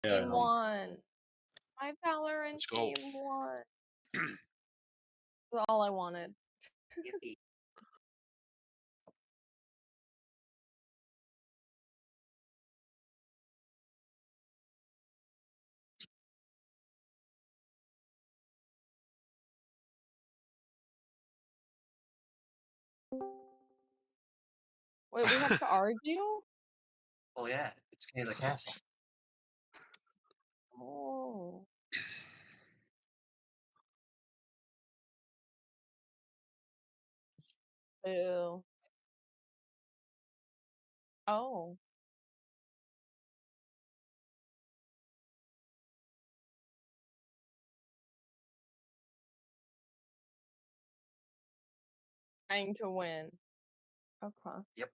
Yeah, Team won. My Valorant let's go. team won. That's all I wanted. Yippee. Wait, we have to argue? Oh yeah, it's in the castle. Oh. Ew. Oh. Trying to win. Okay. Yep.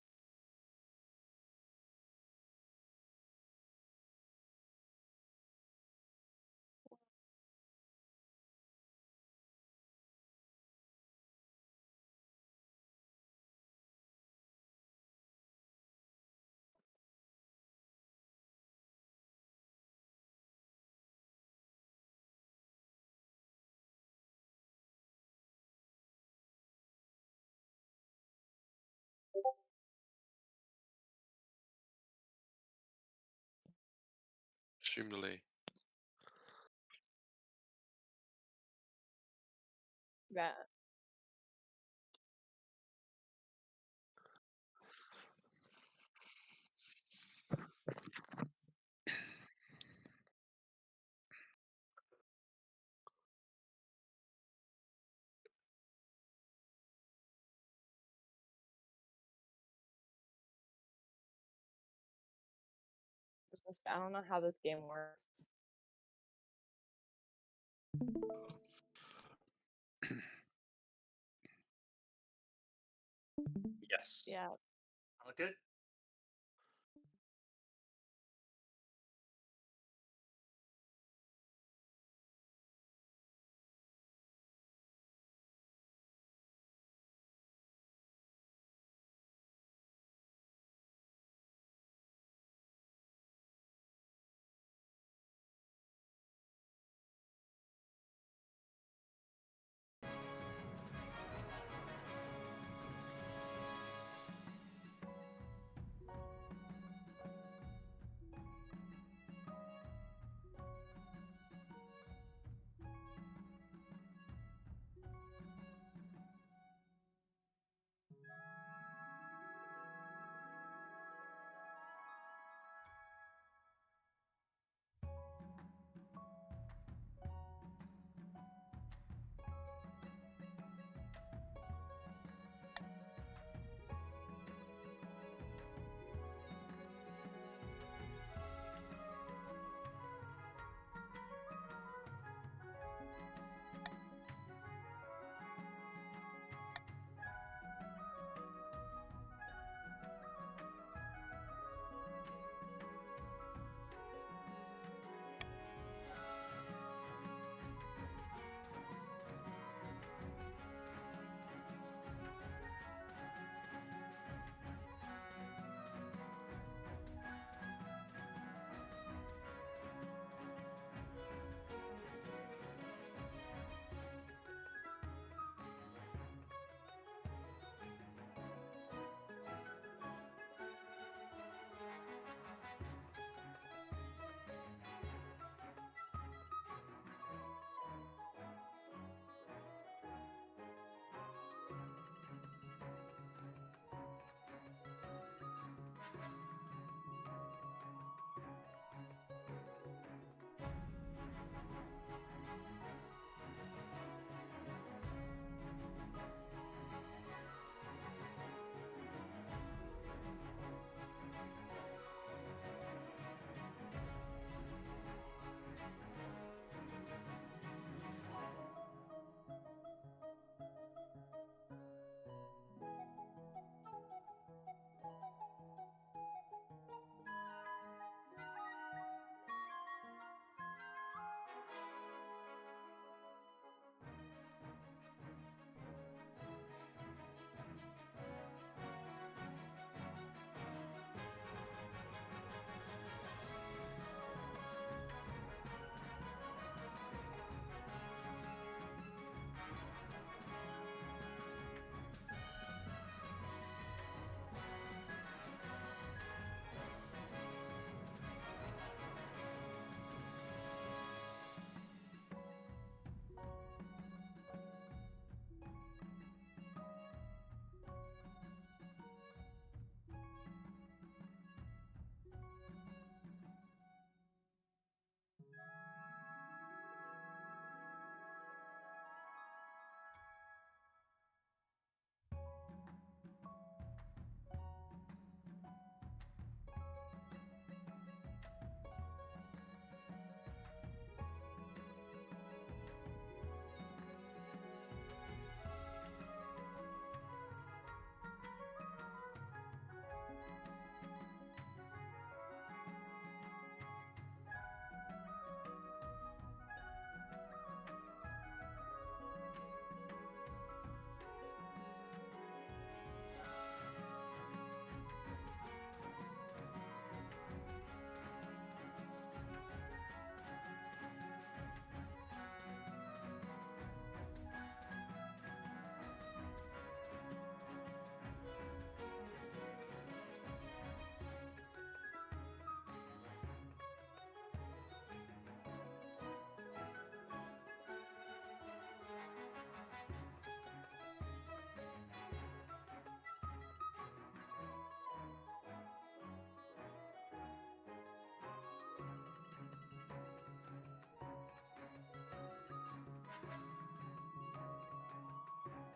Stream delay. Yeah. I don't know how this game works. Yes. Yeah. All good.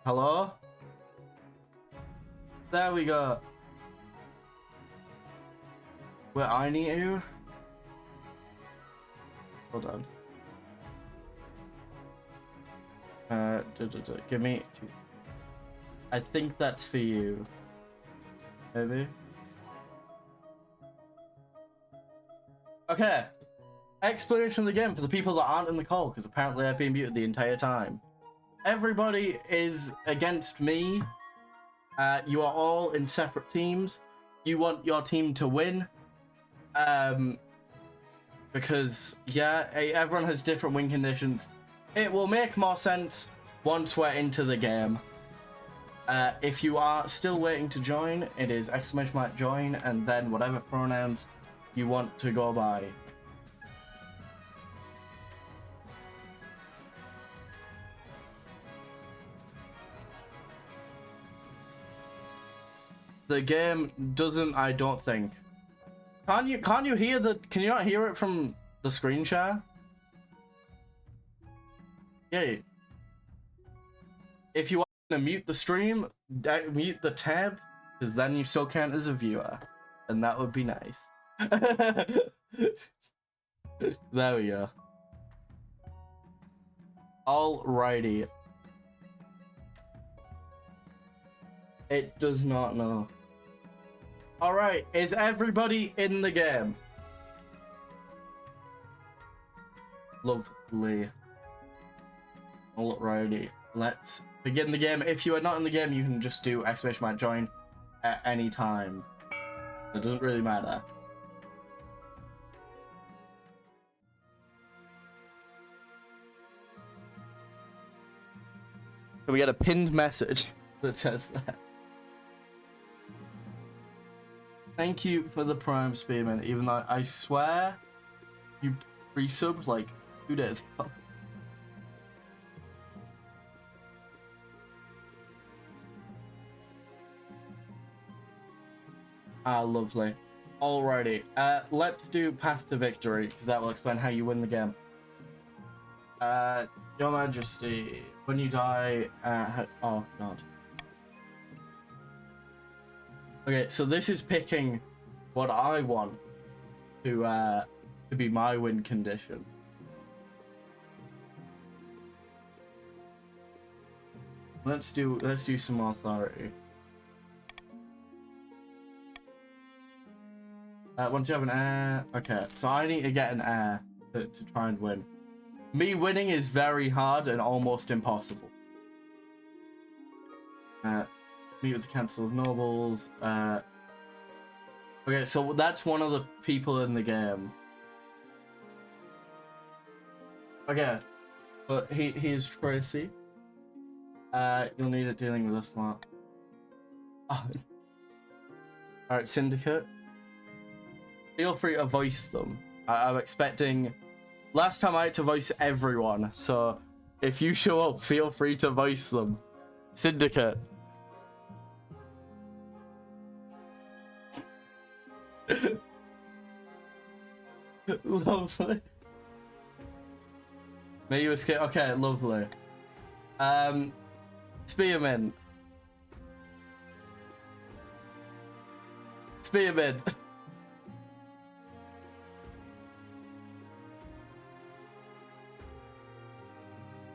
Hello? There we go. Where I need you? Hold on. Give me 2. I think that's for you. Maybe. Okay. Explanation of the game for the people that aren't in the call, because apparently I've been muted the entire time. Everybody is against me. You are all in separate teams. You want your team to win. Because, yeah, everyone has different win conditions. It will make more sense once we're into the game. If you are still waiting to join, it is !join and then whatever pronouns you want to go by. The game doesn't, I don't think. Can't you hear can you not hear it from the screen share? Yeah. If you want to mute the stream, mute the tab, because then you still count as a viewer. And that would be nice. There we go. Alrighty. It does not know. Alright, is everybody in the game? Lovely. Alrighty, let's begin the game. If you are not in the game, you can just do !join at any time. It doesn't really matter. So we get a pinned message that says that. Thank you for the Prime Spearman, even though I swear you pre-subbed like 2 days ago. Ah, lovely. Alrighty, let's do Path to Victory, because that will explain how you win the game. Your Majesty, when you die, oh god. Okay, so this is picking what I want to be my win condition. Let's do some authority. Once you have an heir, okay, so I need to get an heir to try and win. Me winning is very hard and almost impossible. Meet with the Council of Nobles. Okay, so that's one of the people in the game. Okay, but he is Tracy. You'll need it dealing with this lot. Oh. Alright, Syndicate. Feel free to voice them. I'm expecting... Last time I had to voice everyone, so if you show up, feel free to voice them. Syndicate. Lovely. May you escape. Okay, lovely. Spearman. Spearman.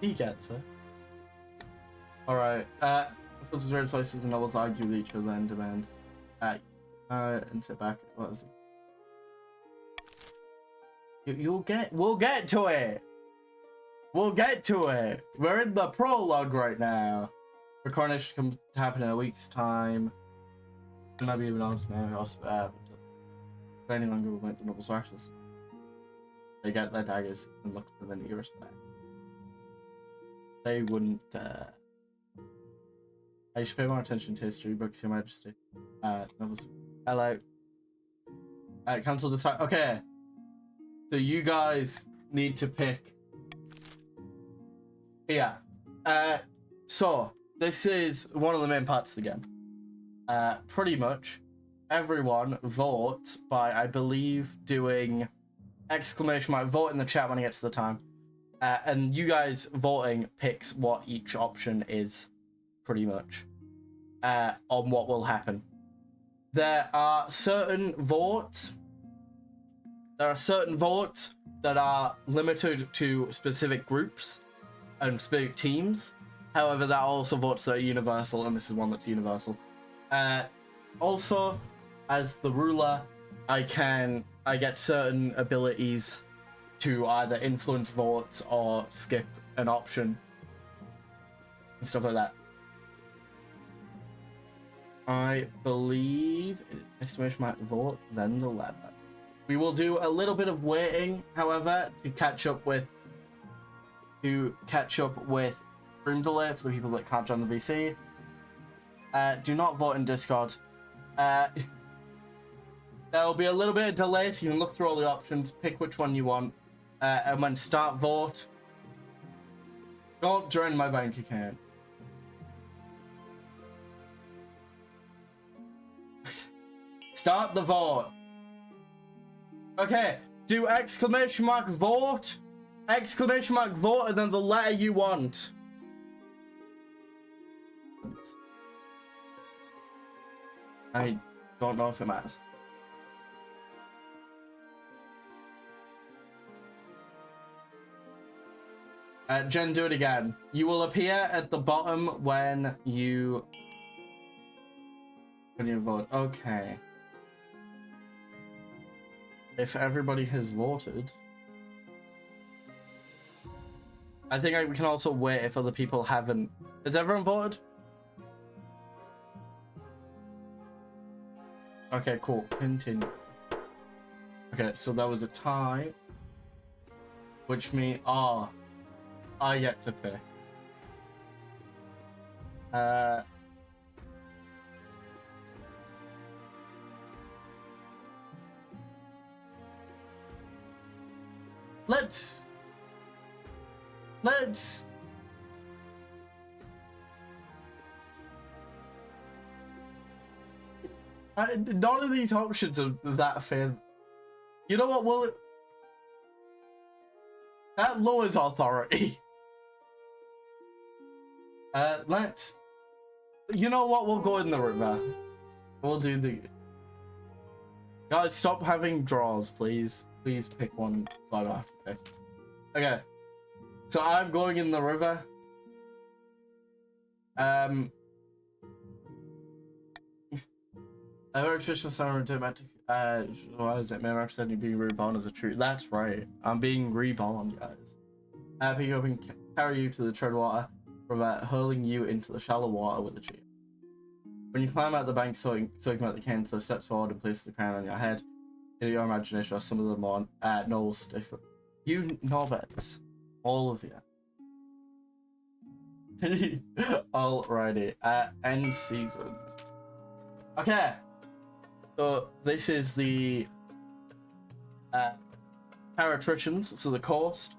He gets it. Alright. Because various voices and novels argue with each other and demand. And sit back. What was it? We'll get to it. We'll get to it. We're in the prologue right now. The coronation comes to happen in a week's time. It might be even honest now. Any longer will make the nobles rashes. They get their daggers and look for the nearest back. They wouldn't. I should pay more attention to history books, Your Majesty. Nobles. Hello. Council decide. Okay. So you guys need to pick. Yeah. So this is one of the main parts of the game. Pretty much everyone votes by, I believe, doing ! Vote in the chat when it gets to the time. And you guys voting picks what each option is. pretty much, on what will happen. There are certain votes. There are certain votes that are limited to specific groups and specific teams. However, there are also votes that are universal, and this is one that's universal. Also, as the ruler, I get certain abilities to either influence votes or skip an option and stuff like that. I believe it is exclamation mark vote, then the lever. We will do a little bit of waiting, however, to catch up with room delay for the people that can't join the VC. Do not vote in Discord. There will be a little bit of delay, so you can look through all the options, pick which one you want, and when start vote, don't drain my bank account. Start the vote. Okay, do exclamation mark vote, exclamation mark vote, and then the letter you want. I don't know if it matters. Jen, do it again. You will appear at the bottom when you vote. Okay. If everybody has voted, I think we can also wait if other people haven't. Has everyone voted? Okay, cool. Continue. Okay, so that was a tie, which means I get to pick. Let's none of these options are that fair. You know what? Well, that lowers authority. You know what? We'll go in the river. We'll do the. Guys, stop having draws, please. Please pick one so I don't have to pick. Okay. So I'm going in the river. Artificial sound dramatic. What is it? May represent you being reborn as a tree. That's right. I'm being reborn, guys. Pick you up and carry you to the tread water, hurling you into the shallow water with a chain. When you climb out the bank, soaking out the cane, so steps forward and place the crown on your head. In your imagination, or some of the more noble stuff. You nobbers, all of you. Alrighty. End season. Okay. So this is the paratricians, so the coast.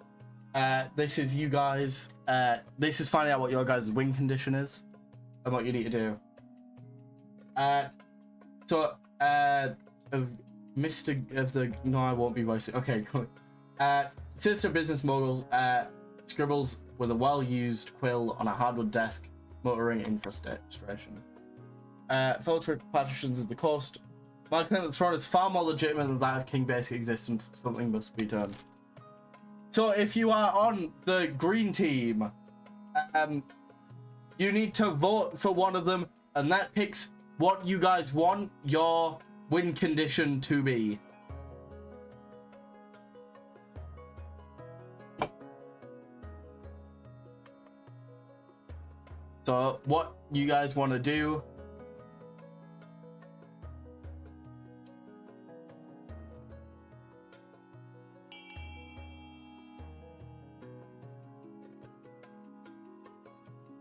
This is you guys. This is finding out what your guys' win condition is and what you need to do. Mr. of the no, I won't be voicing. Okay, cool. Sinister business moguls scribbles with a well-used quill on a hardwood desk, motoring in frustration. Fellow patricians of the coast. My claim that the throne is far more legitimate than that of King Basic existence. Something must be done. So if you are on the green team, you need to vote for one of them, and that picks what you guys want your win condition to be. So what you guys want to do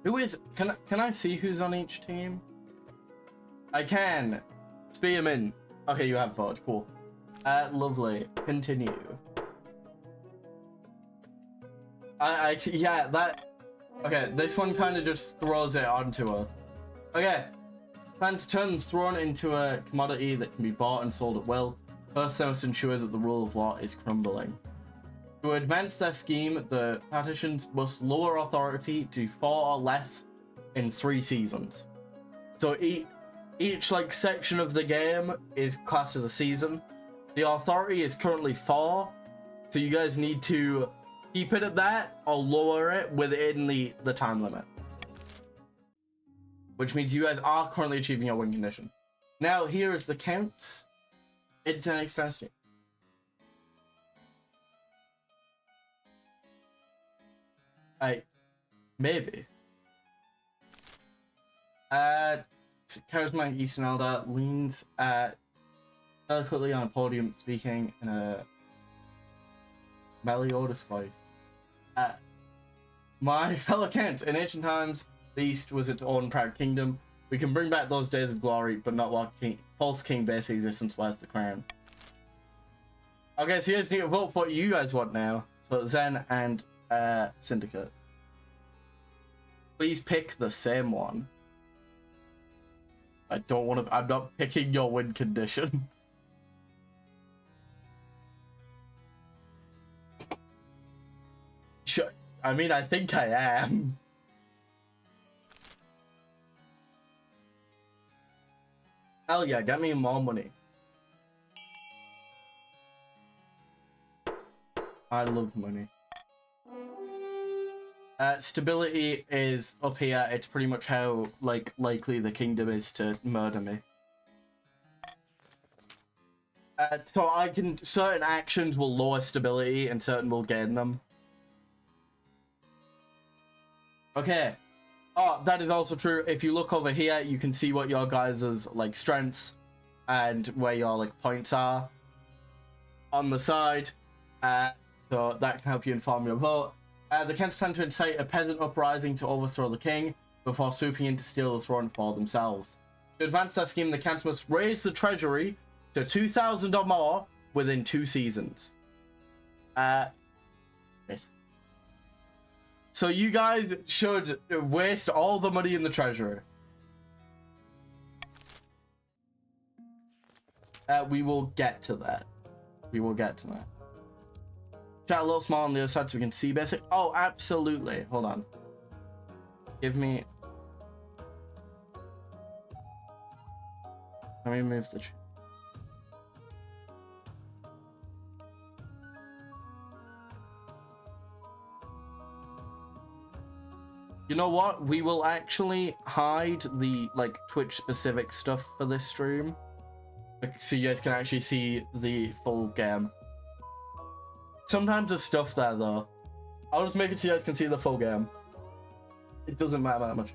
who is can I see who's on each team? I can. Spearman. Okay, you have voted. Cool. Lovely. Continue. Yeah, that. Okay, this one kind of just throws it onto her. Okay. Plan to turn the throne into a commodity that can be bought and sold at will. First, they must ensure that the rule of law is crumbling. To advance their scheme, the partitions must lower authority to 4 or less in 3 seasons. So each like section of the game is classed as a season. The authority is currently 4, so you guys need to keep it at that or lower it within the time limit. Which means you guys are currently achieving your win condition. Now here is the counts. It's an extension. Maybe. Charismatic Eastern Elder leans delicately on a podium, speaking in a melodious voice. My fellow Kent, in ancient times, the East was its own proud kingdom. We can bring back those days of glory, but not while false king basic existence wears the crown. Okay, so you guys need to vote for what you guys want now. So Zen and Syndicate. Please pick the same one. I don't want to. I'm not picking your win condition. Sure. I mean, I think I am. Hell yeah, get me more money. I love money. Stability is up here. It's pretty much how likely the kingdom is to murder me. So I can certain actions will lower stability and certain will gain them. Okay. Oh, that is also true. If you look over here, you can see what your guys' like strengths and where your like points are on the side. So that can help you inform your vote. The Kents plan to incite a peasant uprising to overthrow the king before swooping in to steal the throne for themselves. To advance their scheme, the Kents must raise the treasury to 2,000 or more within 2 seasons. So you guys should waste all the money in the treasury. We will get to that. We will get to that. Chat a little small on the other side so we can see basic. Oh, absolutely. Hold on. Give me. Let me move the. You know what? We will actually hide the like Twitch specific stuff for this stream, so you guys can actually see the full game. Sometimes there's stuff there though. I'll just make it so you guys can see the full game. It doesn't matter that much.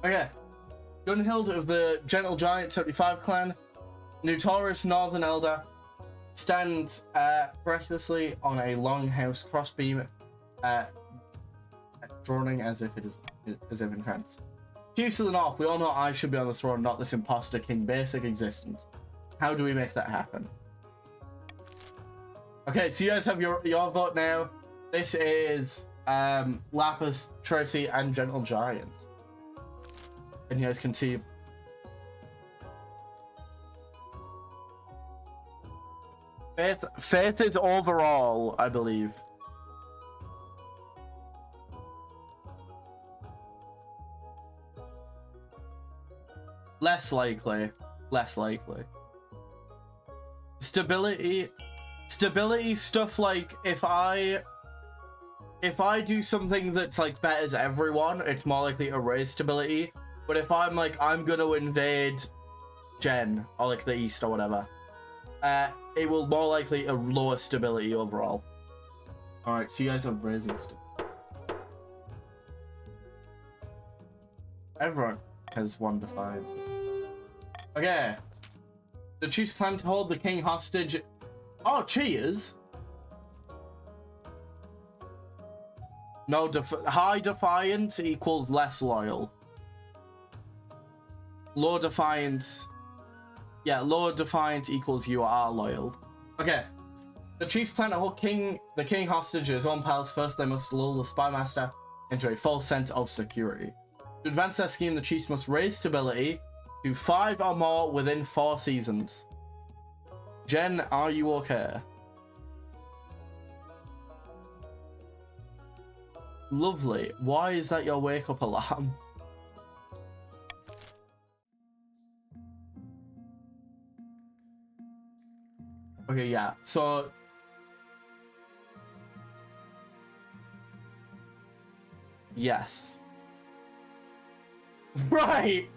Okay. Gunhild of the Gentle Giant 75 clan, notorious Northern Elder, stands miraculously on a longhouse crossbeam, droning as if in trance. Chiefs of the North, we all know I should be on the throne, not this imposter King Basic existence. How do we make that happen? Okay, so you guys have your vote now. This is Lapis, Tracy, and Gentle Giant. And you guys can see. Faith is overall, I believe. Less likely. Less likely. Stability stuff, like if I do something that's like betters everyone, it's more likely to raise stability. But if I'm like, I'm gonna invade Gen or like the East or whatever, it will more likely lower stability overall. Alright, so you guys are raising stability. Everyone has one defined. Okay. The chiefs plan to hold the king hostage. Oh, cheers. No, high defiance equals less loyal. Low defiance. Yeah, low defiance equals you are loyal. Okay. The chiefs plan to hold the king hostage at his own palace. First, they must lull the spy master into a false sense of security. To advance their scheme, the chiefs must raise stability to 5 or more within 4 seasons. Jen, are you okay? Lovely. Why is that your wake-up alarm? Okay, yeah. So yes. Right.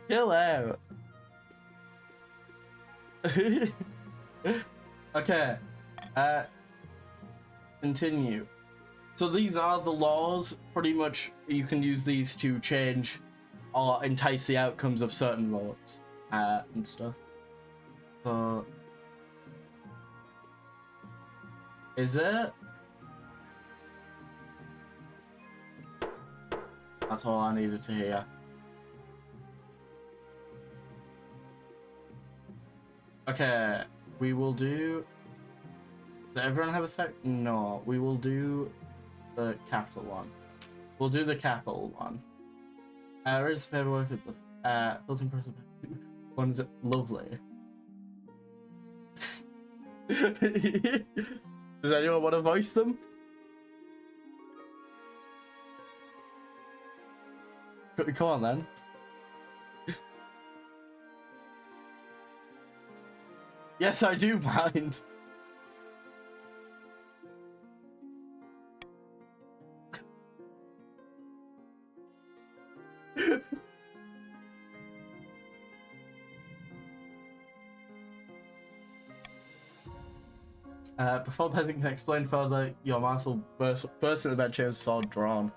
Chill out. Okay. Continue. So these are the laws. Pretty much, you can use these to change or entice the outcomes of certain votes and stuff. So, is it? That's all I needed to hear. Okay, we will do. Does everyone have a sec? No, we will do the capital one. We'll do the capital one. Where's the paperwork with the building person? One is lovely. Does anyone want to voice them? Come on then. Yes, I do mind. Before Peasant can explain further, your marshal burst in the bedchamber, sword drawn.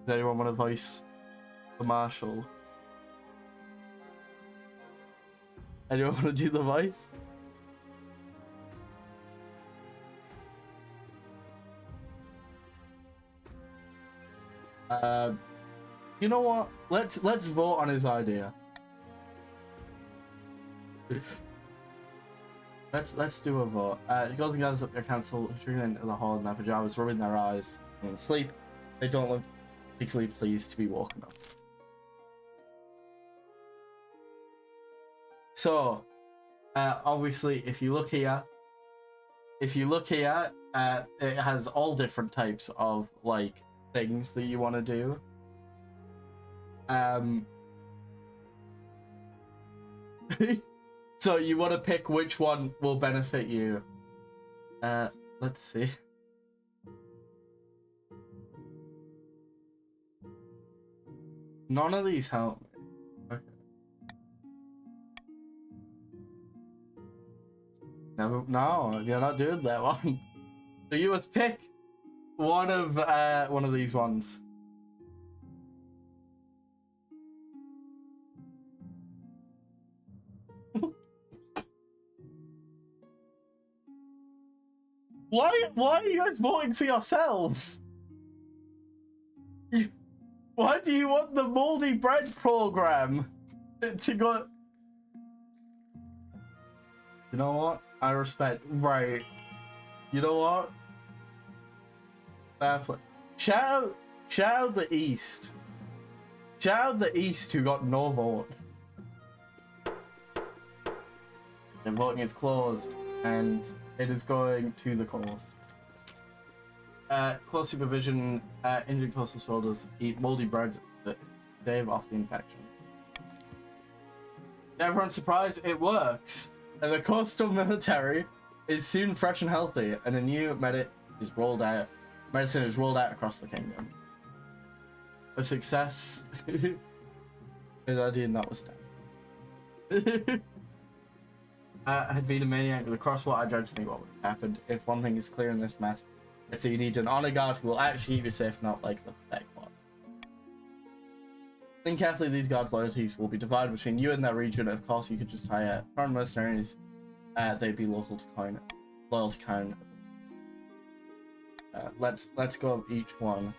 Does anyone want to voice the marshal? Anyone want to do the voice? You know what? Let's vote on his idea. Let's do a vote. He goes and gathers up your council, shrinking into the hall in their pajamas, rubbing their eyes, and asleep. They don't look particularly pleased to be woken up. So, obviously, if you look here, it has all different types of like things that you want to do. So you want to pick which one will benefit you. Let's see. None of these help me. Okay. No, you're not doing that one. So you must pick one of these ones. Why are you guys voting for yourselves? Why do you want the moldy bread program to go? You know what? I respect. Right. You know what? Fair play. Shout out the East. Shout out the East who got no vote. The voting is closed, and it is going to the course. Close supervision, injured coastal soldiers eat moldy bread to stave off the infection. Everyone's surprised it works, and the coastal military is soon fresh and healthy, and a new medicine is rolled out across the kingdom. A success. His idea notwithstanding. Had been a maniac with a crossword, I dread to think what would have happened. If one thing is clear in this mess, it's that you need an honor guard who will actually keep you safe, not like the pathetic one. Think carefully, these guards' loyalties will be divided between you and their region. Of course, you could just hire foreign mercenaries. They'd be loyal to Coin. Let's go of each one.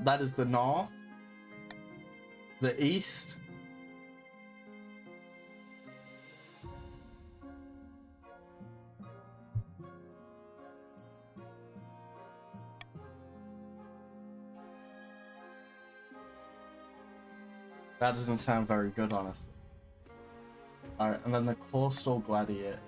That is the north. The east. That doesn't sound very good, honestly. Alright, and then the Coastal Gladiator.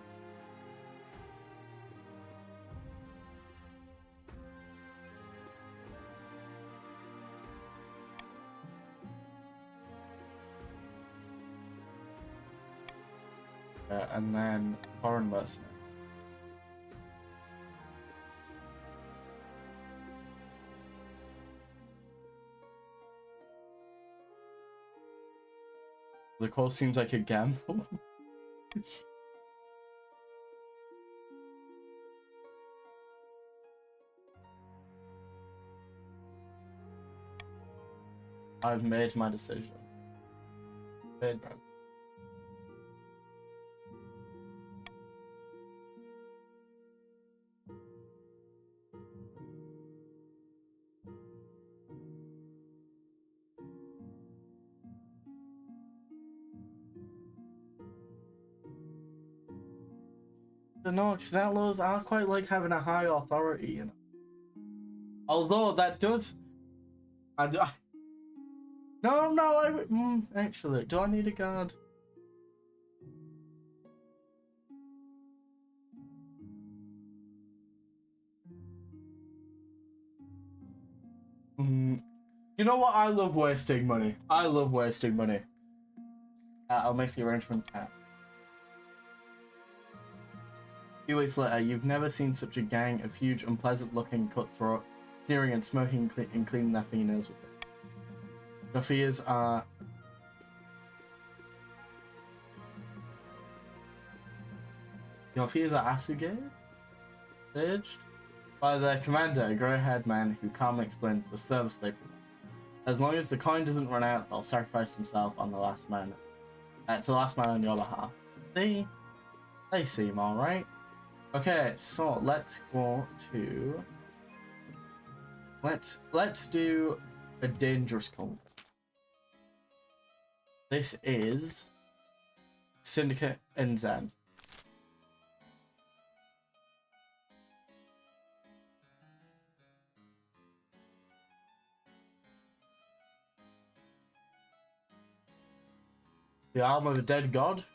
And then Foreign Mercenary. The course seems like a gamble. I've made my decision. Made my... No, because that laws I quite like having a high authority, you know. Although that does, I do. No, I would. Actually, do I need a guard? You know what? I love wasting money. I love wasting money. I'll make the arrangement. A few weeks later, you've never seen such a gang of huge, unpleasant-looking cutthroat, sneering and smoking and cleaning their fingernails with it. Your fears are... assuaged by their commander, a grey-haired man who calmly explains the service they provide. As long as the coin doesn't run out, they'll sacrifice themselves on the last man, to the last man on your behalf. They seem alright. Okay, so let's go to... Let's do a dangerous cult. This is Syndicate and Zen. The arm of a dead god.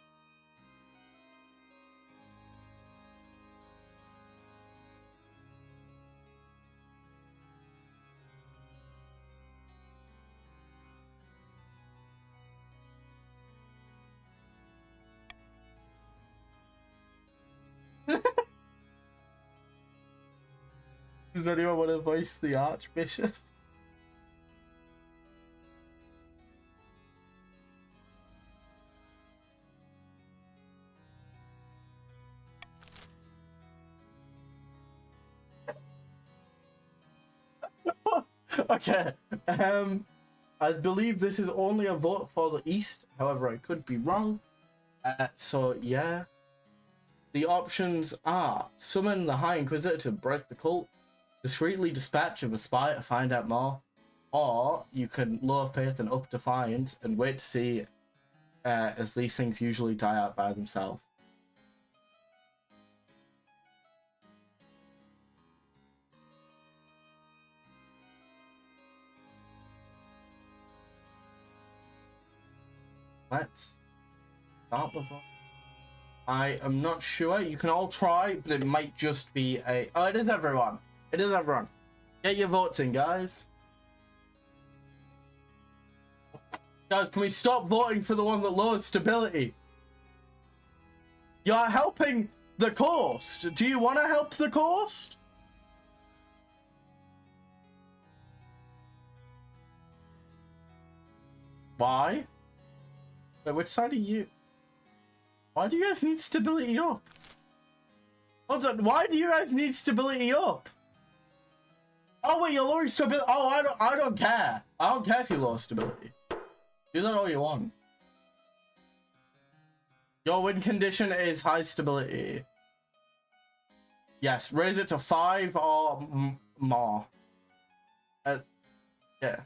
Does anyone want to voice the Archbishop? Okay, I believe this is only a vote for the East, however I could be wrong. So yeah. The options are summon the High Inquisitor to break the cult, discreetly dispatch of a spy to find out more, or you can lower faith and up defiance and wait to see, as these things usually die out by themselves. Let's start the vote. I am not sure. You can all try, but it might just be a... Oh, it is everyone. It is everyone. Get your votes in, guys. Guys, can we stop voting for the one that lowers stability? You're helping the coast. Do you want to help the coast? Why? Wait, which side are you? Why do you guys need stability up? Hold on, why do you guys need stability up? Oh wait, you're lowering stability. Oh, I don't care. I don't care if you lower stability. Do that all you want. Your win condition is high stability. Yes, raise it to 5 or more. Yeah.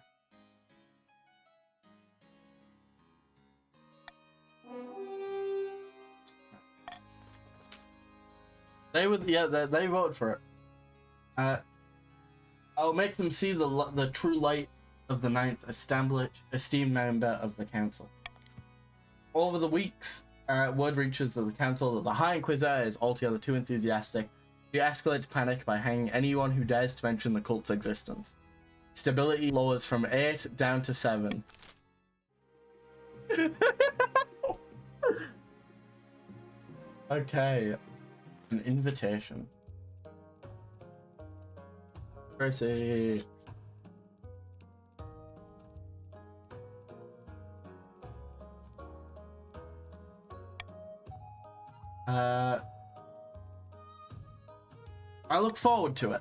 They would, yeah, they voted for it. I'll make them see the true light of the ninth esteemed member of the council. Over the weeks, Word reaches the council that the High Inquisitor is altogether too enthusiastic. She escalates panic by hanging anyone who dares to mention the cult's existence. Stability lowers from 8 down to 7. Okay. An invitation. Tracy. I look forward to it.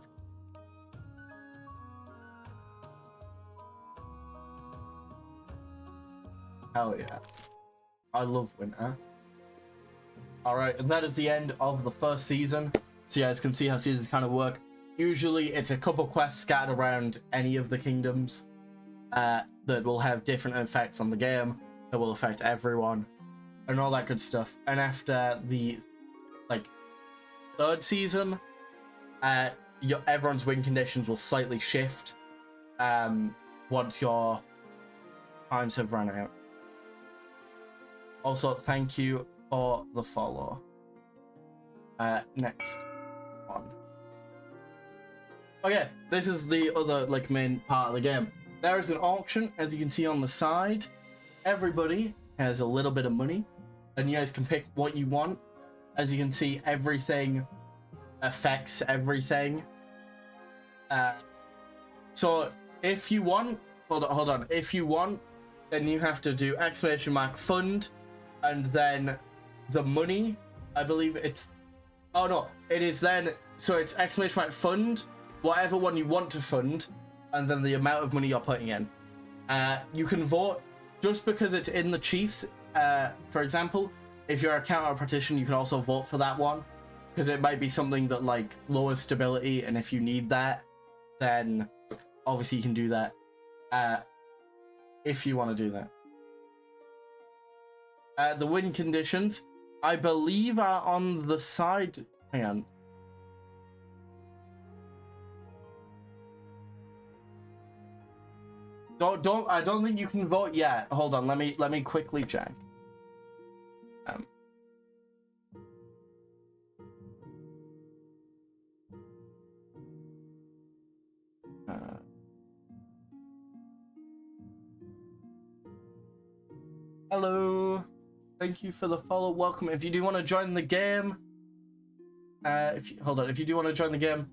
Hell yeah. I love winter. Alright, and that is the end of the first season. So you guys can see how seasons kind of work. Usually it's a couple quests scattered around any of the kingdoms that will have different effects on the game, that will affect everyone, and all that good stuff. And after the third season, everyone's win conditions will slightly shift once your times have run out. Also, thank you for the follow. Next one. Okay, this is the other main part of the game. There is an auction, as you can see on the side. Everybody has a little bit of money, and you guys can pick what you want. As you can see, everything affects everything. So if you want, hold on. If you want, then you have to do !fund, and then the money. I believe it's. Oh no, it is then. So it's !fund, whatever one you want to fund, and then the amount of money you're putting in. You can vote just because it's in the Chiefs. For example, if you're a counter partition, you can also vote for that one, because it might be something that lowers stability, and if you need that, then obviously you can do that. If you want to do that. The win conditions, I believe, are on the side. Hang on. I don't think you can vote yet. Hold on, let me quickly check. Hello, thank you for the follow. Welcome. If you do want to join the game, if you do want to join the game,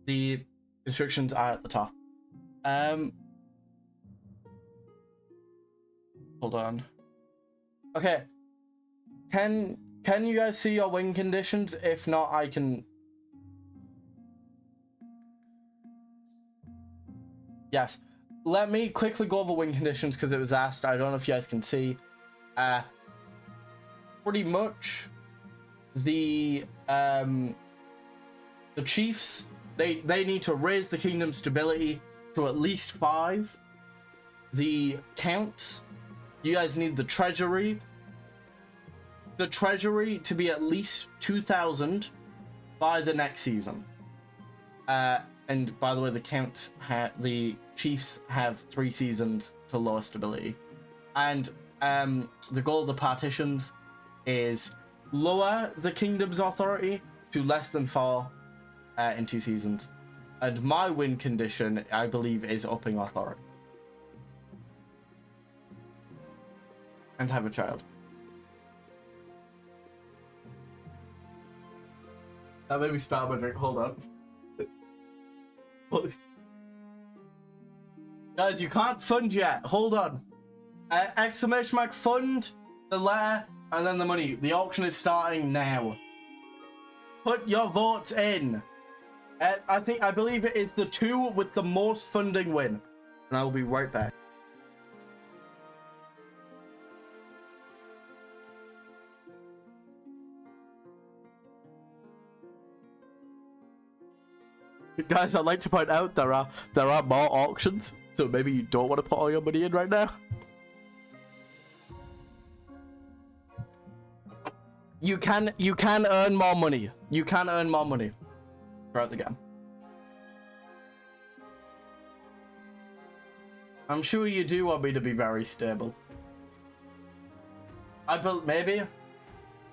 the instructions are at the top. Hold on. Okay. Can you guys see your win conditions? If not, I can. Yes. Let me quickly go over win conditions because it was asked. I don't know if you guys can see. Pretty much the Chiefs, they need to raise the kingdom's stability to at least 5. The counts, you guys need the treasury to be at least 2,000 by the next season. And by the way, the Chiefs have 3 seasons to lower stability. And the goal of the partitions is lower the kingdom's authority to less than 4 in 2 seasons. And my win condition, I believe, is upping authority. And have a child. That made me spell my drink. Hold on. Guys, you can't fund yet. Hold on. !fund, the letter, and then the money. The auction is starting now. Put your votes in. I believe it is the 2 with the most funding win. And I will be right back. Guys, I'd like to point out there are more auctions, so maybe you don't want to put all your money in right now. You can earn more money. You can earn more money throughout the game. I'm sure you do want me to be very stable. Maybe.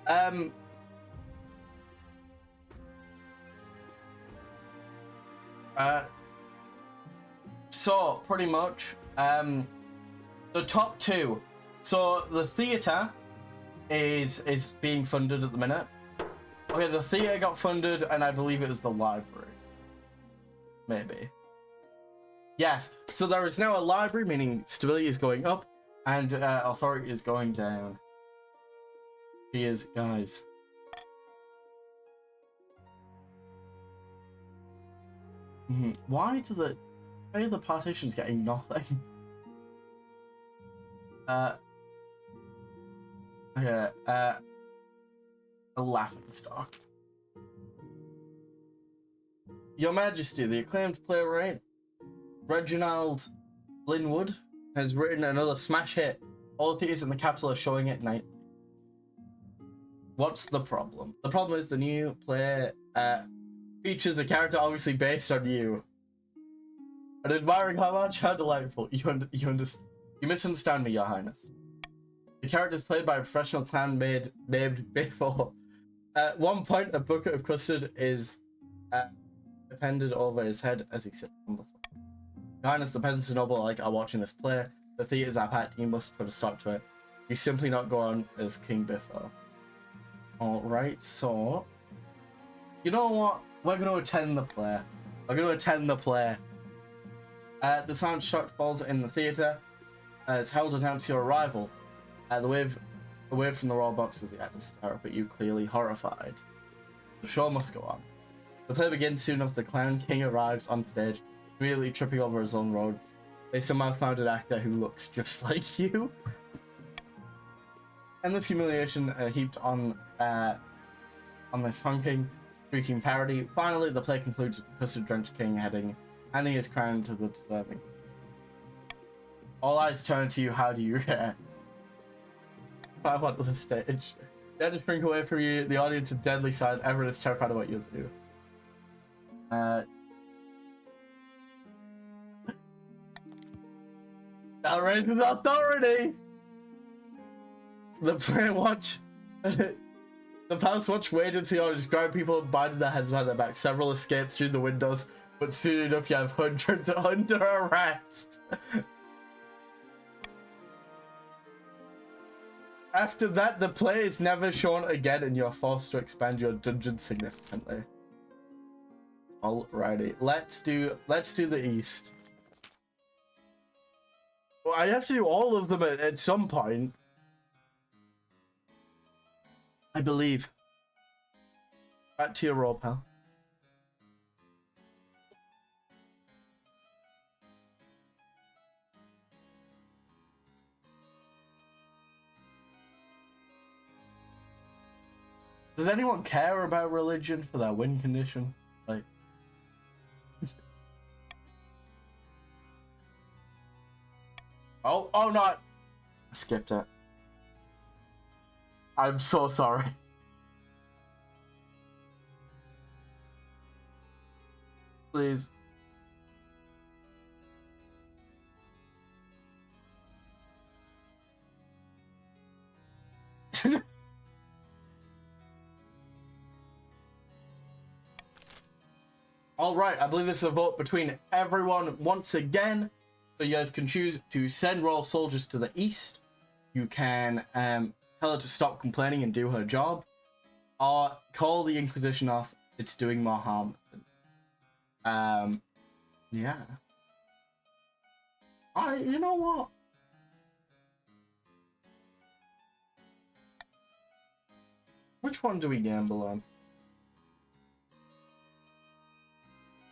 Um. So pretty much, the top two. So the theater is being funded at the minute. Okay, the theater got funded, and I believe it was the library. Maybe. Yes. So there is now a library, meaning stability is going up, and authority is going down. Cheers, guys. Why does it? Why are the partitions getting nothing? Okay. A laughing stock. Your Majesty, the acclaimed playwright Reginald Linwood has written another smash hit. All theaters in the capital are showing it nightly. What's the problem? The problem is the new play features a character obviously based on you. And admiring how delightful you misunderstand me, Your Highness. The character is played by a professional clown named Before. At one point, a bucket of custard is appended over his head as he sits on the floor. Your Highness, the peasants and noble alike are watching this play. The theaters are packed. You must put a stop to it. You simply not go on as King Biffo. Alright, so... You know what? We're going to attend the play. We're going to attend the play. The soundtrack falls in the theater. It's held announced your arrival. The wave from the royal boxes, the actors stare up at you, clearly horrified. The show must go on. The play begins soon after the Clown King arrives on stage, immediately tripping over his own robes. They somehow found an actor who looks just like you. Endless humiliation heaped on this honking, shrieking parody. Finally, the play concludes with the custard-drenched king handing his crown to the deserving. All eyes turn to you. How do you react? I want to the stage. You had to shrink away from you. The audience is deadly silent. Everyone is terrified of what you'll do. That raises authority. The player watch. The palace watch waited until the audience grabbed people and binded their heads behind their back. Several escaped through the windows, but soon enough you have hundreds under arrest. After that, the play is never shown again, and you're forced to expand your dungeon significantly. Alrighty, let's do the east. Well, I have to do all of them at some point, I believe. Back to your roll, pal. Does anyone care about religion for their win condition? Like, oh no! I skipped it. I'm so sorry. Please. Alright, I believe this is a vote between everyone once again. So you guys can choose to send royal soldiers to the east. You can tell her to stop complaining and do her job. Or call the Inquisition off. It's doing more harm. Yeah. You know what? Which one do we gamble on?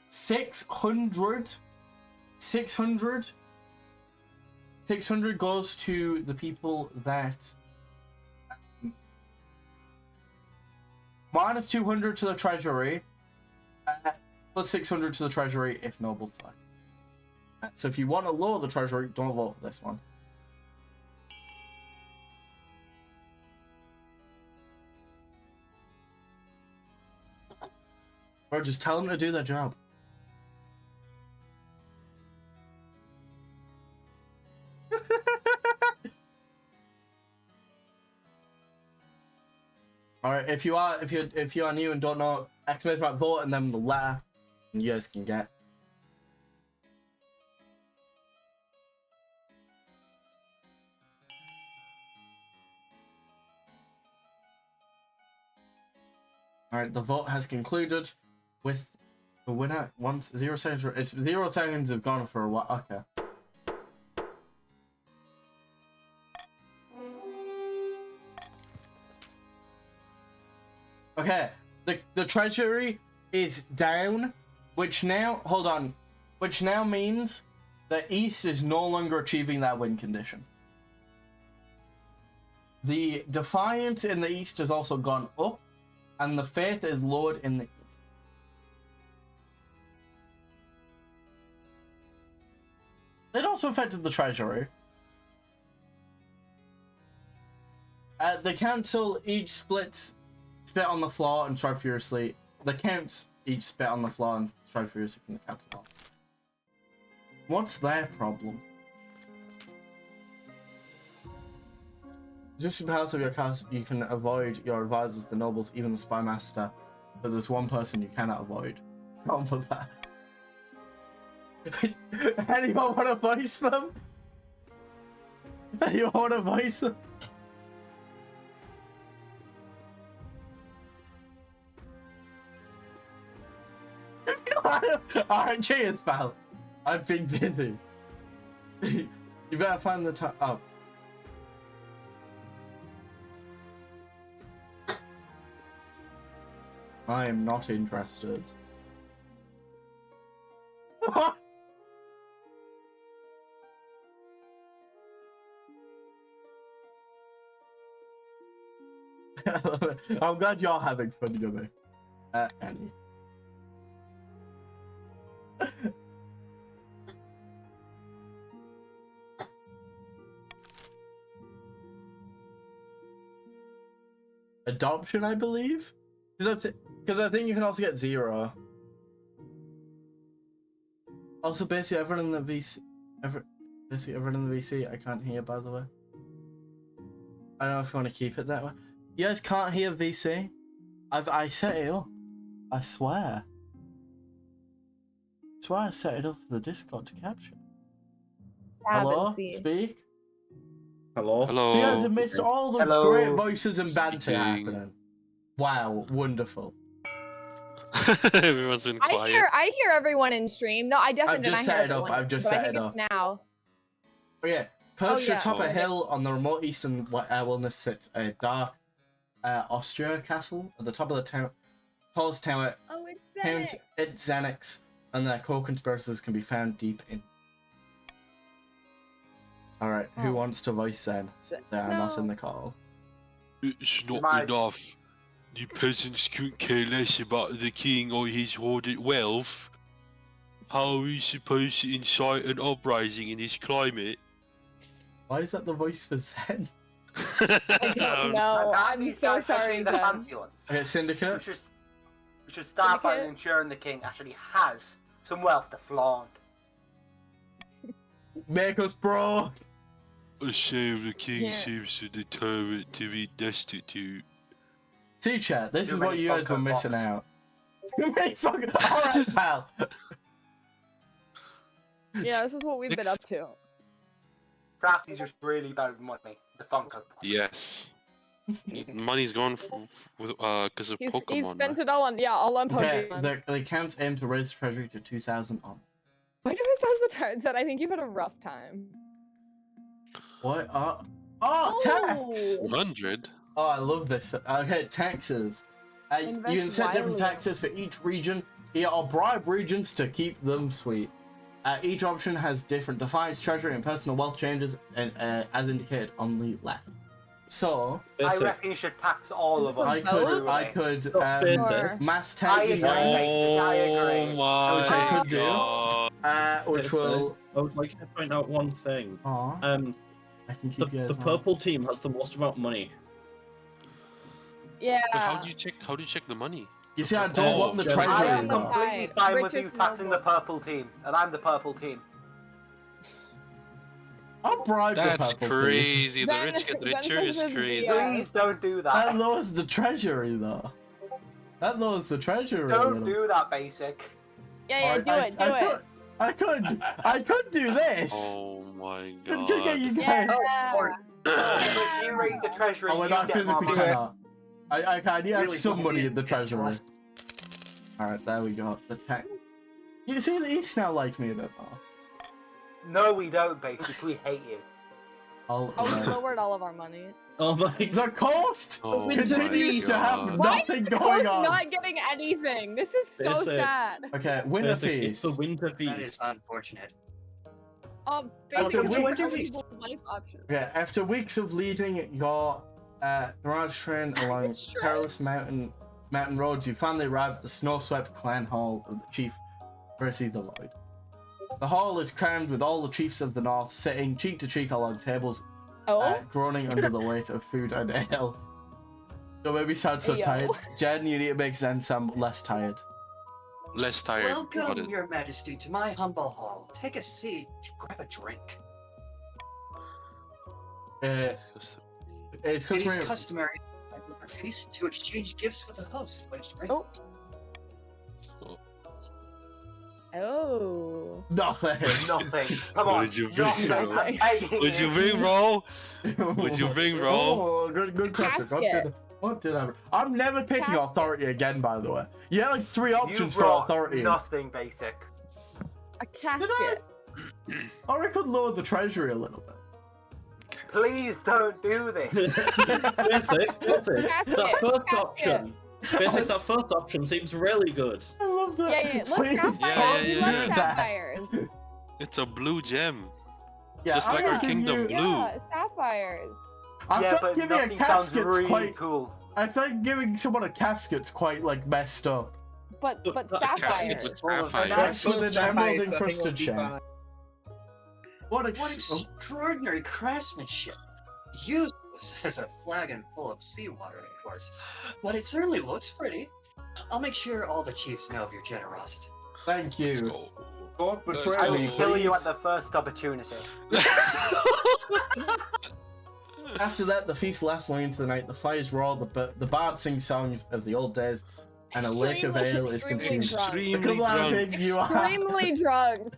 600? 600? 600 goes to the people that... minus 200 to the treasury. Plus 600 to the treasury if nobles die. So if you want to lower the treasury, don't vote for this one. Or just tell them to do their job. All right, if you are new and don't know, exclamation mark vote and then the letter, and you guys can get. All right, the vote has concluded with the winner. Once 0 seconds. It's 0 seconds have gone for a while. Okay. Okay, the treasury is down, which now means the East is no longer achieving that win condition. The defiance in the East has also gone up, and the faith is lowered in the East. It also affected the treasury. The council each spit on the floor and strive furiously. The counts each spit on the floor and strive furiously from the council. What's their problem? Just in the house of your cast, you can avoid your advisors, the nobles, even the spy master. But there's one person you cannot avoid. Come for that. Anyone want to voice them? Anyone want to voice them? Alright, cheers, pal. I've been busy. You better find the time. Oh. I am not interested. I'm glad you're having fun, Yumi. Annie. Adoption, I believe? Because I think you can also get 0. Also, basically everyone in the VC, basically everyone in the VC, I can't hear, by the way. I don't know if you want to keep it that way. You guys can't hear VC? I set it up. I swear. That's why I set it up for the Discord to capture. Hello? Speak? Hello? So you guys have missed all the great voices and banter happening. Wow, wonderful. Everyone's been quiet. I hear everyone in stream. No, I definitely I've just set it up. I've just set it up. Now. Oh yeah, perched atop a hill on the remote eastern wilderness sits a dark Austria castle at the top of the town. Tallest tower. Oh, it's Xanax. It's Xanax, and their co-conspirators can be found deep in. All right, who wants to voice then? They are not in the call. It's not enough. You peasants couldn't care less about the king or his hoarded wealth. How are we supposed to incite an uprising in this climate? Why is that the voice for Zen? I don't know. I'm so sorry, the Zen. fancy ones. Okay, Syndicate. We should start by ensuring the king actually has some wealth to flaunt. Make us bro. A shame the king seems to determine to be destitute. See, chat, this is what you guys were missing out. Alright, pal. Yeah, this is what we've been up to. Perhaps he's just really bad with money. The Funko Pops. Yes. Money's gone because of Pokemon. He's spent it all on Okay, Pokemon. the accounts aim to raise the treasury to 2,000 on. Why do it says the turn that I think you've had a rough time? What? Oh, tax! 100? Oh, I love this. Okay, taxes. You can set different taxes for each region here, or bribe regions to keep them sweet. Each option has different defiance, treasury, and personal wealth changes, and as indicated on the left. So I reckon you should tax all of us. I could mass tax. I agree. Which I could do. Which will. I would like to point out one thing. I can keep you guys the purple team has the most amount of money. Yeah. But how do you check the money? You see, I don't want the treasury. I am completely fine with you taxing the purple team, and I'm the purple team. I'll bribe That's the purple crazy. The Then- rich get then richer is this is- crazy. yeah. Please don't do team. that. That lowers the treasury, though. That lowers the treasury. a Don't little. do that, basic. Yeah, Alright, do it. I could do this. Oh my It's gonna get god. you Yeah. guys. If you raise the treasury, Oh, you wait, I get more physically money. cannot. I can. You have Really some money in the want it to treasury. us. Alright, there we go. The tech. You see, these now like me a bit more. No, we don't, basic. We hate you. I'll, Oh, we lowered all of our money. Oh my the coast Oh my continues to have God. Why nothing is the going coast on. not getting anything? This is so That's it. sad. Okay, winter It's feast. the winter That is feast. unfortunate. Welcome Welcome to to Winter Winter Feast. Life options. Okay, after weeks of leading your garage train along That's true. perilous mountain roads, you finally arrived at the snow-swept clan hall of the chief Percy the Lloyd. The hall is crammed with all the chiefs of the north sitting cheek to cheek along tables, Oh, groaning under the weight of food and ale. Don't make me sound so Yo. tired. Jen, you need to make Zen sound less tired. Less tired. Got Welcome, it. Your Majesty, to my humble hall. Take a seat, grab a drink. It's It is customary. customary at Winter Feast to exchange gifts with the host. Which drink? Oh. oh. Nothing. Nothing. Come on. What did you bring, Nothing. bro? I'm begging Would you you. bring roll? Would you bring roll? Oh, good question. Casket. What did I? I'm never picking Casket. authority again, by the way. You had like 3 options You for brought authority. nothing, basic. A casket. Or I could lower the treasury a little bit. Please don't do this. Basic. That Casket. first Casket. option. Basic, that first option seems really good. I love that. Yeah, look, Please sapphires. yeah, We yeah, love yeah. sapphires. It's a blue gem. Yeah, Just like I'm our giving kingdom you- blue. Yeah, sapphires. I Yeah, feel but like giving a nothing sounds casket's really quite. cool. I feel like giving someone a casket's quite like messed up. But But that sapphires. Caskets Full of sapphire. That's Full what of an emerald sapphires, encrusted gem. What What extraordinary craftsmanship! Useless as a flagon full of seawater, of course. But it certainly looks pretty. I'll make sure all the chiefs know of your generosity. Thank Let's you. go. Don't Let's betray I go. will me, kill you please. at the first opportunity. After that, the feast lasts long into the night. The fires roar, the bard sing songs of the old days, and a lake of ale is Extremely consumed. drunk. Extremely Come on, drunk. Vin, you are. Extremely drunk.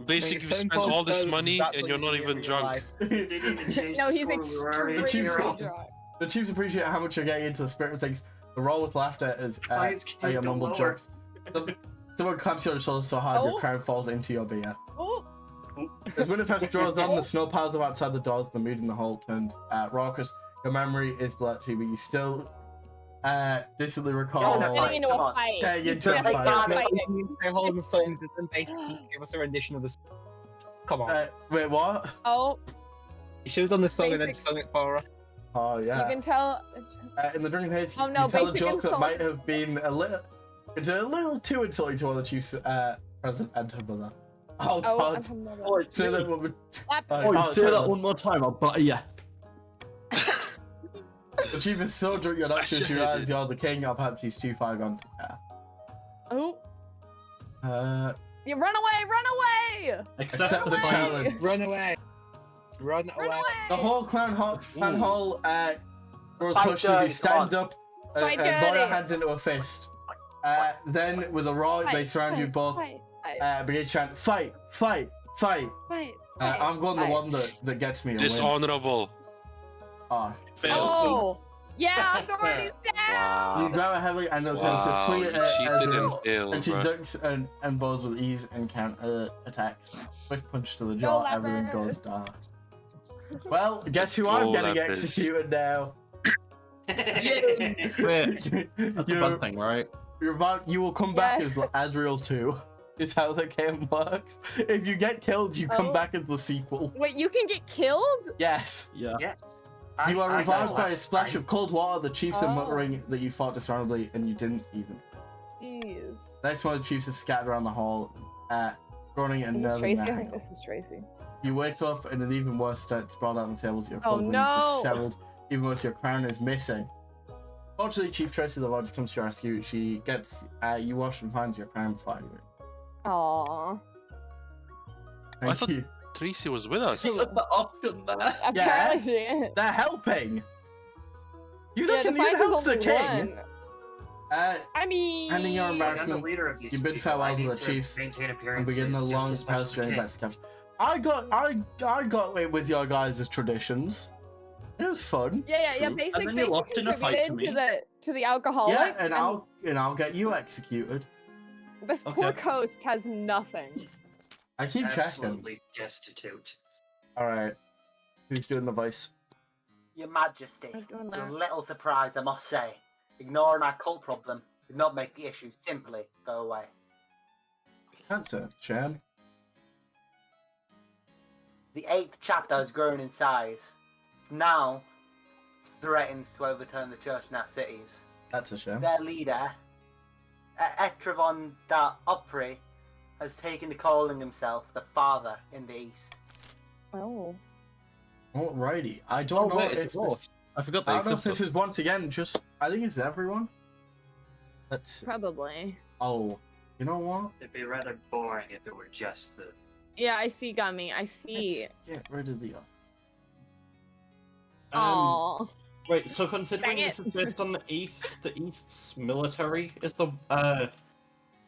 Basically, you spend all this money and you're not even drunk. Didn't even change No, the he's score. We were already at extremely 0. drunk. The chiefs appreciate how much you're getting into the spirit of things. The roll with laughter as Fights can't your go mumble lower. jerks. Someone claps your shoulder so hard your Oh. crown falls into your beer. Oh, As Winterfest draws on, the snow piles up outside the doors, the mood in the hall turns raucous. Your memory is blotchy, but you still distantly recall. Yeah, we're no, getting into come a on. fight. Getting into We're a getting fight. into a fight. They're holding songs and then basically give us a rendition of the song. Come on. Wait, what? Oh, You should have done the song and then basic- sung it for us. Oh, yeah. you can tell. In the Drunken Haze, Oh, no, you tell a basic joke that insult. might have been a little too insulting to one of the chiefs present and her mother. Oh, Oh, God. I'm from the Oh, Say that woman. Slap. Say that one more time, I'll butter you. The chief is so drunk you're not sure she realizes you're the king, or perhaps she's too far gone to care. Oh, you run away! Run away! Accept the away. challenge. Run away. Run Run away. away! The whole clan hall grows Fight hushed as you dirty, stand come on. up and Fight blow your dirty. hands into a fist. Then, with a roar, they surround you both. Fight! Begin chanting, fight, fight, fight. Fight! I'm going the fight. one that gets me a win. Dishonorable. Oh. Failed. Oh! Yeah, authority's down! You Wow. grab her heavily and notice Wow, the swing you as cheated a- and failed, and she bro. ducks and bows with ease and counter attacks. Swift punch to the jaw, Go, everything leopard. goes dark. Well, guess who I'm Go, getting leopards. executed now? Wait, that's a You're- fun thing, right? you will come back Yeah. as Azrael 2. Is how the game works. If you get killed, you come Oh. back as the sequel. Wait, you can get killed? Yes. Yeah. Yes. You are I revived died by a last splash time. of cold water. The chiefs are Oh. muttering that you fought dishonorably and you didn't even. Jeez. Next one of the chiefs is scattered around the hall, groaning and Is this nerving Tracy? I their think hang-up. this is Tracy. You wake up in an even worse state, sprawled out on the tables. Your Oh, clothing no. disheveled. Even worse, your crown is missing. Fortunately, Chief Tracy the Lodge comes to your rescue. She gets you wash and finds your crown flying. Aww. Thank thought- you. Tracy was with us. Look at the option there. Apparently she is. They're helping. You Yeah, can the fight is help the only king. one. Uh, I mean, Ending your I'm embarrassment. the leader of these You bid people. farewell I to need the chiefs maintain and appearances begin the just long as much as past the journey king. back to the capital. I got it with your guys' traditions. It was fun. yeah. True. Basic, And then you lost in a fight to contributed to the alcoholic. Yeah, and I'll get you executed. This poor Okay. coast has nothing. I keep checking. Absolutely destitute. All right, who's doing the voice? Your Majesty, I was doing to a that. little surprise, I must say. Ignoring our cult problem did not make the issue simply go away. Answer, Shan. The 8th chapter has grown in size. Now threatens to overturn the church in our cities. That's a shame. Their leader, Etrevon da Opry, has taken to calling himself the Father in the East. Oh. Alrighty, I don't know wait, if it's this, Ross. I forgot I they don't know if this existed. is once again just. I think it's everyone. Let's see. Probably. Oh, you know what? It'd be rather boring if it were just the. Yeah, I see, Gummy. I see. Let's get rid of the. Oh. Wait, so considering Dang this it. is based on the East's military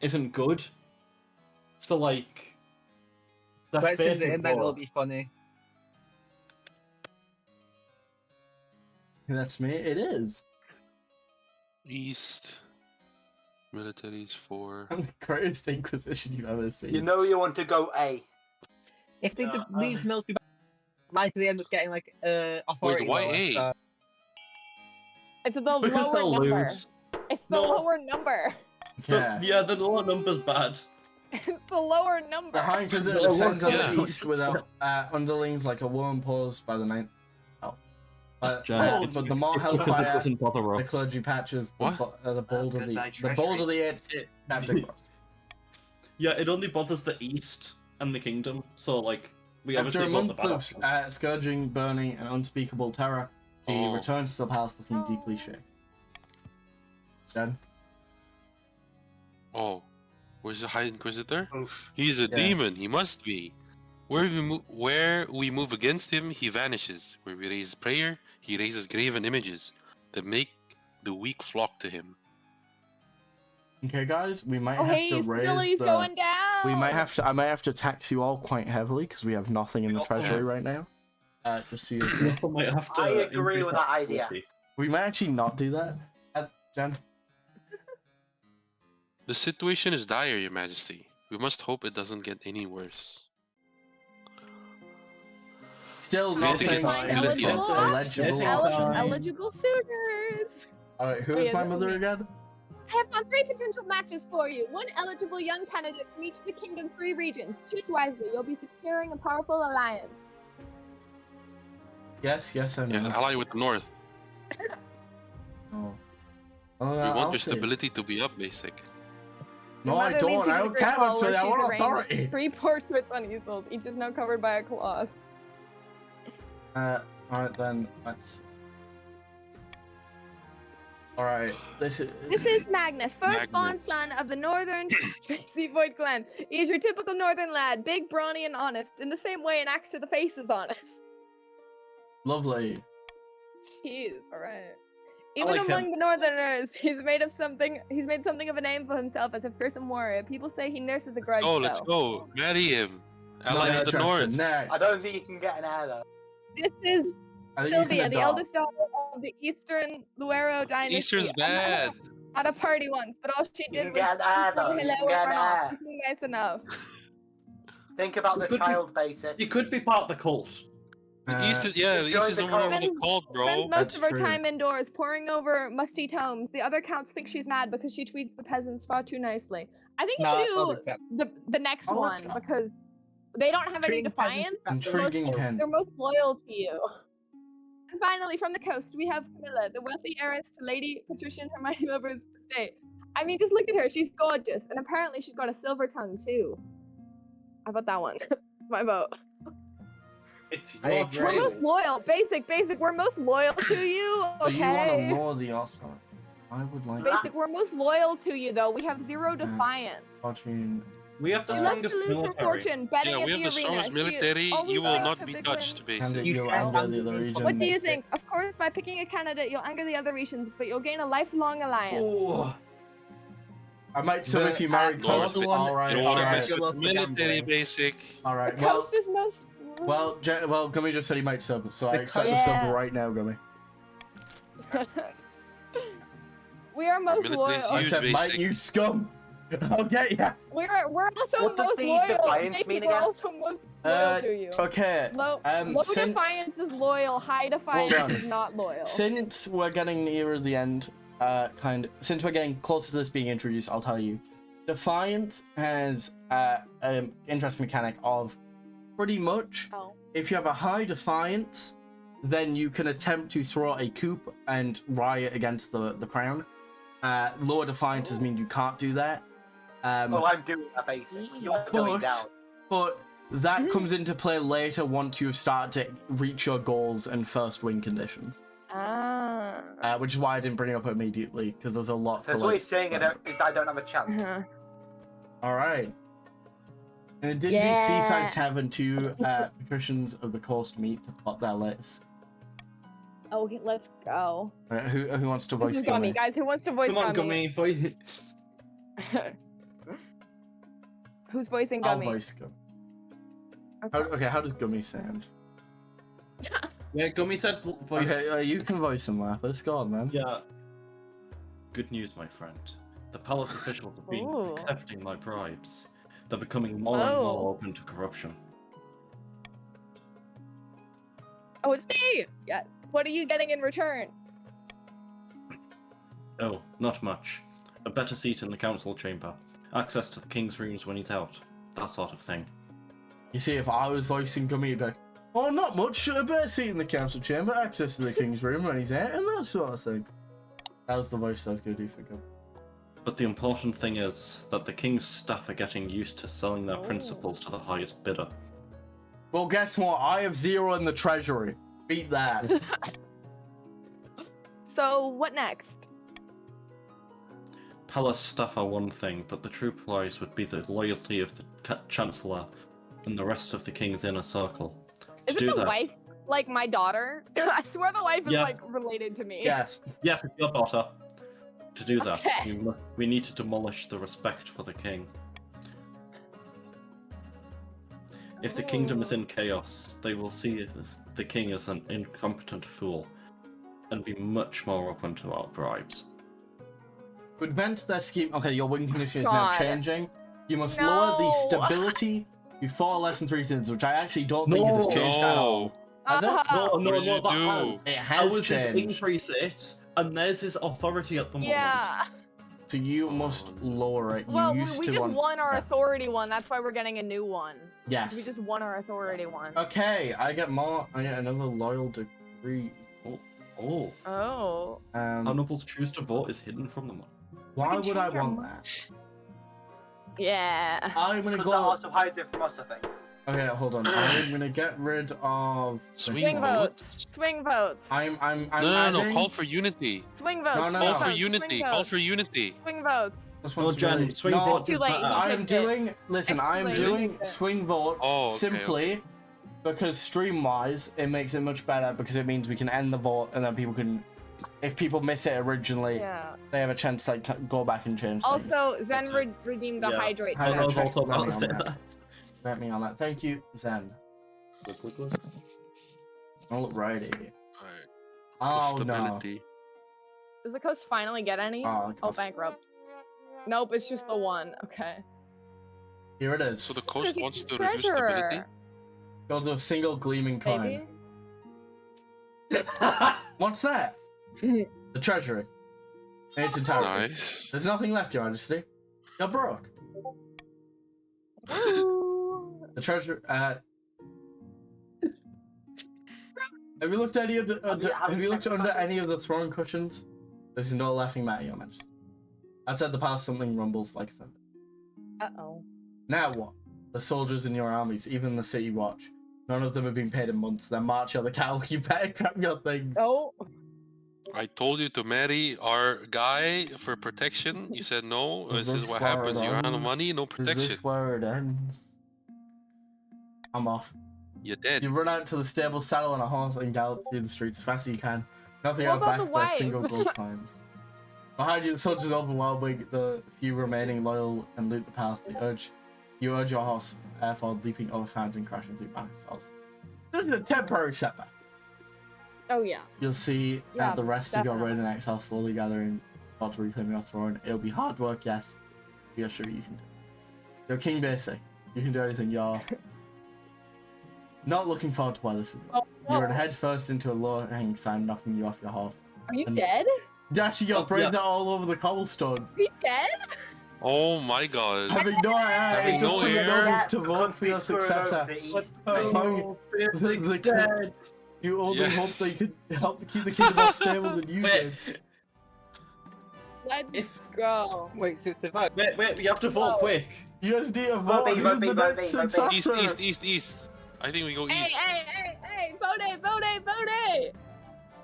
isn't good. So like, the But it's in faith the in end, then it'll war. be funny. That's me. It is. East militaries for. I'm the greatest Inquisition you've ever seen. You know you want to go A. If they Yeah, lose military, might they end up getting like authority? why lower, A? so- It's the Because lower they'll number. lose. It's the No. lower number. Yeah. The lower number's bad. It's the lower number. The High Inquisitor No, descends on yeah. the east without underlings like a worm paused by the ninth. Oh. But the more It's because it hellfire, doesn't bother the us. clergy patches the, What? the bold of Good the night, the bold of treasury. the eighth Captain Cross. Yeah, it only bothers the East and the Kingdom. So like, we After a obviously vote the month bad of option. scourging, burning, and unspeakable terror, he Oh. returns to the palace looking deeply shaken. Then, Oh, where's the High Inquisitor? Oof. He's a Yeah. demon. He must be. Where we move against him, he vanishes. Where we raise prayer, he raises graven images that make the weak flock to him. okay, guys, we might Oh, have hey, to raise Billy's the. going down. We might have to. I might have to tax you all quite heavily because we have nothing in the also- treasury right now. Just so you We also might have to I agree increase with that idea. quality. we might actually not do that. Jen, The situation is dire, Your Majesty. We must hope it doesn't get any worse. still We have to nothing get stability eligible. also. eligible. Time. Eligible suitors. All right, who Oh, is yeah, my this is mother me. again? I have found 3 potential matches for you. One eligible young candidate from each of the kingdom's 3 regions. Choose wisely. You'll be securing a powerful alliance. Yes, I know. Yeah, ally with the North. Oh. We I'll want your say- stability to be up, basic. No, Your I mother don't. leaves I you don't with a care great hall what's where there. I she's want arranged authority. 3 portraits on easels, each is now covered by a cloth. Alright then, let's. Alright, this is. This is Magnus, firstborn Magnus. son of the northern. Tracy Void clan. He's your typical northern lad, big, brawny, and honest. In the same way an axe to the face is honest. Lovely. Jeez, alright. Even like among him. the northerners, he's made something of a name for himself as a fearsome warrior. People say he nurses a grudge. Let's though. go. Marry him. Not Ally with the interested. North. Next. I don't think you can get an heir though. This is I think you can Sylvia, the adopt. eldest daughter of the Eastern Luero dynasty. Easter's bad. At a party once, but all she You did can was get an heir though. say You hello can get and an run off. heir. Isn't nice enough. Think about the Could be- child basic. You could be part of the cult. The East is, yeah, the join East is the overrun with cult. a cult, bro. Spends most That's of her true. time indoors, poring over musty tomes. The other counts think she's mad because she treats the peasants far too nicely. I think you No, that's should unacceptable. do the next Oh, one that's- because they don't have any Treating peasants defiance. as Intriguing Ken. They're most loyal to you. And finally, from the coast, we have Camilla, the wealthy heiress to Lady Patricia and Hermione Lover's estate. I mean, just look at her. She's gorgeous. And apparently she's got a silver tongue, too. How about that one? It's my vote. It's I your agree. We're choice. most loyal. Basic. We're most loyal to you. So you want to Okay. lower the authority? I would like. Basic, we're most loyal to you, though. We have 0 defiance. Fortune. We have the She loves strongest to lose her military. fortune betting Yeah, at we have the the arena. strongest She military. always You will likes not to be pick touched, And basically. you shall anger not the other be- regions. What do you think? Of course, by picking a candidate, you'll anger the other regions, but you'll gain a lifelong alliance. Oh. I might tell The, if you marry Lord, Coast. you Alright, don't want to alright. mess with the Alright. military, basic. The Alright, well, coast is most. well, Gummy just said he might sub, so I The expect the coast- sub Yeah. right now, Gummy. We are most military's loyal. I Use said, Mike, basic. you scum! I'll get ya! We're also What does most the loyal. defiance Jacob, mean we're again? also most loyal to you. Okay, Low since- defiance is loyal. High defiance on. is not loyal. Since we're getting nearer the end, since we're getting closer to this being introduced, I'll tell you. Defiant has an interesting mechanic of pretty much Oh. if you have a high defiance, then you can attempt to throw a coup and riot against the crown. Lower defiances mean you can't do that. Oh, I'm doing that basically. You are going down. But that comes into play later once you've started to reach your goals and first win conditions. Ah. Which is why I didn't bring it up immediately, because there's a lot So to what like, he's saying is I don't have a chance. Uh-huh. Alright. In a dingy Yeah. seaside tavern, two patricians of the coast meet to plot their latest. Okay, let's go. Alright, who wants to This voice is Gummy, Gummy? guys. Who wants to voice Come on, Gummy? Gummy, voice. Who's voicing I'll Gummy? voice Gummy. Okay. How does Gummy sound? Yeah, Gummy said voice. Okay, you can voice him, Lapis. Go on then. Yeah. Good news, my friend. The palace officials have been Ooh. accepting my bribes. They're becoming more and Oh. more open to corruption. Oh, it's me! Yeah. What are you getting in return? Oh, not much. A better seat in the council chamber. Access to the king's rooms when he's out. That sort of thing. You see, if I was voicing Gummy, he'd be like, oh, not much. A better seat in the council chamber, access to the king's room when he's out, and that sort of thing. That was the voice I was going to do for Gummy. But the important thing is that the king's staff are getting used to selling their Oh. principles to the highest bidder. Well, guess what? I have 0 in the treasury. Beat that. So, what next? Palace staff are one thing, but the true prize would be the loyalty of the Chancellor and the rest of the king's inner circle. To Isn't do the that, wife like my daughter? I swear the wife is Yes. like related to me. Yes. yes, it's your daughter. To do that, Okay. we need to demolish the respect for the king. If the kingdom is in chaos, they will see the king as an incompetent fool, and be much more open to our bribes. To advance their scheme. Okay, your win condition is now God. changing. You must lower the No. stability to 4 less than 3 citizens, which I actually don't think it has No. changed at all. Has it? Ah. No, What no, did no, you that do? has. It has Ours is changed. increase it, and there's his authority at the moment. Yeah. So you must lower it. You Well, we used we to just want... won our yeah. authority one. That's why we're getting a new one. We Yes. just won our authority one. Okay, I get another loyal degree. Oh, Oh. how nobles choose to vote is hidden from them. Why can would I change our want mind. that? Yeah. I'm gonna Because go... that also hides it from us, I think. Okay, hold on. I'm gonna get rid of... Swing Swing vote. votes. Swing votes. I'm No, adding... call for unity. Swing votes. No, no, swing no. Call for votes, unity. Swing Call votes. for unity. Swing votes. This No, one's Jen, really- swing No, votes Too is late, better. you I am picked it. doing... Listen, It's I am too late. doing swing votes Oh, okay, simply because stream-wise, it makes it much better because it means we can end the vote and then people can... If people miss it originally, Yeah. they have a chance to like, go back and change things. Also, Zen That's it. redeemed the Yeah. hydrate. Hydrate I was check. also Let about me to on say that. that. Let me on that. Thank you, Zen. Alrighty. Alright. Oh, no. Stability. Does the coast finally get any? Oh, Oh, God. bankrupt. Nope, it's just the one. Okay. Here it is. So the There's coast a wants to reduce stability? treasurer, Go to a single gleaming coin. Maybe? What's that? The treasury. In its entirety. Nice. There's nothing left, Your Majesty. You're broke. Ooh. The treasury. Have you looked at any of the? Have you looked under any of the throne cushions? This is no laughing matter, Your Majesty. Outside the palace, something rumbles like thunder. Uh-oh. Now what? The soldiers in your armies, even the city watch. None of them have been paid in months. They're marching on the cattle. You better grab your things. Oh. I told you to marry our guy for protection. You said no. This is what where happens. it You have no ends? money, no Is protection. this where it ends? I'm off. You're dead. You run out to the stable, saddle on a horse, and gallop through the streets as fast as you can. Nothing What out about back the by a wife? single gold climbs. Behind you, the soldiers overwhelming the few remaining loyal and loot the palace. You urge your horse, therefore leaping over fans and crashing through battles. This is a temporary setback. Oh yeah. You'll see Yeah, the rest of your definitely. raid and exile slowly gathering, about to reclaim your throne. It'll be hard work, yes. You're sure you can do it. You're King Basic. You can do anything. You're not looking forward to why this is. Oh, You run no. head first into a low-hanging sign, knocking you off your horse. Are you And- dead? Dashing your Oh, brains yeah. out all over the cobblestone. Is he dead? Oh my god. Having no heir, Having it's no up to the heir. nobles to vote for your Constantly screwing successor. over the East. Oh, Basic's the- dead. You only Yes. hope they could help keep the kingdom more stable than you Wait, did. Let's If- go. Wait, so survive. wait, we have to vote Whoa. quick. You guys need to Vote vote me, who's vote me, the vote next me, vote me. successor. East. I think we go Hey, east. hey, vote.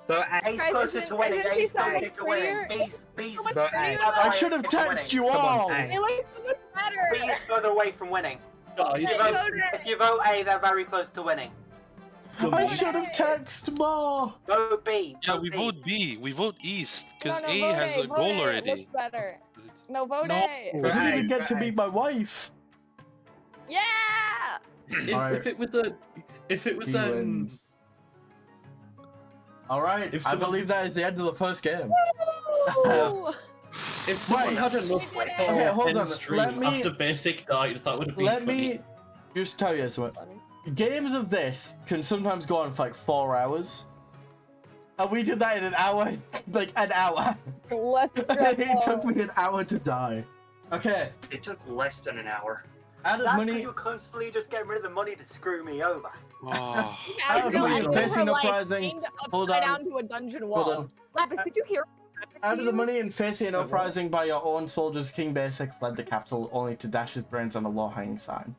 So, Ace Guys, closer isn't- to winning. isn't she Ace so closer much to winning. prettier? Beast. So much So, prettier. I should have texted you all. It looks so much better. Beast further away from winning. Guys, If you Hey, vote, vote it. if you vote A, they're very close to winning. I should have texted more. Vote B. Yeah, we B. vote B. We vote east because No, A vote has a vote goal It already. looks better. No, vote No. A. I didn't even get to Right. meet my wife. Yeah. Alright. If it was He wins. All right, If I someone- believe that is the end of the first game. Woo! if someone Right. had enough Okay, Okay, hold end on, stream let me- after Basic died, that would have been Let funny. me just tell you something. Games of this can sometimes go on for like 4 hours. And we did that in an hour. Like an hour. Let's It took go. me an hour to die. Okay, It took less than an hour. out of That's because money. you were constantly just getting rid of the money to screw me over. Oh. As Out you of as you facing were, like, uprising. chained Hold upside on. down to a dungeon Hold wall. on. Lapis, did you hear? Out of the money and facing an uprising by your own soldiers, King Basic fled the capital only to dash his brains on a low-hanging sign.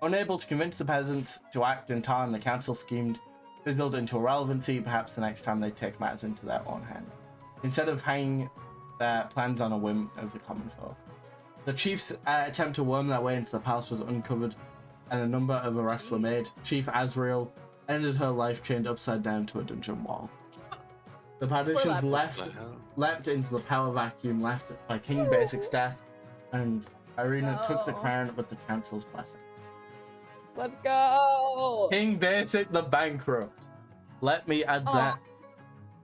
Unable to convince the peasants to act in time, the council schemed, fizzled into irrelevancy. Perhaps the next time they take matters into their own hand, instead of hanging their plans on a whim of the common folk. The chief's attempt to worm their way into the palace was uncovered, and a number of arrests were made. Chief Azrael ended her life chained upside down to a dungeon wall. The partitions Lapis. What the hell? leapt into the power vacuum left by King Basic's death, and Irina took the No. crown with the council's blessing. Let's go. King Basic the bankrupt. Let me add Aw. that.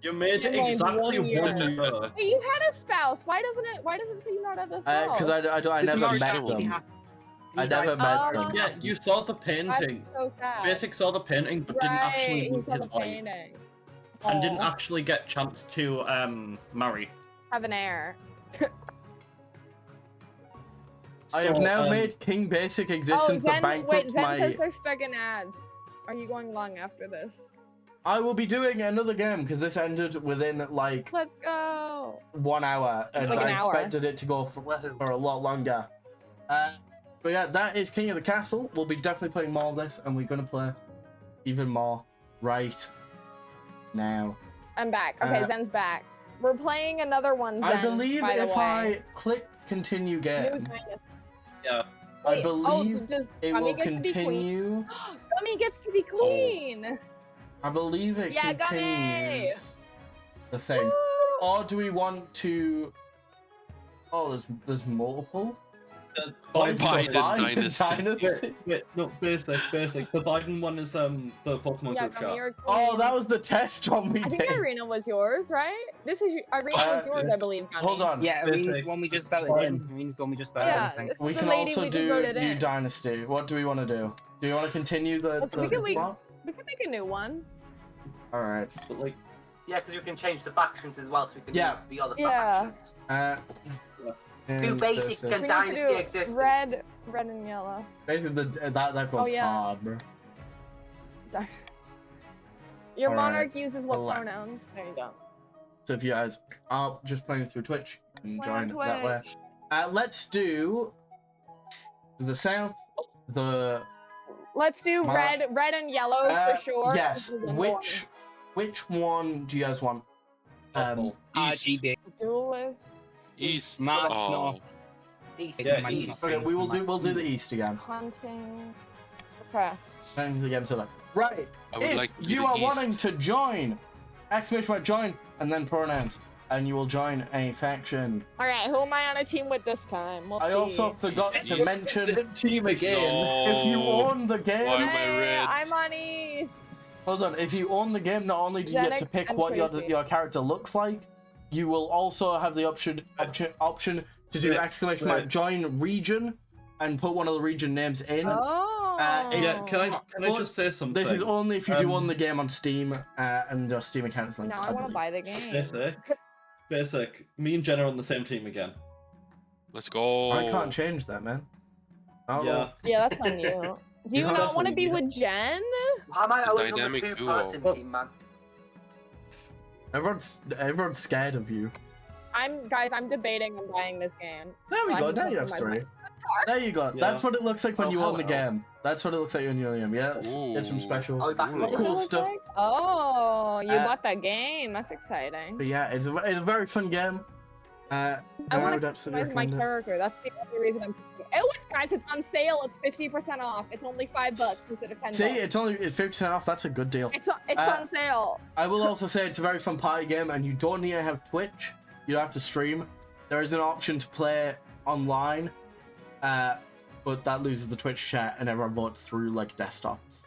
You made it You made exactly 1 year. 1 year. Hey, you had a spouse. Why doesn't it say you not have a spouse? Because I never Because met he them. ha- I he never died- met Oh. them. Yeah, you saw the painting. That's so sad. Basic saw the painting, but didn't actually Right, he meet saw his the wife, painting. and didn't Aw, actually get chance to marry. have an heir. I have So, now made King Basic existence the Zen, wait, bankrupt Zen my... says they're stuck in ads. Are you going long after this? I will be doing another game because this ended within like Let's go. 1 hour, and Like an I hour. expected it to go for a lot longer. But yeah, that is King of the Castle. We'll be definitely playing more of this, and we're gonna play even more right now. I'm back. Okay, Uh, Zen's back. We're playing another one, Zen, I believe by the if way. I click continue New game, Dynasty. Yeah. I Wait, believe does it Gummy will get to be queen? continue. Gummy gets to be queen. I believe it Yeah, Gummy! continues the same. Woo! Or do we want to? Oh, there's multiple. Biden Biden Dynasty. Wait, no, basic. The Biden one is the Pokemon Yeah, group Gummy, chat. you're queen. Oh, that was the test one we I think did. Irina was yours, right? This is Irina was yours, I believe. Gummy. Hold on. Yeah, Basic. Irina's the one we just voted in. Irina's the one we just voted Yeah, in. I think. this We is can the lady also we just do voted New in. Dynasty. What do we want to do? Do you want to continue the we can make- plot? We can make a new one. All right. But like, Yeah, because you can change the factions as well, so we can Yeah. do the other Yeah. factions. Do Do basic We and need dynasty to do existence. red and yellow. Basically, that goes Oh, yeah. hard, bro. Your All right. monarch uses what Select. pronouns? There you go. So if you guys are just playing through Twitch, you can join Play on that way. Twitch. Let's do the south, the Let's do Monarch. red and yellow for sure. Yes. This is a Which one do you guys want? Purple. East. RGB. Duelists. East. March Oh. North. East. Yeah, East. Okay, we'll do the east again. Hunting. Okay. Change the game to that. Right. I would If like to do you the are East. wanting to join, exclamation mark join, and then pronouns, and you will join a faction. Alright, who am I on a team with this time? We'll I see. also forgot to East. mention, Same team again. if you No. own the game, Why am I Hey, red? I'm on East. hold on, if you own the game, not only do you get to Xenix pick and what Tracy. your character looks like, you will also have the option to do Wait, exclamation mark wait. join region, and put one of the region names in. Oh. it's- Yeah, can I But just say something? This is only if you do own Um, the game on Steam, and your Steam account is linked. Now I want to believe. buy the game. Basic. Me and Jen are on the same team again. Let's go. I can't change that, man. Oh, Yeah. Yeah, that's on you. Do you Yeah. not want to be Yeah. with Jen? How am I The always on the dynamic two-person duo. team, man? everyone's scared of you. I'm debating on buying this game. There we So go. I'm Now you just have my 3. mind. There you go. Yeah. That's what it looks like when Oh, you own the hello. game. That's what it looks like when you own the game. Yeah, it's some Ooh. special. I'll be back in a Ooh. What does it Cool look stuff. like? Oh, you Uh, bought that game. That's exciting. But yeah, it's a very fun game. And I I want would to absolutely customize my recommend it. character. That's the only reason I'm. Oh, look, guys, it's on sale. It's 50% off. It's only $5 instead of $10. See, it's only 50% off. That's a good deal. It's uh, on sale. I will also say it's a very fun party game, and you don't need to have Twitch. You don't have to stream. There is an option to play online, but that loses the Twitch chat, and everyone votes through like desktops.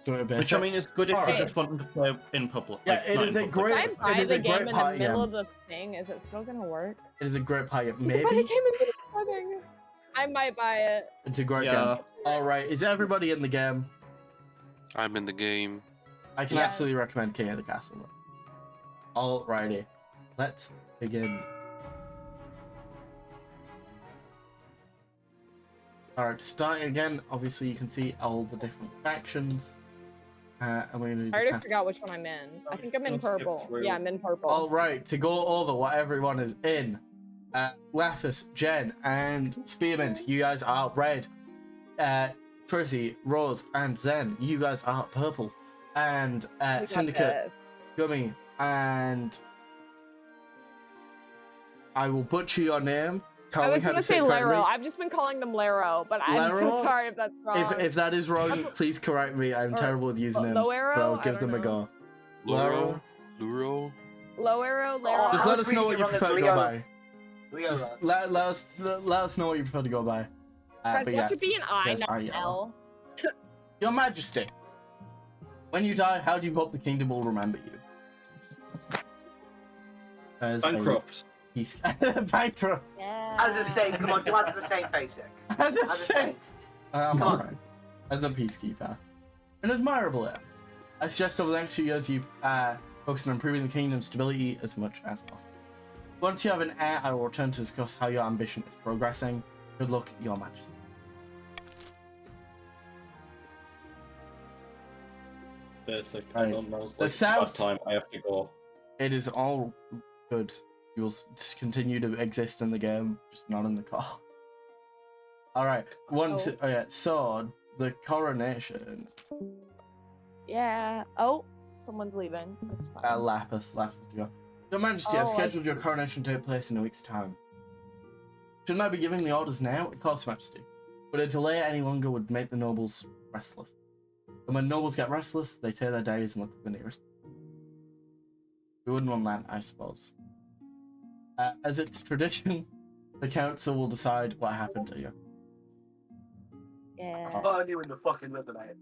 So it'd be- Which I mean is good if Alright. you're just wanting to play in public. Yeah, like, it not is in a public. great- If I buy it is the a great game in the party middle game. of the thing, is it still gonna work? It is a great party. If I buy the Maybe game in the middle of the thing, I might buy it. it's a great Yeah. game. All right, is everybody in the game? I'm in the game. I can Yes. absolutely recommend King of the Castle. Alrighty, let's begin. Alright, starting again, obviously you can see all the different factions. And we're gonna do I already the forgot which one I'm in. I think I'm in Just skip purple. through. Yeah, I'm in purple. Alright, to go over what everyone is in. Lapis, Jen, and Spearmint, you guys are red. Tracy, Rose, and Zen, you guys are purple. And We got Syndicate, this. Gummy, and I will butcher your name. Tell I me was how gonna to say say it correctly. Laro. I've just been calling them Laro, but I'm Laro? so sorry if that's wrong. If that is wrong, please correct me. I'm Or terrible with usernames, Loero? but I'll I give don't them a know. go. Laro? Luro. Laro, Laro. Oh, Just I let was us know what reading you it wrong as prefer to go Leo. by. Leo, Just right? let us know what you prefer to go by. Guys, But what yeah, should be an I, yes, not I an am. L? Your Majesty. When you die, how do you hope the kingdom will remember you? As Bankrupt. He's bankrupt. Yeah. As a saint, come on, do as a saint, basic. As a As a saint. saint. I'm Come on. alright. As a peacekeeper. An admirable heir. I suggest over the next few years you focus on improving the kingdom's stability as much as possible. Once you have an heir, I will return to discuss how your ambition is progressing. Good luck, Your Majesty. Basic. Right. And then I was The like, south- that time I have to go. It is all good. You will just continue to exist in the game, just not in the car. Alright, so the coronation. Yeah. Oh, someone's leaving. That's fine. Lapis to go. Your Majesty, I've Oh, I scheduled your coronation to take place in a week's time. Shouldn't I be giving the orders now? Of course, Majesty. But a delay any longer would make the nobles restless. And when nobles get restless, they take their days and look for the nearest. We wouldn't want that, I suppose. As it's tradition, the council will decide what happened to you. Yeah. Burn you in the fucking river, mate.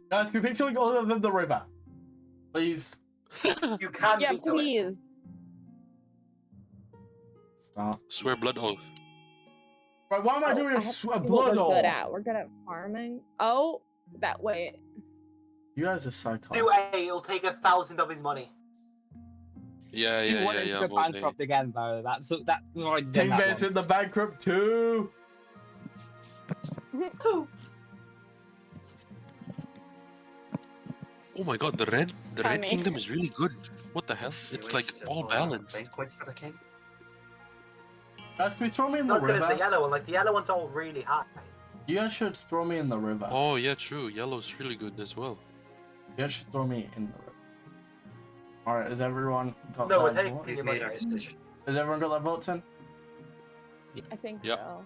Guys, can we pick something other than the river? Please. You can Yeah, veto it. please. Stop. Swear blood oath. Right, why am I doing I a have to see what blood we're good oath? at. We're good at farming. Oh, that way. You guys are psychotic. Do A, it'll take 1,000 of his money. Yeah, You yeah, want yeah, it yeah. to I'm go okay. bankrupt again, though. That's already done King that Ben's one. in the bankrupt too. Oh my god, the red Funny. kingdom is really good. What the hell? It's like all balanced. Banquets for the king. Guys, can we throw me in the Not as good as the river? yellow one. Like, the yellow one's all really high. You guys should throw me in the river. Oh yeah, true. Yellow's really good as well. You guys should throw me in the river. Alright, has everyone got No, we're their taking votes? We've made our decision. Has everyone got their votes in? I think Yep. so.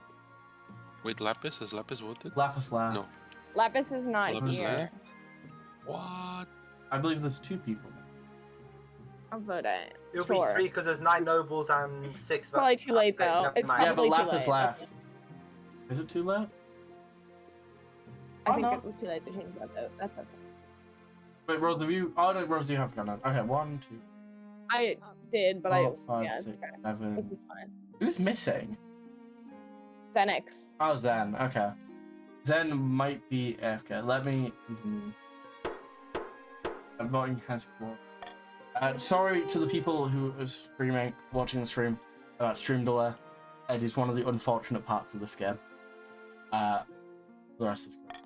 Wait, Lapis? Has Lapis voted? Lapis left. No. Lapis is not Lapis here. left? What? I believe there's 2 people. I'll vote it. It'll Sure. be 3 because there's 9 nobles and 6. Probably too late, though. Never It's mind. Yeah, but Probably too Lapis late. left. Is it too late? I Oh, think no. it was too late to change that vote. That's okay. Wait, Rose, have you... Oh, no, Rose, you have gone on. Okay, 1, 2, I did, but 4, 5, yeah, it's 6, okay. 7... This is fine. Who's missing? Xenix. Oh, Zen. Okay. Zen might be AFK. Let me... I'm voting has scored. Sorry to the people who are streaming, watching the stream, stream delay. It is one of the unfortunate parts of this game. The rest is great.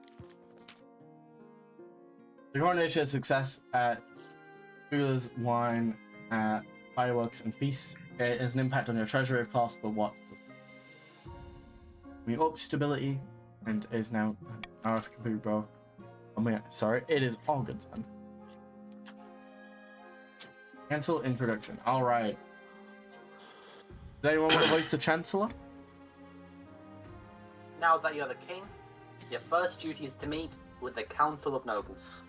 The coronation is success at coolers, wine, fireworks, and feasts. It has an impact on your treasury, of course, but what does it? We up stability, and is now RF completely broke. Oh my, sorry, it is all good then. Cancel introduction. Alright. Does anyone want to voice the Chancellor? Now that you're the king, your first duty is to meet with the Council of Nobles.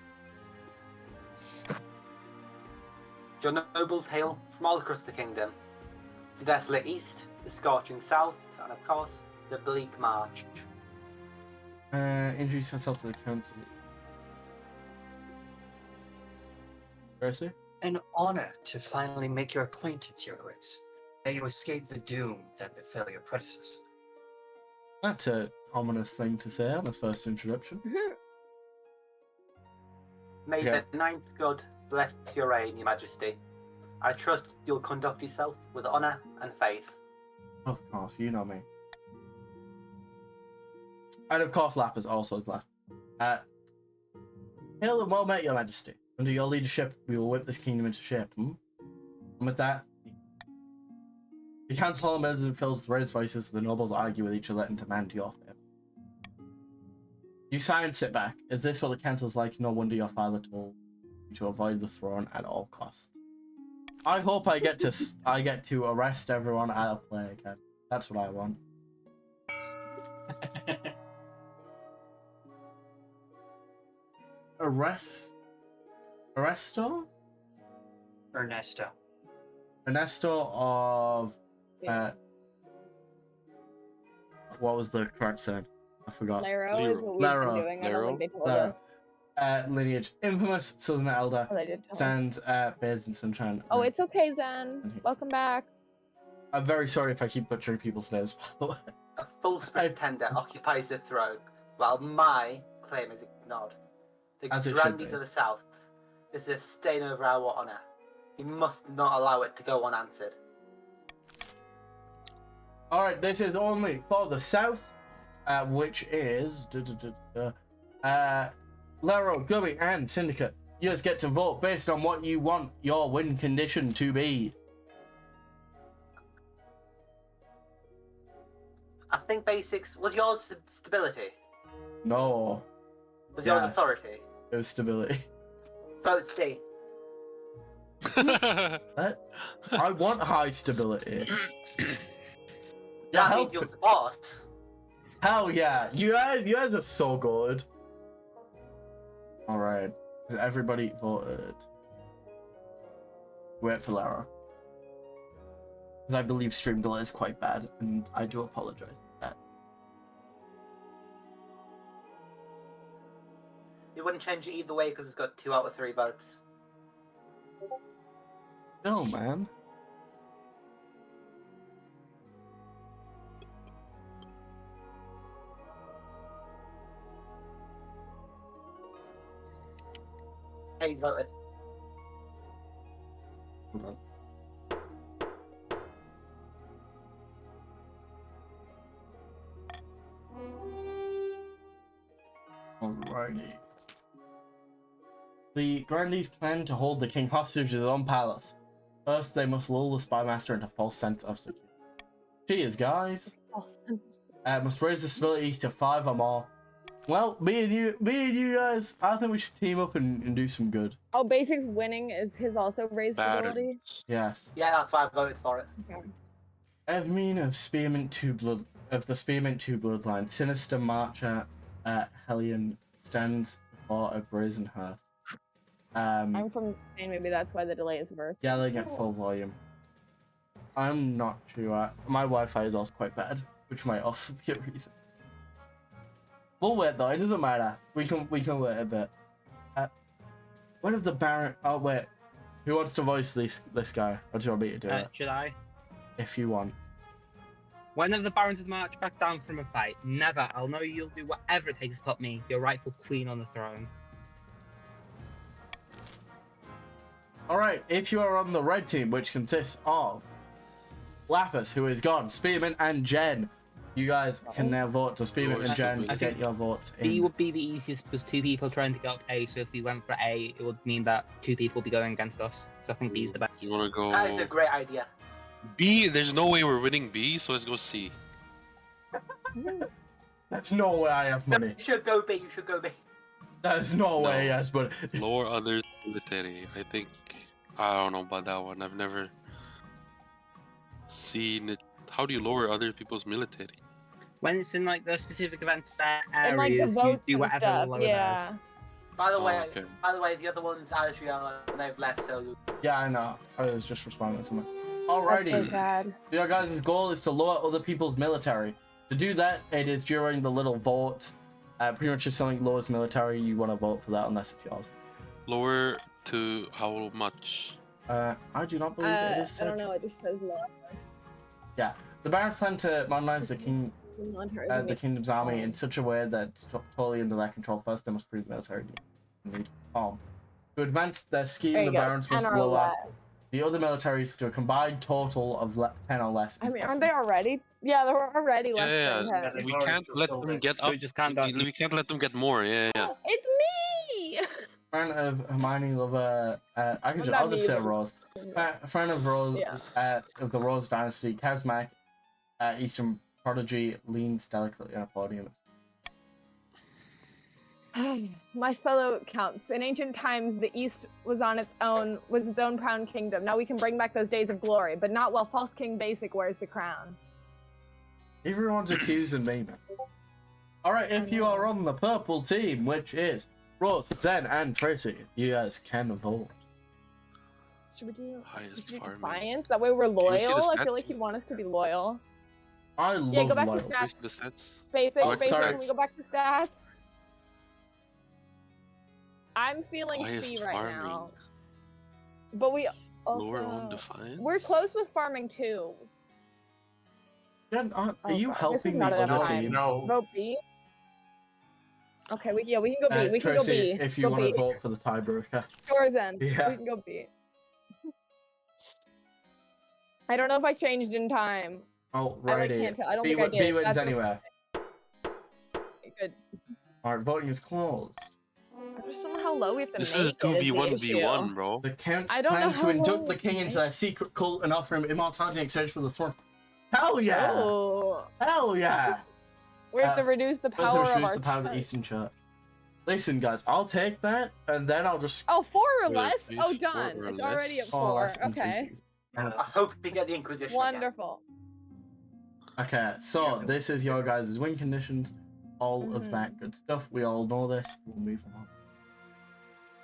Your nobles hail from all across the kingdom. The desolate east, the scorching south, and of course, the bleak march. Introduce yourself to the council. Percy? An honor to finally make your acquaintance, Your Grace. May you escape the doom that befell your predecessor. That's an ominous thing to say on a first introduction. May Okay. the ninth god bless your reign, your majesty. I trust you'll conduct yourself with honor and faith. Of course, you know me. And of course, Lapis also is left. Hail and well met, your majesty. Under your leadership, we will whip this kingdom into shape. And with that, the council and fills with raised voices, the nobles argue with each other and demand your favor. You sigh and sit back. Is this what the council's like? No wonder your father told you to avoid the throne at all costs. I hope I get to arrest everyone at a play again. That's what I want. Ernesto of what was the correct saying? I forgot. Laro is what we've Laro. been doing. I don't think they told Laro. us. Lineage. Infamous Southern Elder. Oh, they did tell us. Stands bathed in sunshine. Oh, it's okay, Zen. Welcome back. I'm very sorry if I keep butchering people's names, by the way. A full pretender occupies the throne, while my claim is ignored. The As it should grandees be. of the south. This is a stain over our honor. We must not allow it to go unanswered. Alright, this is only for the south, which is... Laro, Gubby, and Syndicate. You guys get to vote based on what you want your win condition to be. I think basics. Was yours stability? No. Was yours Yes. authority? It was stability. Vote C. What? I want high stability. That hell, means you'll support us. hell yeah. You guys are so good. Alright. Has everybody voted? Wait for Lara. Because I believe stream delay is quite bad, and I do apologize for that. It wouldn't change it either way because it's got 2 out of 3 votes. No, man. Hayes voted. Hold on. Alrighty. The Grandees plan to hold the king hostage in his own palace. First, they must lull the spymaster into a false sense of security. Cheers, guys. Oh, sense of- Must raise the stability to 5 or more. Well, me and you guys, I think we should team up and do some good. Oh, Basic's winning is his also raised ability. Batters. Yes. Yeah, that's why I voted for it. Okay. Admin of Spearmint 2 Blood of the Spearmint 2 bloodline, Sinister Marcher Hellion stands before a brazen hearth. I'm from Spain, maybe that's why the delay is worse. Yelling at full volume. I'm not sure. My Wi-Fi is also quite bad, which might also be a reason. We'll wait though. It doesn't matter. We can wait a bit. What if the Baron? Oh wait, who wants to voice this guy? Or do you want me to do it? Should I? If you want. When have the Barons of March back down from a fight? Never. I'll know you'll do whatever it takes to put me, your rightful queen, on the throne. Alright, if you are on the red team, which consists of Lapis, who is gone, Spearmint, and Jen, you guys can now vote. So Spearmint and Jen, I get think your votes B in. would be the easiest because 2 people trying to get up A, so if we went for A, it would mean that 2 people would be going against us. So I think B is the best. You want to go That is a great idea. B? There's no way we're winning B, so let's go C. That's no way I have money. You should go B. You should go B. There's no No. way, yes, but Lower others military. I think I don't know about that one. I've never seen it. How do you lower other people's military? When it's in like the specific events And like the areas, you votes do and whatever stuff, lower yeah. By the Oh, way, okay. the other one's Adriana, and they've left, so yeah, I know. I was just responding to someone. That's so Alrighty. sad. Your guys' goal is to lower other people's military. To do that, it is during the little vote. Pretty much if something lowers military, you want to vote for that unless it's yours. Lower to how much? I do not believe it is. I don't know, it just says law. Yeah, the Barons plan to modernize the Military the kingdom's army in such a way that it's totally under their control. First, they must prove the military need calm. To advance their scheme, There the you go, Barons 10 must or lower less. the other militaries to a combined total of 10 or less. I mean, aren't they already? Yeah, they're already less Yeah, than yeah. 10. we can't let them get up. We just can't do it. We can't let them get more. Yeah, yeah. It's me! Friend of Hermione Lover, I'll just say Rose. Friend of Rose, Yeah. of the Rose Dynasty, charismatic, Eastern prodigy, leans delicately on a podium. My fellow counts, in ancient times, the East was its own proud kingdom. Now we can bring back those days of glory, but not while false King Basic wears the crown. Everyone's accusing me, man. Alright, if you are on the purple team, which is Rose, Zen, and Tracy, you guys can vote. Should we do Highest should we do farming. defiance? That way we're we see the loyal. I feel stats? like he'd want us to be loyal. I love Yeah, go back to loyalty. stats. Increase the stats. Basic, Oh, basic, sorry. can we go back to stats? I'm feeling Highest C right farming. now. But we Lower on also... defiance. We're close with farming too. Jen, are Oh, you God, this helping is the not enough other time. team? No. Vote B? Okay, we can go B. We can go Tracy, B. if you Go want to B. vote for the tiebreaker. Sure, Zen. Yeah. We can go B. I don't know if I changed in time. Alrighty. can't tell. I don't B, think I B did. wins That's anyway. Good. Alright, voting is closed. I just don't know how low we have to This make is it, the 2v1v1, issue. bro. The counts I don't know plan to how induct long the we king can into their secret cult and offer him immortality in exchange for the throne. Hell yeah! Oh. Hell yeah! We have to reduce the Let's power of reduce our the power of the church. Eastern Church. Listen, guys, I'll take that, and then I'll just... Oh, 4 or Wait, less? please, Oh, 4 done. or It's already at less? 4. less than Okay. species. I hope we get the Inquisition. again. Wonderful. Okay, so this is your guys' win conditions. All of that good stuff. We all know this. We'll move on.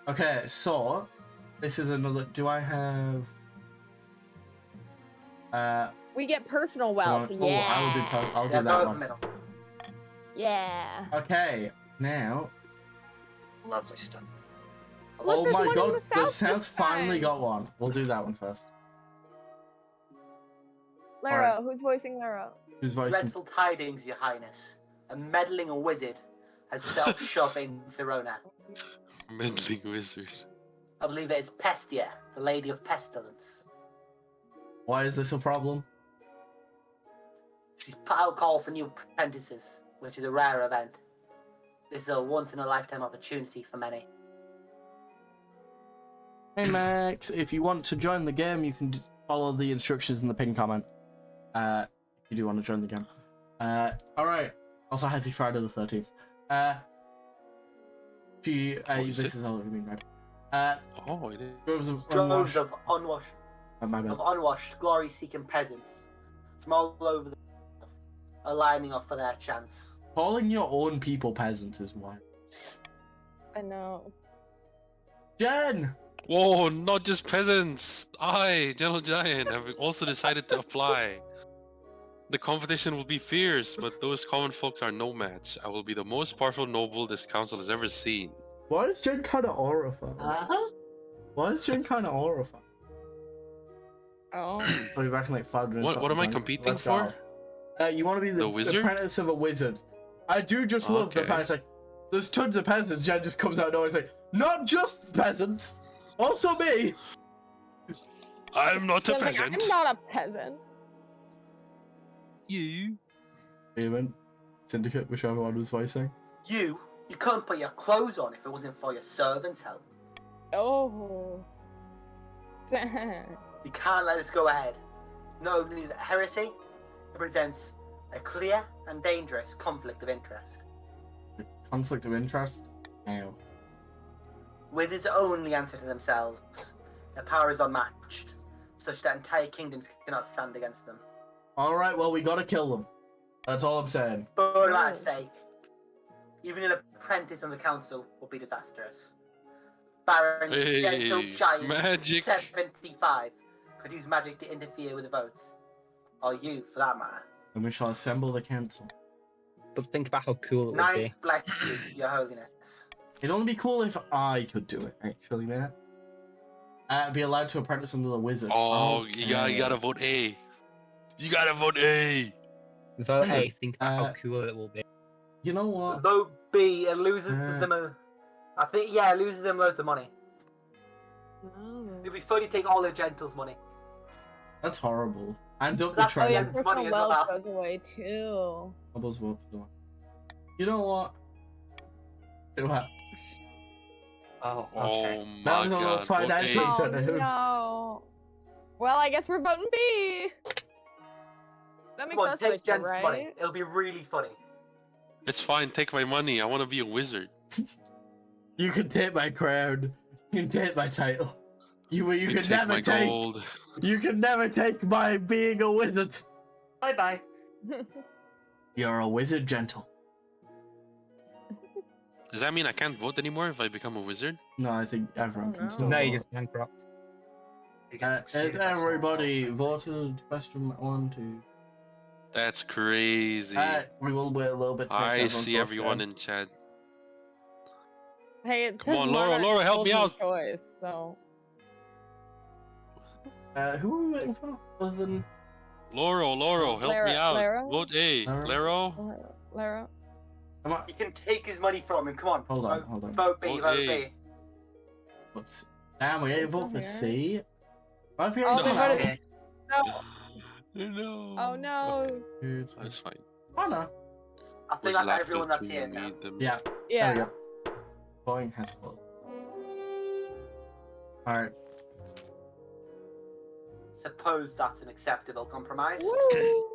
Okay, so this is another... Do I have... We get personal wealth. Oh, Yeah. I'll do Yeah, that vote in the one. middle. Yeah. Okay, now... Lovely stuff. Look, Oh there's my one in god, the the south South this finally time. got one. We'll do that one first. Lara, who's voicing Lara? Who's voicing? Dreadful tidings, Your Highness. A meddling wizard has set up shop in Serona. Meddling wizard. I believe it is Pestia, the Lady of Pestilence. Why is this a problem? She's put out a call for new apprentices, which is a rare event. This is a once-in-a-lifetime opportunity for many. Hey Max, if you want to join the game, you can follow the instructions in the pinned comment. If you do want to join the game. Alright. Also, happy Friday the 13th. She, is this it? is all being read. Oh, it is. Droves of Droves unwashed. of unwashed, Oh, my bad. glory-seeking peasants from all over the are lining up for their chance. Calling your own people peasants is wild. I know. Jen! Whoa, not just peasants. I, Gentle Giant, have also decided to apply. The competition will be fierce, but those common folks are no match. I will be the most powerful noble this council has ever seen. Why is Jen kind of horrified? Why is Jen kind of horrified? Oh. I'll be back in like 5 minutes. What am I Jen. competing Let's go. for? You want to be the wizard? apprentice of a wizard. I do just love the Okay. fact like there's tons of peasants. Jen just comes out and always like, not just peasants, also me. I'm not a Like, peasant. I'm not a peasant. You. Amen. Syndicate, whichever one was voicing. You couldn't put your clothes on if it wasn't for your servants' help. Oh. You can't let this go ahead. No, this is heresy. It presents a clear and dangerous conflict of interest. Conflict of interest? Ow. Wizards only answer to themselves. Their power is unmatched, such that entire kingdoms cannot stand against them. Alright, well, we gotta kill them. That's all I'm saying. But at stake, even an apprentice on the council will be disastrous. Baron Hey, Gentle Giant magic. 75 could use magic to interfere with the votes. Or you, for that matter. And we shall assemble the council. But think about how cool it would be. Ninth bless you, your holiness. It'd only be cool if I could do it, actually, man. Be allowed to apprentice under the wizard. Oh, Okay. you gotta vote A. You gotta vote A. Vote A, think about Uh, how cool it will be. You know what? Vote B, it loses Uh. them I think, yeah, it loses them loads of money. No. It'd be funny to take all the gentles' money. That's horrible. And up the That's Oh yeah, train. It's personal money as wealth well. goes away too. Bubbles vote for the one. You know what? Do that. Oh, okay. Oh That my was a little god. financial Vote A. Oh incentive. no. Well, I guess we're voting B. That makes Come on, us take richer, gents' right? money. It'll be really funny. It's fine, take my money. I wanna be a wizard. You can take my crown. You can take my title. You can take never my take. gold. You can never take my being a wizard. Bye bye. You're a wizard, gentle. Does that mean I can't vote anymore if I become a wizard? No, I think everyone Oh, can no. still No, vote. you just bankrupt. You can Has succeed by someone everybody else. voted? Question 1, 2. That's crazy. We will wait a little bit. to make I everyone's see votes everyone count. in chat. Hey, it Come says on, Laura, Monarch Laura, help me Golden out. Choice, so. Who are we waiting for? Other than Lauro, help me out. Lara? Vote A. Lara? Laro? Lara. am I? You can take his money from him. Come on. Hold on. Vote B, Vote vote A. B. What's? Damn, we ain't It's vote not for here. C. Why have you Oh, ain't they done voted. that? No. No. Oh no. Dude. That's fine. Oh no. I think Where's that's Lapras everyone that's to here now. meet them? Yeah. Yeah. There we go. Voting has closed. Alright. Suppose that's an acceptable compromise. Woo!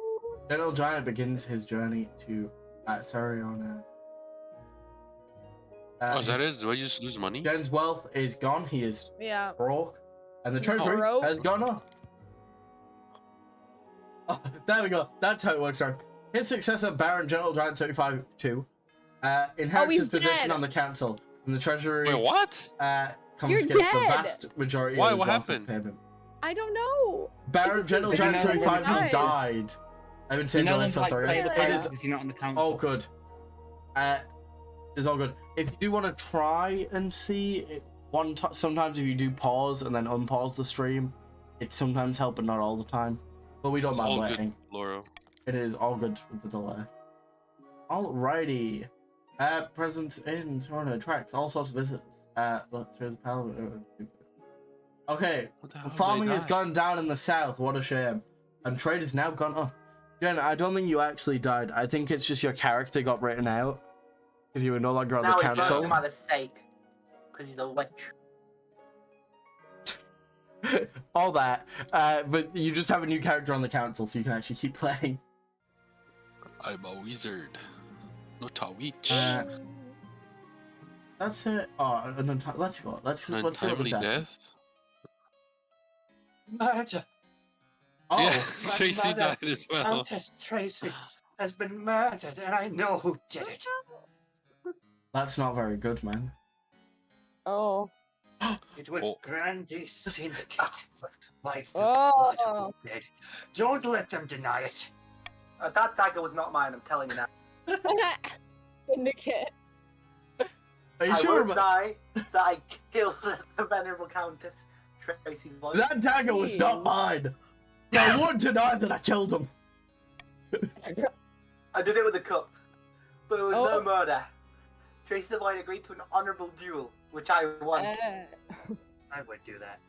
Gentle Giant begins his journey to Sariona. Oh, is that it? Do I just lose money? Jen's wealth is gone. He is Yeah. broke. And the treasury Broke. has gone up. Oh, there we go. That's how it works out. His successor, Baron Gentle Giant 75-2, inherits he's his position dead. on the council. And the treasury Wait, what? confiscates the dead. vast majority Why? of his What wealth as happened? payment. I don't know. Baron just Gentle a Giant very 75 has nice. died. I've been You saying know that them so like sorry. play the It It part is because you're not on the council. all good. It's all good. If you do want to try and see it, sometimes if you do pause and then unpause the stream, it sometimes help, but not all the time. But we don't It's mind all waiting. good, Lauro. It is all good with the delay. Alrighty. Presence in Toronto attracts all sorts of visitors. Through the power. Okay, What the hell? farming They has died. gone down in the south. What a shame. And trade has now gone up. Jen, I don't think you actually died. I think it's just your character got written out because you were no longer on Now the he burned council. him at the stake. Because he's a witch. All that. But you just have a new character on the council, so you can actually keep playing. I'm a wizard, not a witch. That's it. Oh, let's go. Let's see what Untimely the death? Murder! Oh, Yeah, My Tracy mother, died as well. Countess Tracy, has been murdered, and I know who did it. that's not very good, man. Oh. It was Oh. Grandy Syndicate. My Oh. blood dead. Don't let them deny it. That dagger was not mine, I'm telling you now. Syndicate. Are you I sure won't about deny that I killed the venerable Countess Tracy Boyd. that? Dagger was not mine. I won't deny that I killed him. I did it with a cup, but it was no Oh. murder. Tracy Devine agreed to an honourable duel, which I won. I would do that.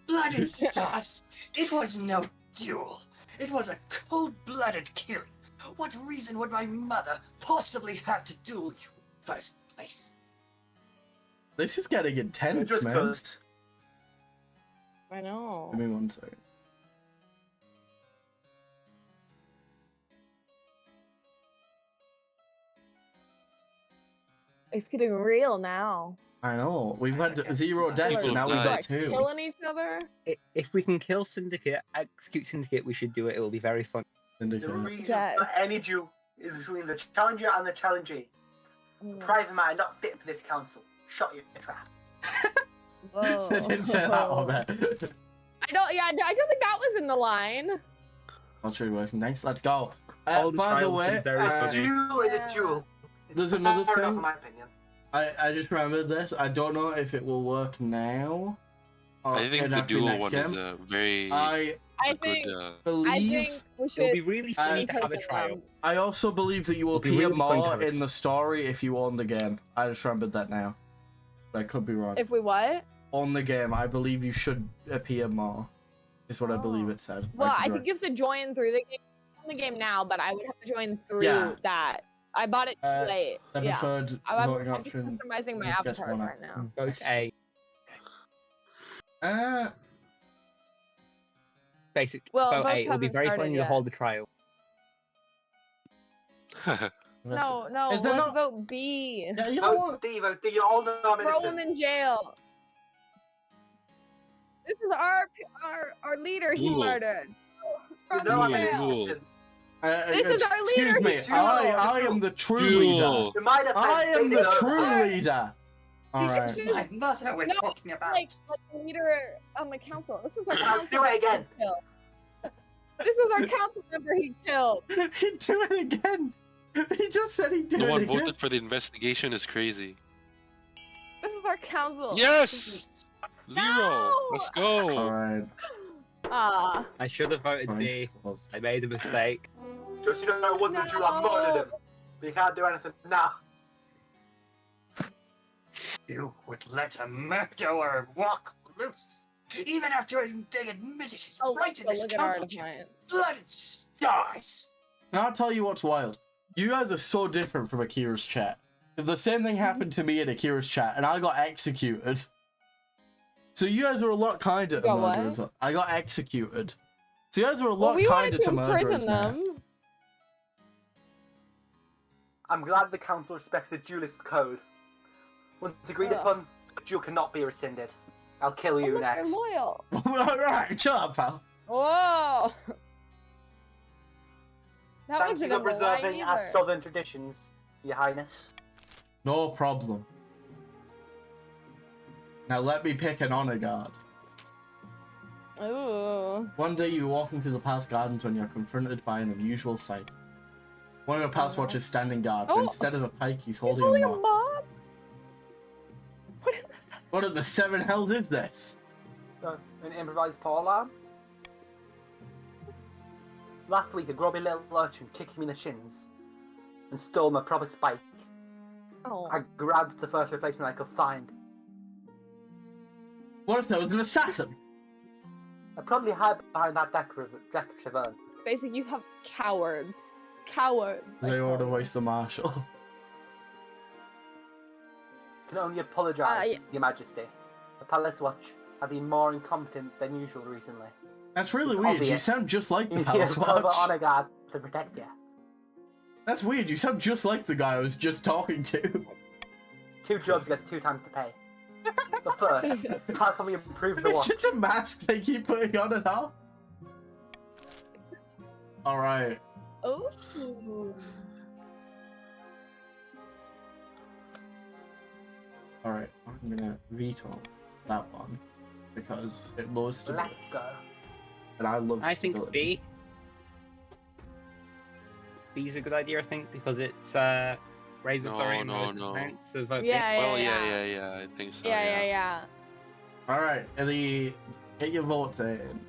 Blood and stars! It was no duel. It was a cold-blooded killing. What reason would my mother possibly have to duel you in the first place? This is getting intense, Just man. 'cause. I know. Give me 1 second. It's getting real now. I know. We've had 0 deaths, People now we've got died. 2. Killing each other. If we can kill Syndicate, execute Syndicate, we should do it. It will be very fun. The Syndicate. reason Yes. for any duel is between the challenger and the challengee. Mm. Private man not fit for this council. Shot you in the trap. Whoa. They didn't say that on it. I don't think that was in the line. I'll show you working next. Let's go. All the By the trials way, seem very A funny. duel is Yeah. a duel. It's There's another fair enough, thing. in my opinion. I just remembered this. I don't know if it will work now. Or I think it'd the have to be dual next one game. is a very I I good. think believe. we It'll should be really funny to have a person trial. them. I also believe that you will It'll be appear really fun to more have it. in the story if you own the game. I just remembered that now. But I could be wrong. If we what? On the game, I believe you should appear more. Is what I believe Oh. it said. Well, I could be think wrong. you have to join through the game. On the game now, but I would have to join through Yeah. that. I bought it too late. The Yeah. preferred I'm voting just option. customizing my Let's guess avatars one. right now. Vote A. Basic. Well, vote A. votes It'll be haven't very started funny to yet. hold the trial. No, Is there let's not- vote B. Yeah, you know what? Vote D. You all know I'm Throw him innocent. in jail. This is our leader he Duel. murdered. You Throw know him I'm in jail. Duel. innocent. This is our Excuse leader, me, he's I true. am the true leader. Duel. You might have I am the true over. leader. This Alright. is my mother we're No, talking about. Like the leader on the council. This is our I'll council. do it again. he killed. This is our council member he killed. He'd do it again. He just said he'd do No it one again. voted for the investigation is crazy. This is our council. Yes! Lero, No! let's go. Alright. Ah. I should have voted B. I made a mistake. Just so you know, I won the duel. I murdered him. But you can't do anything now. You would let a murderer walk loose, even after they admitted it Oh, right in so this look at our council chamber. defiance. Blood and stars! Can I tell you what's wild? You guys are so different from Akira's chat. Because the same thing happened to me in Akira's chat, and I got executed. So you guys are a lot kinder to got what? murderers. I got executed. So you guys are a Well, lot we kinder wanted to to murderers imprison now. them. I'm glad the council respects the duelist code. Once agreed Ugh. upon, the duel cannot be rescinded. I'll kill Oh, you look, they're next. loyal. Alright, chill out, pal. Whoa. That Thank wasn't you in for the line preserving our either. southern traditions, Your Highness. No problem. Now let me pick an honor guard. Ooh. One day you're walking through the palace gardens when you're confronted by an unusual sight. One of your palace watchers standing guard, but Oh. instead of a pike, he's He's holding holding a a mop. mop. What is this? What in the seven hells is this? An improvised pole alarm. Last week, a grubby little urchin kicked me in the shins and stole my proper spike. Oh. I grabbed the first replacement I could find. What if there was an assassin? I probably hide behind that deck of Chaverne. Basically, you have cowards. Cowards. I They call order them. waste the marshal. Can only apologise, Yeah. Your Majesty. The Palace Watch have been more incompetent than usual recently. That's really It's weird. You obvious. sound just like the You Palace have a Watch. honor guard to protect you. That's weird. You sound just like the guy I was just talking to. 2 jobs gets 2 times to pay. But first, how can we improve the It's watch? just a mask they keep putting on and off. Alright. Oh. Alright, I'm gonna veto that one because it lowers stability. Let's go. And I love I think stability. B. B's a good idea, I think, because it's raises No, Thorium no, most no. defense. So vote B. Yeah, Well, yeah, I think so. Yeah. Alright, Ellie, get your votes in.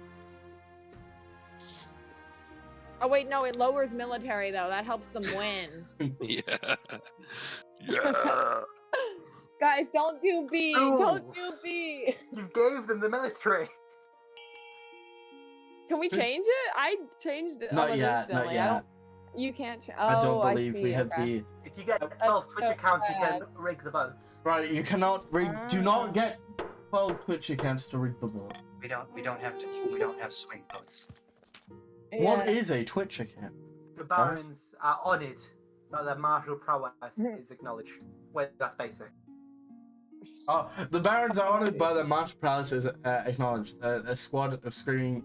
Oh wait, no, it lowers military though. That helps them win. Yeah. Yeah. Guys, don't do B. Don't do Fools. B. You gave them the military. Can we change it? I changed it. Not on yet, instantly. not I yet. don't. You can't. I don't Oh, believe see, we have okay. the... If you get That's 12 Twitch so accounts, you can bad. rig the votes. Right, you cannot rig... Do not get 12 Twitch accounts to rig the vote. We don't have swing votes. What Yeah. is a Twitch account? The barons are honoured that their martial prowess is acknowledged. Wait, that's basic. Oh, the barons are honoured by their martial prowess is acknowledged. A squad of screaming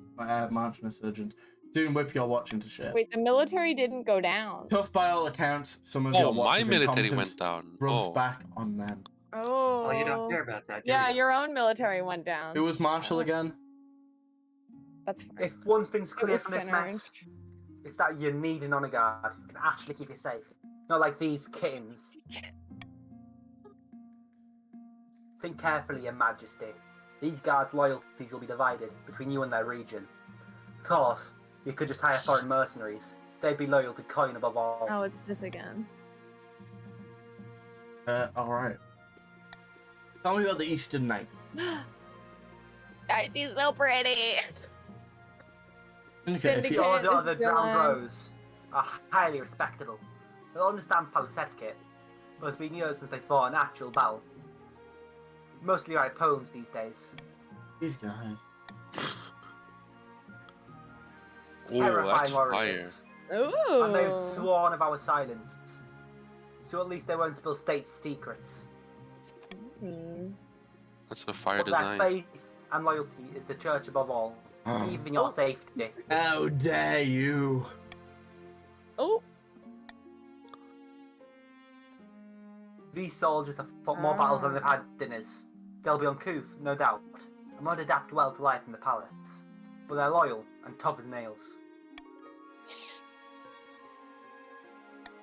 marching insurgents soon whip your watch into shit. Wait, the military didn't go down. Tough by all accounts, some of Oh, your my watch's military incompetence went down. rubs Oh. back on them. Oh. Oh, you don't care about that, do Yeah, you? your own military went down. Who was Marshall again? That's fine. If one thing's clear was from this sinners. mess, it's that you need an honor guard who can actually keep you safe. Not like these kittens. Think carefully, Your Majesty. These guards' loyalties will be divided between you and their region. Of course, you could just hire foreign mercenaries. They'd be loyal to coin above all. Oh, it's this again. Alright. Tell me about the Eastern Knights. Guys, she's so pretty. Okay, if Syndicate. you... The Order of the is Drowned villain. Rose are highly respectable. They'll understand palace etiquette, but it's been years since they fought an actual battle. Mostly write poems these days. These guys. Oh, Terrifying that's fire. warriors. Ooh. And they've sworn of our silence. So at least they won't spill state secrets. Hmm. That's a fire But their design. faith and loyalty is the church above all, even your safety. How dare you! Oh. These soldiers have fought more battles than they've had dinners. They'll be uncouth, no doubt, and won't adapt well to life in the palace. But they're loyal and tough as nails.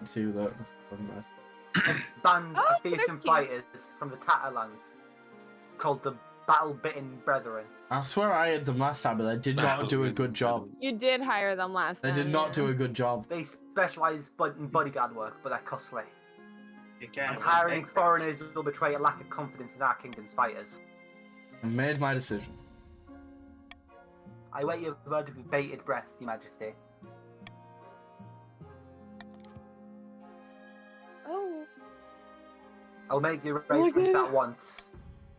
Let's see that. Band Oh, of fearsome they're cute. fighters from the Tatterlands, called the Battle-Bitten Brethren. I swear I had them last time, but they did not do a good job. You did hire them last They time. did not yeah. do a good job. They specialise in bodyguard work, but they're costly. You can't. And hiring foreigners will betray a lack of confidence in our kingdom's fighters. I made my decision. I wait your word with bated breath, Your Majesty. Oh. I'll make the arrangements at once.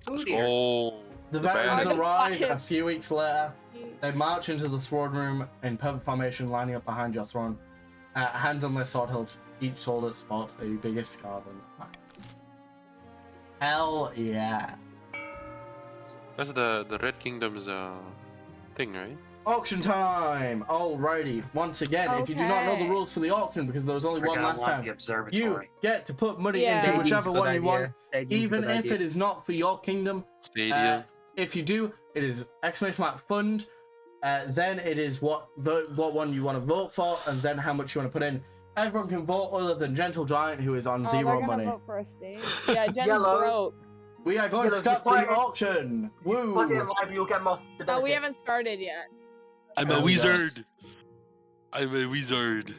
Oh dear. Oh, The the veterans band. arrive a few weeks later. They march into the throne room in perfect formation, lining up behind your throne. Hands on their sword hilts, each soldier sports a bigger scar than the last. Hell yeah. That's the Red Kingdom's thing, right? Auction time! Alrighty, once again, if you do not know the Okay. rules for the auction, because there was only one last The time, you observatory. get to put money Yeah. into Stadium's whichever one you want, Stadium's a even good if idea. it is not for your kingdom. Stadium. If you do, it is exclamation mark fund. Then it is what one you want to vote for, and then how much you want to put in. Everyone can vote other than Gentle Giant, who is on Oh, zero they're gonna money. vote for a stage. Yeah, Jen's Yellow. broke. We are going to Yellow, start you the play- auction. Woo! Put it in live, you'll get more stability. Oh, we haven't started yet. I'm a Oh, yes. wizard. I'm a wizard.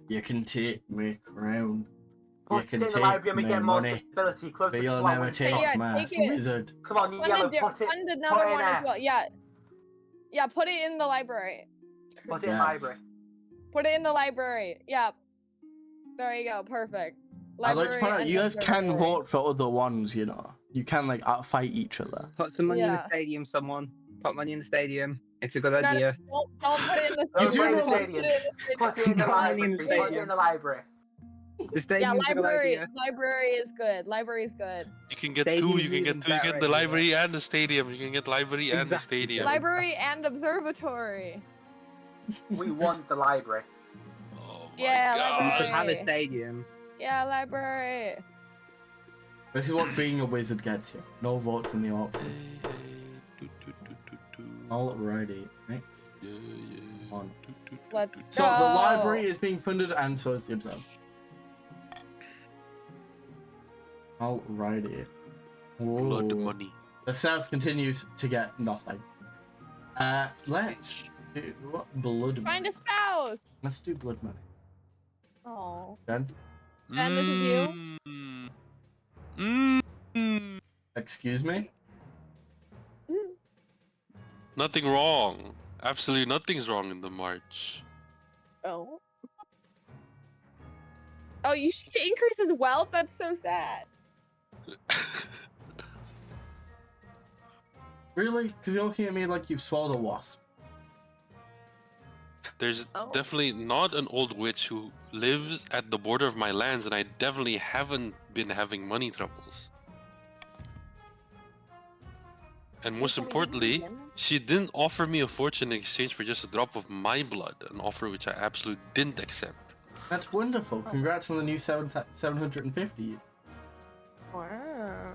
You can take my crown. You Put it can in the take library and we my get more money, stability closer but to you'll our never winter. take Yeah, my take it. wizard. Come on, Yellow, put it. Fund another put it in one as F. well. Yeah. Yeah, put it in the library. Put it in Yes. library. Put it in the library. Yeah. There you go. Perfect. I'd like to point out, and you guys can observatory. vote for other ones, you know. You can, like, outfight each other. Put some money in the Yeah. stadium, someone. Put money in the stadium. It's a good No, idea. Don't put it in the You do stadium. know Put what- it in the stadium. Put it in the Put money in library. the Put it in stadium. the library. The Yeah, stadium's a good library. idea. Library is good. Library is good. You can get Stadium two. is You can even get two. You better get the idea. library and the stadium. You can get library and the Exactly, stadium. yeah. Library and observatory. We want the library. Oh my Yeah, You god. could have a library. stadium. Yeah, library. This is what being a wizard gets you. No votes in the auction. Hey, hey, do, do, do, do, do. Alrighty, next Yeah, yeah. one. Do, do, do, Let's do, do. So the go. library is being funded, and so is the observer. Alrighty. Blood Whoa. money. The south continues to get nothing. Let's do what? Blood money. Find a spouse. Let's do blood money. Oh. Then, Ben, this is you? excuse me. Nothing wrong. Absolutely nothing's wrong in the march. Oh. Oh, you should increase his wealth? That's so sad. Really? Because you're looking at me like you've swallowed a wasp. There's Oh. definitely not an old witch who lives at the border of my lands, and I definitely haven't been having money troubles. And most importantly, she didn't offer me a fortune in exchange for just a drop of my blood, an offer which I absolutely didn't accept. That's wonderful. Congrats on the new 750. Wow.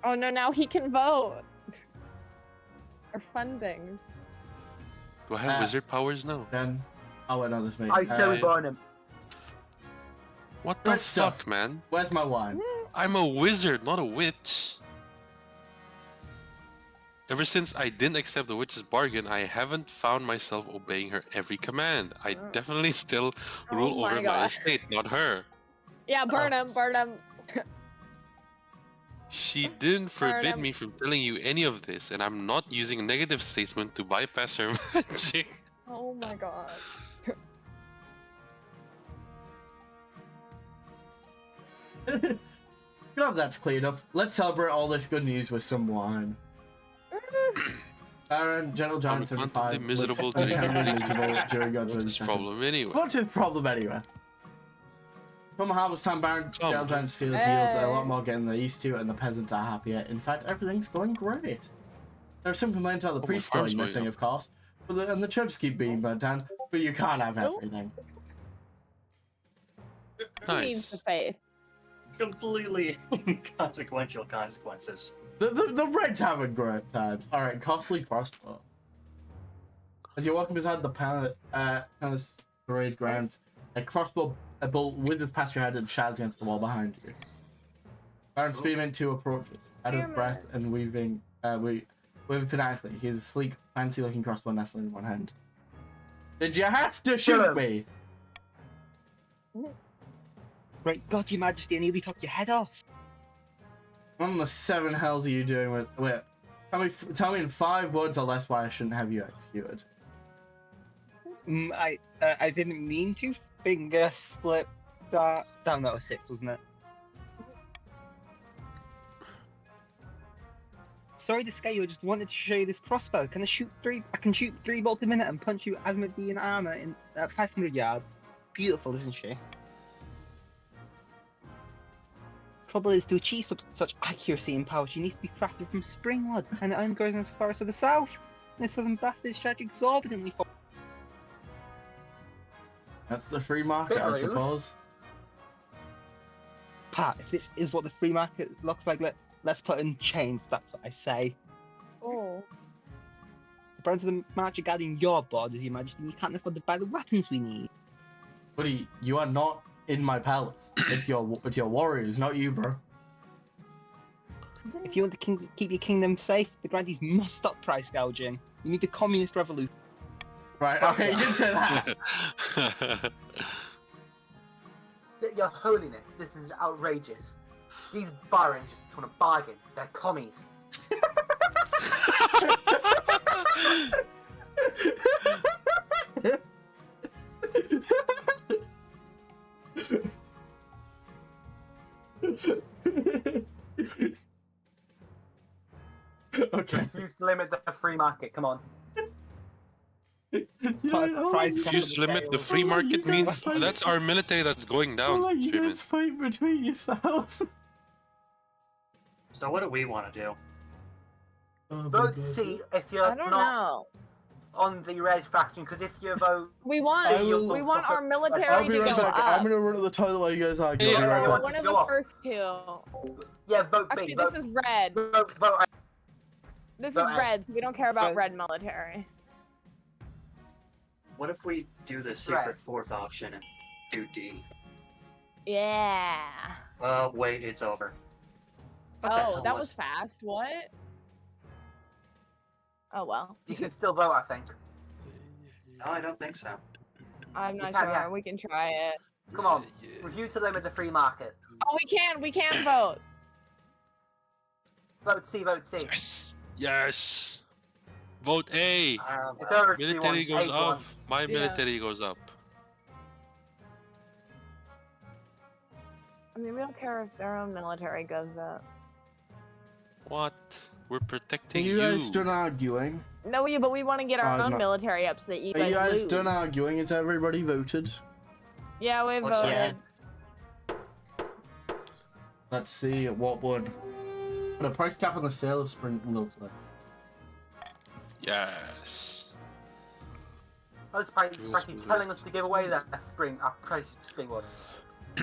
Oh no, now he can vote. Or funding. Do I have wizard powers now? Then, oh wait, no, this mate. I say we burn him. What the Great fuck, stuff. man? Where's my wine? I'm a wizard, not a witch. Ever since I didn't accept the witch's bargain, I haven't found myself obeying her every command. I definitely still rule my over my God. estate, not her. Yeah, burn him, burn him. She didn't forbid him. me from telling you any of this, and I'm not using a negative statement to bypass her magic. Oh my god. Now that's cleared up. Let's celebrate all this good news with some wine. Baron, Gentle Giant I'm 75. constantly miserable looks during uncanny the miserable during God's What's his session. problem anyway? What's his problem anyway? From harvest time, Baron, Come Gentle on. Giant's field yields a Hey. lot more getting than they used to, and the peasants are happier. In fact, everything's going great. There are some complaints about the my priest farm's going going missing, up. of course, and the churches keep being burnt down, but you can't have Nope. everything. He needs the Nice. faith. Completely inconsequential consequences. The Reds having great times. Alright, costly crossbow. As you're walking beside the palace parade grounds, a crossbow bolt whizzes past your head and shatters against the wall behind you. Baron Spearmint 2 approaches, out of breath and weaving phonetically. He has a sleek, fancy-looking crossbow nestling in one hand. Did you have to shoot me? Great God, Your Majesty, I nearly took your head off. What in the seven hells are you doing with... Wait, tell me in 5 words or less why I shouldn't have you executed. I didn't mean to finger slip that. Damn, that was 6, wasn't it? Sorry to scare you, I just wanted to show you this crossbow. Can I shoot 3? I can shoot 3 bolts a minute and punch you Asmodean armor in 500 yards. Beautiful, isn't she? Trouble is, to achieve such accuracy and power, she needs to be crafted from springwood, and it only grows in the forests of the south. And the southern bastards charge exorbitantly for. That's the free market, Bit I rude. suppose. Pat, if this is what the free market looks like, let's put in chains. That's what I say. Oh. The brands of the march are guarding your borders, Your Majesty, and you can't afford to buy the weapons we need. Buddy, you are not in my palace. It's your warriors, not you, bro. If you want to keep your kingdom safe, the grandees must stop price gouging. You need the communist revolution. Right, okay, you did say that. Your Holiness, this is outrageous. These barons just want to bargain. They're commies. Okay. Refuse to limit the free market. Come on. Price Refuse to limit the free Oh, you market guys means fight. that's our military that's going down. Well, you Streamin'. guys fight between yourselves. So what do we want to do? Oh my Vote God. C if you're I don't not know. on the red faction, because if you vote We want I will- we want our military I'll be to right go back. up. I'm gonna run to the toilet while you guys argue. Hey, I'll be right everyone- back. One of Go the up. first two. yeah, vote B. Actually, Vote, this is red. vote A. This is Vote A. red, so we don't care about Vote- red military. What if we do the secret fourth option and do D? Yeah. Wait, it's over. What the Oh, hell that was fast. What? Oh well. You can still vote, I think. No, I don't think so. I'm not You can, sure. yeah. We can try it. Come on. Refuse to limit the free market. Oh, we can. We can vote. Vote C. Vote C. Yes. Yes. Vote A. It's over. Military 3-1. goes A's up. won. My Yeah. military goes up. I mean, we don't care if their own military goes up. What? We're Are protecting you guys done arguing? No, but we want to get our Oh, own no. military up so that you Are guys you guys lose. done arguing? Has everybody voted? Yeah, we What's voted. that? Let's see what would. Put a price cap on the sale of spring lovely. Yes. Oh, it's practically telling us to give away that Springwood.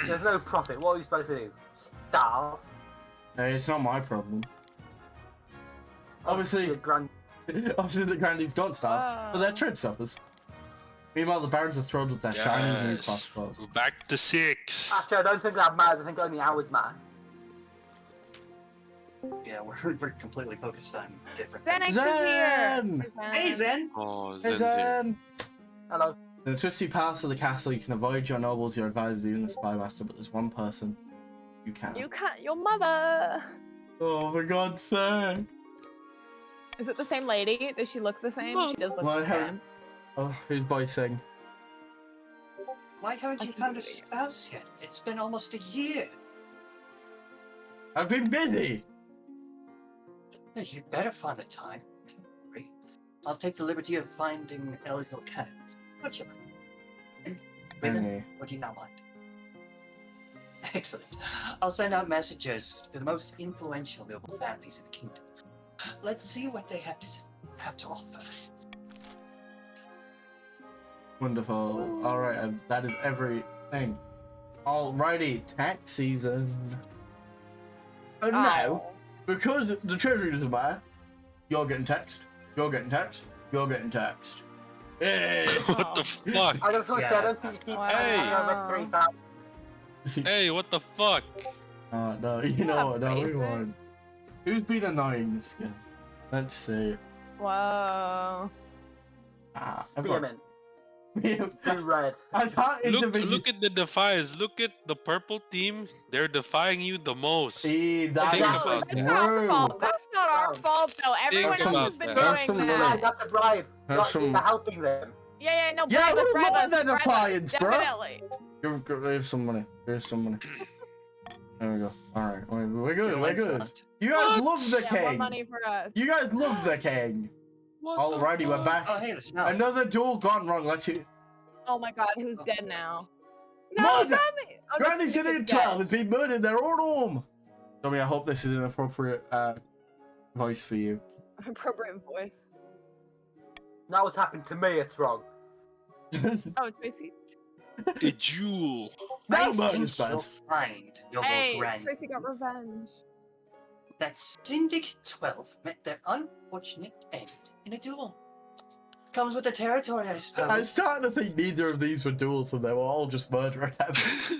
There's no profit. What are we supposed to do? Starve? Hey, it's not my problem. Obviously, the grand. obviously the grandies don't starve, but they're trade stuffers. Meanwhile, the barons are thrilled with their shiny new Yes. crossbows. We're back to 6. Actually, I don't think that matters. I think only hours matter. Yeah, we're completely focused on different Zen things. Extra's here. Zen! Hey, Zen! Oh, Hey, Zenzi. Zen! Hello. In the twisty paths of the castle, you can avoid your nobles, your advisors, even the spy master, but there's one person you can't. You can't. Your mother. Oh, for God's sake! Is it the same lady? Does she look the same? She does look Well, the same. Oh, who's voicing? Why haven't you found a spouse yet? It's been almost a year. I've been busy! You better find the time. Don't worry. I'll take the liberty of finding eligible candidates. What's your women? Hey. Or do you not mind? Excellent. I'll send out messages to the most influential noble families in the kingdom. Let's see what they have to offer. Wonderful. Alright, that is everything. Alrighty, tax season. And now, because the treasury doesn't matter, you're getting taxed, you're getting taxed, you're getting taxed. Hey! What the fuck? I just want to say, I don't think you keep Hey. over 3,000. Hey, what the fuck? No, you know what? No, we basic. won't. Who's been annoying this game? Let's see. Whoa. Spearmint. Do I red. can't Look individually. at the defiers. Look at the purple team. They're defying you the most. See, that Think is about That's not our true. fault. That's not our fault, though. Everyone Think else has about been that. That's doing some that. money. That's a bribe. That's You're some- helping them. Yeah, no, Yeah, bribe us, we're bribe more us, than bribe us, defiance, bro. Definitely. Here's some money. Here's some money. There we go. Alright, we're good, we're good. Excellent. You guys What? love the Yeah, more king. money for us. You guys love the king. What Alrighty, the we're fuck? back. Oh, hey, the snow. Another duel gone wrong. Let's see. Oh my god, who's dead now? No, Murder! Granny! Oh, no, Granny Nick City is 12 dead. has been murdered in their own home. Tommy, I hope this is an appropriate voice for you. Appropriate voice. Now what's happened to me, it's wrong. Oh, Tracy. A jewel. No I think murder's you'll bad. find, noble Hey, Granny, Tracy got revenge. that Syndicate 12 met their unfortunate end in a duel. Comes with the territory, I suppose. I was starting to think neither of these were duels and they were all just murder attempts.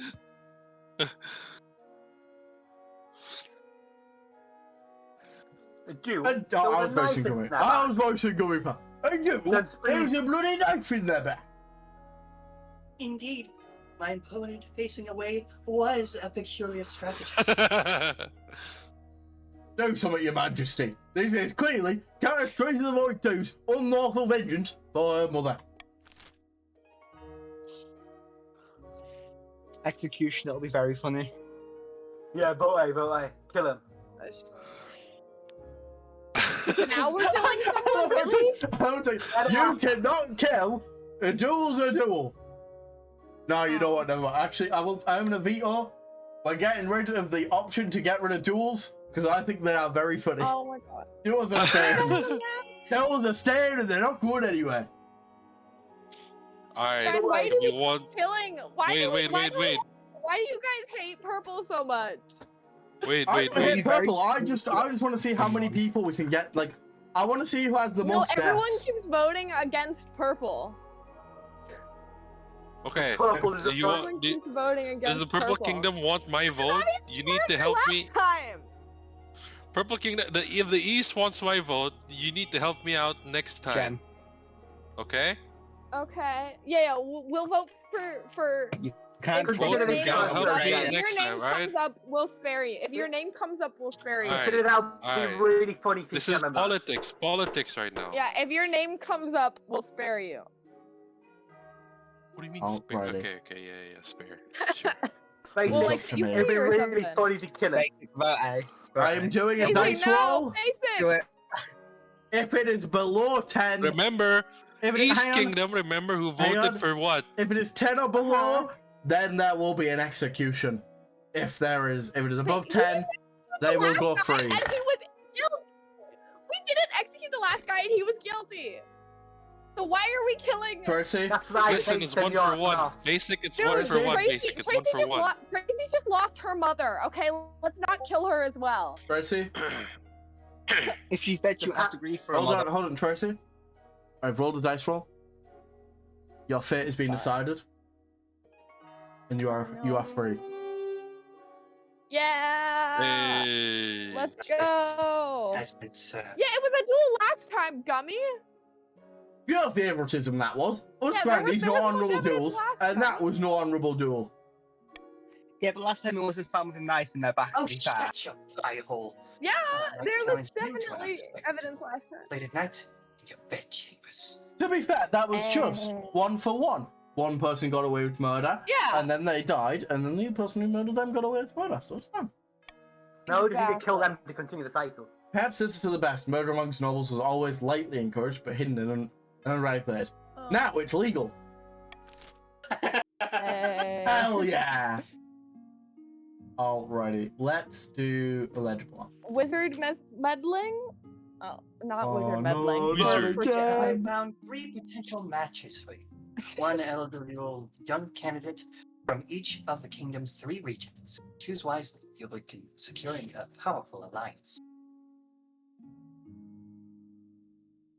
A Jew? And, There I was was a knife voicing in Gummy. there. I was voicing Gummy Pie. A duel? That's There was pretty- a bloody knife in their back. Indeed, my opponent facing away was a peculiar strategy. Do something, your majesty. This is clearly Counter Straight to the Void 2's unlawful vengeance for her mother. Execution, it'll be very funny. Yeah, vote A. Kill him. So now we're killing someone, really? You cannot kill A duel's a duel. No, you know what? Never mind. Actually, I'm gonna veto by getting rid of the option to get rid of duels because I think they are very funny. Oh my god. Duels are staying. Duels are staying as they're not good anyway. Alright, Guys, why do if you we want. killing? Why Wait, do we, wait, why wait, do we- wait. Why do you guys hate purple so much? Wait, I wait, don't hate wait. purple. I just want to see how many people we can get. Like, I want to see who has the No, most everyone stats. keeps voting against purple. Okay, Purple is a you want, Everyone keeps voting against does the Purple purple. Kingdom want my vote? You need to help me. Last time. Purple Kingdom, if the East wants my vote, you need to help me out next time. Gem. Okay? Okay. Yeah, we'll vote for. Can't If Consider your this name your comes vote up, again. if your Next name time, right? comes up, we'll spare you. If your name comes up, we'll spare you. Alright. Consider that would be Alright. really funny if you This is remember. politics right now. Yeah, if your name comes up, we'll spare you. What do you mean Oh, spare? righty. Okay, yeah, spare. Sure. Well, Basically, like, Up to you me. it'd be or really something. funny to kill it. Vote A. I am doing a Basic, dice no, roll. Do Basic. it. If it is below 10, Remember, if it, East hang on. Kingdom, remember who Hang voted on. for what? If it is 10 or below, then there will be an execution. If it is above 10, they will go Last guy, free. And he was guilty. We didn't execute the last guy, and he was guilty. So why are we killing? Tracy, That's because I Listen, hate it's them, one you're for one. not. Basic, it's Dude, one for one. Tracy, Basic, it's Tracy one for just one. Tracy just lost her mother. Okay, let's not kill her as well. Tracy, If she's dead, you have to grieve for a hold mother. on, Tracy. I've rolled a dice roll. Your fate has been decided, and you are free. Yeah. Hey. Let's go. Has been served. Yeah, it was a duel last time, Gummy. Pure favoritism that was. Us Yeah, there was- Brandy's there no was honourable evidence duels, last and that time. was no honourable duel. Yeah, but last time it wasn't found with a knife in their back. Oh, to be fair. shut your pie hole. Yeah, I there was challenge you to an definitely unexpected evidence last time. Late at night in your bedchambers. To be fair, that was just Eh. 1 for 1. One person got away with murder, Yeah. and then they died, and then the person who murdered them got away with murder, so it's fine. No, you need to kill Exactly. them to continue the cycle. Perhaps this is for the best. Murder amongst nobles was always lightly encouraged, but hidden and unregulated. Oh. Now it's legal. Hey. Hell yeah! Alrighty, let's do illegible. Wizard meddling? Oh, not Oh, wizard no, meddling. Wizard. For Jedi. I found 3 potential matches for you. One elderly young candidate from each of the kingdom's 3 regions. Choose wisely. You'll be securing a powerful alliance.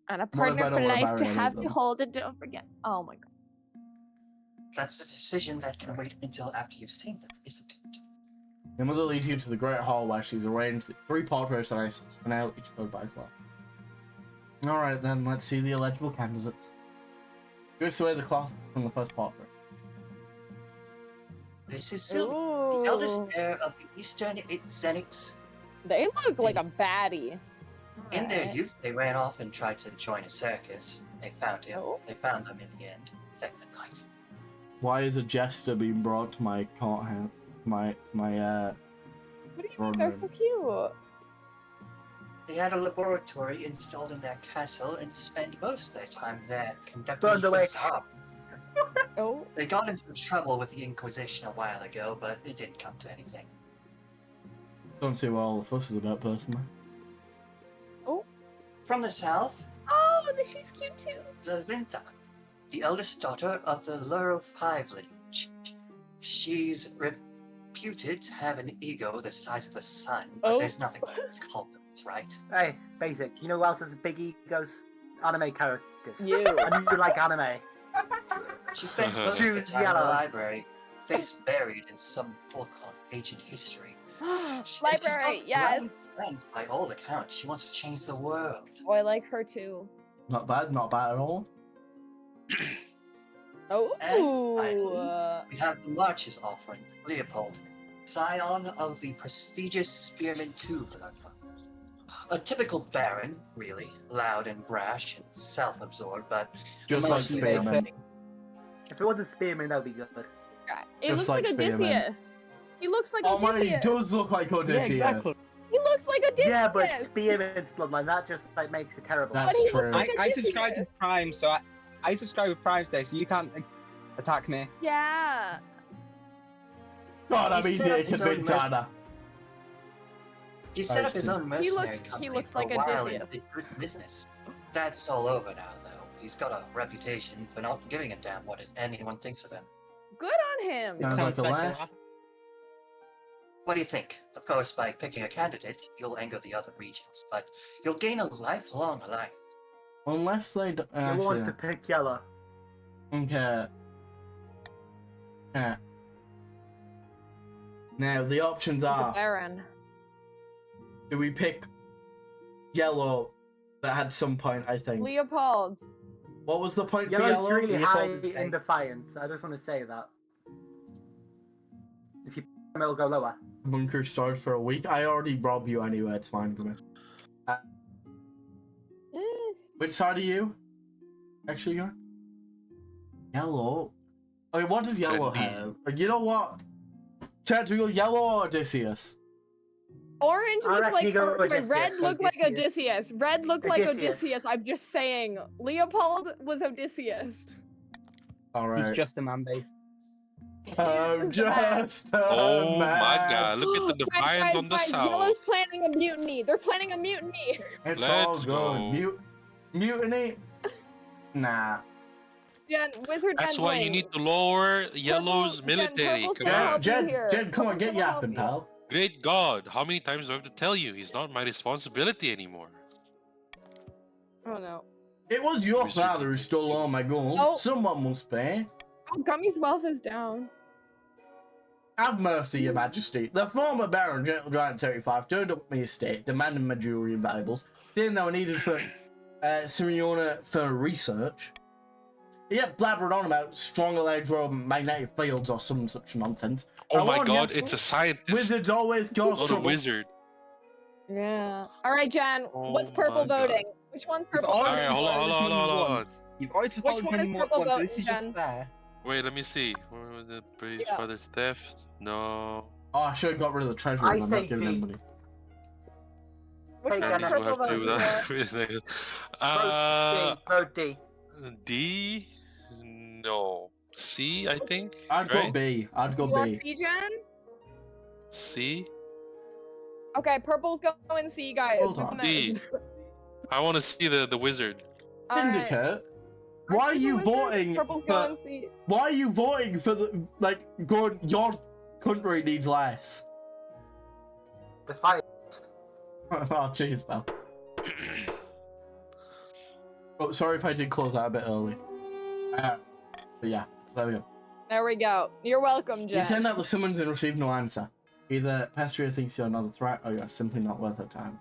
And a What if I partner don't for wanna life to marry any have of to them? hold and don't forget. Oh my god. That's a decision that can wait until after you've seen them, isn't it? Your mother leads you to the great hall where she's arranged the 3 portraits of Isis, for now each code by class. Alright then, let's see the eligible candidates. Drifts away the cloth from the first portrait. This is Sylvie, the eldest Ooh. heir of the Eastern Xenics. They look like a baddie. In their Alright. youth, they ran off and tried to join a circus. They found him. Oh. They found them in the end. Thank the gods. Why is a jester being brought to my courthouse? My What do you mean? They're so cute. They had a laboratory installed in their castle and spent most of their time there conducting Burn the witch. bazaar. Oh, They got in some trouble with the Inquisition a while ago, but it didn't come to anything. don't see what all the fuss is about personally. From the south, oh, she's cute too. Zazinta, the eldest daughter of the Luro 5 lineage. She's reputed to have an ego the size of the sun, but Oh. there's nothing to call them, right? Hey, Basic, you know who else has big egos? Anime characters. You. And you like anime. She spends most of her Choose time in the yellow. library, face buried in some book on ancient history. She's Library, got yes. grand plans by all accounts. She wants to change the world. Oh, I like her too. Not bad at all. Oh. finally, We have the Marches offering, Leopold, scion of the prestigious Spearman II bloodline. A typical baron, really, loud and brash and self-absorbed, but Just like mostly Spearman. befitting. If it wasn't Spearman, that would be good. It Just looks like like Spearman. Odysseus. He looks like Oh man, he Odysseus. does look like Odysseus. exactly. He looks like Odysseus. Yeah, but Spearman's bloodline, that just like makes it terrible. That's he looks true. like I subscribe to Odysseus. Prime, so I subscribe with Prime Day, so you can't attack me. Yeah. God, I'm He set easy up to his own convince Anna. He set up his own mercenary looks- he company looks for like a a while Odysseus. and did good business. That's all over now, though. He's got a reputation for not giving a damn what anyone thinks of him. Good on him. Sounds like a laugh. What do you think? Of course, by picking a candidate, you'll anger the other regions, but you'll gain a lifelong alliance. Unless they don't. You want to pick yellow. Okay. Yeah. Now the options He's a are: Baron. do we pick yellow that had some point? I think. Leopold. What was the point for Yellow's yellow? really high Leopold is in eight. defiance. I just want to say that. If you pick him, it'll go lower. Bunker started for a week. I already robbed you anyway. It's fine for me. Which side are you? Actually, going? Yellow. Okay, what does yellow Indeed. have? You know what? Chad, do we go yellow or Odysseus? Orange I looked reckon like you go sorry, red Odysseus. looked like Odysseus. Red looked like Odysseus. Odysseus. I'm just saying. Leopold was Odysseus. All right. He's just a man base. I'm just a Oh man. my god, look at the defiance on the south. Yellow's planning a mutiny. They're planning a mutiny. It's Let's all go. good. Mutiny? Nah. Jen, Wizard That's Jen why you Wayne. need to lower Yellow's Jen, military. Purple's Come gonna on. help you Jed, here. Jed, come on, get Purple's gonna help yapping, you. pal. Great God, how many times do I have to tell you? He's not my responsibility anymore. Oh no. It was your Wizard. father who stole all my gold. Oh. Someone must pay. Oh, Gummy's wealth is down. Have mercy, your majesty. The former Baron, Gentle Giant 35, turned up my estate, demanding my jewelry and valuables, saying they were needed for Siriona for research. He yet blabbered on about strong electromagnetic fields or some such nonsense. Oh I my warn god, ya, it's a scientist. wizards always cause Not a trouble. wizard. Yeah. All right, Jen. What's Oh purple my God. voting? Which one's You've purple? already Alright, hold on, voted hold on, him hold on. once. You've already Which voted one him is once, purple so this voting, is just Jen? fair. Wait, let me see. Where was the British Yeah. father's theft? No. Oh, I should have got rid of the treasury. I and I'm say not giving D. them money. Which Hey, one's Jen, We'll purple have to do voting that. for? Wait a second. Vote D. D? No. C, I think? I'd go right? B. I'd go You want B. C, Jen? C? Okay, purple's going C, guys. Hold on. D. I want to see the wizard. All right. Syndicate. Why are you Purple wizard, voting? Purple's For, going C. why are you voting for the going? Your country needs less. Defiance. Oh, jeez, pal. Oh, sorry if I did close that a bit early. But yeah, there we go. There we go. You're welcome, Jen. You send out the summons and receive no answer. Either Pestria thinks you're not a threat, or you're simply not worth her time.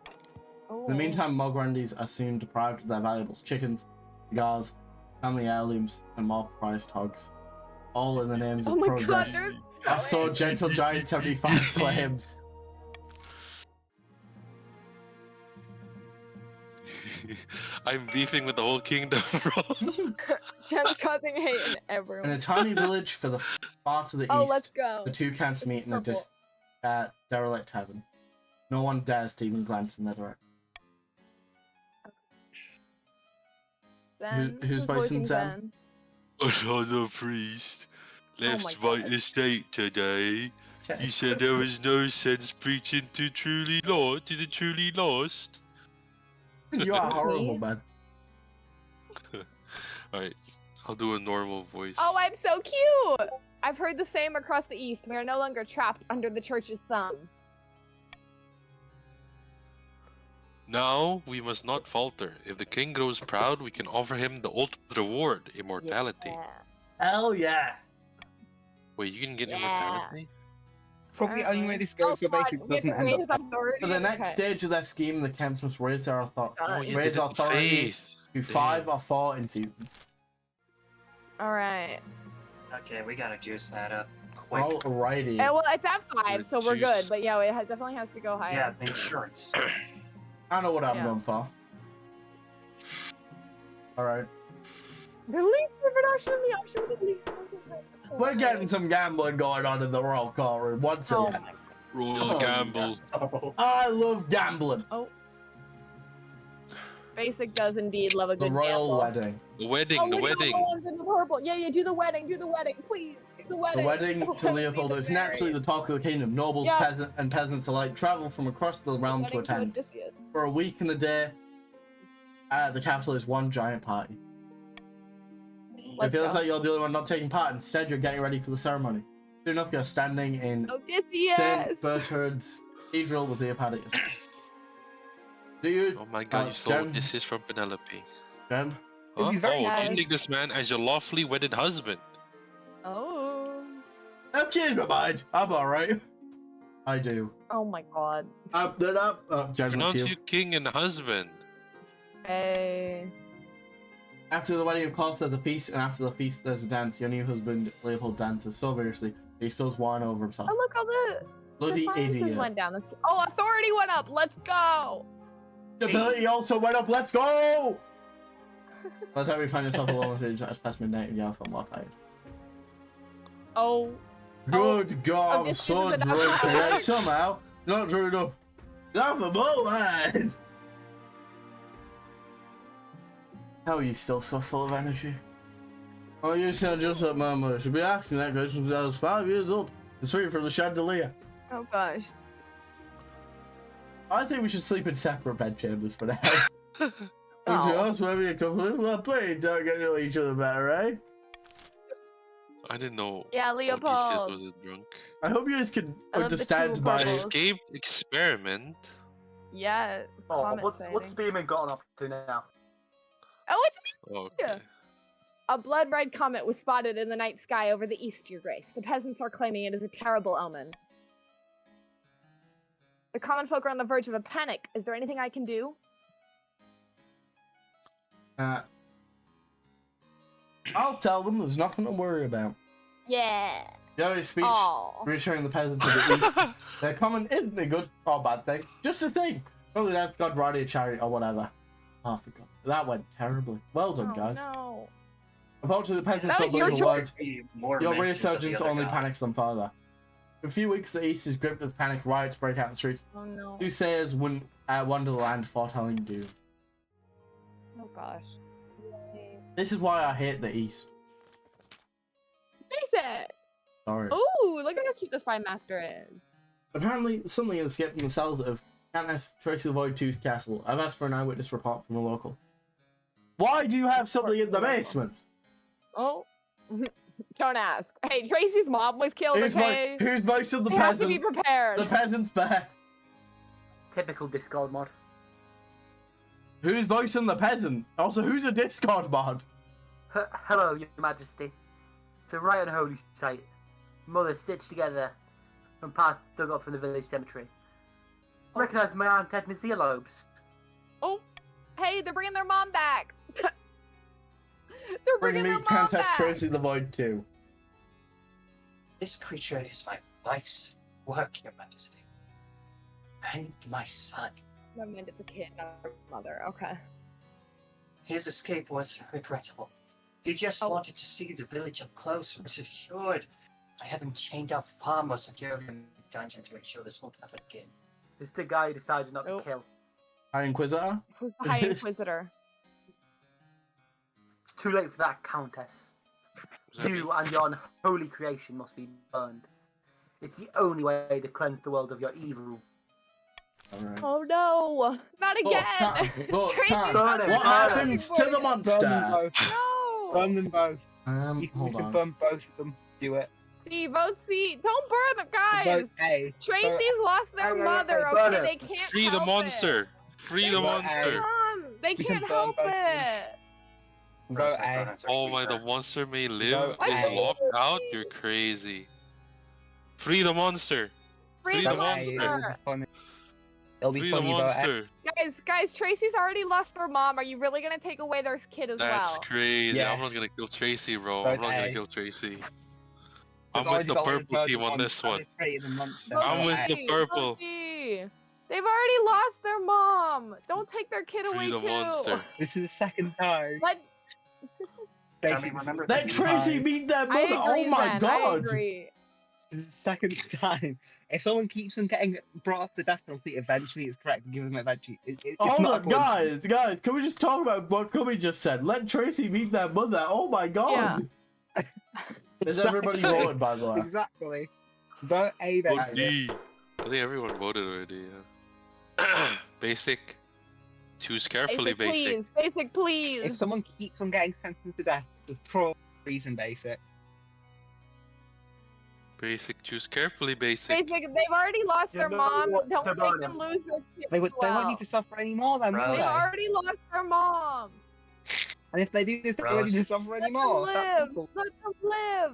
In the Ooh. meantime, Mograndies are soon deprived of their valuables: chickens, cigars, family heirlooms, and more prized hogs. All in the names of Oh my god, progress. they're I so saw Gentle Giant 75 claims. I'm beefing with the whole kingdom, bro. Jen's causing hate in In everyone. a tiny village for the far to the Oh, east, let's go. the two camps meet in a derelict tavern. No one dares to even glance in their direction. Zen. who's voicing Zen? Zen? Another priest left my my God. estate today. He said there was no sense preaching to the truly lost. You are horrible, Me? man. Alright, I'll do a normal voice. Oh, I'm so cute! I've heard the same across the east. We are no longer trapped under the church's thumb. Now we must not falter. If the king grows proud, we can offer him the ultimate reward, immortality. Hell yeah. Wait, you can get Yeah. immortality? Probably the only way this goes, so basically we have doesn't to end raise up. his authority. For the next Okay. stage of their scheme, the camps must raise their Oh, you raise did it in authority faith. to 5 or 4 into. Alright. Okay, we gotta juice that up quick. Alrighty. Well, it's at 5, so we're good. Juice. But yeah, it definitely has to go higher. Yeah, make sure it's. I know what I'm Yeah. going for. Alright. The least production, the option with the least production. We're getting some gambling going on in the Royal Courtroom once Oh again. my god. Royal Oh, gamble. I love gambling. Basic does indeed love a The good Royal gamble. Wedding. The wedding, Oh, the look at all wedding. the ones in the purple. Yeah, do the wedding, please. Do the wedding. The wedding The to wedding Leopold to is Mary. naturally the talk of the kingdom. Nobles, Yep. peasants alike travel from across the realm to Wedding attend. Odysseus. For a week and a day, the capital is one giant party. Let's it feels go. like you're the only one not taking part. Instead, you're getting ready for the ceremony. Soon enough, you're standing in Odysseus! St. Bertrand's Cathedral with Leopardius. Do you? Oh my god, you stole Jen? Odysseus from Penelope. Jen? Huh? be very Oh, nice. you take this man as your lawfully wedded husband. Oh. I've changed my mind. I'm alright. I do. Oh my god. Up, then up. Oh, Jen, what's Pronounce you? you king and husband. Hey. After the wedding, of course, there's a feast, and after the feast, there's a dance. Your new husband, Leopold, dances so vigorously he spills wine over himself. Oh, look, all the Bloody finances idiot. went down. Oh, authority went up. Let's go. Stability also went up. Let's go! By the time you find yourself alone with it's past midnight and you're more tired. Oh. Good God, I'm this so isn't drunk enough. today. Somehow, not drunk enough. Laughable, man! How are you still so full of energy? Oh, you sound just like my mother. Should be asking that question since I was 5 years old and straight from the chandelier. Oh gosh. I think we should sleep in separate bedchambers for now. Oh. Would you also have a couple? Well, please don't get to know each other better, eh? I didn't know Yeah, Odysseus Leopold. was a drunk. I hope you guys can I love the understand two my. purples. Escape experiment? Yeah. Oh, comet what's sighting. Beeman gotten up to now? Oh, it's me. Okay. A blood red comet was spotted in the night sky over the east, Your Grace. The peasants are claiming it is a terrible omen. The common folk are on the verge of a panic. Is there anything I can do? I'll tell them there's nothing to worry about. Yeah. Your speech Oh. reassuring the peasants of the east. Their comment isn't a good or bad thing, just a thing. Probably that's God riding a chariot or whatever. Oh, for God. That went terribly. Well done, Oh, guys. no. Unfortunately, the peasants That don't was your believe a word. Be more Your mentions of the resurgence other only gods. panics them further. In a few weeks, the east is gripped with panic. Riots break out in the streets. Oh no. Soothsayers wander the land foretelling doom. Oh gosh. This is why I hate the east. Basic. Sorry. Ooh, look at how cute the spy master is. Apparently, something has escaped from the cells of Countess Tracy the Void 2's castle. I've asked for an eyewitness report from a local. Why do you have something in the basement? Oh. Don't ask. Hey, Tracy's mom was killed, okay? Who's most of the You have to be peasant? prepared. The peasant's back. Typical Discord mod. Who's voicing the peasant? Also, who's a Discord mod? Hello, Your Majesty. It's a right unholy sight. Mother stitched together and parts dug up from the village cemetery. I recognise my aunt Edna's earlobes. Oh, hey, they're bringing their mom back. They're Bring bringing me their mom Countess back. Tracy the Void 2. This creature is my wife's work, Your Majesty. And my son. I meant it's a kid, not their mother. Okay. His escape was regrettable. He just Oh. wanted to see the village up close. Rest assured, I haven't chained up far more securely in the dungeon to ensure this won't happen again. This is the guy who decided not Nope. to kill. High Inquisitor? Who's the High Inquisitor? It's too late for that, Countess. You and your unholy creation must be burned. It's the only way to cleanse the world of your evil. Alright. Oh no! Not again! Tracy's Burn not it, the What burn one it. happens for to the you. Burn them monster? both. No! Burn them both. You can, Hold on. burn both of them. Do it. C, vote C. Don't burn them, guys! Vote A. Tracy's lost their Hey, mother, burn okay? it. They can't Free the help monster! It. Free the Vote A. monster! Mom, they We can't can burn help both of them. it. Vote A. Oh my, the monster may live Vote is A. locked out? You're crazy. Free the monster! Free the the Vote A. monster. It'll be monster. funny. It'll be Free the funny. Vote A. monster! Guys, Tracy's already lost their mom. Are you really gonna take away their kid as That's well? crazy. I'm not Yes. gonna kill Tracy, bro. I'm not gonna Okay. kill Tracy. They've I'm with already the got one of purple those team on ones, this so one. they've created a monster. Vote I'm with Vote the C, A. purple. vote C. They've already lost their mom. Don't take their kid away Free the too. monster. This is the second time. Let Tammy, Basically, remember Let that Tracy meet their I mother. agree, Oh my Zen, I God! agree. the second time. If someone keeps on getting brought off the death penalty, eventually it's correct to give them eventually. It's Hold not a on, coincidence. guys, can we just talk about what Cubby just said? Let Tracy meet their mother. Oh my god! Is everybody Exactly. voted, by the way? Exactly. Vote A then. Vote D. I think everyone voted already. Yeah. Basic. Choose carefully, basic. Basic, please. If someone keeps on getting sentenced to death, there's probably a reason basic. Basic. Choose carefully, basic. Basic, they've already lost You their know mom. what? Don't They're make them burning. lose their kids They as won't well. need to suffer anymore then, will Rose. They've they? already lost their mom. And if they do this, they won't need to Rose. suffer Let them anymore. That's live. simple. Let them live.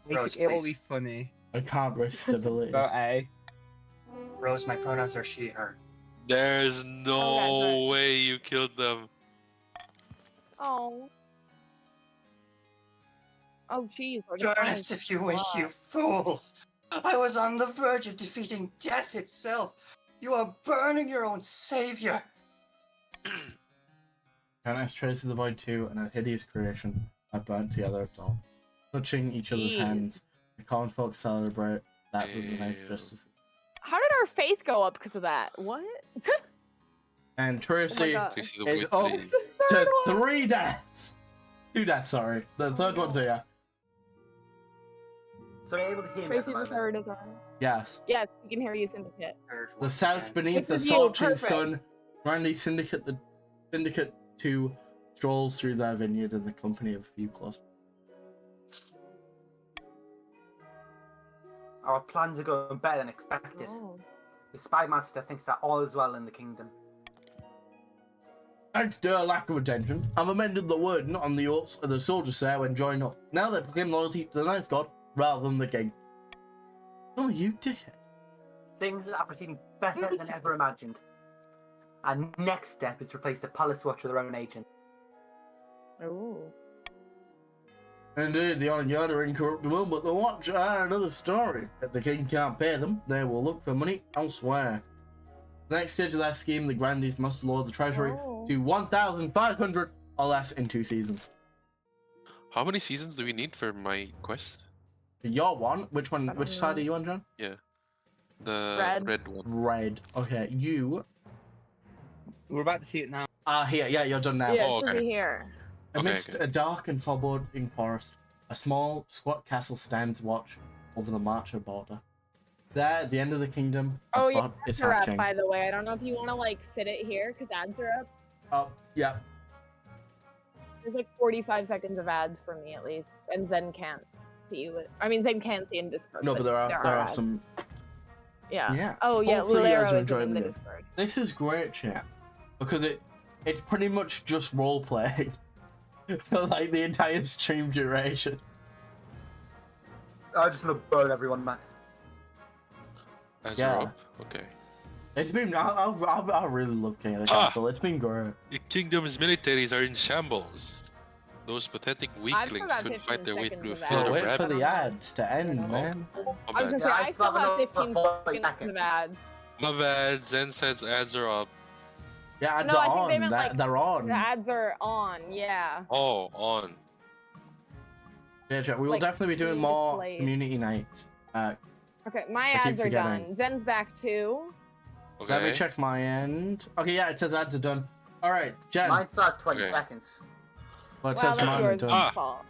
Basic, Rose, it will please. be funny. I can't risk stability. Vote A. Rose, my pronouns are she, her. There's no way you killed them. Oh. Oh, jeez. we're Burn gonna us if you wish, blood. you fools! I was on the verge of defeating death itself. You are burning your own savior. Countess Tracy the Void 2 and a hideous creation are burnt together at dawn. Touching each other's Jeez. hands, the common folk celebrate that with the knife Ew. justice. How did our faith go up because of that? What? And Tracy God. Tracy the is Void up 3. It's the third to one. 3 deaths! 2 deaths, sorry. The third one's here. So you're able to hear me at Tracy the the moment. third is on. Yes. Yes, we can hear you, Syndicate. Third The one south again. beneath This the is you, sultry perfect. sun, Randy Syndicate 2 strolls through their vineyard in the company of a few close. Our plans are going better than expected. Oh. The spy master thinks that all is well in the kingdom. Thanks to her lack of attention, I've amended the wording on the oaths of the soldiers say when joined up. Now they proclaim loyalty to the nice god rather than the king. Oh, you dickhead. Things are proceeding better than ever imagined. Our next step is to replace the Palace Watch with their own agent. Oh. Indeed, the honor guard are incorruptible, but the watch are another story. If the king can't pay them, they will look for money elsewhere. The next stage of their scheme, the grandees must lower the treasury Oh. to 1,500 or less in 2 seasons. How many seasons do we need for my quest? For your one, which I don't side know. are you on, John? The Red. red one. Red. Okay, you We're about to see it now. are here. Yeah, you're done now. Yeah, Oh, it should okay. be here. Amidst okay. a dark and foreboding forest, a small, squat castle stands watch over the Marcher border. There, at the end of the kingdom, a Oh, yeah, plot is ads are up, hatching. by the way. I don't know if you want to, like, sit it here, because ads are up. Oh, yeah. There's, like, 45 seconds of ads for me, at least. And Zen can't see you. I mean, Zen can see in Discord. No, but there are ads. some. Yeah. Yeah. Oh, yeah, Hopefully you guys are Lulero is enjoying in the it. Discord. This is great, chat, because it's pretty much just role playing for like the entire stream duration. I just want to burn everyone, man. As Yeah. you're up? Okay. It's been I really love King of the Ah. Castle. It's been great. The kingdom's militaries are in shambles. Those pathetic weaklings got couldn't 15 fight their way seconds through a of field ads. of Wait for rabbits. the ads to end, man. My I was bad. gonna say, Yeah, I I still still have have 15 another 40 seconds of seconds. ads. My bad. Zen says ads are up. Yeah, ads No, are I think on. they meant, like, They're on. The ads are on, yeah. Oh, on. Yeah, chat, we will like, definitely be doing being more displayed. community nights. Okay, my I keep ads are forgetting. done. Zen's back too. Okay. Let me check my end. Okay, yeah, it says ads are done. Alright, Jen. Mine starts 20 Okay. seconds. Well, it Wow, says that's mine are yours. done. Ah. Fault.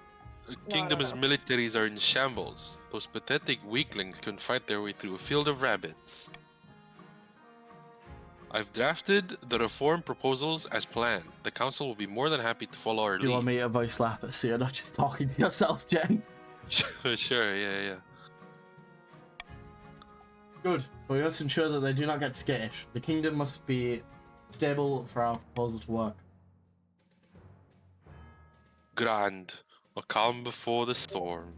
The kingdom's no. militaries are in shambles. Those pathetic weaklings couldn't fight their way through a field of rabbits. I've drafted the reform proposals as planned. The council will be more than happy to follow our Do you want lead. me to voice slap it so you're not just talking to yourself, Jen? Sure, yeah. Good. We must ensure that they do not get skittish. The kingdom must be stable for our proposal to work. Grand. A calm before the storm.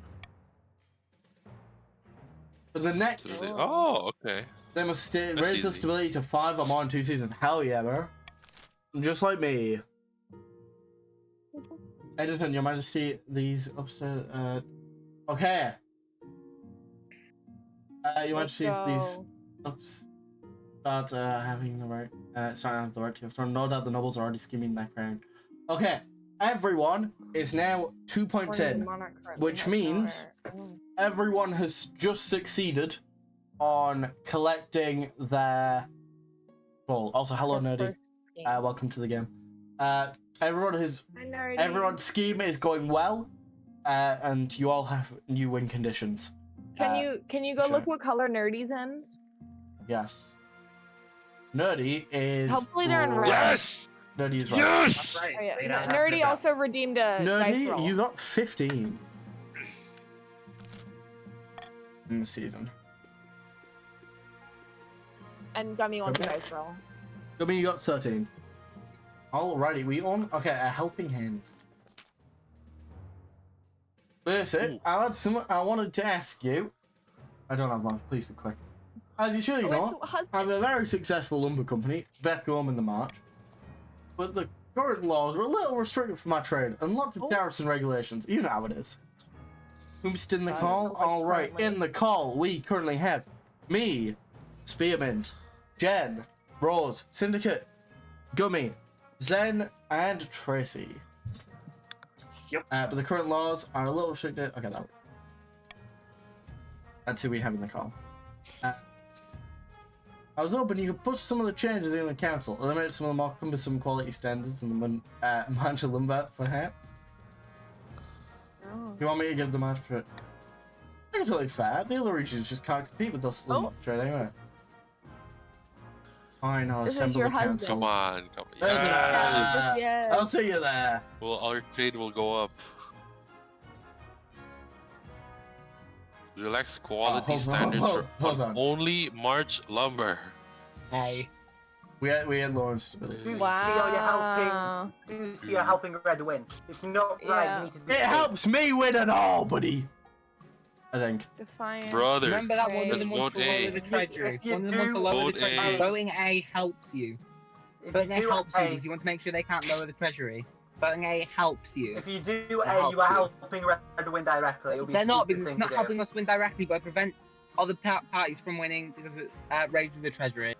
For the next, So oh, okay. they must That's raise the easy. stability to 5 or more in 2 seasons. Hell yeah, bro. Just like me. Edison, Your Majesty, these upstairs. Okay. Your Let's Majesty, these go. ups start having the right. Starting to have the right to overthrow. No doubt the nobles are already skimming that crown. Okay. everyone is now 2 points in, which means everyone has just succeeded on collecting their ball. Also, hello, Nerdy. Welcome to the game. Everyone's scheme is going well, and you all have new win conditions. Can you go sure. look what color Nerdy's in? Yes. Nerdy is. Hopefully they're in red. Yes! Nerdy is right. Yes! Right. Oh, yeah. They don't have Nerdy to also redeemed a dice roll. Nerdy, you got 15 in the season. And Gummy wants a Okay. dice roll. Gummy, you got 13. Alrighty, we on. Okay, a helping hand. Listen, I wanted to ask you. I don't have long. Please be quick. As you surely know, I have a very successful lumber company back home in the March, but the current laws are a little restrictive for my trade, and lots of tariffs and regulations. You know how it is. Who's in the call? All right, in the call we currently have me, Spearmint, Jen, Rose, Syndicate, Gummy, Zen, and Tracy. Yep. But the current laws are a little restricted. Okay, that. That's who we have in the call. I was hoping you could push some of the changes in the council, eliminate some of the more cumbersome quality standards in the Mancha Lumber, perhaps. Oh. You want me to give the match for it? I think it's only fair. The other regions just can't compete with us lumber trade anyway. Fine, I'll This is assemble your the husband. council. Come on, come on. There's an Yes! Yes. I'll see you there. Well, our trade will go up. Relax quality hold on, standards hold for on. only March lumber. Hey. We had Lauren's stability. Do you Wow. see how you're helping? Do you see you're helping Red win? If you're not right, Yeah. you need to do It helps me win it all, buddy. I think. Defiant. Brother, Remember that one of let's them wants to vote A. lower the treasury. If you One of them wants to do- lower the Vote treasury. A. Voting A helps you. If Voting A you do helps you A, because you want to make sure they can't lower the treasury. Voting A helps you. if you do That A, helps you are you. helping Red win directly. It'll be They're a not stupid because thing it's not to do. helping us win directly, but it prevents other parties from winning because it raises the treasury.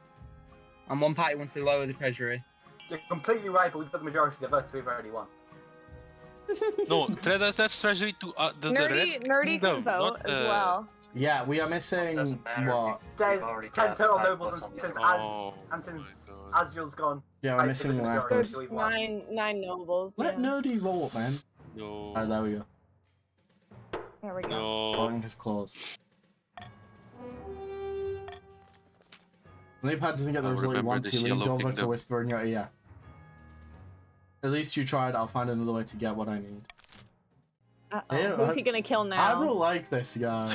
And one party wants to lower the treasury. You're completely right, but we've got the majority of the votes. We've already won. No, that's treasury to the red Nerdy kingdom, can vote not, as well. Yeah, we are missing Doesn't matter. what? There's We've already 10 got total 5 nobles votes on the since other one. Oh, and since my Asriel's gone. Yeah, we're Right, missing the the majority, last There's so we've won. nine nobles. Let Yeah. Nerdy roll up, man. No. Alright, there we go. There we go. No. Voting is closed. Leopard doesn't get the I result he remember wants, he this leans yellow over to kingdom. whisper in your ear. At least you tried, I'll find another way to get what I need. Uh-oh. Yeah, Who's he gonna kill I now? don't like this guy.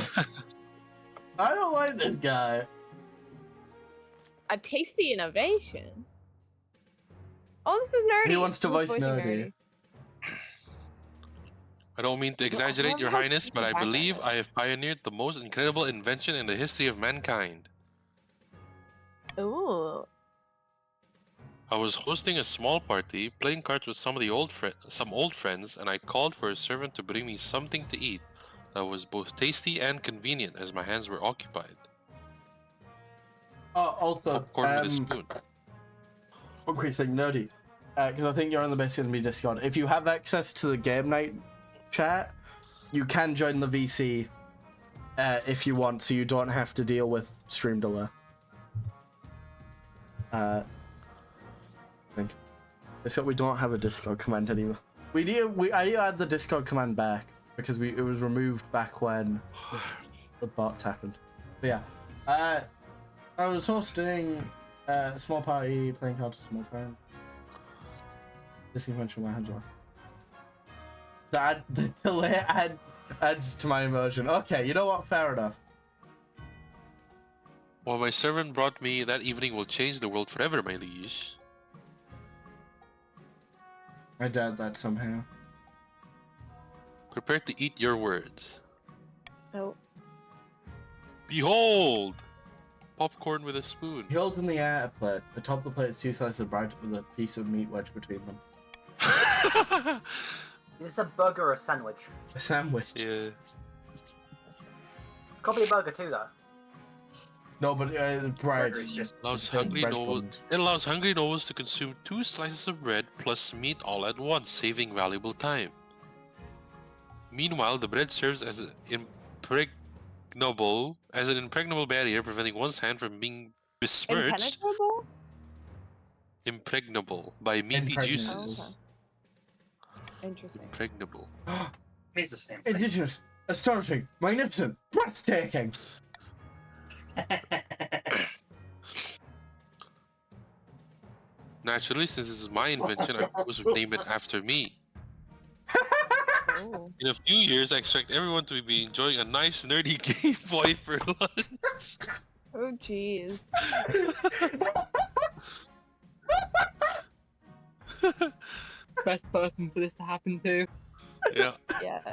I don't like this guy. A tasty innovation. Oh, this is Nerdy. He wants to Who's voice voicing Nerdy. I don't mean to exaggerate, Your how Highness, but I back believe on I have pioneered the most incredible invention in the history of mankind. Ooh. I was hosting a small party, playing cards with some old friends, and I called for a servant to bring me something to eat that was both tasty and convenient, as my hands were occupied. Oh, also, Popcorn with a spoon. one quick thing, Nerdy. Because I think you're on the best enemy Discord. If you have access to the game night chat, you can join the VC if you want, so you don't have to deal with stream delay. I think. Except we don't have a Discord command anymore. I need to add the Discord command back because it was removed back when the bots happened. But yeah, I was hosting a small party, playing cards with small friends. This invention my hands were. The delay adds to my immersion. Okay, you know what? Fair enough. What my servant brought me that evening will change the world forever, my liege. I doubt that somehow. Prepare to eat your words. Oh. Behold! Popcorn with a spoon. He holds in the air a plate. The top of the plate is two slices of bread with a piece of meat wedged between them. Is this a burger or a sandwich? A sandwich. Yeah. Could be a burger too, though. No, but bread. Burgers just Allows Bread hungry nobles. crumbs. It allows hungry nobles to consume 2 slices of bread plus meat all at once, saving valuable time. Meanwhile, the bread serves as an impregnable barrier, preventing one's hand from being besmirched. Impenetrable? Impregnable by meaty Impregnable. juices. Oh, okay. Interesting. Impregnable. means the same thing. Indigenous, astonishing, magnificent, breathtaking. Naturally, since this is my invention, I propose we name it after me. Oh. In a few years, I expect everyone to be enjoying a nice nerdy Game Boy for lunch. Oh, jeez. Best person for this to happen to. Yeah. Yes.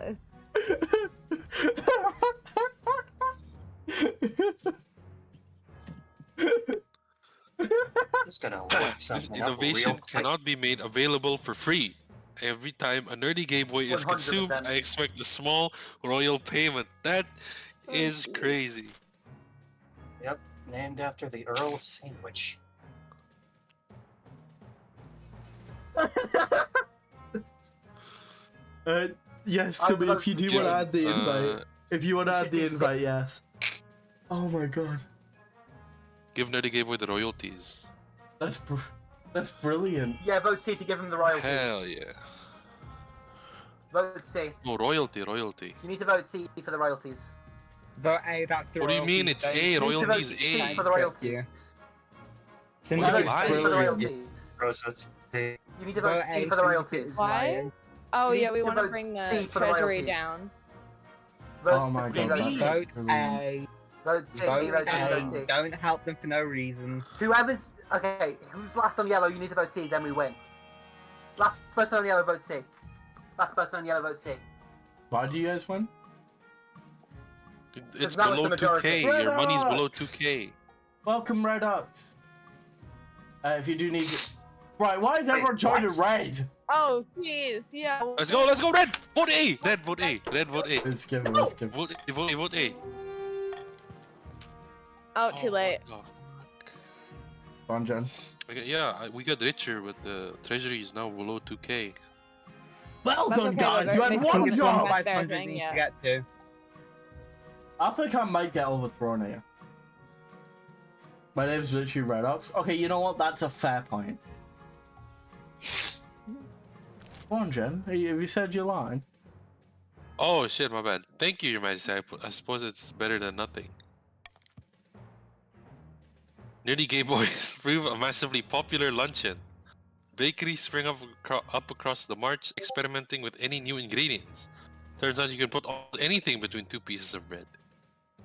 Just gonna look This something up real innovation quick. cannot be made available for free. Every time a nerdy Game Boy is consumed, 100%. I expect a small royal payment. That Oh, is jeez. crazy. Named after the Earl of Sandwich. Yes, I Scubby, love if you do this want to game. add the invite. If you want to you add should the do invite, yes. Oh my god. Give nerdy Game Boy the royalties. That's brilliant. Yeah, vote C to give him the royalty. Hell yeah. Vote C. No, royalty. You need to vote C for the royalties. Vote A, that's the What do you mean? royalties, It's don't A, you? You need to vote royalties C A. for the royalties. So You What need to now vote lie. C for the brilliant. royalties. Rose, let's see. You need to vote Vote C A, for the so royalties. Why? Oh, You yeah, need we to want to vote bring C the for the treasury royalties. down. Vote Oh my C, god, vote that's C. Vote brilliant. A. Vote C, Vote vote C, vote C. A. Don't help them for no reason. Whoever's okay, who's last on yellow, you need to vote C, then we win. Last person on yellow, vote C. Last person on yellow, vote C. Why do you guys win? It's now it's below the majority. 2K. Red Your money's below Ox! 2K. Welcome, Red Ox. If you do need to... Right, why is everyone joining what? Red? Oh, jeez, yeah. Let's go, red! Vote A! Red, vote A! Red, vote A! Let's give it, let's give it. Vote A, vote A, vote A! Oh, too late. Oh, Go on, Jen. okay, yeah, we got richer, but the treasury is now below 2K. Well That's done, okay, guys. though, You it had makes one sense. job. Right there, 500 thing, needs yeah. to get to. I think I might get overthrown here. My name's literally Red Ox. Okay, you know what? That's a fair point. Go on, Jen. Have you said your line? Oh shit, my bad. Thank you, Your Majesty. I suppose it's better than nothing. Nerdy Game Boys prove a massively popular luncheon. Bakeries spring up across the march, experimenting with any new ingredients. Turns out you can put almost anything between 2 pieces of bread.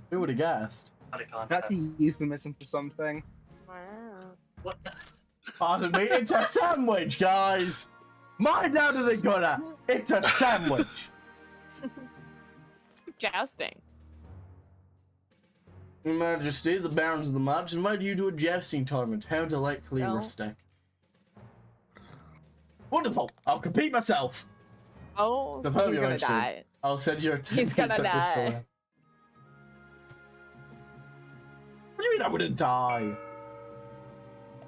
Who would have guessed? Not a concept. That's a euphemism for something. Wow. What? Pardon me, it's a sandwich, guys! Mind down to the gutter! It's a sandwich! Jousting. Your Majesty, the Barons of the March invite you to a jousting tournament. How delightfully No. rustic. Wonderful! I'll compete myself! Oh, The he's Fabio gonna actually. die. I'll send you a He's gonna at the die. store. What do you mean I wouldn't die?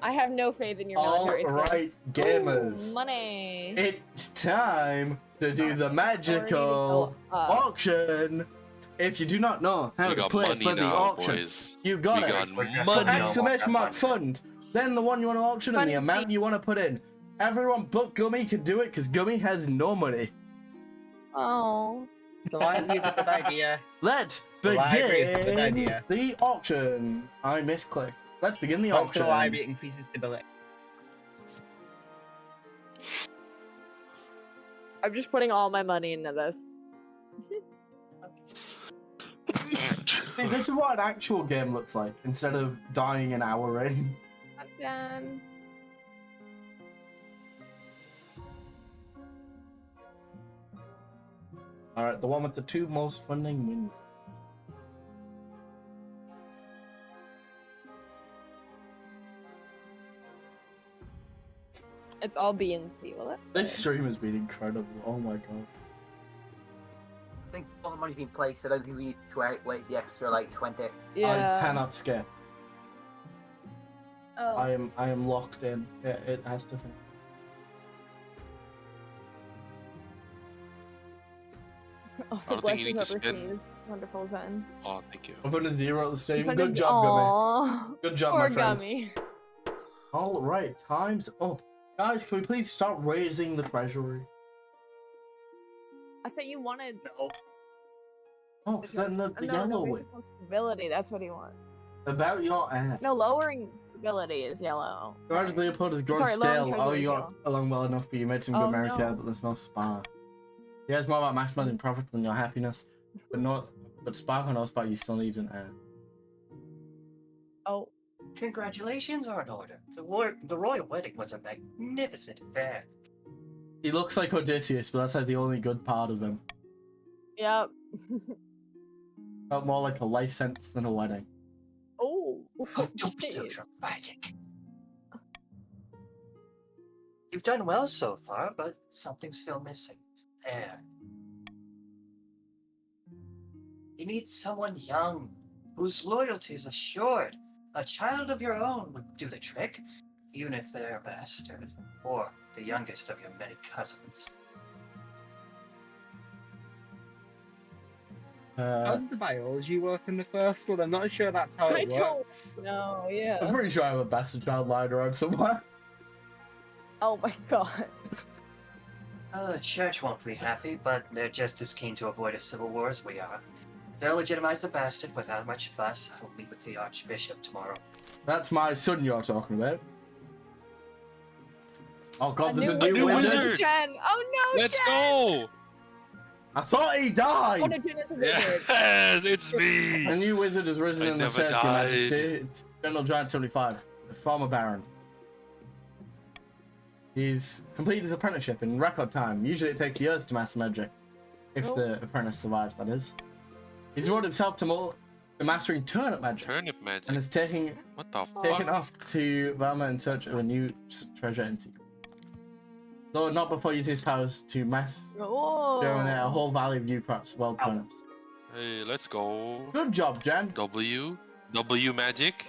I have no faith in your military skills. Alright, gamers. Ooh, money. It's time to do the Already magical go up. auction. If you do not know how We to got play money for the now, auction, boys. you We got it. got We're gonna For money. exclamation mark fund, then the one you want to auction and the Fund amount seat. you want to put in. Everyone but Gummy can do it because Gummy has no money. Oh. The library is a good idea. Let's The library is a good begin idea. the auction. I misclicked. Let's begin the Hope for auction. the library it increases stability. I'm just putting all my money into this. See, this is what an actual game looks like instead of dying an hour in. I'm done. Alright, the one with the 2 most funding wins. It's all B and C. Well, that's This good. stream has been incredible. Oh my god. I think all the money's been placed. I don't think we need to wait the extra like 20. Yeah. I cannot skip. Oh. I am locked in. It has to finish. Also, don't bless think you you need to whoever spend- sneezed. Wonderful, Zen. Oh, thank you. I'm putting a 0 at the stadium. Put a- Good job, Gummy. Aw, Good job, poor my friend. Gummy. All right, time's up. Guys, can we please start raising the treasury? I thought you wanted. No. Oh, because then the No, yellow raising win. stability. That's what he wants. About your ass. No, lowering stability is yellow. George Sorry. Leopold has grown Sorry, lowering stale. Oh, treasury you is got along well enough, but you made some good Oh, merits no. here, but there's no spark. Yeah, it's more about maximizing profit than your happiness. But spark or no spark, you still need an heir. Oh, Congratulations are in order. The royal wedding was a magnificent affair. He looks like Odysseus, but that's like the only good part of him. yep. Felt more like a life sentence than a wedding. Oh. Oh, don't be so jeez. dramatic. You've done well so far, but something's still missing. Air. You need someone young, whose loyalty is assured. A child of your own would do the trick, even if they're a bastard, or the youngest of your many cousins. How does the biology work in the first one? I'm not sure that's how I it don't works. know, I'm yeah. pretty sure I have a bastard child lying around somewhere. Oh my god. The church won't be happy, but they're just as keen to avoid a civil war as we are. They'll legitimize the bastard without much fuss. I'll meet with the archbishop tomorrow. That's my son you're talking about. Oh god, there's a new new wizard. wizard! Jen! Oh no, Let's Jen! go! I thought he Oh no, died! Jen is a wizard. Yes, it's The me! new wizard has risen I in the never search, Your died. Majesty. It's General Giant 75, the former Baron. He's completed his apprenticeship in record time. Usually it takes years to master magic. If the apprentice survives, that is. He's devoted himself to mastering turnip magic. Turnip magic. And is taking What the taken fuck? off to Valma in search of a new treasure in secret. Though not before using his powers to mass Oh. generate a whole valley of new crops, wild turnips. Hey, let's go. Good job, Jen. W magic.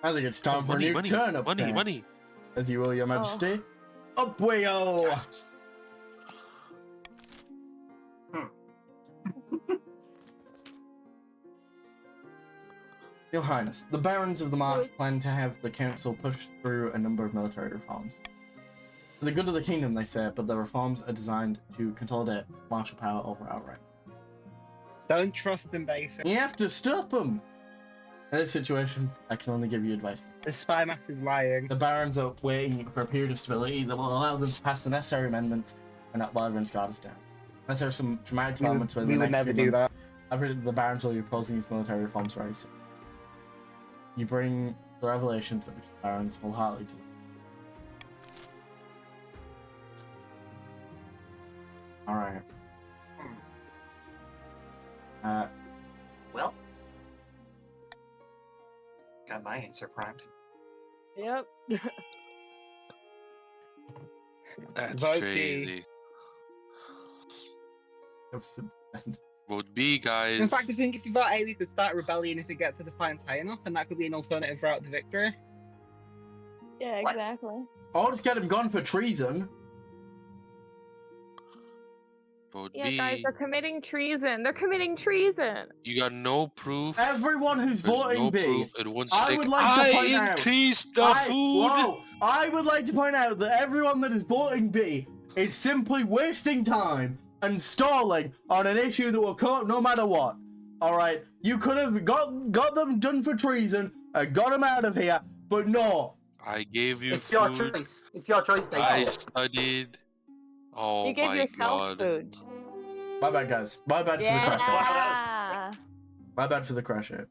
I think it's time Oh, for money, a new money, turnip. money, dance. money. As you will, Your Majesty. Up we go! Your Highness, the Barons of the March plan to have the Council push through a number of military reforms. For the good of the kingdom, they say, but the reforms are designed to consolidate martial power over outright. Don't trust them, basically. You have to stop them! In this situation, I can only give you advice. The spy master's lying. The Barons are waiting for a period of stability that will allow them to pass the necessary amendments and not while everyone's guard is down. Unless there are some dramatic developments within we the would next never few do months, that. I've heard the Barons will be opposing these military reforms very soon. You bring the revelations of which the Barons wholeheartedly do. Alright. Well, got my answer primed. Yep. That's Vote B. crazy. Opposite end. Vote B, guys. In fact, I think if you vote A, we could start a rebellion if it gets to defiance high enough, and that could be an alternative route to victory. Yeah, What? exactly. I'll just get him gone for treason. Vote Yeah, B. guys, they're committing treason. They're committing treason. You got no proof. Everyone who's There's voting no B. proof. And one I sec. would like to point out- increased the food. Whoa! I would like to point out that everyone that is voting B is simply wasting time and stalling on an issue that will come up no matter what. Alright? You could have got them done for treason and got them out of here, but no. I gave you It's food. your choice. It's your choice, I basically. studied. Oh You gave my yourself god. food. My bad, guys. My bad for the crash out. Yeah. My bad for the crash out.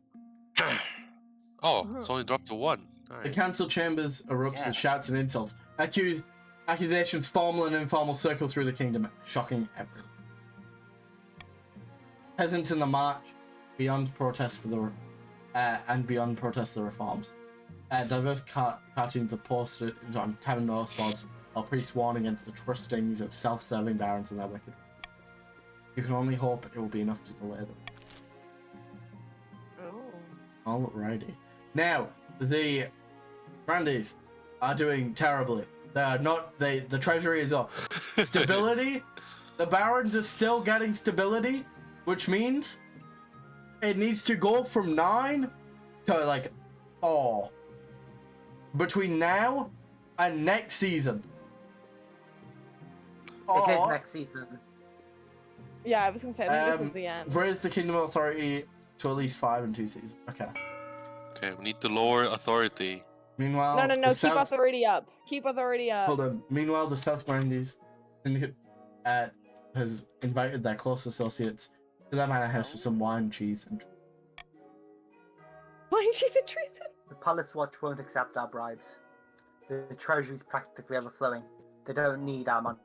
Oh, it's only dropped to 1. The Alright. council chambers erupts Yeah. with shouts and insults. Accusations, formal and informal, circle through the kingdom, shocking everyone. Peasants in the march, beyond protest for the beyond protest the reforms. Diverse cartoons are posted on tavern notice while priests warn against the trustings of self-serving barons and their wicked. You can only hope it will be enough to delay them. Oh. Alrighty. Now, The Grandies are doing terribly. They're not. The treasury is up. Stability. The barons are still getting stability, which means it needs to go from 9 to like 4 between now and next season. It is Or, next season. Yeah, I was gonna say, I think this is the end. raise the kingdom authority to at least 5 in 2 seasons. Okay. Okay, we need to lower authority. Meanwhile, No, the keep South... authority up. Keep authority up. Hold on. Meanwhile, the South Grandies Syndicate has invited their close associates to their manor house for some wine, cheese, and... Why is she a treason? The Palace Watch won't accept our bribes. The treasury's practically overflowing. They don't need our money.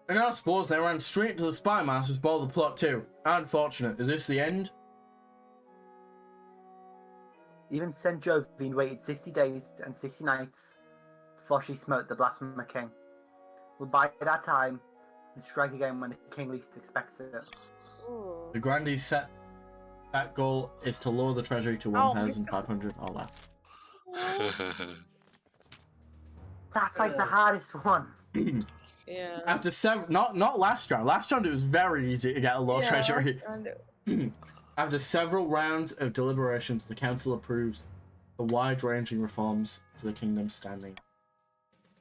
And I suppose they ran straight to the spy master to spoil the plot too. Unfortunate. Is this the end? Even St. Jovine waited 60 days and 60 nights before she smote the blasphemer king. We'll bide that time and strike again when the king least expects it. Ooh. The Grandies set that goal is to lower the treasury to Oh my 1,500 or less. That's like the hardest one. Yeah. After not last round. Last round it was very easy to get a low treasury. After several rounds of deliberations, the council approves the wide-ranging reforms to the kingdom's standing.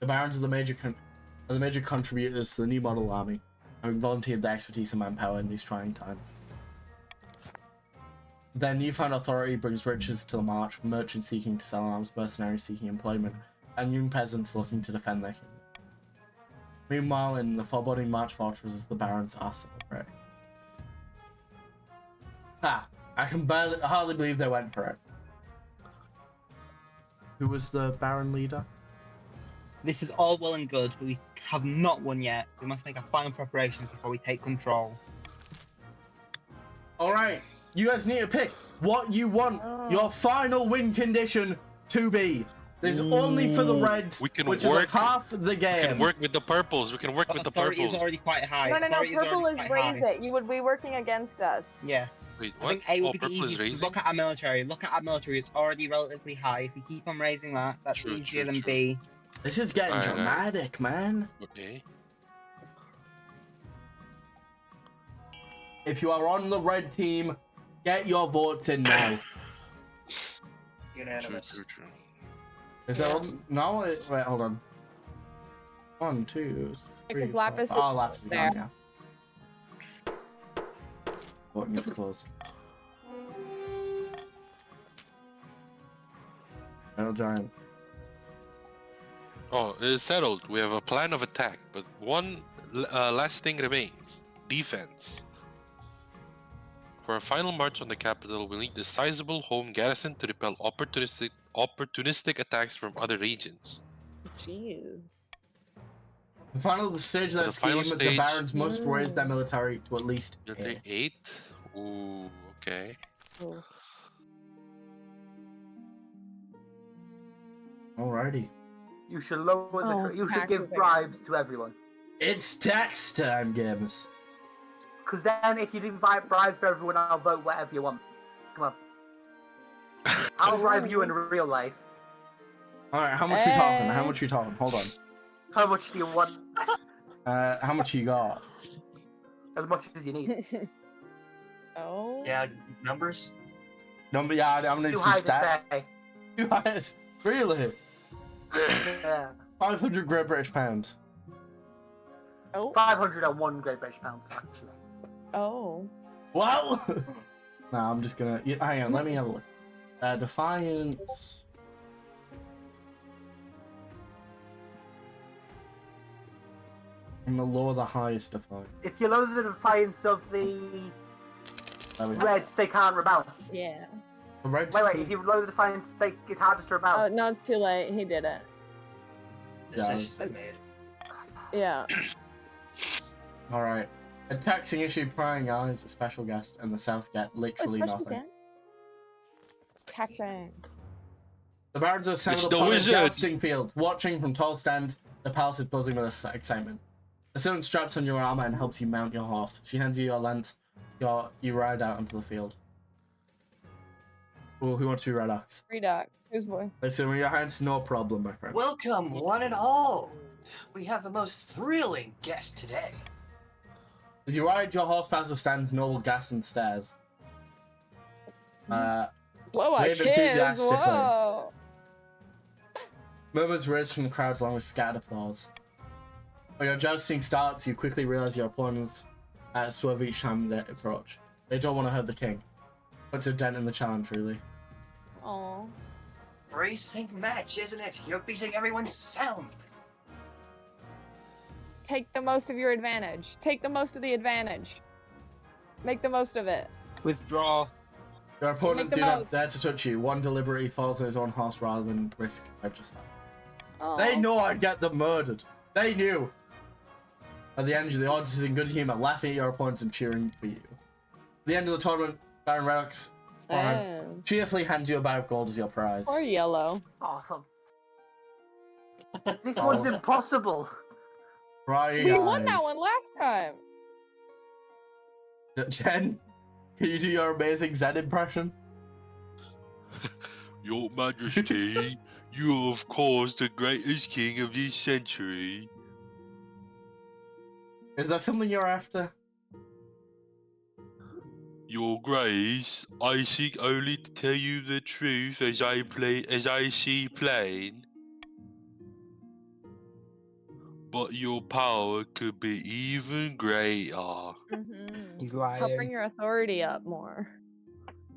The barons are the major contributors to the new model army, having volunteered their expertise and manpower in these trying times. Their newfound authority brings riches to the march, from merchants seeking to sell arms, mercenaries seeking employment, and young peasants looking to defend their kingdom. Meanwhile, in the foreboding March fortresses, the barons are celebrating. Ha! I can hardly believe they went for it. Who was the baron leader? This is all well and good, but we have not won yet. We must make our final preparations before we take control. Alright, you guys need to pick what you want your final win condition to be. There's only for the Reds, We can which is like half the game. We can work with the purples. We can work with the Authority purples. is already quite high. No, Authority purple already is quite raise high. it. You would be working against us. Yeah. Wait, I what? think A will Oh, be the purple is easiest. raising? Look at our military. Look at our military. It's already relatively high. If we keep on raising that, that's True, easier true, than true. B. This is getting Alright, dramatic, man. Okay. If you are on the red team, get your votes in now. True, Unanimous. true, true. Is there one? No, wait, hold on. 1, 2, 3, Because 4. Lapis is Oh, Lapis is there. gone, yeah. Voting is closed. Metal Giant. Oh, it's settled. We have a plan of attack, but one last thing remains: defense. For a final march on the capital, we'll need a sizable home garrison to repel opportunistic attacks from other regions. Jeez. The final stage of For that the final scheme, the stage- barons must raise their military to at least Military 8? Ooh, okay. Ooh. Alrighty. You should lower the. Oh, You should taxes give again. bribes to everyone. It's tax time, gamers. Because then, if you invite bribes for everyone, I'll vote whatever you want. Come on. I'll bribe you in real life. Alright, how much we talking? How Hey. much we talking? Hold on. How much do you want? How much you got? As much as you need. Oh. Yeah, numbers? Number, yeah, I'm gonna need Too some high stats. to say. Too high. Really? Yeah. 500 Great British pounds. Oh. 501 Great British pounds, actually. Oh. Wow! No, I'm just gonna. Yeah, hang on, let me have a look. Defiance. I'm gonna lower the highest defiance. If you lower the defiance of the There we go. Reds, they can't rebel. Yeah. The Reds. Wait, if you lower the defiance, it's harder to rebel. Oh, no, it's too late. He did it. Decision's been made. Yeah. Alright. A taxing issue, prying eyes, a special guest, and the South get literally Especially nothing. again. Taxing. The barons are assembled It's the upon a wizard. jousting field, watching from tall stands. The palace is buzzing with excitement. A servant straps on your armor and helps you mount your horse. She hands you your lance. You ride out onto the field. Well, who wants to be Red Ox? Redux. Who's boy? Listen, with your hands, no problem, my friend. Welcome, one and all. We have the most thrilling guest today. As you ride your horse past the stand's noble gas and stairs. Blow a Wave kiss. enthusiastically. Whoa. Murmurs raised from the crowds along with scattered applause. When your jousting starts, you quickly realize your opponents swerve each time they approach. They don't want to hurt the king. Puts a dent in the challenge, really. Aww. Bracing match, isn't it? You're beating everyone soundly. Take the most of your advantage. Take the most of the advantage. Make the most of it. Withdraw. Your opponent Make the do not most. dare to touch you. One deliberately falls on his own horse rather than risk register. Aww. They know I'd get them murdered. They knew. At the end, the audience is in good humor, laughing at your opponents and cheering for you. At the end of the tournament, Baron Redox cheerfully hands you a bag of gold as your prize. Or yellow. Awesome. This one's impossible. Right, We won that one last time. Jen, can you do your amazing Zen impression? Your Majesty, you are of course the greatest king of this century. Is there something you're after? Your Grace, I seek only to tell you the truth as I see plain. But your power could be even greater. He's Help lying. bring your authority up more.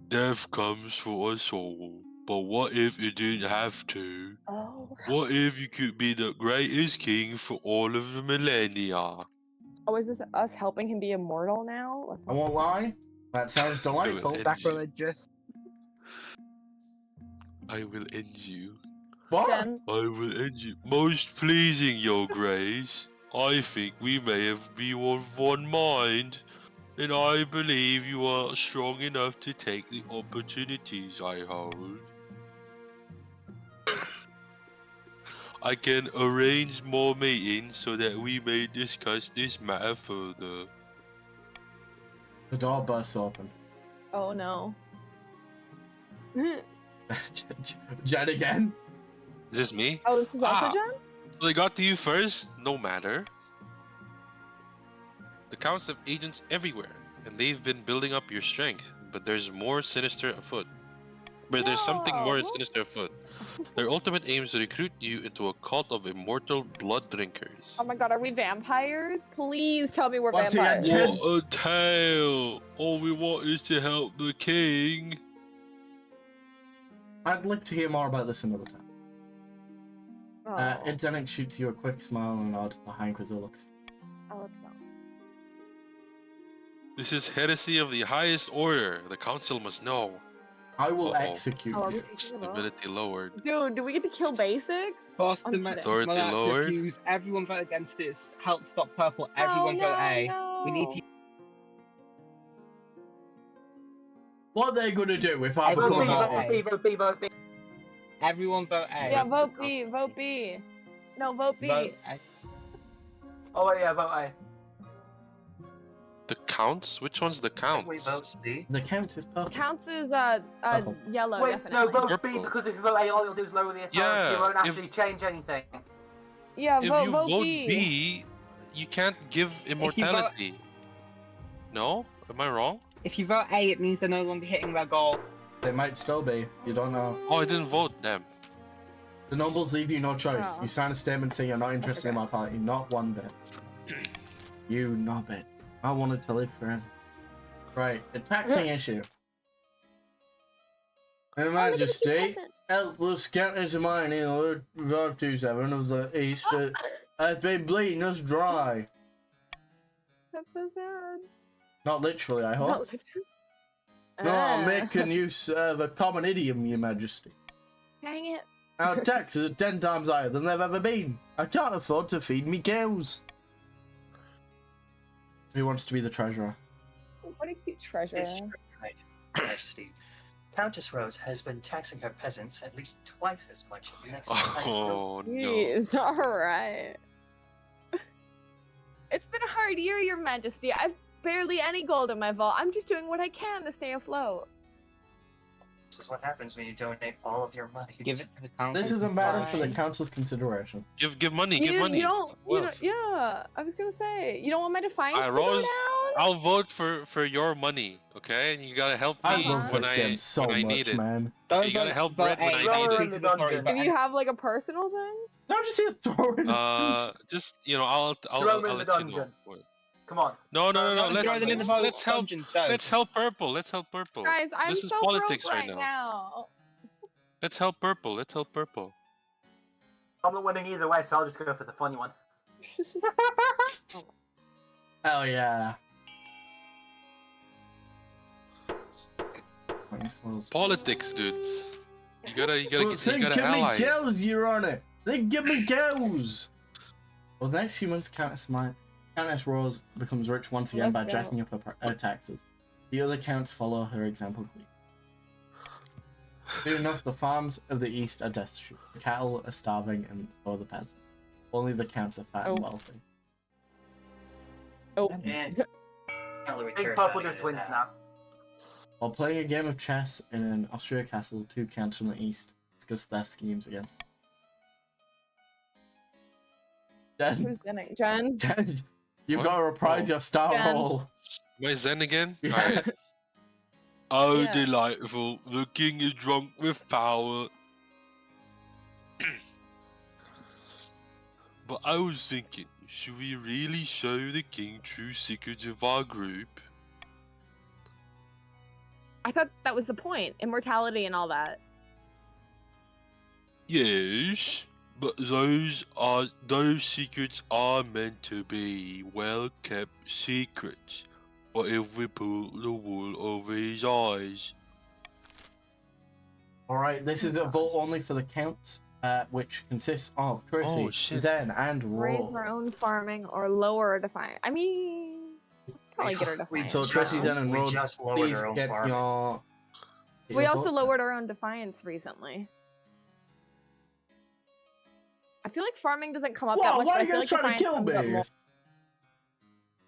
Death comes for us all, but what if it didn't have to? Oh. What if you could be the greatest king for all of the millennia? Oh, is this us helping him be immortal now? I won't lie. That sounds delightful. Sacrilegious. I will end you. What? Jen, I will end you. Most pleasing, Your Grace. I think we may have been of one mind, and I believe you are strong enough to take the opportunities I hold. I can arrange more meetings so that we may discuss this matter further. The door bursts open. oh no. Jen again? Is this me? Oh, this is also Ah. Jen? So they got to you first? No matter. The counts have agents everywhere, and they've been building up your strength, but there's more sinister afoot. But there's something more No. sinister afoot. Their ultimate aim is to recruit you into a cult of immortal blood drinkers. Oh my god, are we vampires? Please tell me we're Once again, vampires. Jen. What a tale! All we want is to help the king. I'd like to hear more about this another time. Oh. Ed Zenix shoots you a quick smile and a nod. The High Inquisitor looks. Oh, let's go. This is heresy of the highest order. The council must know. I will Uh-oh. execute Oh, are we you. taking it off? Stability lowered. Dude, do we get to kill Basic? Force I'm the kidding. Authority monarch lowered. refuse. Everyone vote against this. Help stop purple. Everyone oh, vote no, A. No. We need to. What are they gonna do if I Everyone become vote a A. B, vote B, vote B. Everyone vote A. Yeah, vote B. Vote B. No, vote B. Vote A. Oh, yeah, vote A. The counts? Which one's the We counts? vote C. The count is purple. Counts as Purple. yellow, Wait, definitely. no, vote B, Purple. because if you vote A, all you'll do is lower the authority. Yeah, You won't if- actually change anything. Yeah, If vote, you vote vote B. B, you can't give immortality. No? Am I wrong? If you vote A, it means they're no longer hitting their goal. It might still be. You don't know. Oh, I didn't vote. Damn. The nobles leave you no choice. Oh. You sign a statement saying you're not interested in okay. immortality. Not one bit. You knobbit. I wanted to live forever. Right, a taxing issue. Her Majesty, help us get this mine in Order 527 of the East has been bleeding us dry. That's so sad. Not literally, I hope. No, literally. No, I'm Ah. making use of a common idiom, Your Majesty. Dang it. Our taxes are 10 times higher than they've ever been. I can't afford to feed me cows. Who wants to be the treasurer? What a cute treasure. It's true, right, Your Majesty. Countess Rose has been taxing her peasants at least twice as much as the next highest noble. Oh, no. Jeez, alright. It's been a hard year, Your Majesty. I've barely any gold in my vault. I'm just doing what I can to stay afloat. This is what happens when you donate all of your money. Give it to the council. This is a matter for the Fine. council's consideration. Give money. Give money. You don't. Wealth. Yeah, I was gonna say you don't want my defiance to go Rose, down. I'll vote for your money, okay? And you gotta help I me love when this I game so when I much, need it. man. You gotta help Brett when I need it. in the dungeon. If you have like a personal thing. No, just here throw it. Just I'll Throw them in the let you know. dungeon. Come on. No. Throw them in the Let's help. dungeon, so. Let's help Purple. Let's help Purple. Guys, I'm This is so politics broke right right now. now. Let's help Purple. Let's help Purple. I'm not winning either way, so I'll just go for the funny one. Hell yeah. Politics, dudes. You gotta Well, you gotta give me ally. cows, Your Honor. They give me cows. Well, the next few months, Countess Rose becomes rich once again by Let's go. jacking up her taxes. The other counts follow her example. Soon enough, the farms of the east are destitute. The cattle are starving, and so are the peasants. Only the counts are fat and Oh. wealthy. Oh. And Big Purple just wins now. While playing a game of chess in an Austria castle, two counts from the east discuss their schemes against Jen, Who's winning? Jen? Jen, you've What? got to reprise Oh. your star Jen. roll. Am I Zen again? Yeah. Alright. Oh, Yeah. delightful. The king is drunk with power. But I was thinking, should we really show the king true secrets of our group? I thought that was the point. Immortality and all that. Yes, but those secrets are meant to be well kept secrets. What if we pull the wool over his eyes? Alright, this is a vote only for the counts, which consists of Tracy, Oh, shit. Zen, and Raise Raw. our own farming or lower our defiance. I mean, probably get our We defiance. So just- Tracy, Zen, and we Rhodes, just lowered please our own get farm. your... We also votes. lowered our own defiance recently. I feel like farming doesn't come up that Whoa, much, why but are I you feel guys like trying to defiance kill comes up me? more.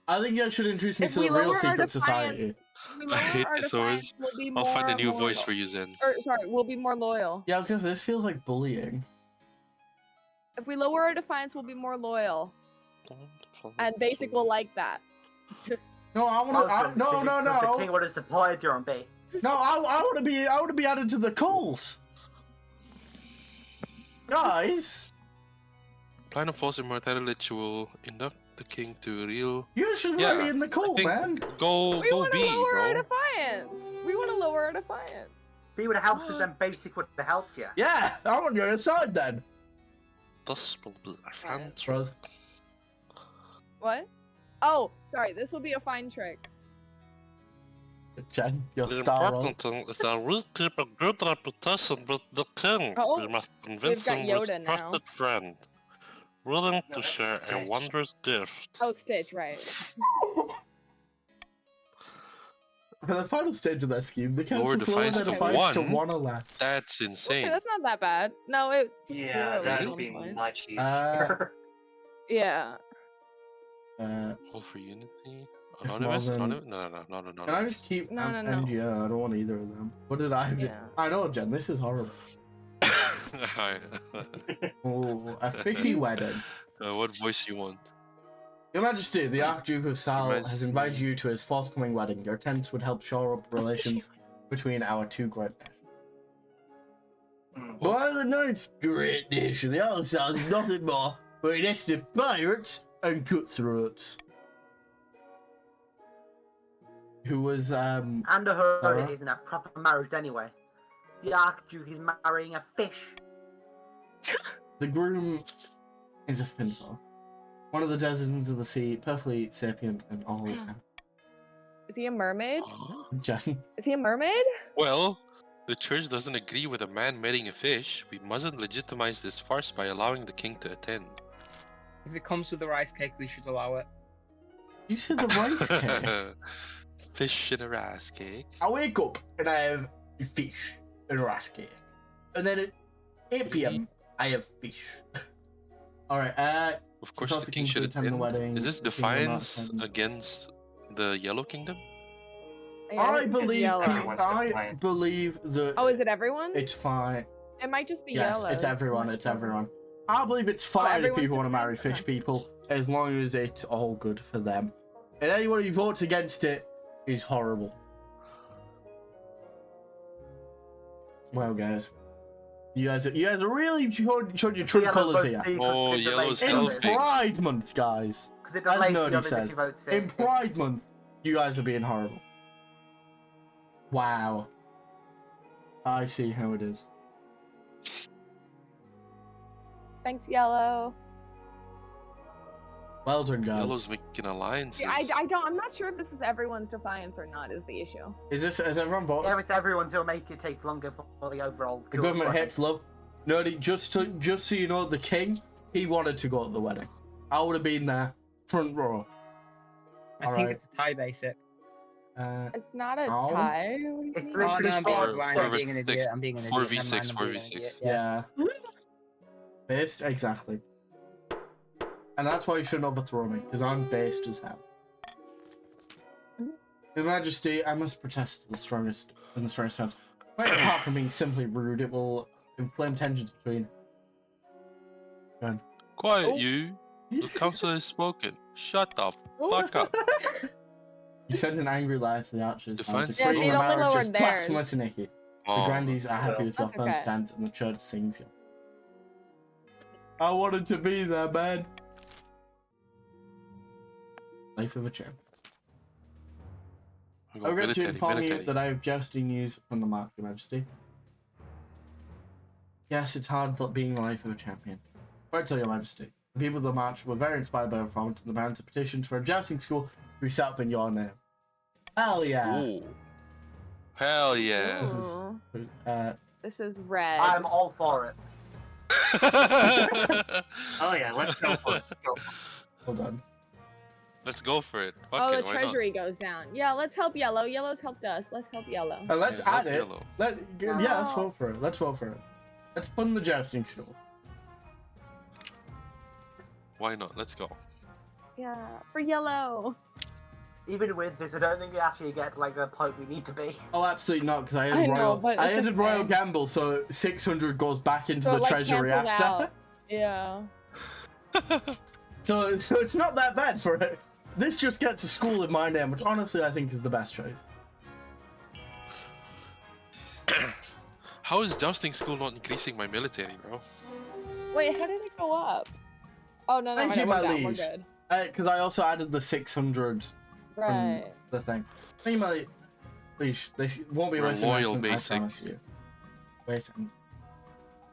I think you should introduce me If to we the real lower our secret defiance- society. If we I lower hate our this defiance, we'll be I'll find a more new voice loyal. for you, Zen. Or sorry, we'll be more loyal. Yeah, I was gonna say, this feels like bullying. If we lower our defiance, we'll be more loyal. And basic will like that. No, I wanna, no, The king no, would have supplied your own bait. no, I wanna be added to the cult! Guys, Plan of force immortality will induct the king to a real. you should Yeah, let me in the cult, think- man! Go We want to B, lower our bro. defiance. We want to lower our defiance. He would have helped because then basic would have helped you. Yeah, I'm on your side then! This will be a fan Rose. What? Oh, sorry. This will be a fine trick. Jen, your The star roll. important thing is that we keep a good reputation with the king. Oh, We must convince got him with Yoda a now. trusted friend, willing No, to that's share a Stitch. wondrous gift. Oh, Stitch, right. For the final stage of that scheme, the council Lower will lower defiance their to defiance to one. one or less. That's Okay, insane. that's not that bad. No, it. Yeah, Really? that'd be Really? much easier. Yeah. Call for unity. If Anonymous? more than- Anonymous? No, no. Can I just keep No, no, no. NGO? I don't want either of them. What did I have to... Yeah. I know, Jen, this is horrible. Hi. Oh, a fishy wedding. What voice you want? Your Majesty, the Archduke of Sal Your has Majesty. invited you to his forthcoming wedding. Your attendance would help shore up relations between our two great nations. Hmm. By the ninth great nation, the other side is nothing more but a nest of pirates and cutthroats. Who was, And I heard Uh-huh. it isn't a proper marriage anyway. The Archduke is marrying a fish. the groom is a finfo. One of the denizens of the sea, perfectly sapient and all. Is he a mermaid? Jen. Is he a mermaid? Well, the church doesn't agree with a man marrying a fish. We mustn't legitimize this farce by allowing the king to attend. If it comes with a rice cake, we should allow it. You said the rice cake. Fish in a rice cake. I wake up and I have fish and a rice cake. And then at 8 p.m. I have fish. Alright, Of course, Suppose the the king king should should attend the attend. wedding, Is this the king will not defiance attend. against the Yellow Kingdom? Yeah, I it's believe yellow. Everyone's I defiant. believe that Oh, is it everyone? it's fine. It might just be Yes, yellow. it's everyone. Much It's yellow. everyone. I believe it's fine if everyone's people want to marry different? fish people, as long as it's all good for them. And anyone who votes against it is horrible. Well, guys, you guys are really showing your true Yellow colours votes here. C 'cause Oh, it yellow's delays the In others. helping. Pride Month, guys. 'Cause it As delays the Nerdy others if says, you vote C. in Pride Month, you guys are being horrible. Wow. I see how it is. Thanks, yellow. Well done, guys. Yellow's making alliances. See, I don't. I'm not sure if this is everyone's defiance or not. Is the issue? Is everyone voted? Yeah, it's everyone's who'll make it take longer for the overall. The good government running. hates love. Nerdy, just so you know, the king, he wanted to go to the wedding. I would have been there, front row. I All think right. it's a tie basic. It's not a No. tie. What do you It's mean? Oh, literally no, I'm four- being blind. four I'm v being an six. idiot. I'm being an idiot. 4v6, Never mind, I'm being an 4v6. idiot. Yeah. Based, exactly. And that's why you shouldn't overthrow me, because I'm based as hell. Your Majesty, I must protest in the strongest terms. Quite apart from being simply rude, it will inflame tensions between. Quiet, Oh. you. The council has spoken. Shut the Oh. fuck up. You sent an angry letter to the archers. Defense. Yeah, Decreeing they'd the only marriage lowered is theirs. blasphemous and icky. The Oh, grandees are happy with your That's firm okay. stance, and the church sings you. I wanted to be there, man. Life of a champ. we I got regret to military, inform you military. that I have jousting news from the mark, Your Majesty. Yes, it's hard being the life of a champion. I tell Your Majesty, the people of the march were very inspired by the performance, and the parents have petitioned for a jousting school to be set up in your name. Hell yeah! Ooh. Hell yeah. This is- Ooh. This This is red. I'm all for it. Oh yeah, let's go for it. Go. hold on. Let's go for it. Fuck Oh, it, the why not? treasury goes down. Yeah, let's help yellow. Yellow's helped us. Let's help yellow. And let's Yeah, add it. yellow. Yeah, let's Oh. vote for it. Let's vote for it. Let's fund the jousting school. Why not? Let's go. Yeah, for yellow. Even with this, I don't think we actually get to like the point we need to be. Oh, absolutely not, because I I added know, royal. but I it's added royal okay. gamble, so 600 goes back into So the it, like, treasury cancels after. out. Yeah. So it's not that bad for it. This just gets a school in my name, which honestly I think is the best choice. How is jousting school not increasing my military, bro? Wait, how did it go up? Oh no, no, Thank no, you, we're my down. We're liege. good. Because I also added the 600 from Right. the thing. Thank you, my liege. They won't be We're wasting loyal, investment, basic. I promise you. Wait.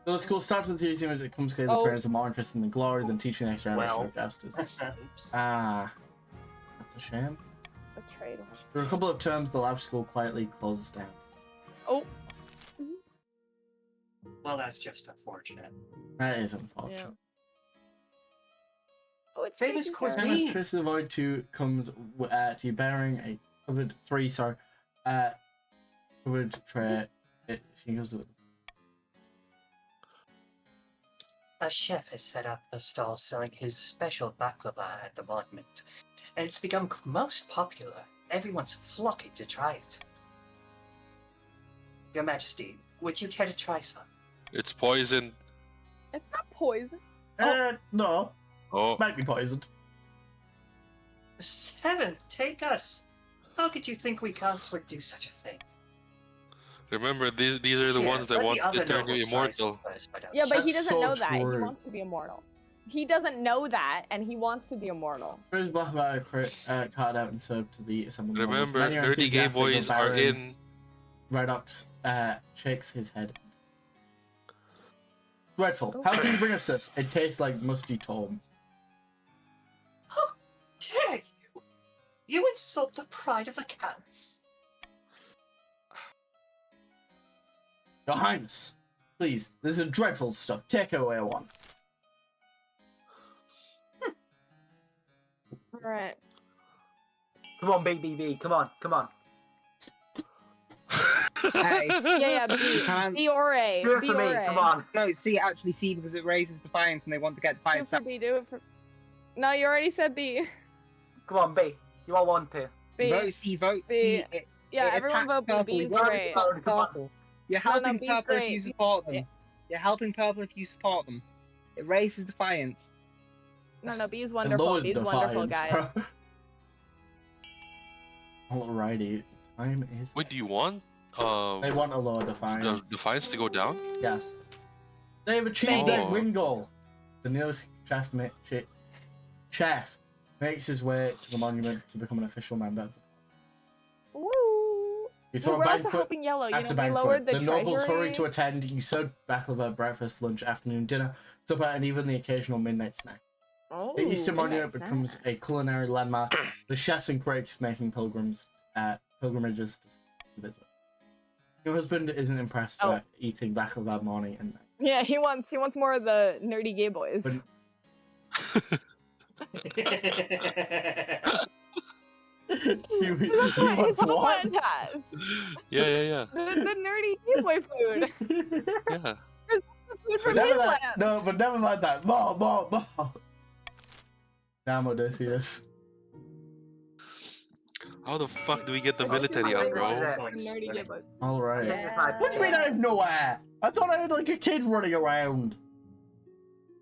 So the school starts with using it comes clear the Oh. parents are more interested in the glory than teaching the next generation Well. of jousters. Oops. Ah, that's a shame. A trade. For a couple of terms, the lab school quietly closes down. Oh. Well, that's just unfortunate. That is unfortunate. Yeah. Oh, it's Famous taking cuisine. care of- Famous Trace of the Void 2 comes to you bearing a covered 3, sorry. Covered tray. She goes with A chef has set up a stall selling his special baklava at the monument, and it's become most popular. Everyone's flocking to try it. Your Majesty, would you care to try some? It's poison. It's not poison. no, Oh, might be poisoned. 7, take us! How could you think we consorts would do such a thing? remember these are the Here, ones that let want the to other turn you nobles try some immortal. first, madame. Yeah, but he That's doesn't so know that. He true. wants to be immortal. He doesn't know that, and he wants to be immortal. Here's Blackfire card out and served to the assembled members. Remember, Many are Nerdy Game enthusiastic, but Boys are Baron in. Redox shakes his head. Dreadful. How can you bring us this? It tastes like musty tome. How dare you! You insult the pride of the cats! Your Highness, please, this is dreadful stuff. Take away one. Alright. Come on, BBB. Come on, come on. Hey, Yeah, B. can't- B or A. Do it B for me. or A. Come on. no, see, actually, see, because it raises defiance and they want to get Do defiance. it for B. Do it for. No, you already said B. Come on, B. You all want to. B. Vote, see, vote, B. see. Yeah, It everyone attacks vote B. purple. B is You don't great. support purple. You're No, helping B is purple if great. you B is support great. them. You're helping purple if you support them. It raises defiance. No, B is And wonderful. lowered B is wonderful, defiance, guys. bro. Alrighty, time is. What do you want? They want a lower defiance. The defiance to go down? Yes. They have achieved their Oh. win goal. The newest chef makes his way to the monument to become an official member of the Woo! You throw We're a also banquet helping Yellow. You after know, we banquet. lowered the nobles treasury. hurry to attend. You serve battle of breakfast, lunch, afternoon, dinner, supper, and even the occasional midnight snack. Oh, The Eastern midnight Monument snack. becomes a culinary landmark. The chefs and critics making pilgrimages to visit. Your husband isn't impressed Oh. by eating baklava morning and night. Yeah, he wants more of the nerdy gay boys. But he That's not his wants home what? task. Yeah. The nerdy gay boy food. Yeah. The food from But never his that. land. No, but never mind that. More. Damn Odysseus. How the fuck do we get the Yeah, military out, bro? yeah. Nerdy gay boys. All right. I think it's my What do you mean I have nowhere? I thought I had like a kid running around.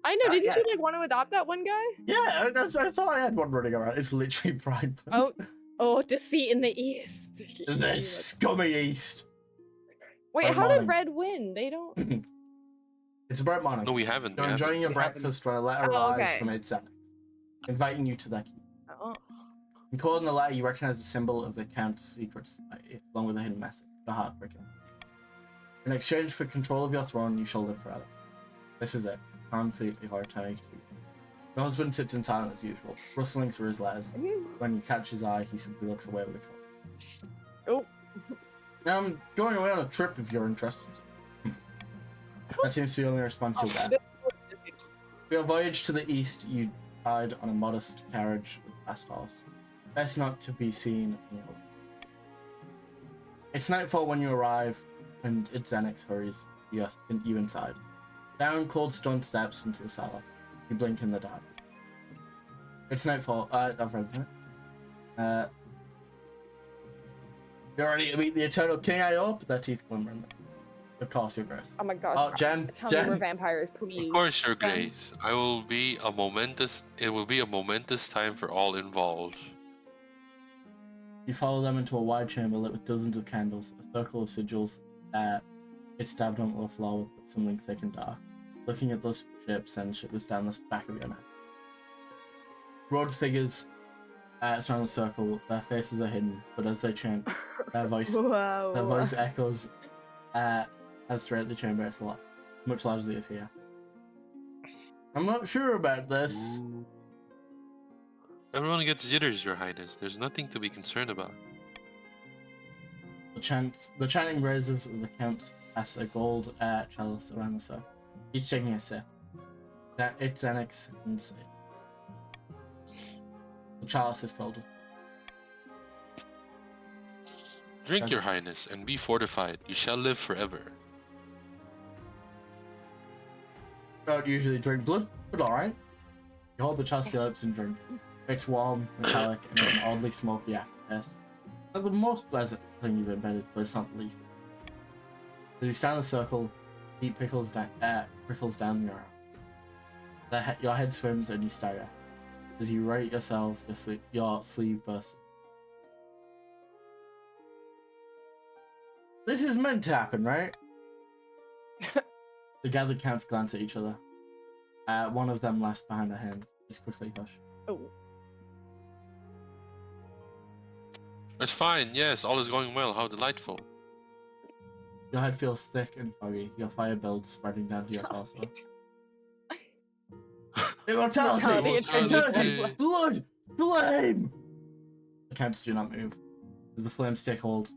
I know. Didn't yeah. you like want to adopt that one guy? Yeah, I thought I had one running around. It's literally Pride. Oh, deceit in the east. The scummy East. Wait, Bright how morning. did Red win? They don't. It's a bright morning. No, we haven't. You're we enjoying your We haven't. breakfast when a letter Oh, arrives okay. from its Senate, inviting you to their key. Oh. Encoded in the letter, you recognize the symbol of the Count's secret society, along with a hidden message, the heart curriculum. In exchange for control of your throne, you shall live forever. This is it. Time for your eternity. Your husband sits in silence as usual, rustling through his letters. When you catch his eye, he simply looks away with a cold. Oh. Now I'm going away on a trip if you're interested. That seems to be the only response you'll get. For your voyage to the east, you ride on a modest carriage with a fast horse. Best not to be seen in the open. It's nightfall when you arrive, and Idzenix hurries you inside. Down cold stone steps into the cellar. You blink in the dark. It's nightfall. I've read that. You're ready to meet the Eternal King, I hope? Their teeth glimmering. Of course, your grace. Oh my gosh. Oh, Jen. Tell me we're Jen. vampires, please. Of course, Your Grace. It will be a momentous time for all involved. You follow them into a wide chamber lit with dozens of candles, a circle of sigils. It's stabbed onto the floor with something thick and dark. Looking at those shapes sends shivers down the back of your neck. Robed figures surround the circle. Their faces are hidden, but as they chant, their voice Whoa. echoes as throughout the chamber. It's much larger than you fear. I'm not sure about this. Ooh. Everyone gets jitters, Your Highness. There's nothing to be concerned about. The chanting raises of the Count's pass a gold chalice around the circle, each taking a sip. It's Xenix and the chalice is filled with. Drink, Your Highness, and be fortified. You shall live forever. I don't usually drink blood, but alright. You hold the chalice to your lips and drink. It's warm, metallic, and an oddly smoky aftertaste. Not the most pleasant thing you've invented, but it's not the least. As you stand in the circle, heat trickles down your arm. Your head swims and you stagger. As you right yourself, your sleeve bursts. This is meant to happen, right? The gathered counts glance at each other. One of them laughs behind her hand. It's quickly hushed. Oh. It's fine. Yes, all is going well. How delightful. Your head feels thick and foggy. Your fire builds, spreading down to your torso. Immortality! Eternity! Blood! Flame! The counts do not move. As the flames take hold,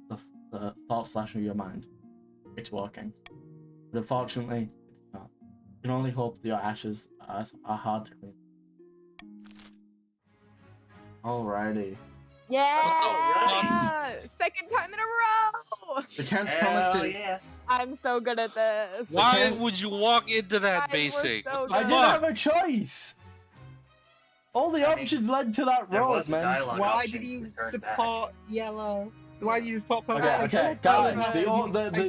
the thoughts flash through your mind. It's working. But unfortunately, it's not. You can only hope that your ashes are hard to clean. Alrighty. Yeah! Second time in a row! The counts promised to. yeah. I'm so good at this. Why would you walk into that I was basic? so I good. didn't have a choice! All the options led to that There road, was a man. dialogue Why option. did you Return back. support Yellow? Why did you just pop up? Okay, guys,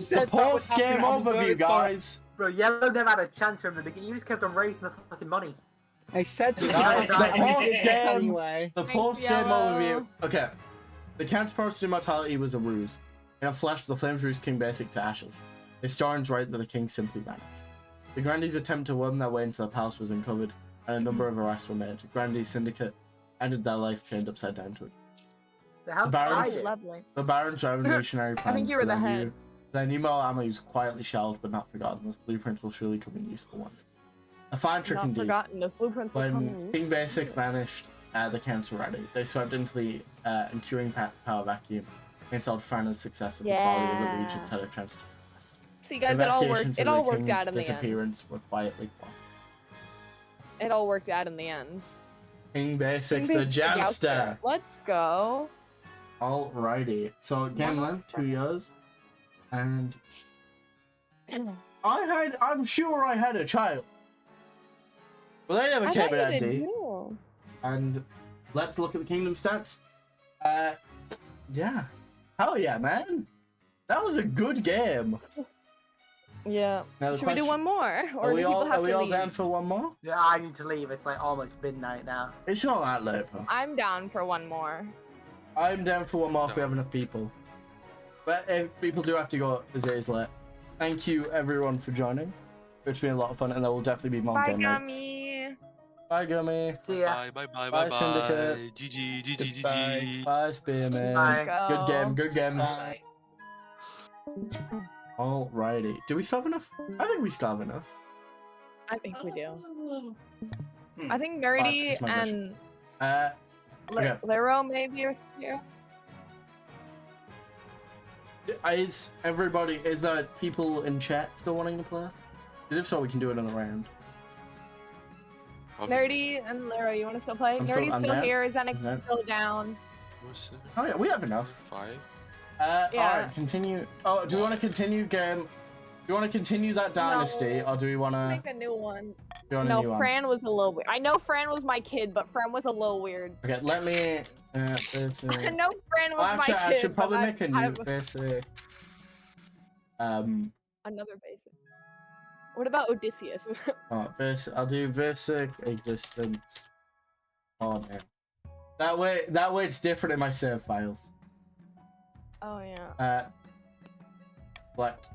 the post game overview, guys. Bro, Yellow never had a chance from the beginning. You just kept on raising the fucking money. I said this. Guys, the post game. Anyway. The Thanks, post game Yellow. overview. Okay, the counterpart immortality was a ruse. In a flash, the flames reduced King Basic to ashes. Historians write that the king simply vanished. The Grandees' attempt to worm their way into the palace was uncovered, and a number of arrests were made. Grandees' syndicate ended their life chained upside down to it. The hell The Barons- did I do? Lovely. The Barons' revolutionary plans think you were for the their head. new- their new model ammo was quietly shelved but not forgotten. This blueprint will surely come in useful one day. A fine trick Not indeed. forgotten. Those blueprints will come When in. King Basic vanished, the counts were ready. They swept into the enduring power vacuum and installed Franna's successor before the other Yeah. regions had a chance to rest. See, guys, it all worked. It all worked out in the end. Disappearance were quietly planned. It all worked out in the end. King Basic, King the Basic, jouster. Let's go. Alrighty. So game length 2 years, and I'm sure I had a child. Well, they never I came thought in you handy. did too. And let's look at the kingdom stats. Yeah. Hell yeah, man. That was a good game. Yeah. Now the Should we do question- one more, or Are do we people all, have are we to all leave? down for one more? Yeah, I need to leave. It's like almost midnight now. It's not that late, bro. I'm down for one more. I'm down for one more if we have enough people. But if people do have to go, as it is late. Thank you, everyone, for joining. It's been a lot of fun, and there will definitely be more Bye, game nights. Gummy. Bye, Gummy. See ya. Bye, bye, bye, Bye, bye, bye. Syndicate. GG, GG, Goodbye. GG. Bye, Spearman. Bye. Good game, good games. Bye. Alrighty. Do we still have enough? I think we still have enough. I think we do. Hmm. I think Alright, Nerdy it's my and Okay. Lero maybe are here. Is there people in chat still wanting to play? Because if so, we can do it in the round. Nerdy and Lero, you want to still play? I'm Nerdy's I'm still down. here. Zenix I'm down. is still down. What's it? Oh yeah, we have enough. 5? Yeah. Alright, continue. Oh, do we want to continue game? Do you want to continue that dynasty, or do we want to Make a new one. do a No, new one? Fran was a little weird. I know Fran was my kid, but Fran was a little weird. Okay, let me. I know Fran was Actually, my I kid. should probably but make a I new was basic. another basic. What about Odysseus? Basic. I'll do basic existence. Oh man. That way it's different in my save files. Oh yeah. Select.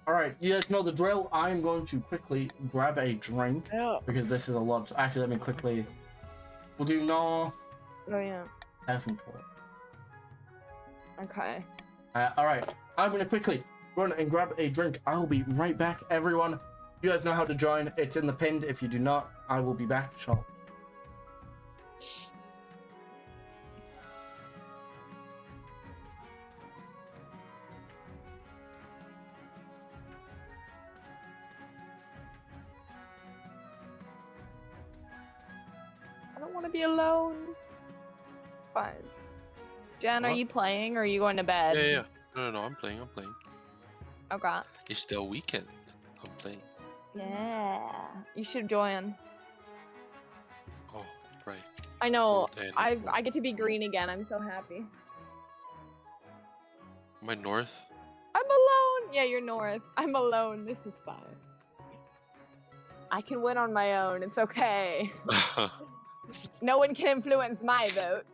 Alright, you guys know the drill. I'm going to quickly grab a drink Yeah. because this is a lot. Actually, let me quickly. We'll do north, Oh yeah. south, and court. Okay. Alright, I'm gonna quickly run and grab a drink. I'll be right back, everyone. You guys know how to join. It's in the pinned. If you do not, I will be back shortly. I don't want to be alone. Fine. Jen, are What? you playing or are you going to bed? Yeah. No, I'm playing. Okay. It's the weekend. I'm playing. Yeah. You should join. Oh, right. I know. Then- I get to be green again. I'm so happy. Am I north? I'm alone. Yeah, you're north. I'm alone. This is fine. I can win on my own. It's okay. No one can influence my vote.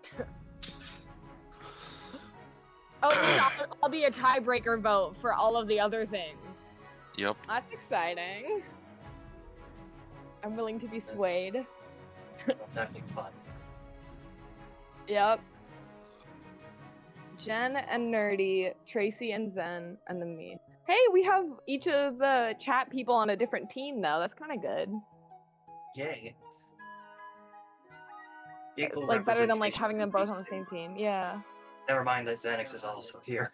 Oh, and I'll be a tiebreaker vote for all of the other things. Yep. That's exciting. I'm willing to be swayed. That'd be fun. Yep. Jen and Nerdy, Tracy and Zen, and then me. Hey, we have each of the chat people on a different team though. That's kind of good. Yay. It's Equal like better than like representation having them of both these on the two. same team. Yeah. Never mind that Xenix is also here.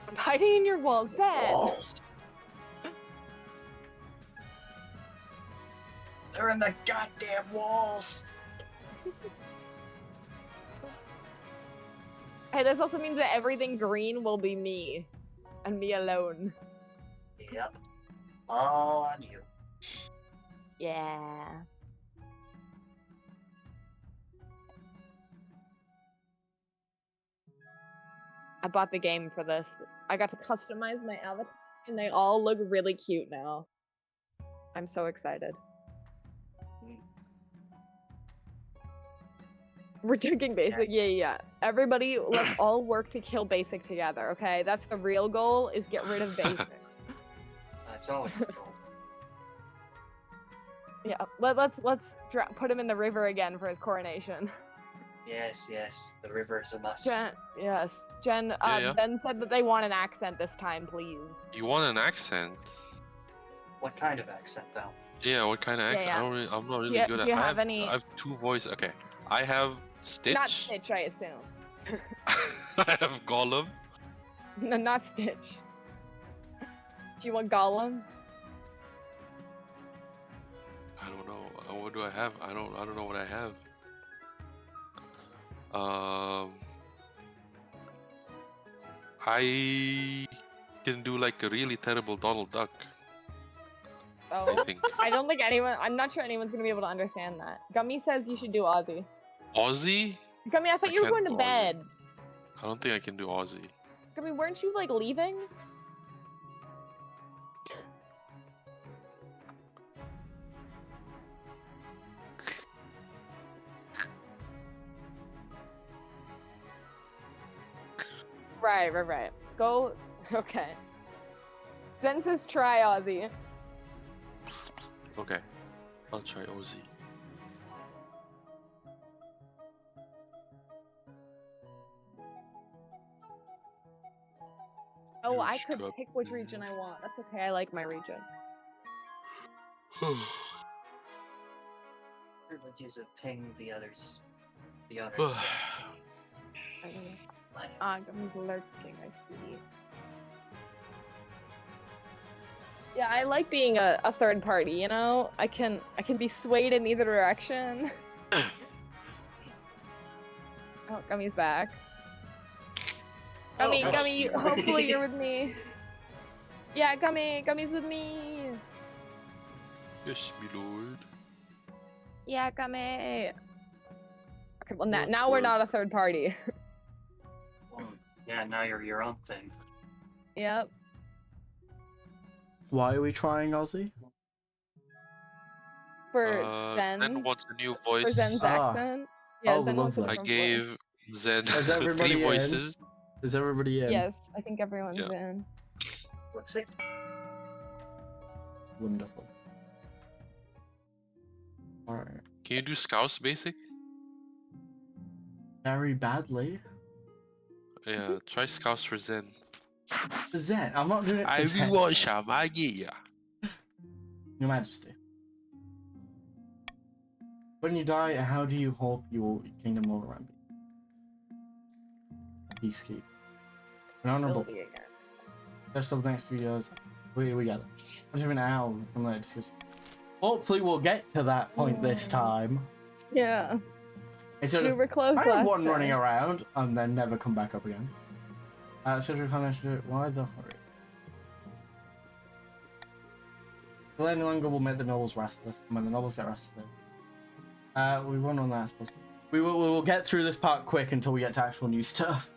I'm hiding in your walls, Zen. Walls. They're in the goddamn walls. Hey, this also means that everything green will be me. and me alone. Yep. All on you. Yeah. I bought the game for this. I got to customize my avatar, and they all look really cute now. I'm so excited. We're taking basic, yeah. Everybody, let's all work to kill basic together, okay? That's the real goal, is get rid of basic. That's always the goal. Yeah, let's put him in the river again for his coronation. Yes, the river is a must. Jen, Yeah. Ben said that they want an accent this time, please. You want an accent? What kind of accent, though? Yeah, what kind of accent? yeah. I'm not really good at. Do you have any? I have two voices. Okay, I have Stitch. Not Stitch, I assume. I have Gollum. No, not Stitch. Do you want Gollum? I don't know. What do I have? I don't know what I have. I can do like a really terrible Donald Duck. Oh, I think. I don't think anyone. I'm not sure anyone's gonna be able to understand that. Gummy says you should do Aussie. Aussie? Gummy, I thought you were can't going to do bed. I don't think I can do Aussie. Gummy, weren't you like leaving? Right. Go. Okay. Zen says try Aussie. Okay, I'll try Aussie. Oh, You I could strap pick which me. region I want. That's okay. I like my region. Privileges of ping the others. The others. Gummy's lurking. I see. Yeah, I like being a third party. You know, I can be swayed in either direction. Oh, Gummy's back. Gummy, Oh, Gummy, hopefully you're with me. Yeah, Gummy's with me. Yes, my lord. Yeah, Gummy. Okay, well now we're not a third party. Yeah, now you're your own thing. Yep. Why are we trying Aussie? For Zen. Zen wants a new For voice. Zen's Ah. accent. Yeah, Oh, Zen wants a lovely. I different voice. gave Zen Is everybody 3 in? voices. Is everybody in? Yes, I think everyone's Yeah. in. What's it? Wonderful. Alright. Can you do Scouse basic? Very badly. Yeah, try Scouse for Zen. For Zen, I'm not doing it for I Zen. will watch Shamagia. Your Majesty. When you die, how do you hope your kingdom will remember you? Peacekeep. An honorable. Ability again. Rest of the next few years, we got it. Not even now from that discussion. Hopefully, we'll get to that point this time. Yeah. Instead We of were close I have last one time. running around and then never come back up again. Schedule connection. Why the hurry? Delay any longer will make the nobles restless, and when the nobles get restless, we won't run that. I suppose we will get through this part quick until we get to actual new stuff.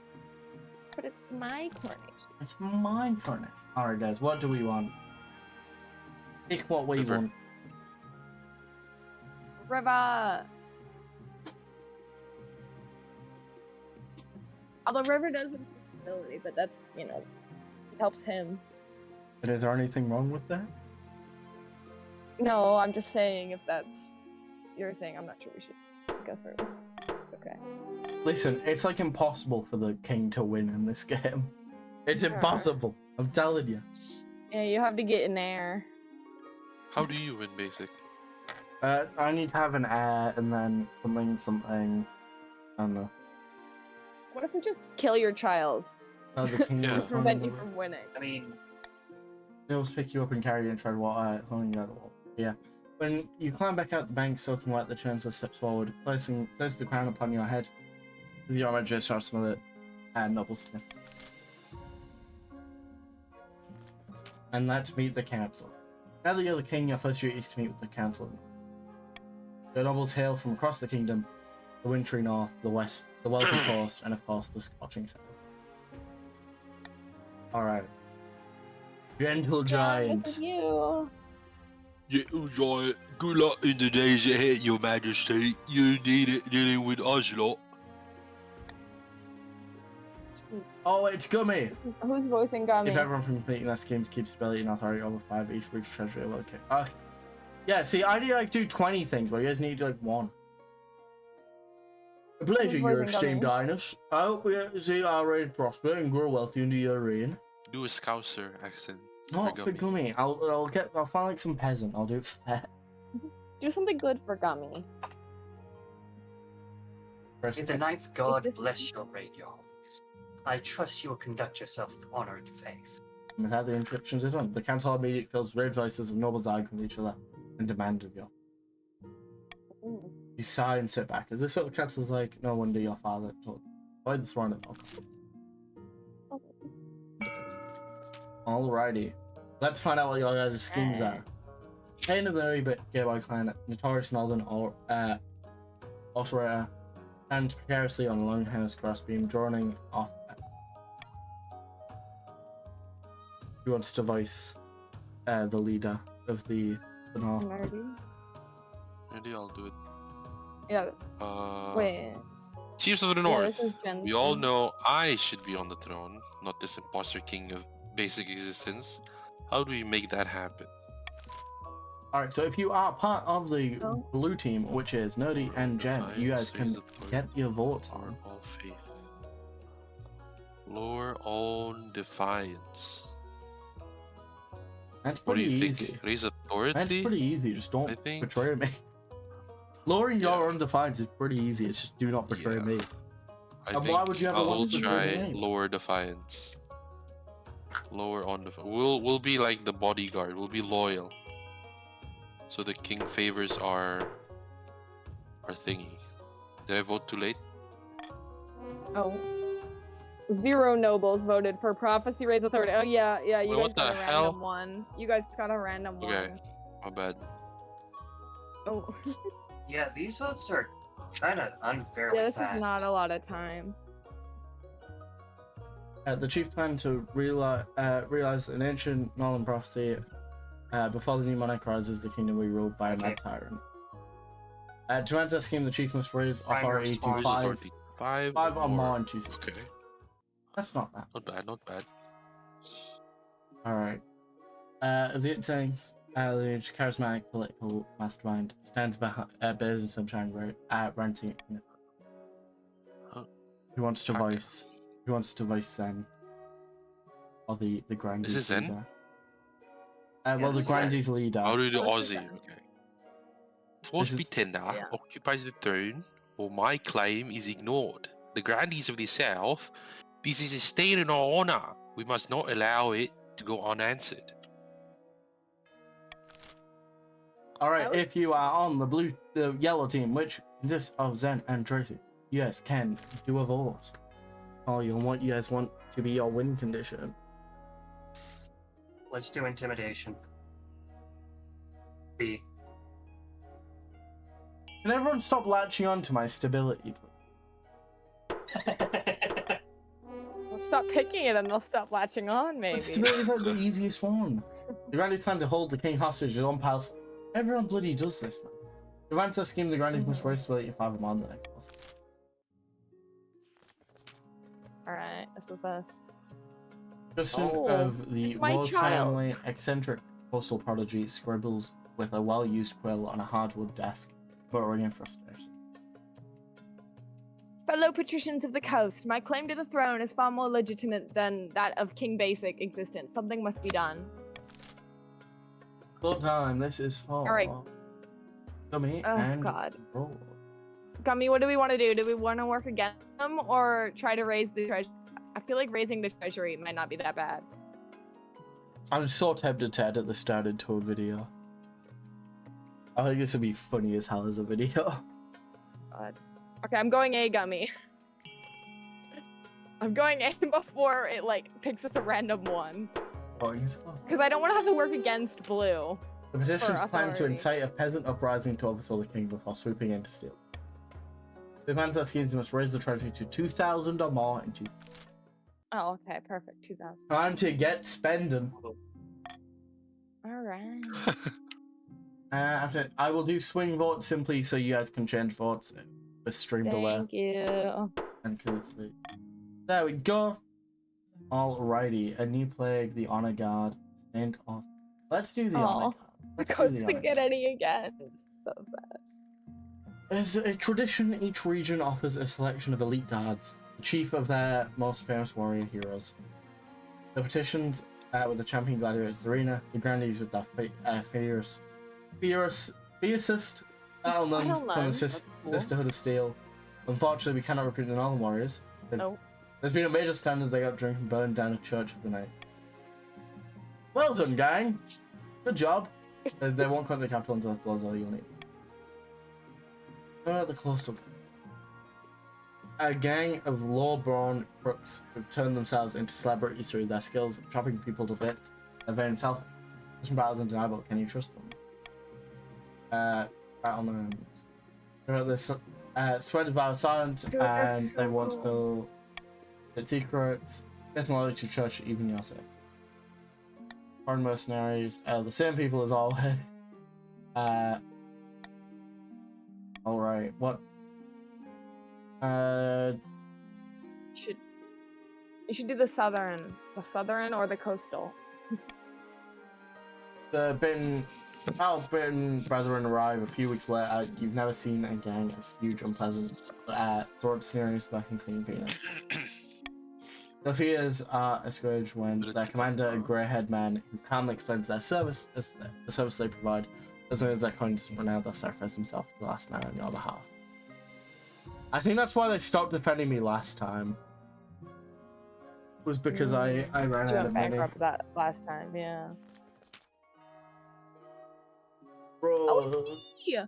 But it's my coronation. It's mine coronation. Alright, guys, what do we want? Pick what we River. want. River. Although River does have ability, but that's, you know, it helps him. But is there anything wrong with that? No, I'm just saying if that's your thing, I'm not sure we should go through. Okay. Listen, it's like impossible for the king to win in this game. It's Sure. impossible. I'm telling you. Yeah, you have to get in there. How do you win basic? I need to have an heir and then something. I don't know. What if we just kill your child Oh, the king Yeah. to prevent you from winning? I mean, They'll pick you up and carry you and tread water. Something like that. Yeah. When you climb back out the bank, soaking wet, the chancellor steps forward, placing the crown upon your head. As your armor just starts some of the nobles sniff. and let's meet the council. Now that you're the king, your first duty is to meet with the council. The nobles hail from across the kingdom, the wintry north, the west, the wealthy coast, and of course the scorching south. Alright. Gentle giant. This is you. Gentle giant, good luck in the days ahead, your majesty. You need it dealing with us lot. Oh, it's Gummy! Who's voicing Gummy? If everyone from completing their schemes keeps ability and authority over 5, each reach treasury will okay. Okay. Yeah, see, I need like do 20 things, but you guys need to do like 1. A pleasure, Who's your voicing esteemed Gummy? highness. I hope we see our reign prosper and grow wealthy under your reign. Do a Scouser accent. Not for Gummy. I'll find like some peasant. I'll do it for that. Do something good for Gummy. May the ninth god bless your reign, your holiness. I trust you will conduct yourself with honor and faith. And with that, the introductions are done. The council immediately fills red voices of nobles arguing with each other and demand of you. Ooh. You sigh and sit back. Is this what the council's like? No wonder your father told. Why the throne of Alrighty. Let's find out what your guys' schemes are. Head of the very gateway clan, notorious northern operator, and precariously on a longhouse crossbeam, droning off. Who wants to voice the leader of the north? Maybe I'll do it. Yeah. Wait. Chiefs of the Yeah, North. this is Jensen. We all know I should be on the throne, not this imposter king of basic existence. How do we make that happen? Alright, so if you are part of the blue team, which is Nerdy and Jen, you guys can get your votes on. All faith. Lore on defiance. That's What do pretty you easy. think? Raise authority? That's pretty easy. Just don't I think- betray me. Lowering your own defiance is pretty easy. It's just do not betray Yeah. me. I And think why would you ever I'll want to betray try the name? lower defiance. Lower on defiance. We'll be like the bodyguard. We'll be loyal. So the king favors our thingy. Did I vote too late? Oh. 0 nobles voted for prophecy raise authority. Oh yeah, you Wait, guys what got the a hell? random one. You guys got a random Okay, one. my bad. Oh. Yeah, these votes are kind of unfairly Yeah, this fat. is not a lot of time. The chief planned to realize an ancient northern prophecy. Before the new monarch rises, the kingdom will be ruled by a mad tyrant. To enter the scheme, the chief must raise authority to response. 5 Five or more in 2 seasons. Okay, That's not bad. not bad, not bad. Alright. Of the 8 things, the charismatic political mastermind stands behind bears in sunshine ranting. Oh. Who wants to Fuck. voice? Who wants to voice Zen? Or the Grandees Is it Zen? leader? Well, the Yes, Zen. Grandees leader. How do we do Oh, this is Aussie? Zen. Okay. Force This is- Pretender yeah. occupies the throne, or my claim is ignored. The Grandees of the South, this is a state in our honor. We must not allow it to go unanswered. Alright, if you are on the yellow team, which consists of Zen and Tracy, you guys can do a vote. Oh, what you guys want to be your win condition. Let's do intimidation. B. Can everyone stop latching on to my stability, please? Well, stop picking it and they'll stop latching on, maybe. But stability is like the easiest one. The Grandees plan to hold the king hostage at on palace. Everyone bloody does this, man. To advance their scheme, the Grandees must raise stability 5 or more on the next boss. Alright, this is us. Justin Oh, of the it's my Rose child. family, eccentric postal prodigy, scribbles with a well-used quill on a hardwood desk, muttering in frustration. Fellow patricians of the coast, my claim to the throne is far more legitimate than that of King Basic existence. Something must be done. Full time, this is for Alright. Gummy Oh, and God. Roll. Gummy, what do we want to do? Do we want to work against them or try to raise the treasury? I feel like raising the treasury might not be that bad. I'm so tempted to edit the start into a video. I think this would be funny as hell as a video. God. Okay, I'm going A, Gummy. I'm going A before it, like, picks us a random one. voting is closed. Because I don't want to have to work against blue. The petitions For plan to authority. incite a peasant uprising to overthrow the king before swooping in to steal. To advance their schemes, must raise the treasury to 2,000 or more in 2 seconds. Oh, okay, perfect. 2,000. Time to get spending. All right. After I will do swing votes simply so you guys can change votes with stream delay. Thank you. And because it's late. There we go. Alrighty, a new plague, the honor guard, and off. Let's do the honor guard. The Let's do coast the didn't honor get guard. any again. It's so sad. As a tradition, each region offers a selection of elite guards, the chief of their most famous warrior heroes. The petitions with the champion gladiators, the arena, the grandees with their fiercest battlements from the Sisterhood of Steel. Unfortunately, we cannot recruit the Northern Warriors. Nope. There's been a major standards they got drunk and burned down a church of the night. Well done, gang. Good job. They won't cut the capital until it blows all you need. The coastal gang. A gang of law-born crooks who've turned themselves into celebrities through their skills of chopping people to bits. They're very self from battles undeniable. Can you trust them? Battle names. This sweated by silent, Dude, and they so want to cool. build its secrets. Ethnology to church, even yourself. Foreign mercenaries, the same people as always. Alright, what? You should do the southern or the coastal. The Britain brethren arrive a few weeks later. You've never seen a gang of huge, unpleasant, throat sneering, smacking clean penis. The fears are assuaged when their commander, a grey-haired man who calmly explains their service as the service they provide, as long as their coin doesn't run out, they'll sacrifice himself to the last man on your behalf. I think that's why they stopped defending me last time. Was because I ran You out of went money. bankrupt that last time, yeah. Bro. Yeah.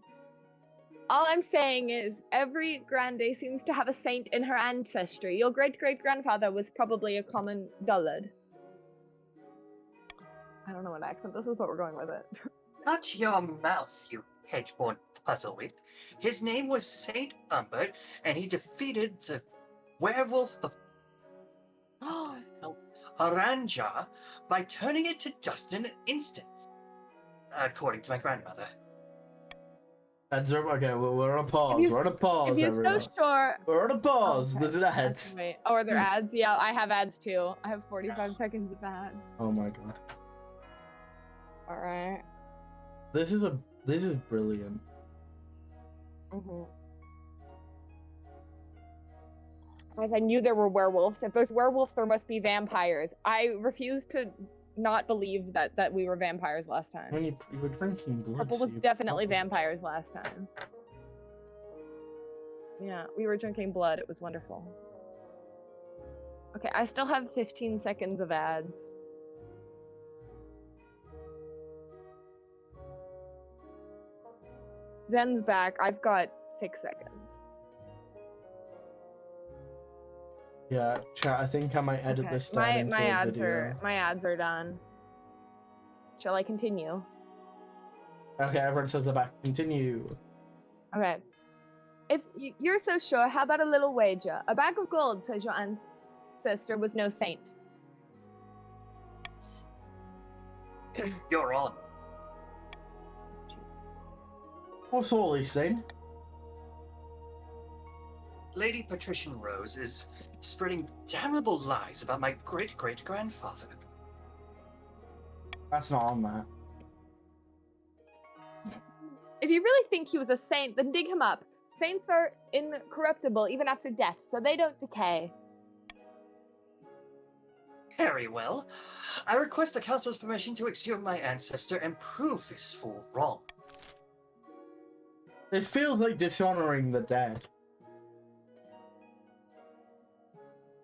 All I'm saying is, every grande seems to have a saint in her ancestry. Your great-great-grandfather was probably a common dullard. I don't know what accent this is, but we're going with it. Not your mouth, you hedge-born puzzlewit. His name was Saint Umbert, and he defeated the werewolf of Aranja by turning it to dust in an instant, according to my grandmother. That's okay. We're on a pause. If you- We're on a pause. If you're Everyone. so sure... We're on a pause. Okay. There's an ad. Wait. Oh, are there ads? Yeah, I have ads too. I have 45 seconds of ads. Oh my god. Alright. This is brilliant. Guys, I knew there were werewolves. If there's werewolves, there must be vampires. I refuse to not believe that we were vampires last time. When you were drinking blood. Purple so was you definitely probably- vampires last time. Yeah, we were drinking blood. It was wonderful. Okay, I still have 15 seconds of ads. Zen's back. I've got 6 seconds. Yeah, chat. I think I might edit Okay, this down into my a ads video. my ads are done. Shall I continue? Okay, everyone says they're back. Continue. Okay. If you're so sure, how about a little wager? A bag of gold says your ancestor was no saint. You're on. Jeez. What's all these things? Lady Patrician Rose is spreading damnable lies about my great-great-grandfather. That's not on there. If you really think he was a saint, then dig him up. Saints are incorruptible even after death, so they don't decay. Very well. I request the council's permission to exhume my ancestor and prove this fool wrong. It feels like dishonoring the dead.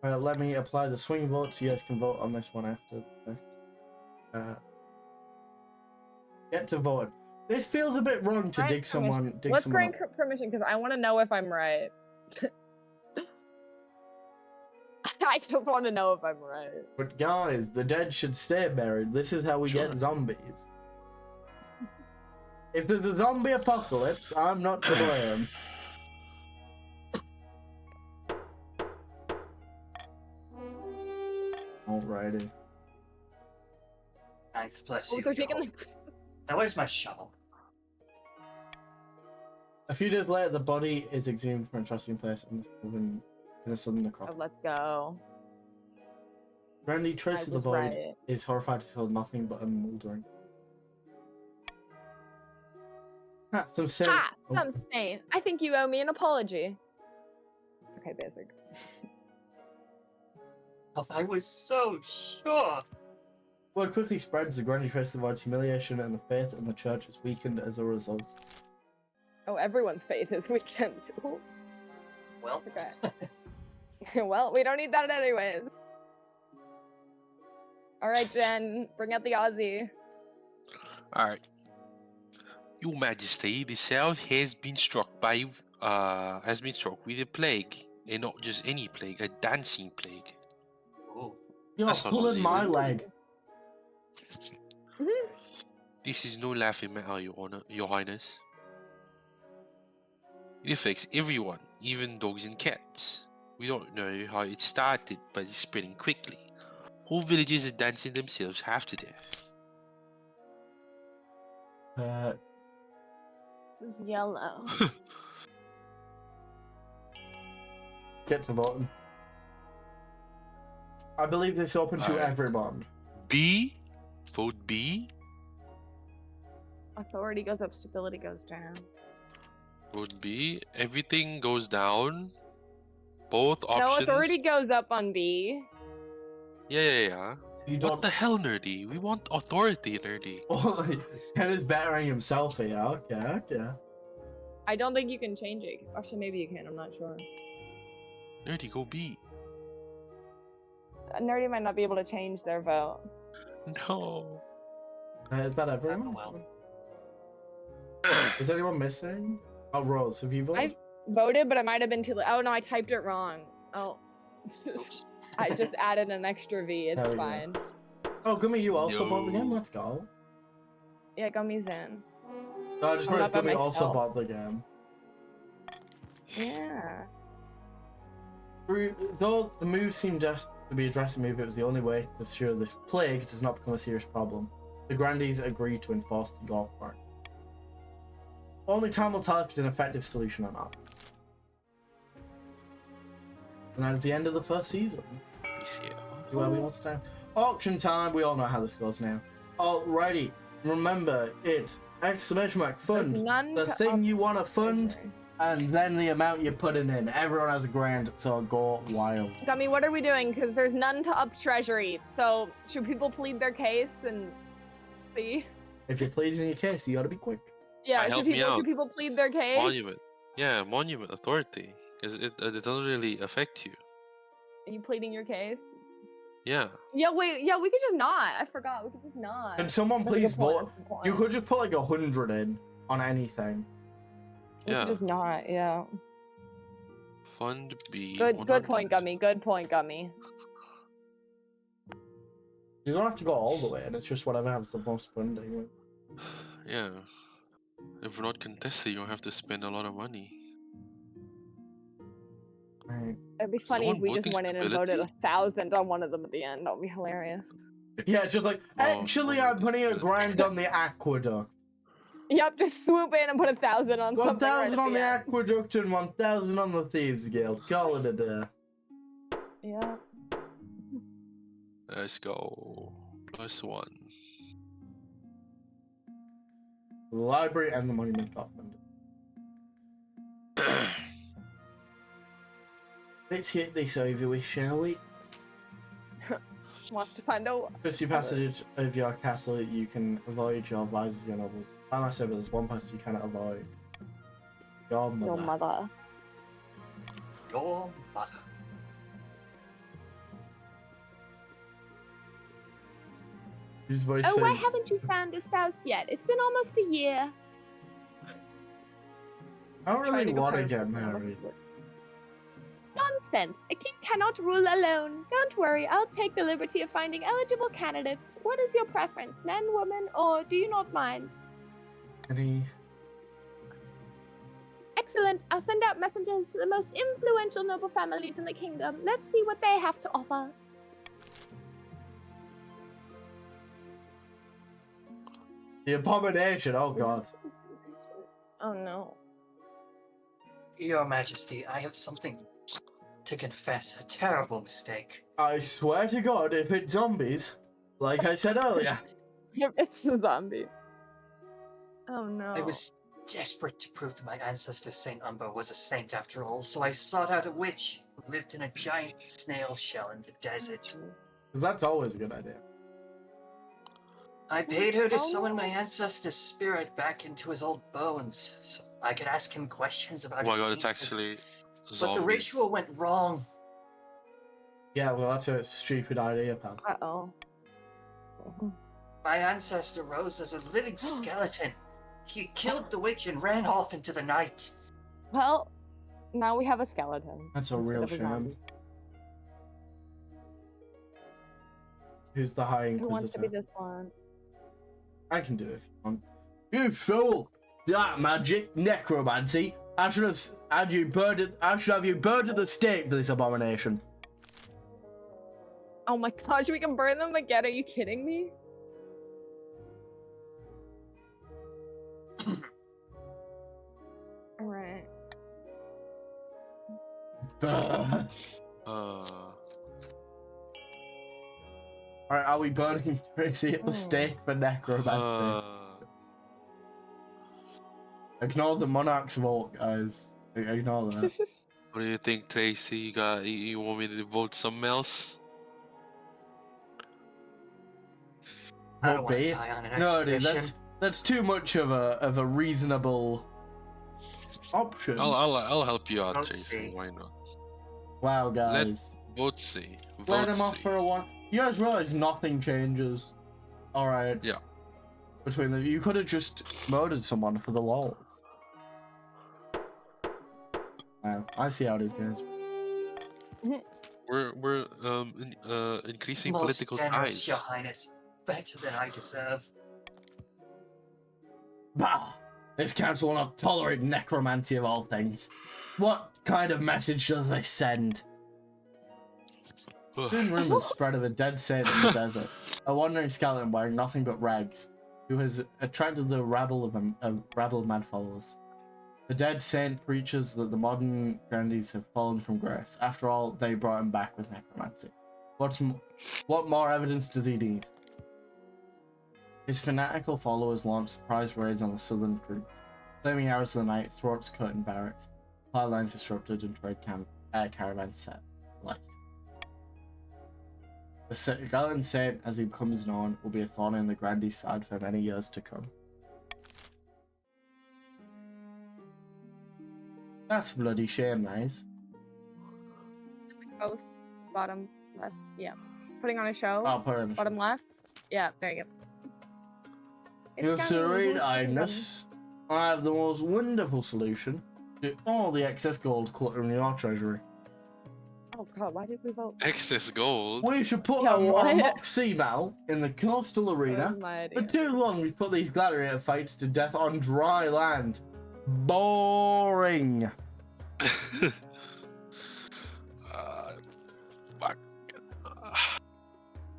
Let me apply the swing vote so you guys can vote on this one after. Get to vote. This feels a bit wrong to dig someone. Let's grant permission because I want to know if I'm right. I just want to know if I'm right. But guys, the dead should stay buried. This is how we Sure. get zombies. If there's a zombie apocalypse, I'm not to blame. Alrighty. Nice place Oh, you they're go. taking the... Now where's my shovel? A few days later, the body is exhumed from a trusting place in the southern Oh, necropolis. let's go. Randy I traces the was void, right. is horrified to see nothing but a mouldering. Some sin. Ha! Oh, Some stain. I think you owe me an apology. It's okay, basic. I was so sure. Word quickly spreads the Granny traces the void's humiliation, and the faith in the church is weakened as a result. Oh, everyone's faith is weakened. Ooh, Well, okay. Well, we don't need that anyways. Alright, Jen, bring out the Aussie. Alright. Your Majesty, the South has been struck with a plague. And not just any plague, a dancing plague. ooh, You're That's not pulling Aussie, my is it? leg. This is no laughing matter, Your Highness. It affects everyone, even dogs and cats. We don't know how it started, but it's spreading quickly. Whole villages are dancing themselves half to death. This is yellow. Get to the bottom. I believe this is open to Alright. everyone. B? Vote B? Authority goes up, stability goes down. Vote B. Everything goes down. Both No, options. authority goes up on B. Yeah. You What don't. the hell, Nerdy? We want authority, Nerdy. Oh, Ken is bettering himself here. Okay. I don't think you can change it. Actually, maybe you can, I'm not sure. Nerdy, go B. Nerdy might not be able to change their vote. No. Is that everyone? well. Is anyone missing? Oh, Rose, have you voted? Voted, but I might have been too late. Oh no, I typed it wrong. Oh. Oops. I just added an extra V, it's There we go. fine. Oh, Gummy, you also Yo. bought the game? Let's go. Yeah, Gummy's in. No, I just I'm noticed not by Gummy also myself. bought the game. Yeah. Though the move seemed just to be a dressing move, it was the only way to ensure this plague does not become a serious problem. The Grandees agreed to enforce the golf cart. Only time will tell if it's an effective solution or not. And that's the end of the first season. Where we all stand. Auction time, we all know how this goes now. Alrighty, remember, it's exclamation mark There's fund. none The to thing you want to fund, treasury. and then the amount you're putting in. Everyone has a grand, so go wild. Gummy, what are we doing? Because there's none to up treasury. So should people plead their case and see? If you're pleading your case, you gotta be quick. Yeah, help should me out. people plead their case? Monument. Yeah, monument authority. Because it doesn't really affect you. Are you pleading your case? Yeah. Yeah, wait, yeah, we could just not. I forgot, we could just not. Can someone That's a please good point, vote? that's a good point. You could just put like 100 in on anything. We Yeah. could just not, yeah. Fund B. Good 100. point, Gummy, good point, Gummy. You don't have to go all the way, and it's just whatever has the most funding. Yeah. If we're not contested, you don't have to spend a lot of money. Right. It'd be no funny if one we just voting went in and voted stability? 1,000 on one of them at the end. That would be hilarious. Yeah, it's just like, Oh, actually, oh, I'm putting a this- grand on the aqueduct. Yep, just swoop in and put 1,000 on something. 1,000 right on the at aqueduct and 1,000 on the Thieves Guild. Call it a day. Yeah. Let's go. +1. The library and the monument got funded. Let's get this over with, shall we? Wants to find out. Because you passage of your castle, you can avoid your advisors, your nobles. By my server, there's one person you cannot avoid. Your mother. Your mother. Your mother. Whose voice Oh, why saying, haven't you found a spouse yet? It's been almost a year. I don't Trying really go want to first. get married. Nonsense. Nonsense! A king cannot rule alone. Don't worry, I'll take the liberty of finding eligible candidates. What is your preference, men, women, or do you not mind? Any? Excellent. I'll send out messengers to the most influential noble families in the kingdom. Let's see what they have to offer. The abomination. Oh god. Oh no. Your Majesty, I have something to confess. A terrible mistake. I swear to God, if it's zombies, like I said earlier. It's a zombie. Oh no. I was desperate to prove that my ancestor Saint Umber was a saint after all, so I sought out a witch who lived in a giant snail shell in the desert. Because that's always a good idea. I paid her to summon my ancestor's spirit back into his old bones, so I could ask him questions about Oh my his god, it's secrets. actually But zombies. the ritual went wrong. Yeah, well, that's a stupid idea, pal. Uh-oh. My ancestor rose as a living skeleton. He killed the witch and ran off into the night. Well, now we have a skeleton. That's a instead real of shame. zombie. Who's the High Who wants to Inquisitor? be this one? I can do it if you want. You fool! Dark magic, necromancy. I should have had you burned it. I should have you burned at the stake for this abomination. Oh my gosh, we can burn them again. Are you kidding me? Alright. Alright, are we burning Tracy at the stake for necromancy? Ignore the monarch's vote, guys. Ignore that. What do you think, Tracy? You want me to vote something else? I don't Vote want to B? die on an No, dude, expedition. that's too much of a reasonable option. I'll help you out, Vote Tracy. C. Why not? Wow, guys. Vote C. Let Vote him off C. for a while. You guys realize nothing changes. Alright. Yeah. Between the you could have just murdered someone for the lols. Wow, I see how it is, guys. We're increasing Most political generous, ties. Your Highness. Better than I deserve. Bah! This council will not tolerate necromancy of all things. What kind of message does they send? Soon rumors spread of a dead saint in the desert, a wandering skeleton wearing nothing but rags, who has attracted the rabble of mad followers. The dead saint preaches that the modern grandees have fallen from grace. After all, they brought him back with necromancy. What more evidence does he need? His fanatical followers launch surprise raids on the southern troops. Flaming hours of the night, throats cut in barracks, supply lines disrupted, and trade caravans set alight. The skeleton saint, as he becomes known, will be a thorn in the grandee's side for many years to come. That's a bloody shame, that is. Post, bottom left. Yeah. Putting on a show. I'll put it in the Bottom left. Yeah, there you go. Your It's serene kinda- highness, I have the most wonderful solution to all the excess gold cluttering your treasury. Oh god, why did we vote? Excess gold. We should put Yeah, a what? mock sea battle in the coastal arena. Where's my For idea? too long, we've put these gladiator fights to death on dry land. Boring. Fuck.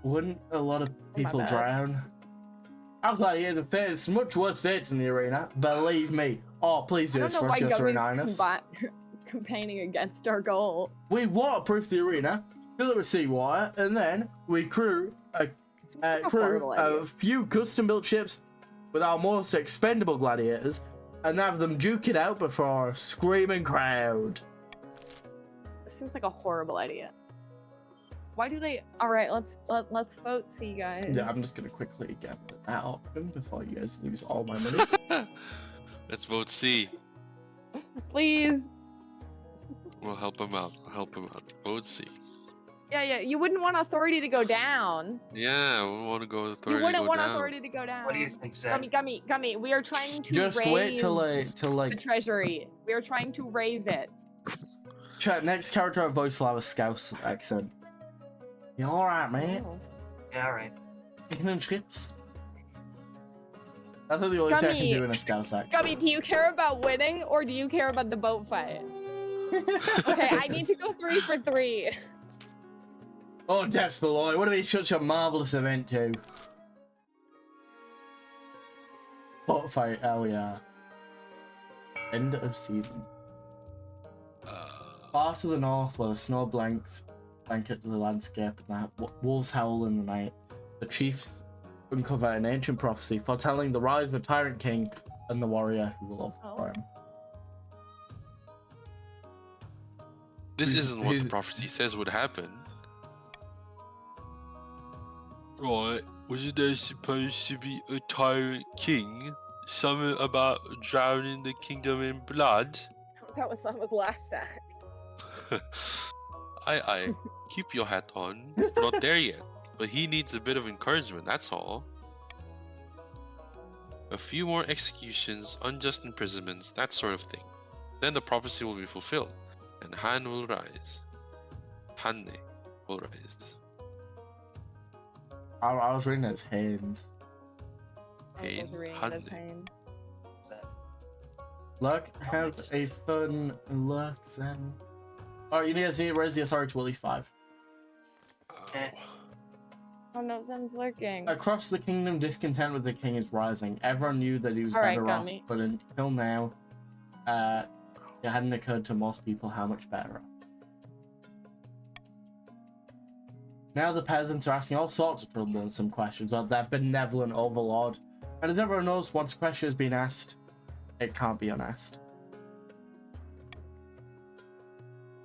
Wouldn't a lot of people bad. drown? Our gladiators have faced much worse fates in the arena. Believe me. Oh, please I do don't this know for why us, Your Serene Gumby's Highness. campaigning against our goal. We waterproof the arena, fill it with seawater, and then we crew It's like a horrible idea. a few custom-built ships with our most expendable gladiators, and have them duke it out before a screaming crowd. This seems like a horrible idea. Why do they? All right, let's vote C, guys. Yeah, I'm just gonna quickly get that option before you guys lose all my money. Let's vote C. Please. We'll help him out. I'll help him out. Vote C. Yeah. You wouldn't want authority to go down. Yeah, we want to go with authority. You wouldn't go want down. authority to go down. What do you think, Zed? Gummy. We are trying to Just raise wait till the like treasury. We are trying to raise it. Chat, next character I voice will have a Scouse accent. You alright, mate? Oh. Yeah, alright. Chicken and chips? That's the only thing I can do in a Scouse accent. Gummy, do you care about winning or do you care about the boat fight? Okay, I need to go 3 for 3. Oh, Death Below, it would have been such a marvellous event too. Boat fight, hell yeah. End of season. Far to the north, where the snow blanket the landscape and the wolves howl in the night, the chiefs uncover an ancient prophecy foretelling the rise of a tyrant king and the warrior who will overthrow him. This Who's- isn't what the who's- prophecy says would happen. Right, wasn't there supposed to be a tyrant king? Something about drowning the kingdom in blood? That was on with last act. I keep your hat on. We're not there yet, but he needs a bit of encouragement, that's all. A few more executions, unjust imprisonments, that sort of thing. Then the prophecy will be fulfilled, and Han will rise. Hanne will rise. I was reading it as Haynes. I was Hein, reading it as Hanne. Hein. Look, have a fun look, then. Alright, you need to see raise the authority to at least 5. Eh. Oh no, Zem's lurking. Across the kingdom, discontent with the king is rising. Everyone knew that he was Alright, better got off, me. but until now, it hadn't occurred to most people how much better off. Now the peasants are asking all sorts of troublesome questions about their benevolent overlord. And as everyone knows, once a question has been asked, it can't be unasked.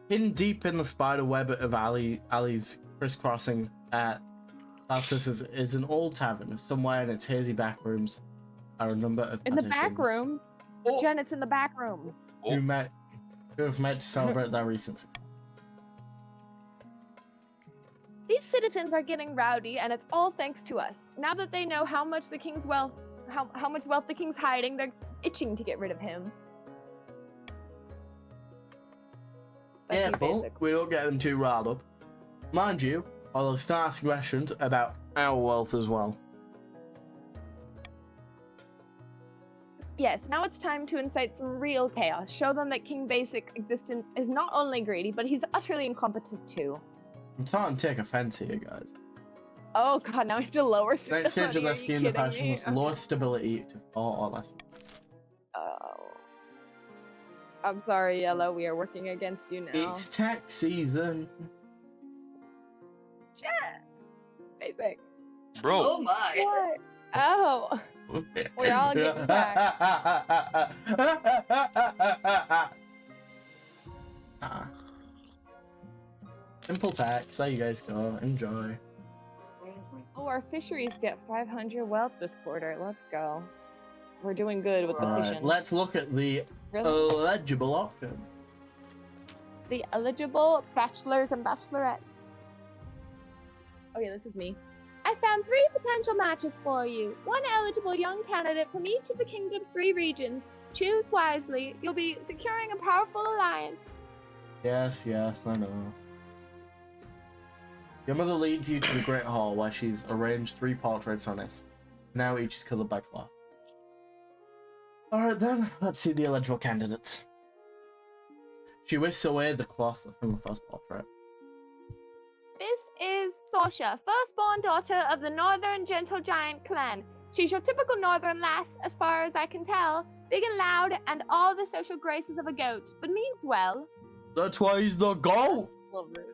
Hidden deep in the spider web of alleys crisscrossing Alsace is an old tavern. Somewhere in its hazy back rooms are a number of In the back patricians rooms? Oh. Jen, it's in the back rooms. who have met to celebrate their recency. These citizens are getting rowdy, and it's all thanks to us. Now that they know how much the king's wealth, how much wealth the king's hiding, they're itching to get rid of him. Thank you, Careful, Basic. we don't get them too riled up. Mind you, I'll start asking questions about our wealth as well. Yes, now it's time to incite some real chaos. Show them that King Basic existence is not only greedy, but he's utterly incompetent too. I'm starting to take offense here, guys. Oh god, now we have to lower Next stage of stability. their Are scheme, you the kidding passion me? was lower stability to 4 or less. Oh. I'm sorry, Yellow. We are working against you now. It's tax season. Basic. Bro, Oh my! What? Oh. We're all getting back. Simple tax. There you guys go. Enjoy. Oh, our fisheries get 500 wealth this quarter. Let's go. We're doing good with the Alright, fishing. let's look at the Really? eligible option. The eligible bachelors and bachelorettes. Okay, this is me. I found 3 potential matches for you. 1 eligible young candidate from each of the kingdom's 3 regions. Choose wisely. You'll be securing a powerful alliance. Yes, I know. Your mother leads you to the Great Hall where she's arranged 3 portraits on it. Now each is coloured by cloth. Alright then, let's see the eligible candidates. She whisks away the cloth from the first portrait. This is Sasha, firstborn daughter of the Northern Gentle Giant clan. She's your typical Northern lass, as far as I can tell. Big and loud, and all the social graces of a goat, but means well. That's why he's the GOAT! Love it.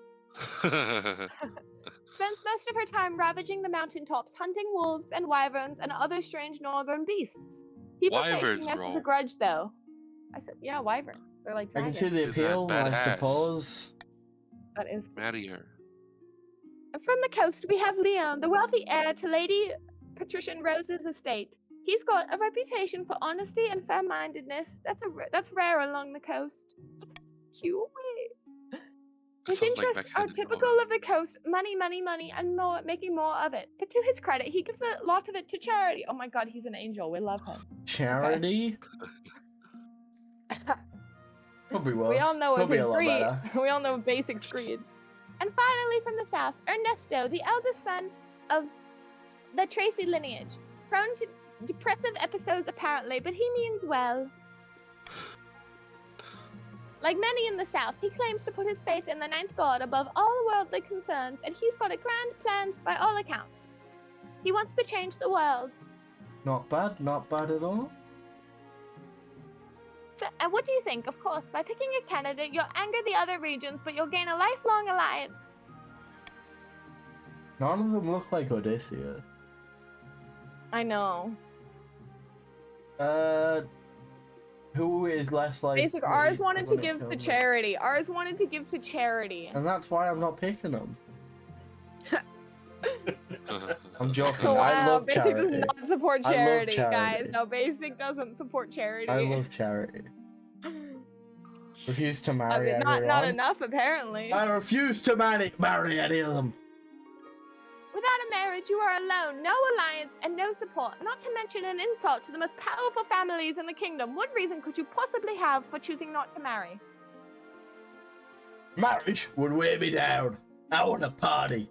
Spends most of her time ravaging the mountaintops, hunting wolves and wyverns and other strange northern beasts. People say Wyverns, she nurses bro. a grudge, though. I said, yeah, wyverns. They're like I can dragons. see the Isn't that appeal, I badass? suppose. That is. marry her. From the coast, we have Leon, the wealthy heir to Lady Patrician Rose's estate. He's got a reputation for honesty and fair-mindedness. That's rare along the coast. Cute. That His sounds like interests are backhanded typical compliment. of the coast: money, money, money, and more, making more of it. But to his credit, he gives a lot of it to charity. Oh my god, he's an angel. We love him. Charity? Could be worse. We all know Could of be his a lot greed. better. We all know basic greed. And finally, from the south, Ernesto, the eldest son of the Tracy lineage. Prone to depressive episodes, apparently, but he means well. Like many in the south, he claims to put his faith in the ninth god above all worldly concerns, and he's got a grand plans by all accounts. He wants to change the world. Not bad at all. So, and what do you think? Of course, by picking a candidate, you'll anger the other regions, but you'll gain a lifelong alliance. None of them look like Odysseus. I know. Who is less like? Basic. Ours wanted to give to charity. Ours wanted to give to charity. And that's why I'm not picking them. I'm joking. Oh, I wow, love Basic charity. does not support I love charity, charity. guys. No, Basic doesn't support charity. I love charity. Refuse to I marry mean, everyone. not enough, apparently. I refuse to marry any of them. Without a marriage, you are alone, no alliance, and no support, not to mention an insult to the most powerful families in the kingdom. What reason could you possibly have for choosing not to marry? Marriage would weigh me down. I want a party.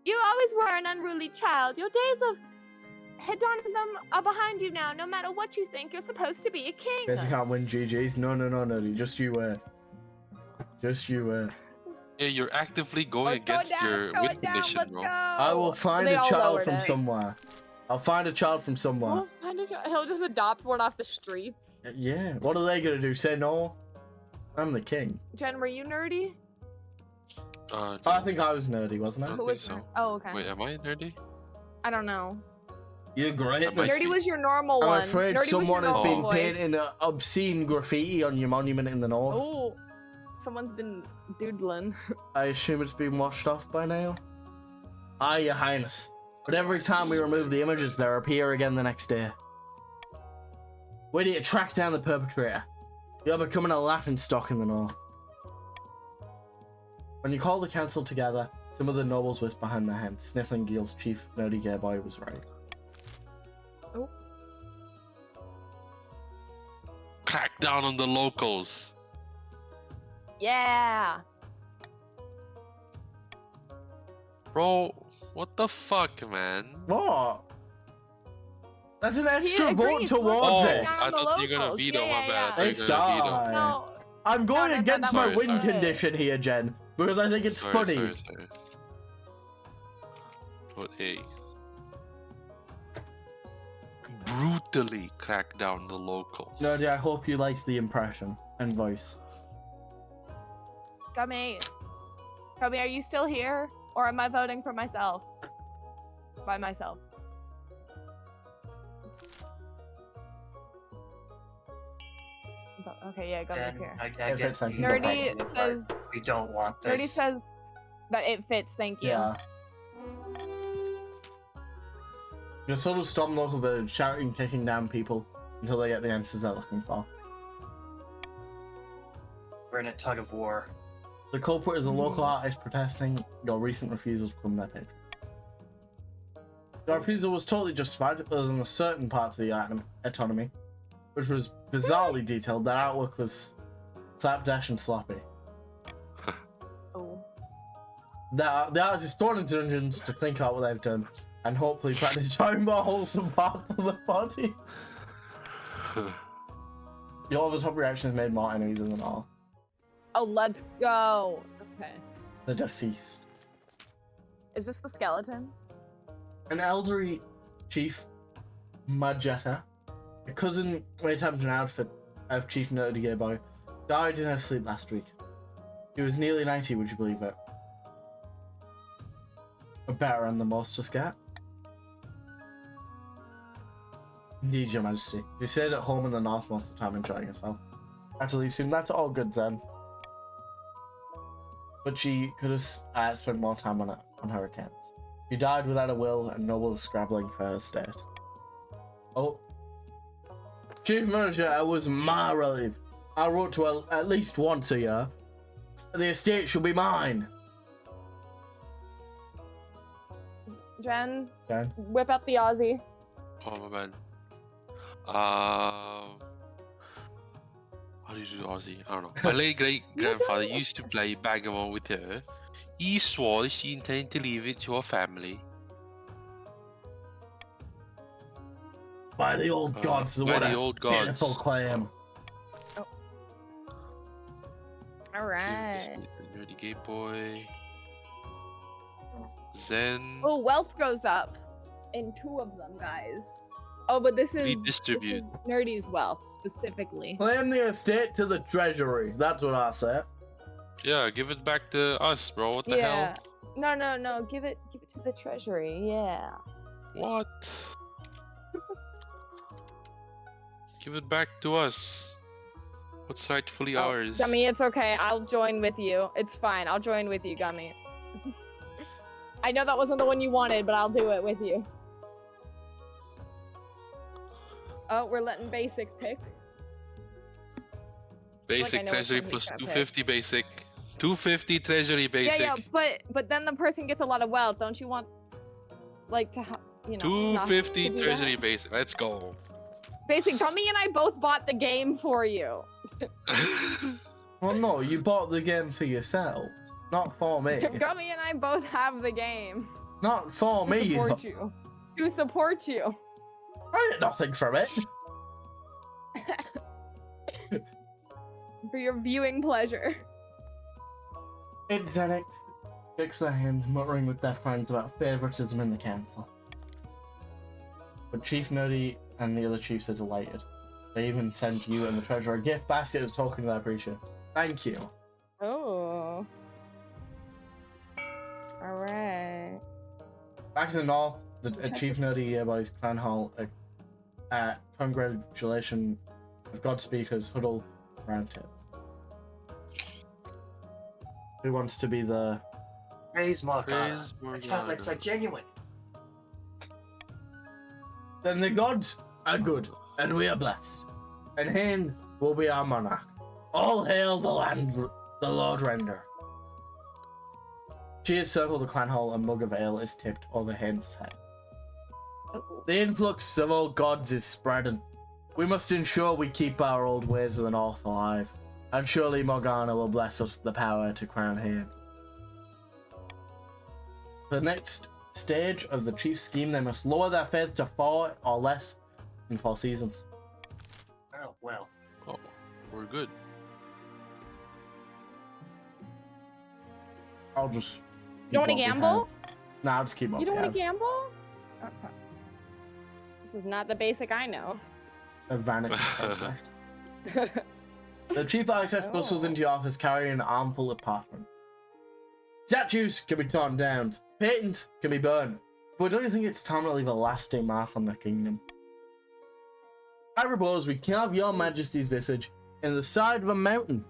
You always were an unruly child. Your days of hedonism are behind you now. No matter what you think, you're supposed to be a king. Guess I can't win GG's. No. Just you wait. Just you wait. Yeah, you're actively going against your win condition, let's bro. go. I will find They a all child lowered from it. somewhere. I'll find a child from somewhere. He'll just adopt one off the streets. Yeah. What are they gonna do? Say no? I'm the king. Jen, were you nerdy? I think I was nerdy, wasn't I I? don't Who think was so. ner- Oh, okay. Wait, am I nerdy? I don't know. You're great. Am I Nerdy was your normal I'm one. afraid Nerdy was your someone has normal been voice. painting obscene graffiti on your monument in the north. Oh, someone's been doodling. I assume it's been washed off by now. Aye, Your Highness. But every time we remove the images, they appear again the next day. Where do you track down the perpetrator? You're becoming a laughingstock in the north. When you call the council together, some of the nobles whisper behind their hands. Sniffling Gil's chief nerdy gay boy was right. Oh. Crack down on the locals. Yeah. Bro, what the fuck, man? What? That's an extra agrees. vote Let's towards Oh, it. down I the thought you were gonna locals. veto, Yeah, my bad. yeah, I thought It's you were gonna veto. done. No. I'm going no, against that my was win sorry. condition here, Jen, because I think it's funny. Sorry. But hey. Brutally crack down the locals. Nerdy, I hope you liked the impression and voice. Gummy. Gummy, are you still here? Or am I voting for myself? By myself. Okay, yeah, Gummy's here. I If get it's like you Nerdy right, but says- we don't want Nerdy this. says that it fits, thank you. Yeah. You're sort of storm local village, shouting, kicking down people until they get the answers they're looking for. We're in a tug of war. The culprit is a local artist protesting your recent refusal to become their patron. The refusal was totally justified, other than a certain part of the autonomy, which was bizarrely detailed. Their artwork was slapdash and sloppy. Oh. The artist is thrown into dungeons to think out what they've done, and hopefully practice drawing more wholesome parts of the body. The over-the-top reactions made more enemies than all. Oh, let's go. Okay. The deceased. Is this the skeleton? An elderly chief, Magetta, a cousin made time to an outfit of Chief Nerdy Gay Boy, died in her sleep last week. He was nearly 90, would you believe it? A better than the most just get. Indeed, Your Majesty. You stayed at home in the north most of the time enjoying yourself. I had to leave soon. That's all good then. But she could have spent more time on her account. She died without a will, and nobles scrabbling for her estate. Oh. Chief Manager, I was my relative. I wrote to her at least once a year. The estate shall be mine. Jen, Jen? whip out the Aussie. Oh my bad. this is Aussie. I don't know. My late great grandfather used to play backgammon with her. He swore she intended to leave it to her family. By the old gods, by what the a old gods. pitiful claim. All right. Nerdy Game Boy. Zen. Oh, wealth goes up in 2 of them, guys. Oh, but this is Redistribute. Nerdy's wealth specifically. Claim the estate to the treasury. That's what I say. Yeah, give it back to us, bro. What the hell? No. Give it to the treasury. Yeah. What? Give it back to us. What's rightfully ours? Gummy, it's okay. I'll join with you. It's fine. I'll join with you, Gummy. I know that wasn't the one you wanted, but I'll do it with you. Oh, we're letting Basic pick. Basic know treasury which one plus he's gonna 250 basic. 250 treasury basic. Yeah, but then the person gets a lot of wealth. Don't you want, like, to have, you know? not 250 to do treasury that? basic. Let's go. Basic, Gummy and I both bought the game for you. Well, no, you bought the game for yourself, not for me. Gummy and I both have the game. Not for To me. support you. To support you. I get nothing from it. For your viewing pleasure. Exotics fix their hands, muttering with their friends about favoritism in the council. But Chief Nerdy and the other chiefs are delighted. They even send you and the treasurer a gift basket as token of their appreciation. Thank you. Oh. Alright. Back in the north, the Chief Nerdy Yearboy's clan hall. Congratulations of God speakers huddle around him. Who wants to be the? Praise Morgana. Praise The tablets are genuine. Then the gods are good, and we are blessed. And him will be our monarch. All hail the Lord Render. Cheers circle the clan hall, a mug of ale is tipped over Haynes' head. The influx of all gods is spreading. We must ensure we keep our old ways of the North alive, and surely Morgana will bless us with the power to crown him. The next stage of the chief's scheme, they must lower their faith to 4 or less in 4 seasons. Oh, well. Oh, we're good. I'll just. You don't want to gamble? Nah, I'll just keep up. You don't want to gamble? Okay. This is not the Basic I know. A vanity project. The chief access bustles into your office carrying an armful of parchment. Statues can be torn down. Patents can be burned. But don't you think it's time to leave a lasting mark on the kingdom? I propose we carve your majesty's visage in the side of a mountain.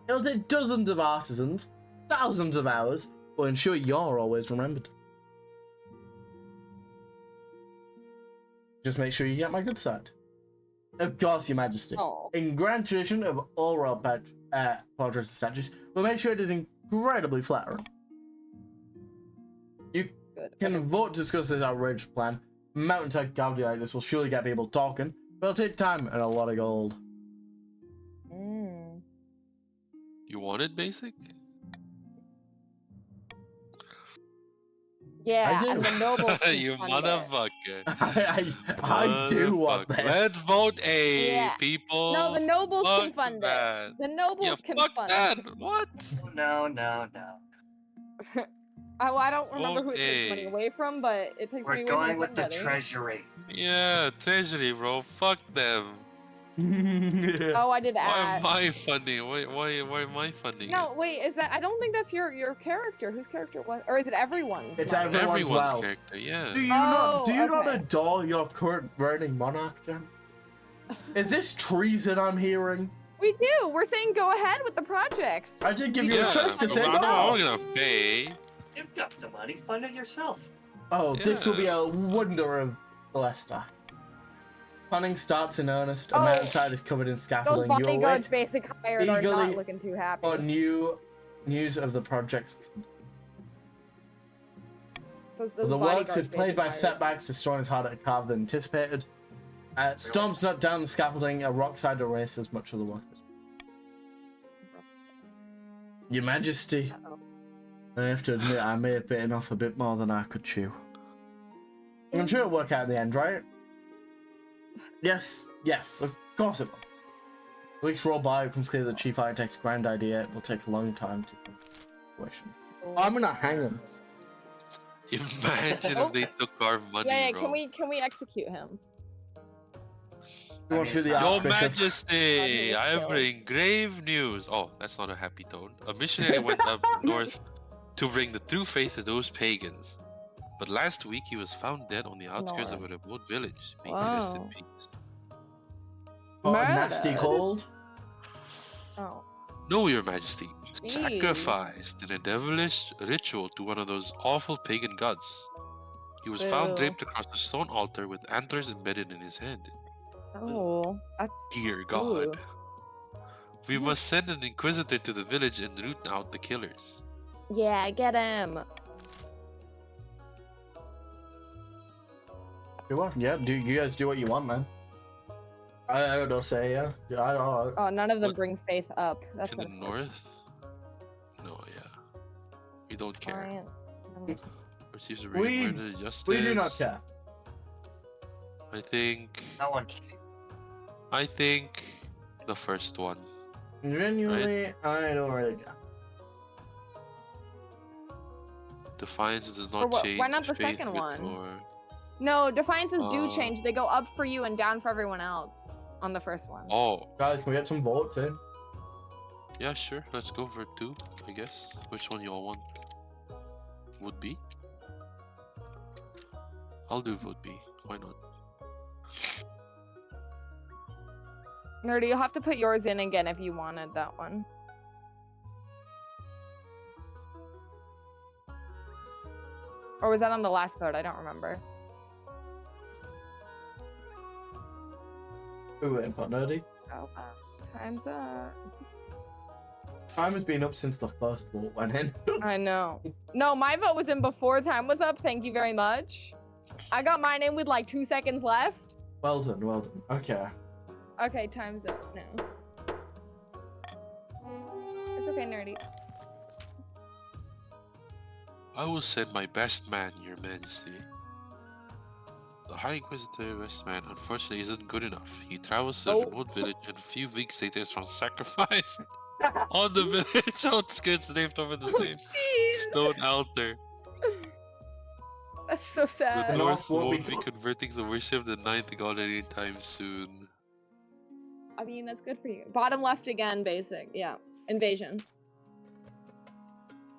It'll take dozens of artisans, thousands of hours, but ensure you're always remembered. Just make sure you get my good side. Of course, your majesty. Oh. In grand tradition of all royal portraits and statues, we'll make sure it is incredibly flattering. You can vote to discuss this outrageous plan. Mountain-type gravity like this will surely get people talking, but it'll take time and a lot of gold. You want it, basic? Yeah, I do. and the nobles can You fund it. motherfucker. I do want Motherfucker. this. Let's vote A, Yeah. people. No, the nobles can Fuck fund that. it. The nobles Yeah, can fuck fund that. it. What? No. Oh, I don't remember who it takes Okay. money away from, but it takes We're money away going from with the somebody. treasury. Yeah, treasury, bro. Fuck them. Oh, I did Why add. am I funding? Why am I funding No, wait, is that? I don't think that's your character. Whose character was? Or is it everyone's? It's it? money? everyone's wealth. character, yeah. Do you Oh, not okay. adore your current reigning monarch, Jen? Is this treason I'm hearing? We do. We're saying go ahead with the project. I did give you Yeah, a choice to but say I'm no. gonna pay. You've got the money. Fund it yourself. Oh, this will be Yeah. a wonder of Leicester. Planning starts in earnest. A Oh. mountainside is covered in Those scaffolding. You bodyguards await basic hired are eagerly not looking too happy. for new news of the project's. Those The works bodyguards is played basic by hired. setbacks. The storm is harder to carve than anticipated. Storms not down the scaffolding. A rock side erases much of the work. Your Majesty, Uh-oh. I have to admit I may have bitten off a bit more than I could chew. I'm sure it'll work out in the end, right? Yes, of course it will. Weeks roll by, it becomes clear the Chief Architect's grand idea will take a long time to fruition. I'm gonna hang him. Imagine if they took our money, Yeah, bro. can we execute him? You want to be the Your Archbishop? Majesty, I Killed. bring grave news. Oh, that's not a happy tone. A missionary went up north to bring the true faith to those pagans. But last week he was found dead on the outskirts of a remote village. May he rest in Wow. peace. Oh, nasty Murdered? cold. Oh. No, Your Majesty. Jeez. Sacrificed in a devilish ritual to one of those awful pagan gods. He was found Ew. draped across a stone altar with antlers embedded in his head. Oh, that's Dear God. Ooh. We must send an inquisitor to the village and root out the killers. yeah. Get him. You want? Yeah, you guys do what you want, man. I don't say, yeah. I don't. Oh, none of them What? bring Faith up. That's In the unfortunate. north? No, yeah. We don't care. Science. Receives a We- murder justice. We do not care. I think No one. the first one. Genuinely, I don't really care. Defiance does Or not what- change. why not the faith second with one? Lore. No, defiances do Uh, change. They go up for you and down for everyone else on the first one. Oh, Guys, can we get some votes in? yeah, sure. Let's go for 2, I guess. Which one y'all want? Would be? I'll do vote B. Why not? Nerdy, you'll have to put yours in again if you wanted that one. Or was that on the last vote? I don't remember. Who went for nerdy? Oh, time's up. Time has been up since the first vote went in. I know. No, my vote was in before time was up. Thank you very much. I got mine in with like 2 seconds left. Well done, well done. Okay. Okay, time's up now. It's okay, Nerdy. I will send my best man, Your Majesty. The High Inquisitor Westman unfortunately isn't good enough. He travels to a Oh. remote village and a few weeks later is found sacrificed on the village outskirts named over the same Jeez. stone altar. That's so The sad. No, North won't won't be- be converting the worship of the ninth god anytime soon. I mean, that's good for you. Bottom left again, basic. Yeah. Invasion.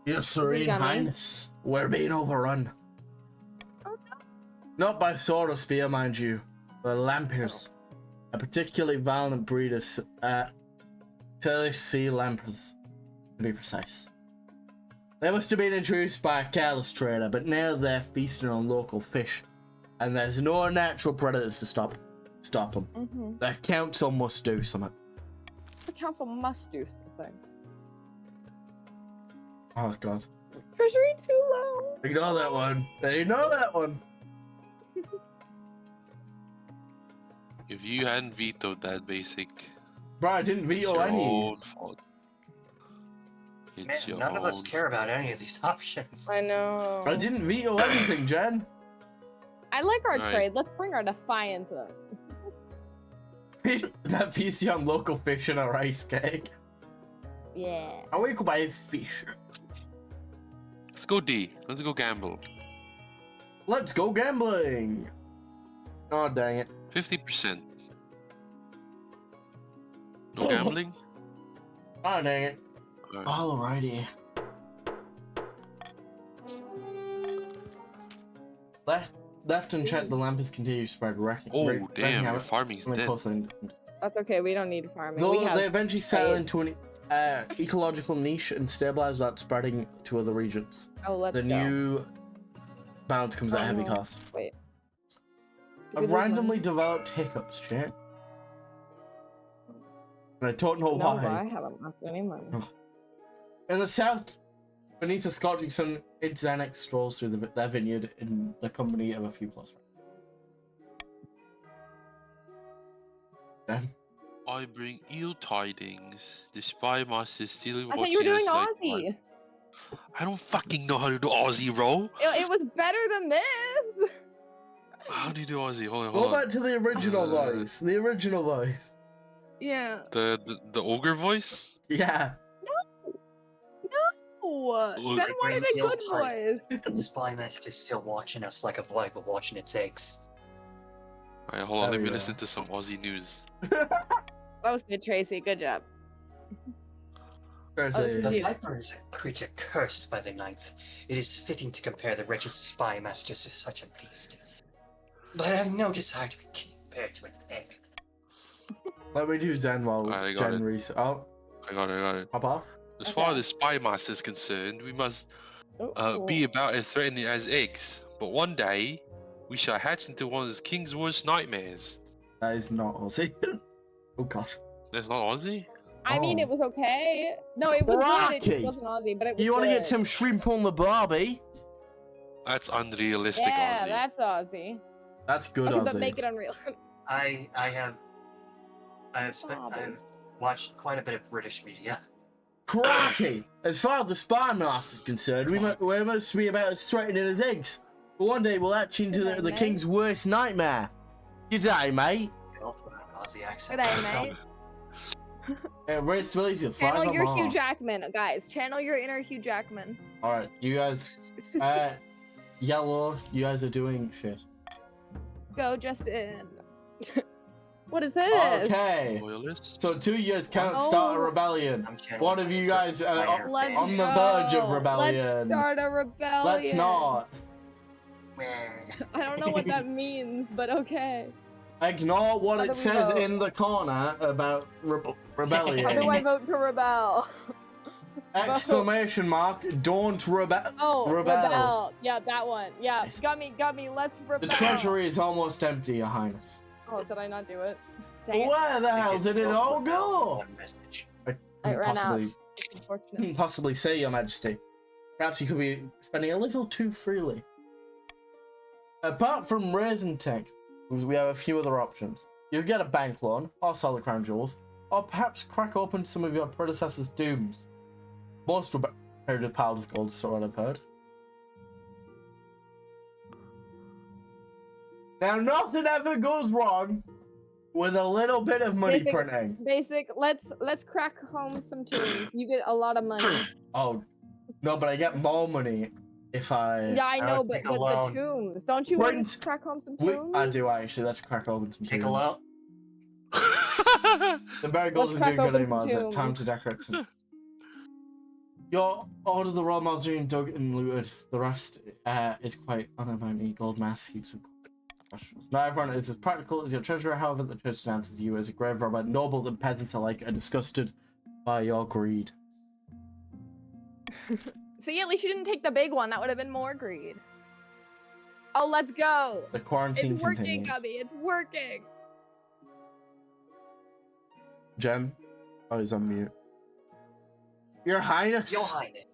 Your Serene gummy? Highness, we're being overrun. Oh, Not by sword or spear, mind you, but lampiers. A particularly violent breed of Turkish sea lampiers, to be precise. They must have been introduced by a careless trader, but now they're feasting on local fish, and there's no natural predators to stop them. Mm-hmm. The council must do something. The council must do something. Oh god. Treasury too low. Ignore that one. Ignore that one. If you hadn't vetoed that basic, Bro, I didn't it's veto your any. own fault. It's Man, your none of us own care about any of these options. I know. I didn't veto anything, Jen. I like our Right. trade. Let's bring our defiance up. That feasting on local fish and a rice cake. Yeah. I wake up by fish. Let's go D. Let's go gamble. Let's go gambling. Oh dang it. 50%. No gambling? Oh dang it. Alright. Alrighty. Left unchecked, the lamp has continued to spread wrecking. Oh, damn, your farming's dead. That's okay. We don't need farming. Though we have they eventually settle trade. into an ecological niche and stabilize without spreading to other regions. Oh, let's The go. new balance comes at a heavy Oh, cost. Wait. Did we I've lose randomly developed hiccups, chat. And I don't know money? No, why. I haven't lost any money. Oh. In the south, beneath the scorching sun, Xanax strolls through their vineyard in the company of a few close friends. I bring ill tidings. The spy master is still I thought watching you were doing us like Aussie. I don't fucking know how to do Aussie, bro. It was better than this. How do you do Aussie? Hold on, Go hold on. back to the original voice. The original voice. Yeah. The ogre voice? Yeah. No. Well, Ben wanted a good Ill-timed. voice. The spy master's still watching us like a viper watching its eggs. Alright, hold on, There let we me go. listen to some Aussie news. That was good, Tracy. Good job. There's Oh, this is The you. viper is a creature cursed by the ninth. It is fitting to compare the wretched spy master to such a beast. But I have no desire to be compared to an egg. Let me do Zen while Alright, I got Jen it. research. Oh, I got it. hop off. As far Okay. as the spy master is concerned, we must Oh. be about as threatening as eggs. But one day, we shall hatch into one of the king's worst nightmares. That is not Aussie. Oh gosh. That's not Aussie? I mean, Oh. it was okay. No, it was good. It Crikey. just wasn't Aussie, but it was You want to good. get some shrimp on the barbie? That's unrealistic Yeah, Aussie. that's Aussie. That's good Okay, but Aussie. make it unreal. I have watched quite a bit of British media. Crikey! As far as the spy master is concerned, we must be about as threatening as eggs. But one day we'll hatch into Good day, the mate. king's worst nightmare. G'day, mate. I'll put an Aussie accent. Good day, myself. mate. Race ability to fly Channel them your off. Hugh Jackman, guys. Channel your inner Hugh Jackman. Alright, you guys, Yellow, you guys are doing shit. Go, Justin. What is this? Okay. Loyalist? So 2 years can't start a Oh. rebellion. I'm channeling One of you guys are Let's on the go. verge of rebellion. Let's start a rebellion. Let's not. I don't know what that means, but okay. Ignore what How it do we says vote? in the corner about rebellion. How do I vote to rebel? Exclamation mark, don't rebel. Oh, Rebel. rebel. Yeah, that one. Yeah, Yes. got me. Let's The rebel. treasury is almost empty, Your Highness. Oh, did I not do it? Dang it. Where the hell did it all go? One message. It ran out. Possibly, It's unfortunate. possibly say, Your Majesty. Perhaps you could be spending a little too freely. Apart from raising taxes, we have a few other options. You could get a bank loan, or sell the crown jewels, or perhaps crack open some of your predecessors' dooms. Most were buried with piles of gold, so what I've heard. Now, nothing ever goes wrong with a little bit of money Basic- printing. Basic. Let's crack home some tunes. You get a lot of money. Oh, no, but I get more money if I... Yeah, I know, would but take a the loan. tombs. Don't you want Print. to crack home some We, tunes? I do, actually. Let's crack open some Take a tombs. loan. The marigold Let's isn't doing crack good open anymore, some is it? Time tombs. to decorate some. Your order the royal mausoleum dug and looted. The rest is quite unamountly gold mass heaps of questions. Not everyone is as practical as your treasurer, however, the church denounces you as a grave robber. Nobles and peasants alike are disgusted by your greed. See, at least you didn't take the big one. That would have been more greed. Oh, let's go. The quarantine It's working, continues. Gubby. It's working. Jen? Oh, he's on mute. Your Highness? Your Highness,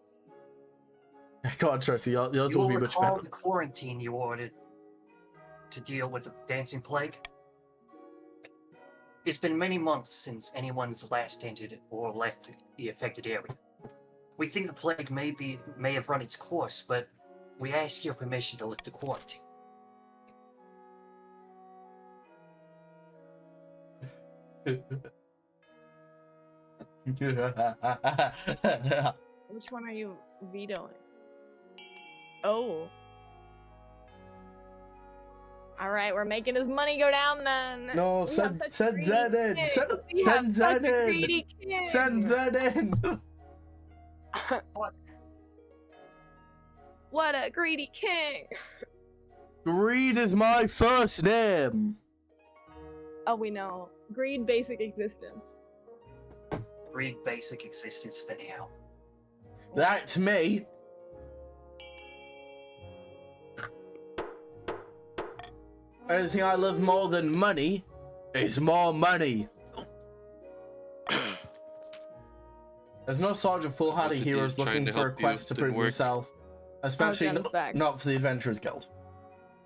Go on, Tracy. Yours you will will be much recall better. the quarantine you ordered to deal with the dancing plague? It's been many months since anyone's last entered or left the affected area. We think the plague may have run its course, but we ask your permission to lift the quarantine. Which one are you vetoing? Oh. Alright, we're making his money go down then. No, We send have such a Zed greedy in. king. Send We have Zed such a in. greedy king. Send Zed in. What a greedy king. Greed is my first name. Oh, we know. Greed basic existence. Read basic existence for now. That's me. Anything I love more than money is more money. There's no shortage of foolhardy What did heroes they looking trying to for a help you? quest to Didn't prove work. himself. Especially Jenna's back. not for the Adventurers Guild.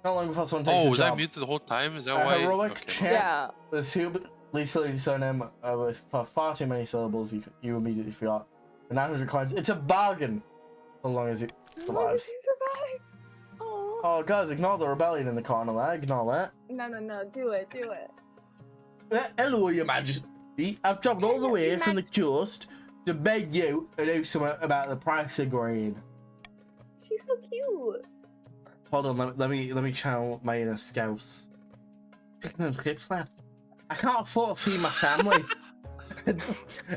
Not long before someone takes Oh, a was job. I muted the whole time? Is that A why? heroic Okay. champ Yeah. with Lisa surname for far too many syllables. You immediately forgot. And 900 coins. It's a bargain. So long as it Why survives. does he survive? Oh. Oh, guys, ignore the rebellion in the corner there. Ignore that. No, do it. Hello, Your Majesty. I've travelled all the way from the coast to beg you to do something about the price of grain. She's so cute. Hold on, let me channel my inner scouts. Chicken and chips, lad. I can't afford to feed my family.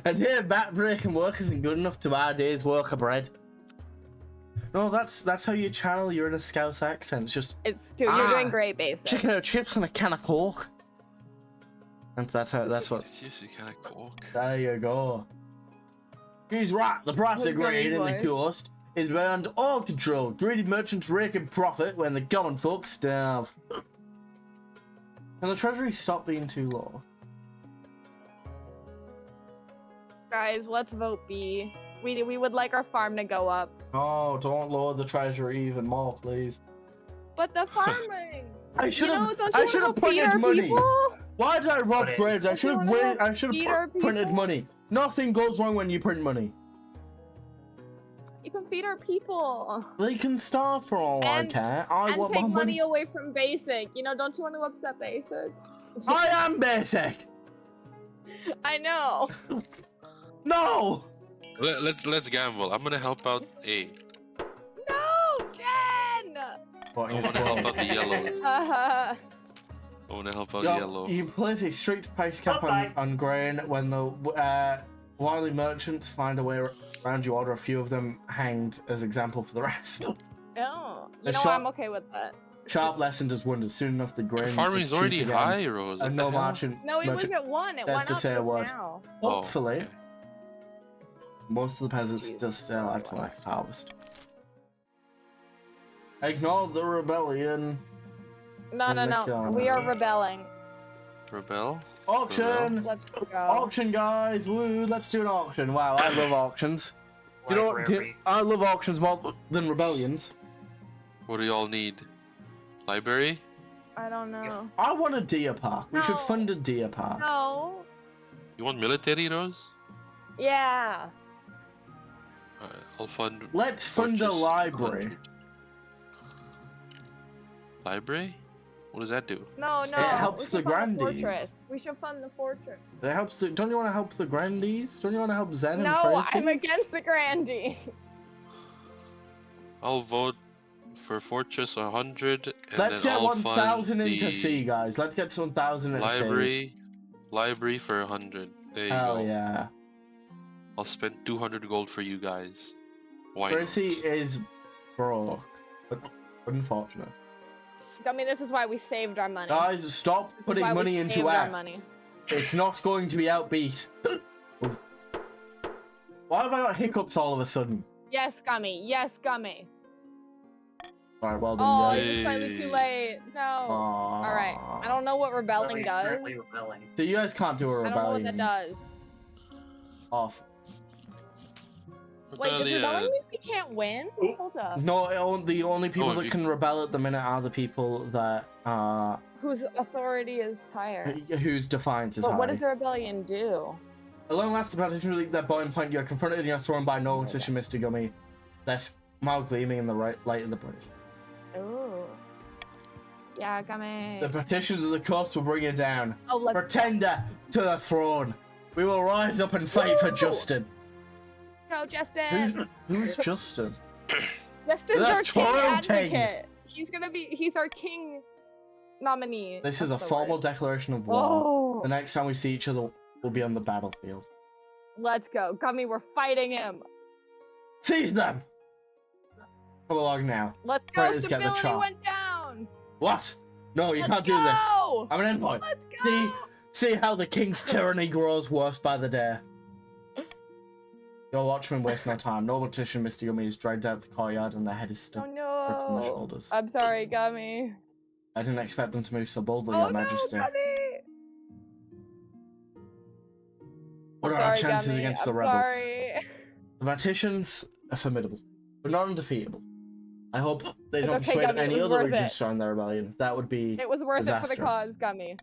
And here, back-breaking work isn't good enough to buy a day's work of bread. No, that's how you channel your inner Scouse accent. It's just You're doing great, basic. chicken and chips and a can of Coke. And that's what. It's just a kind of cork. There you go. He's right. The price of grain in the coast is beyond all control. Greedy merchants raking profit when the common folk starve. Can the treasury stop being too low? Guys, let's vote B. We would like our farm to go up. Oh, don't lower the treasury even more, please. But the farming. I should have. Don't I you should wanna have go feed printed our money. people? Why did I rob But it- grades? I should have. Don't you wanna I should feed our have printed people? money. Nothing goes wrong when you print money. You can feed our people. They can starve for all I And- care. I And want take my money away from basic. Don't you want to upset basic? I am basic. I know. No. Let's gamble. I'm gonna help out A. No, Jen! I wanna help out the yellows. I wanna help out yellow. You place a strict price cap on grain when the wily merchants find a way around you. Order a few of them hanged as example for the rest. Oh, The what? shop- I'm okay with that. Sharp lesson does wonders. Soon enough, the grain. Farming is is already cheap again, high, Rose. and what no the hell? merchant. No, it was merchant- at 1. It That's went to up say a just word. now. Hopefully, okay. most of the peasants Jesus. just stay alive till next harvest. Ignore the rebellion. No. corner. We are rebelling. Rebel? Auction. Let's go. Auction, guys! Woo! Let's do an auction. Wow, I love auctions. You know what? I love auctions more than rebellions. What do y'all need? Library? I don't know. I want a deer park. We should No. fund a deer park. No. You want military, Rose? Yeah. Alright, I'll fund. Let's fund a purchase library. 100. Library? What does that do? No. It helps We the should fund grandees. fortress. We should fund the fortress. It helps the. Don't you want to help the grandees? Don't you want to help Zen and No, Tracy? I'm against the grandee. I'll vote for Fortress 100. And Let's then get I'll 1,000 fund into the C, guys. Let's get 1,000 into C. Library for 100. There you Hell go. yeah. I'll spend 200 gold for you guys. Why not? Tracy is broke, but unfortunate. I mean, this is why we saved our money. Guys, stop This is putting why we money saved into our F. money. It's not going to be outbeat. Why have I got hiccups all of a sudden? Yes, Gummy. Yes, Gummy. Alright, well done, Oh, guys. it's slightly too late. No. All right. I don't know what rebelling does. So you guys can't do a I don't know what rebellion. that does. Off. Wait, does Rebellion. rebelling mean we can't win? Hold up. No, the only people if that you- can rebel at the minute are the people that Whose authority is higher? whose defiance is But high. what does the rebellion do? At long last, the partition league that boiling point, you're confronted and you're thrown by no opposition, Mr. Gummy. That's smile gleaming in the right light of the British. Ooh. Yeah, Gummy. The petitions of the courts will bring you down. Oh, let's Pretender to the throne. We will rise up and fight for Woo! Justin. go, Justin. Who's Justin? Justin's The our king Toro King. advocate. He's our king nominee. This is a That's the formal word. declaration of war. Oh, The next time we see each other, we'll be on the battlefield. let's go. Gummy, we're fighting him. Seize them! Come along now. Let's go. Right, let's get the Stability chop. went down. What? No, you Let's can't do this. go! I'm an envoy. Let's go. See how the king's tyranny grows worse by the day. Your watchmen waste no time. No petition, Mr. Yummy is dragged out the courtyard and their head is Oh stuck on the no. shoulders. I'm sorry, Gummy. I didn't expect them to move so boldly, Oh Your Majesty. no, Gummy. What are Sorry, our chances Gummy. against the I'm rebels? Sorry. The Partitions are formidable, but not undefeatable. I hope they don't okay, persuade Gummy, it any was other worth regions it. to join their rebellion. That would be It was worth it for the disastrous. cause, Gummy.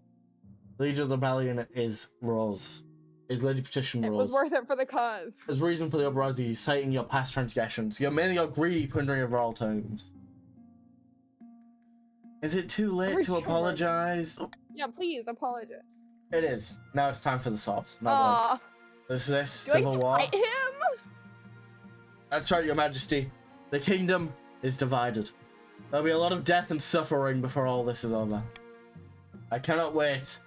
Leader of the Rebellion is Rose. Is Lady Petition It Rose. was worth it for the cause. As reason for the uprising, citing your past transgressions. You're mainly got greedy plundering of all tombs. Is it too late to apologize? Yeah, please apologize. It is. Now it's time for the sobs. Not Aw. words. This is it. Do I Civil get to War. fight him? That's right, Your Majesty. The kingdom is divided. There'll be a lot of death and suffering before all this is over. I cannot wait.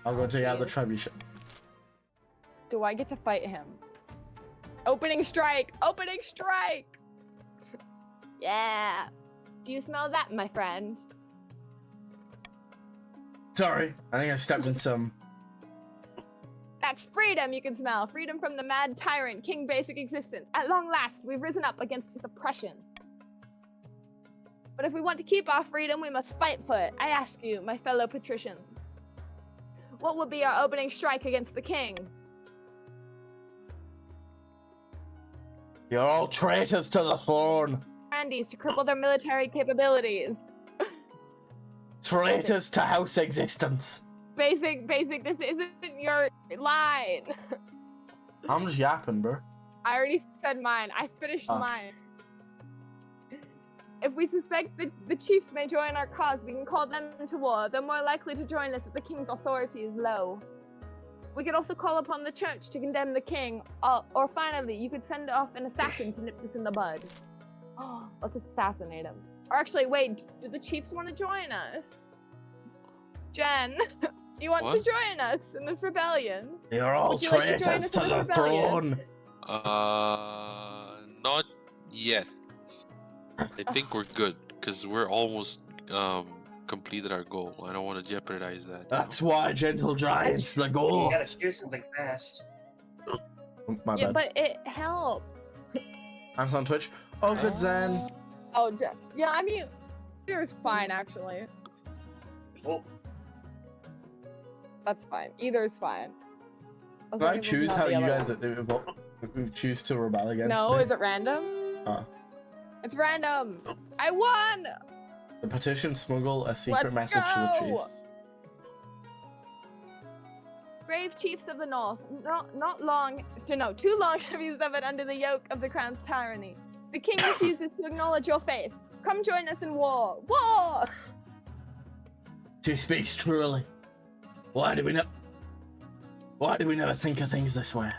I'll go take out the trebuchet. Do I get to fight him? Opening strike! Opening strike! Yeah. Do you smell that, my friend? Sorry, I think I stepped in some. That's freedom you can smell. Freedom from the mad tyrant, King Basic Existence. At long last, we've risen up against his oppression. But if we want to keep our freedom, we must fight for it. I ask you, my fellow patricians. What will be our opening strike against the king? You're all traitors to the throne. Grandees to cripple their military capabilities. Traitors to house existence. Basic, this isn't your line. I'm just yapping, bro. I already said mine. I finished mine. If we suspect that the chiefs may join our cause, we can call them to war. They're more likely to join us if the king's authority is low. We could also call upon the church to condemn the king, or finally, you could send off an assassin to nip this in the bud. Oh, let's assassinate him. Or actually, wait, do the chiefs want to join us? Jen, do you want to join us in this rebellion? You're all traitors to the throne. Not yet. I think we're good because we're almost completed our goal. I don't want to jeopardize that. That's why, gentle giants, the goal. You gotta do something fast. My Yeah, bad. but it helps. I'm on Twitch. Oh, good Zen. Oh, yeah, I mean, either's fine, actually. Well, That's fine. Either is fine. Can I choose how you guys choose to rebel against No, me? is it random? It's random. I won! The petition smuggle a secret Let's message to the go! chiefs. Brave chiefs of the north, too long have you suffered under the yoke of the crown's tyranny. The king refuses to acknowledge your faith. Come join us in war. War! She speaks truly. Why do we never think of things this way?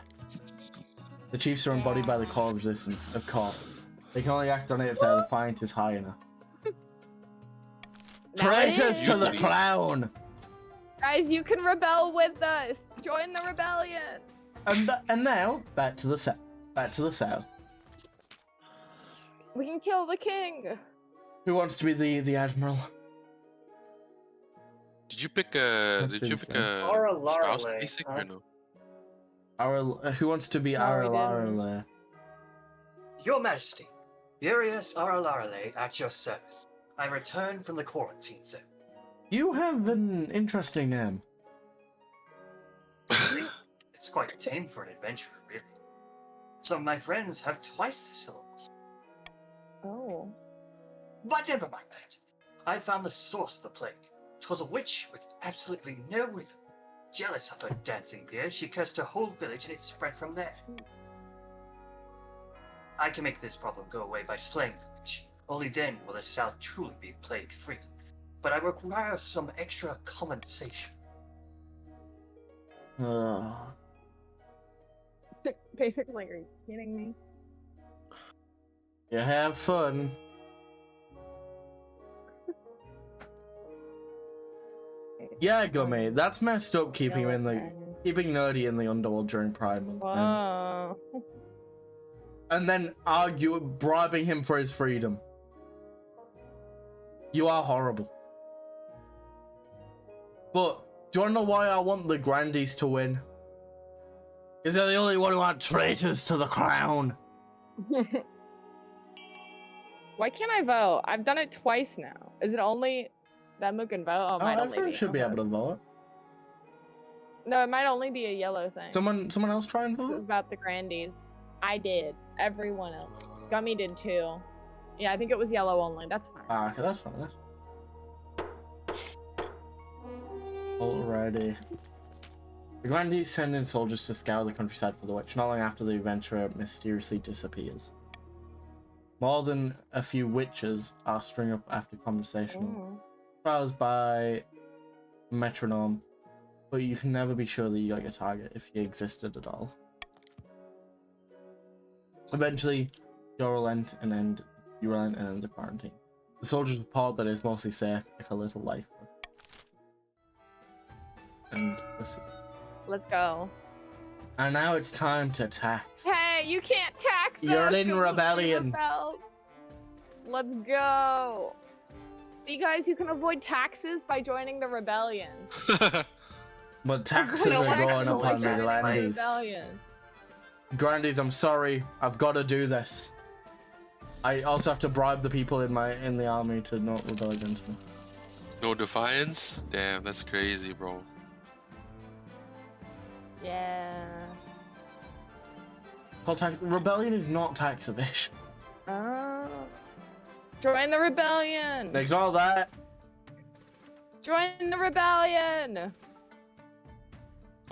The chiefs are embodied by the core of resistance, of course. They can only act on it if their defiance is high enough. Traitors to the crown! Guys, you can rebel with us. Join the rebellion. And now back to the south. We can kill the king. Who wants to be the admiral? Did you pick a Aura spouse Larale, basic huh? or no? Who wants to be our Larale? Your Majesty, Urias Aralarale at your service. I return from the quarantine zone. You have an interesting name. It's quite tame for an adventurer, really. Some of my friends have twice the syllables. Oh. But never mind that. I found the source of the plague. 'Twas a witch with absolutely no rhythm. Jealous of her dancing peers, she cursed her whole village and it spread from there. I can make this problem go away by slaying the witch. Only then will the South truly be plague-free. But I require some extra compensation. Basically, are you kidding me? You have fun. Yeah, Gummy, that's messed up keeping nerdy in the underworld during Pride Month. Wow. And then bribing him for his freedom. You are horrible. But do you wanna know why I want the Grandies to win? Because they're the only one who aren't traitors to the crown. Why can't I vote? I've done it twice now. Is it only them who can vote? Oh, it might only everyone be. should be able to vote. No, it might only be a yellow thing. Someone else try and This vote? is about the Grandies. I did. Everyone else. Gummy did too. Yeah, I think it was yellow only. That's fine. Okay, that's fine. Alrighty. The grandees send in soldiers to scour the countryside for the witch, not long after the adventurer mysteriously disappears. More than a few witches are string up after conversation. Trials by metronome, but you can never be sure that you got your target if he existed at all. Eventually, you relent and end the quarantine. The soldiers report that it is mostly safe if a little life. And listen. Let's go. And now it's time to tax. Hey, you can't tax You're us in 'cause we rebellion. rebelled. Let's go. See, guys, you can avoid taxes by joining the rebellion. But taxes We don't are going actually upon the join the grandees. rebellion. Grandees, I'm sorry. I've got to do this. I also have to bribe the people in the army to not rebel against me. No defiance? Damn, that's crazy, bro. Yeah. Called tax rebellion is not tax evasion. Join the rebellion. Ignore that. Join the rebellion.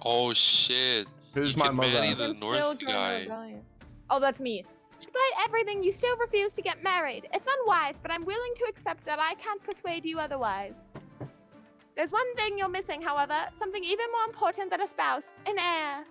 Oh shit. Who's You my can mother? marry You the can still North join the guy. rebellion. Oh, that's me. Despite everything, you still refuse to get married. It's unwise, but I'm willing to accept that I can't persuade you otherwise. There's one thing you're missing, however, something even more important than a spouse, an heir.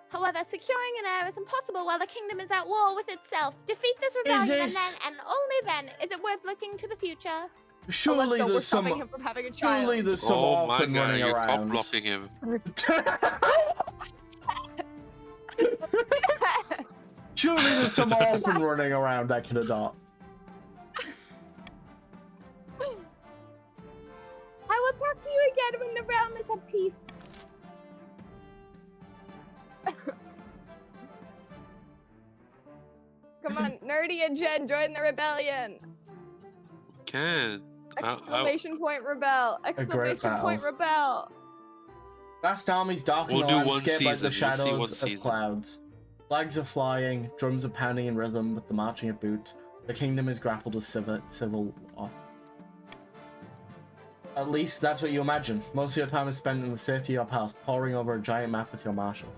However, securing an heir is impossible while the kingdom is at war with itself. Defeat this rebellion, and it? then, and only then, is it worth looking to the future. Surely We're there's some. stopping him from having a child. Surely there's some Oh my orphan god, running you're cop around. blocking him. Surely there's some orphan running around I can adopt. I will talk to you again when the realm is at peace. Come on, Nerdy and Jen, join the rebellion. Can. Exclamation point rebel. Exclamation point battle. rebel. Vast armies darken We'll the do one landscape like the season, we'll see one shadows of season. clouds. Flags are flying, drums are pounding in rhythm with the marching of boots. The kingdom is grappled with civil war. At least that's what you imagine. Most of your time is spent in the safety of your palace, poring over a giant map with your marshal.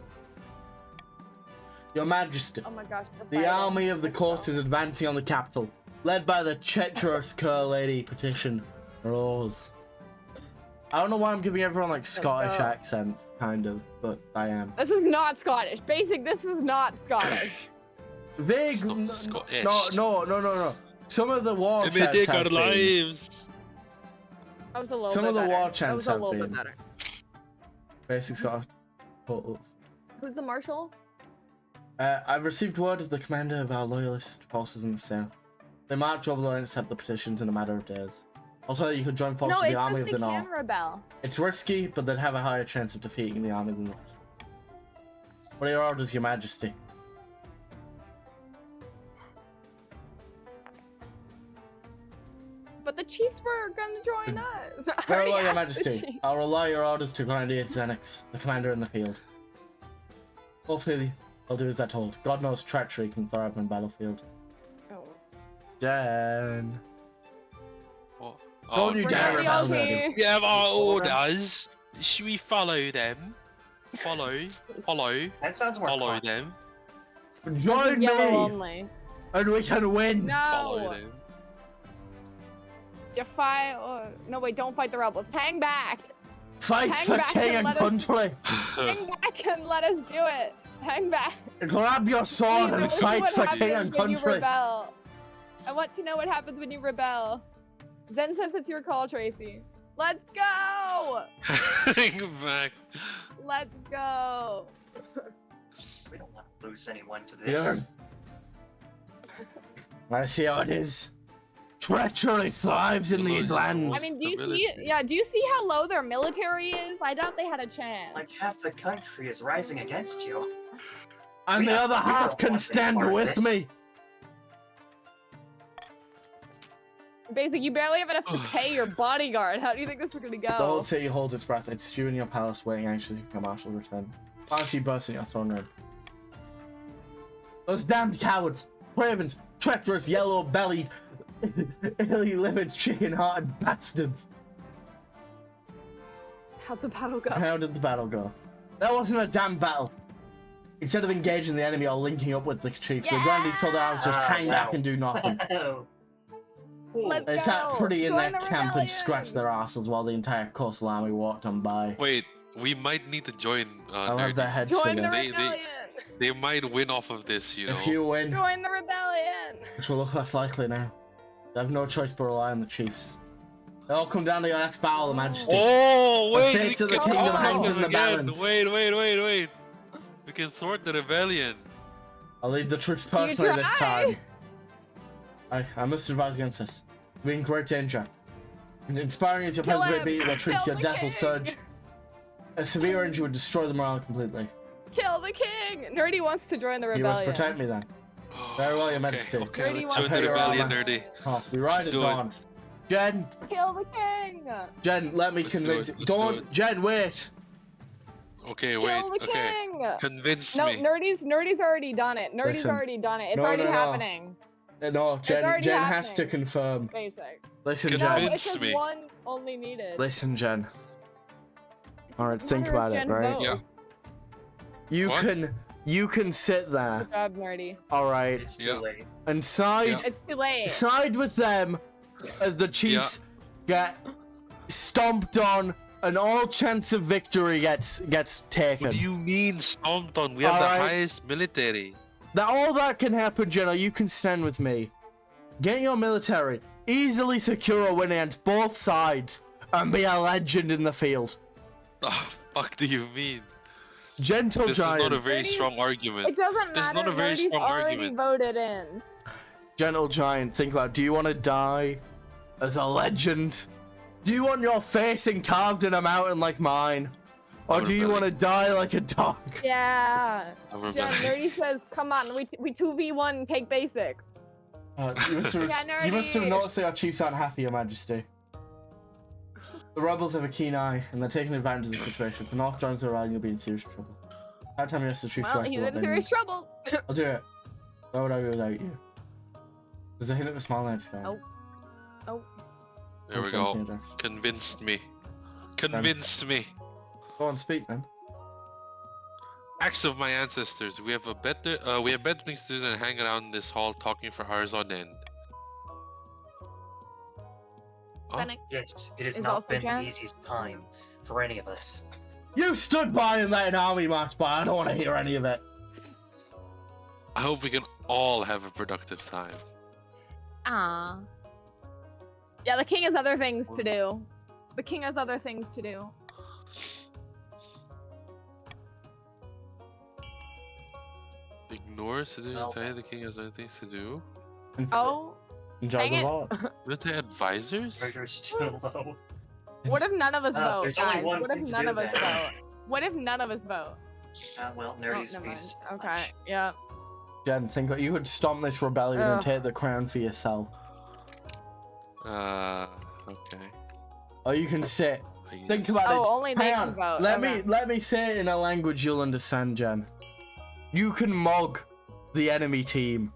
Your Majesty, Oh my gosh. the army of the coast is advancing on the capital, led by the treacherous Cur Lady Petition Rose. I don't know why I'm giving everyone like Scottish accents, kind of, but I am. This is not Scottish. Basic, this is not Scottish. Vague. It's not Scottish. No. Some of the war It may chants take have our been. lives. That was a little Some bit of the better. war That chants was a have little bit been. better. Basic Scottish. Who's the marshal? I've received word of the commander of our loyalist forces in the south. They march over and accept the petitions in a matter of days. Also, you could join forces No, with it the army says of the they north. can rebel. It's risky, but they'd have a higher chance of defeating the army of the north. What are your orders, Your Majesty? But the chiefs were gonna join us. I Very already well, Your asked the Majesty. chief. I'll rely your orders to Grenadier Xenix, the commander in the field. Hopefully, they'll do as they're told. God knows treachery can thrive on battlefield. Oh. Jen. What? Don't you We're dare gonna be rebel all then. here. We have our orders. Should we follow them? Follow. That sounds more Follow clever. them. Join Yellow me, only. and we can win. Follow No. them. Defy or no wait, don't fight the rebels. Hang back. Fight Hang for back king and and let us- country. Hang back and let us do it. Hang back. Grab your sword Please, and I wanna see fight what for king happens and when you country. rebel. I want to know what happens when you rebel. Zen says it's your call, Tracy. Let's go! Hang back. Let's go! We don't want to lose anyone to this. I see how it is. Treachery thrives in these lands. I mean, do you see? Stability. Yeah, do you see how low their military is? I doubt they had a chance. Like half the country is rising against you. And we the don't- other we half don't can want any stand part of with this. me. Basically, you barely have enough to pay your bodyguard. How do you think this is gonna The go? whole city holds its breath. It's stew in your palace, waiting anxiously for your marshal return. Finally, bursts in your throne room. Those damned cowards, cravens, treacherous, yellow-bellied illy-livered, chicken-hearted bastards. How'd the battle go? How did the battle go? That wasn't a damn battle. Instead of engaging the enemy or linking up with the chiefs, the grandees told the arabs just hang back and do nothing. Let's They sat go. pretty in Join their the camp and rebellion. scratched their asses while the entire coastal army walked on by. Wait, we might need to join. I'll have their Nerdy. heads Join the figured. rebellion. They might win off of this, you know. If you win, Join the rebellion. which will look less likely now, they have no choice but rely on the chiefs. They'll all come down to your next battle, Majesty. Oh The wait, fate we of the can kingdom thwart hangs them in the again. balance. Wait. We can thwart the rebellion. I'll lead the troops personally this try. time. I must advise against this. We're in great danger. And inspiring as your Kill presence may him. be, their troops, Kill your the death will king. surge. A severe injury would destroy the morale completely. Kill the king. Nerdy wants to join the You must rebellion. protect me then. Very well, Your Majesty. Okay, Nerdy let's wants join to the do rebellion, armor. Nerdy. Pass, we ride Let's it do it. on. Jen, Kill the king. let me Let's do convince. it, let's Don't, do it. Jen, wait. Okay, wait. Kill the Okay, king. convince No, me. Nerdy's already done it. Nerdy's Listen. already done it. It's No, already no, no. happening. No, Jen already has to happening. confirm. Basic. Listen, Convince No, Jen. it's just me. one only needed. Listen, Jen. Alright, It's a think matter of about it, Jen right? vote. Yeah. You can sit there, Good job, Nerdy. alright, It's too Yeah. late. and side Yeah. It's too late. side with them as the Chiefs get stomped on and all chance of victory gets taken. What do you mean stomped on? We have Alright. the highest military. That all that can happen, Jenna. You can stand with me. Get your military, easily secure a win against both sides, and be a legend in the field. Oh, fuck do you mean? Gentle This giant. is not a very Nerdy- strong argument. It doesn't This is matter. not a very Nerdy's strong already argument. voted in. Gentle giant, think about it. Do you want to die as a legend? Do you want your face carved in a mountain like mine? Or I'm do you want to rebelling. die like a dog? Yeah. I'm Jen, rebelling. Nerdy says, come on, we 2v1, take basic. You must have, Yeah, you must have nerdy. noticed that our chiefs aren't happy, Your Majesty. The rebels have a keen eye, and they're taking advantage of the situation. If the North joins the rebellion, you'll be in serious trouble. That time, yes, the troops Well, strike he's what in they serious need. trouble. I'll do it. Where would I be without you? There's a hint of a smile in the sky. Oh. There we go. Convinced me. Convinced me. Go on, speak then. Acts of my ancestors. We have better things to do than hang around this hall talking for hours on end. Oh, Fennec. Yes, it has Is not also been Jan? the easiest time for any of us. You stood by and let an army march by. I don't want to hear any of it. I hope we can all have a productive time. Ah. Yeah, the king has other things to do. The king has other things to do. Ignore Scissors Well, tell you the king has other things to do. Oh, Enjoy dang the it. vote. Military advisors? Murder's too low. what if none of us vote, there's only guys? one What if thing to none do of us then. vote? What if none of us vote? Well, Oh, Nerdy's never mind. views. Okay, yeah. Jen, think what you could stomp this rebellion and Ugh. take the crown for yourself. Okay. Or you can sit. I Think guess. about it. Oh, only they Hang can on. vote. Let Okay. me say it in a language you'll understand, Jen. You can mog the enemy team.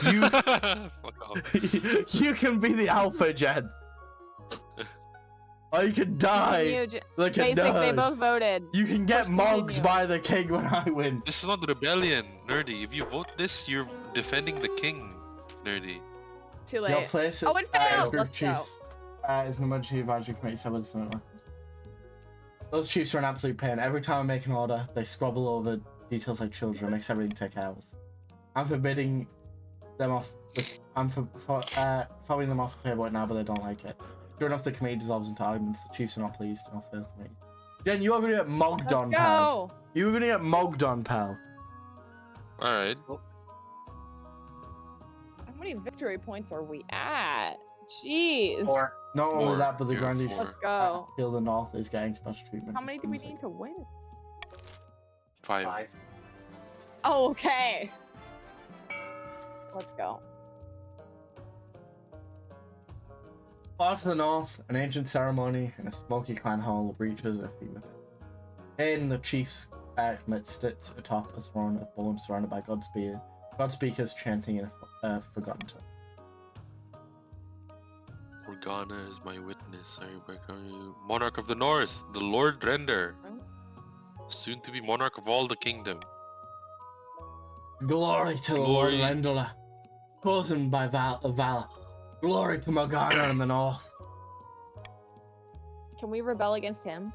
You Fuck off. you can be the alpha, Jen. Or you can die Continue, like a Basic, they nerd. both voted. You can get Push mogged continue. by the king when I win. This is not the rebellion, Nerdy. If you vote this, you're defending the king, Nerdy. Too Your late. place Oh, it as failed! group Let's go. chiefs is an emergency advisory committee. So those chiefs are an absolute pain. Every time I make an order, they squabble over details like children. It makes everything take hours. I'm forbidding them off. I'm fobbing them off the table right now, but they don't like it. Sure enough, the committee dissolves into arguments. The chiefs are not pleased and off fail committee. Jen, you are going to get mogged Let's on, pal. go. You are going to get mogged on, pal. Alright. How many victory points are we at? Jeez. Or Not only Four. that, but the You're grandees four. Let's go. feel the north is getting special treatment. How many do we need to win? 5. 5. Oh, okay. Let's go. Far to the north, an ancient ceremony in a smoky clan hall reaches a fever. In the chief's midst sits atop a throne of bone surrounded by God speakers chanting in a forgotten tongue. Morgana is my witness. Monarch of the North, the Lord Render. Soon to be monarch of all the kingdom. Glory to the Lord Glory. Rendola, chosen by valor. Glory to Morgana in the north. Can we rebel against him?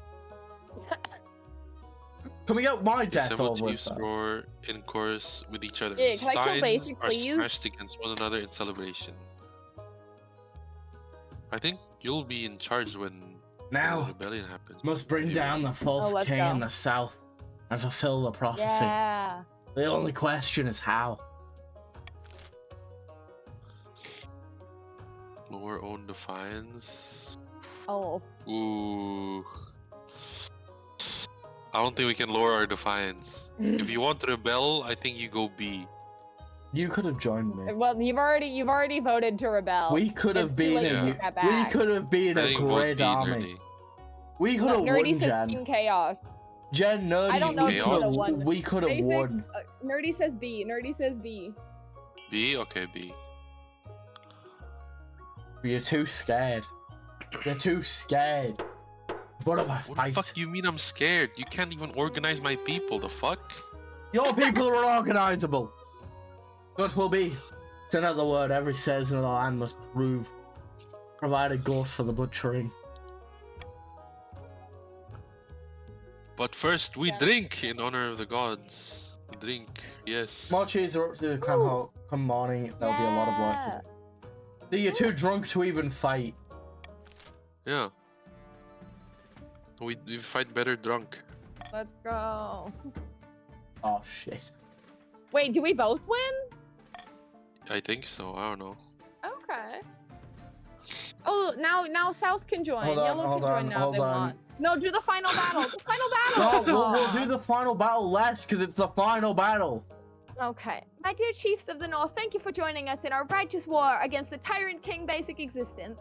Can we get my The death assembled over with chiefs first? roar in chorus with each other. Yeah, can I kill Steins Basic, are please? smashed against one another in celebration. I think you'll be in charge when the Now, rebellion happens. must bring Maybe. down the false let's king go. in the south and fulfill the prophecy. Yeah. The only question is how. Lower own defiance. Oh. Ooh. I don't think we can lower our defiance. If you want to rebel, I think you go B. You could have joined me. Well, you've already voted to rebel. We could have It's too been late to a take that we back. could have been I a think vote great B, army. Nerdy. We could No, have Nerdy won, says Jen. Team Chaos. Jen, Nerdy, I don't know if we you could would've have won. we could have Basic, won. Nerdy says B. Nerdy says B. B? Okay, B. But you're too scared. You're too scared. What am I What the fight? fuck do you mean I'm scared? You can't even organize my people, the fuck? Your people are organizable. What will be? It's another word every citizen of the land must prove. Provide a goat for the butchering. But first, we Yeah. drink in honor of the gods. Drink, yes. Marches are up to come morning. There'll be a lot of work to do. See, you're too drunk to even fight. Yeah. We fight better drunk. Let's go. Oh shit. Wait, do we both win? I think so. I don't know. Okay. Oh, now South can join. Hold on, Yellow hold can join on, now if hold they on. want. No, do the final battle. The final No, battle. we'll do the final battle less because it's the final battle. Okay. My dear chiefs of the North, thank you for joining us in our righteous war against the tyrant king basic existence.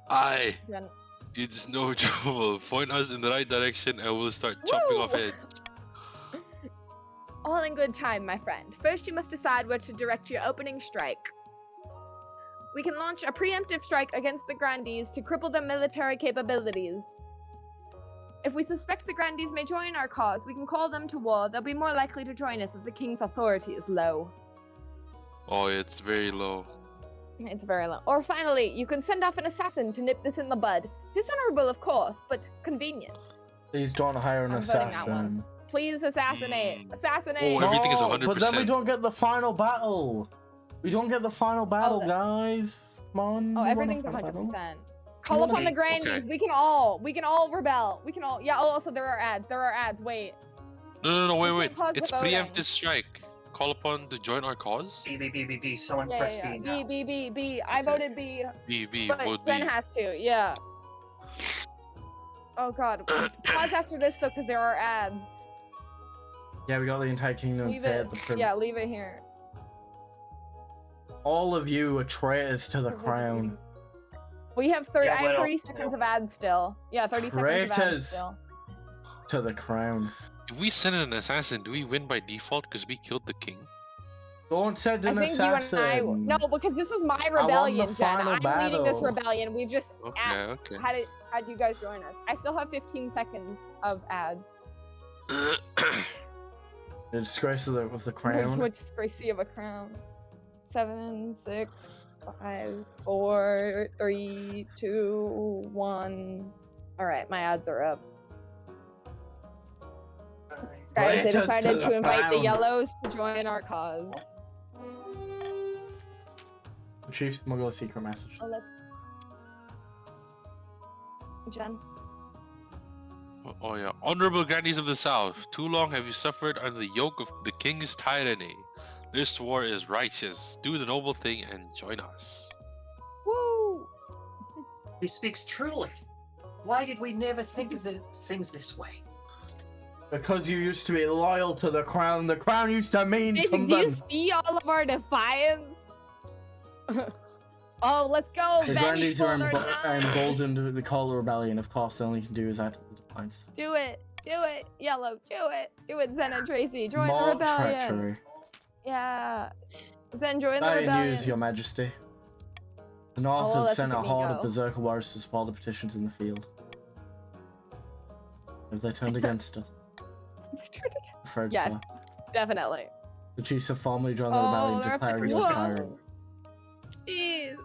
Aye. Jen- It's no trouble. Point us in the right direction and we'll start chopping Woo! off heads. All in good time, my friend. First, you must decide where to direct your opening strike. We can launch a preemptive strike against the Grandees to cripple their military capabilities. If we suspect the Grandees may join our cause, we can call them to war. They'll be more likely to join us if the king's authority is low. Oh, it's very low. It's very low. Or finally, you can send off an assassin to nip this in the bud. Dishonorable, of course, but convenient. Please don't hire an I'm voting that assassin. one. Please assassinate. Mm. Assassinate. Oh, everything is No, but then we 100%. don't get the final battle. We don't get the final battle, that- guys. Come on. Oh, we want a everything's final battle. 100%. Call upon the Okay. Grandees. We can all rebel. We can all. Yeah. Oh, also there are ads. Wait. No, wait, You wait. can't pause the It's voting. preemptive strike. Call upon to join our cause? B. Someone Yeah, press yeah. B now. B. I voted B. B, But vote Jen B. has to. Yeah. Oh God. Pause after this though, because there are ads. Yeah, we got the entire kingdom Leave paid it. the privilege. Yeah, leave it here. All of you are traitors to the crown. We have 30. Yeah, I what have else 30 is seconds new? of ads still. Yeah, 30 seconds of ads Traitors. still. To the crown. If we send an assassin, do we win by default because we killed the king? Don't send an I think assassin. you and I. No, because this is my the rebellion, Jen. final I'm leading this battle. rebellion. We've just Okay. had you guys join us. I still have 15 seconds of ads. The disgrace of the crown. What disgrace of a crown. 7, 6, 5, 4, 3, 2, 1. Alright, my ads are up. Guys, they Traitors to decided the to invite the crown. yellows to join our cause. Chief smuggle a secret message. Oh, let's. Jen. Oh yeah. Honorable grandees of the south, too long have you suffered under the yoke of the king's tyranny. This war is righteous. Do the noble thing and join us. Woo! He speaks truly. Why did we never think of things this way? Because you used to be loyal to the crown. The crown used to mean Basic, do you something. see all of our defiance? Oh, let's go! The Vengeful grandees are or not. emboldened with the call of rebellion. Of course, the only thing to do is add to the defiance. Do it! Yellow, do it! Do it, Zen and Tracy. Join the More rebellion. treachery. Yeah. Was that enjoying the Dire rebellion? news, Your Majesty. The North Oh, has let's sent a look at me horde go. of berserker warriors to support the petitions in the field. Have they turned against us? Afraid Yes, so. definitely. The chiefs have formally joined the Oh, rebellion, they're declaring up you to- a tyrant. Jeez.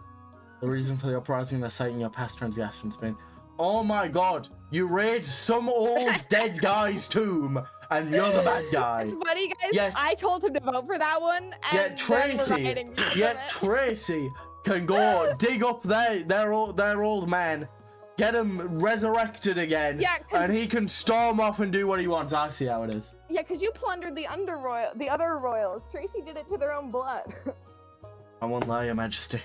The reason for the uprising they're citing your past transgressions being, oh my god, you raid some old dead guy's tomb, and you're the bad guy. It's funny, guys. Yet- I told him to vote for that one, and Yet then we're Tracy, writing because of yet it. Tracy can go dig up their old man, get him resurrected again, Yeah, 'cause- and he can storm off and do what he wants. I see how it is. Yeah, because you plundered the other royals. Tracy did it to their own blood. I won't lie, Your Majesty.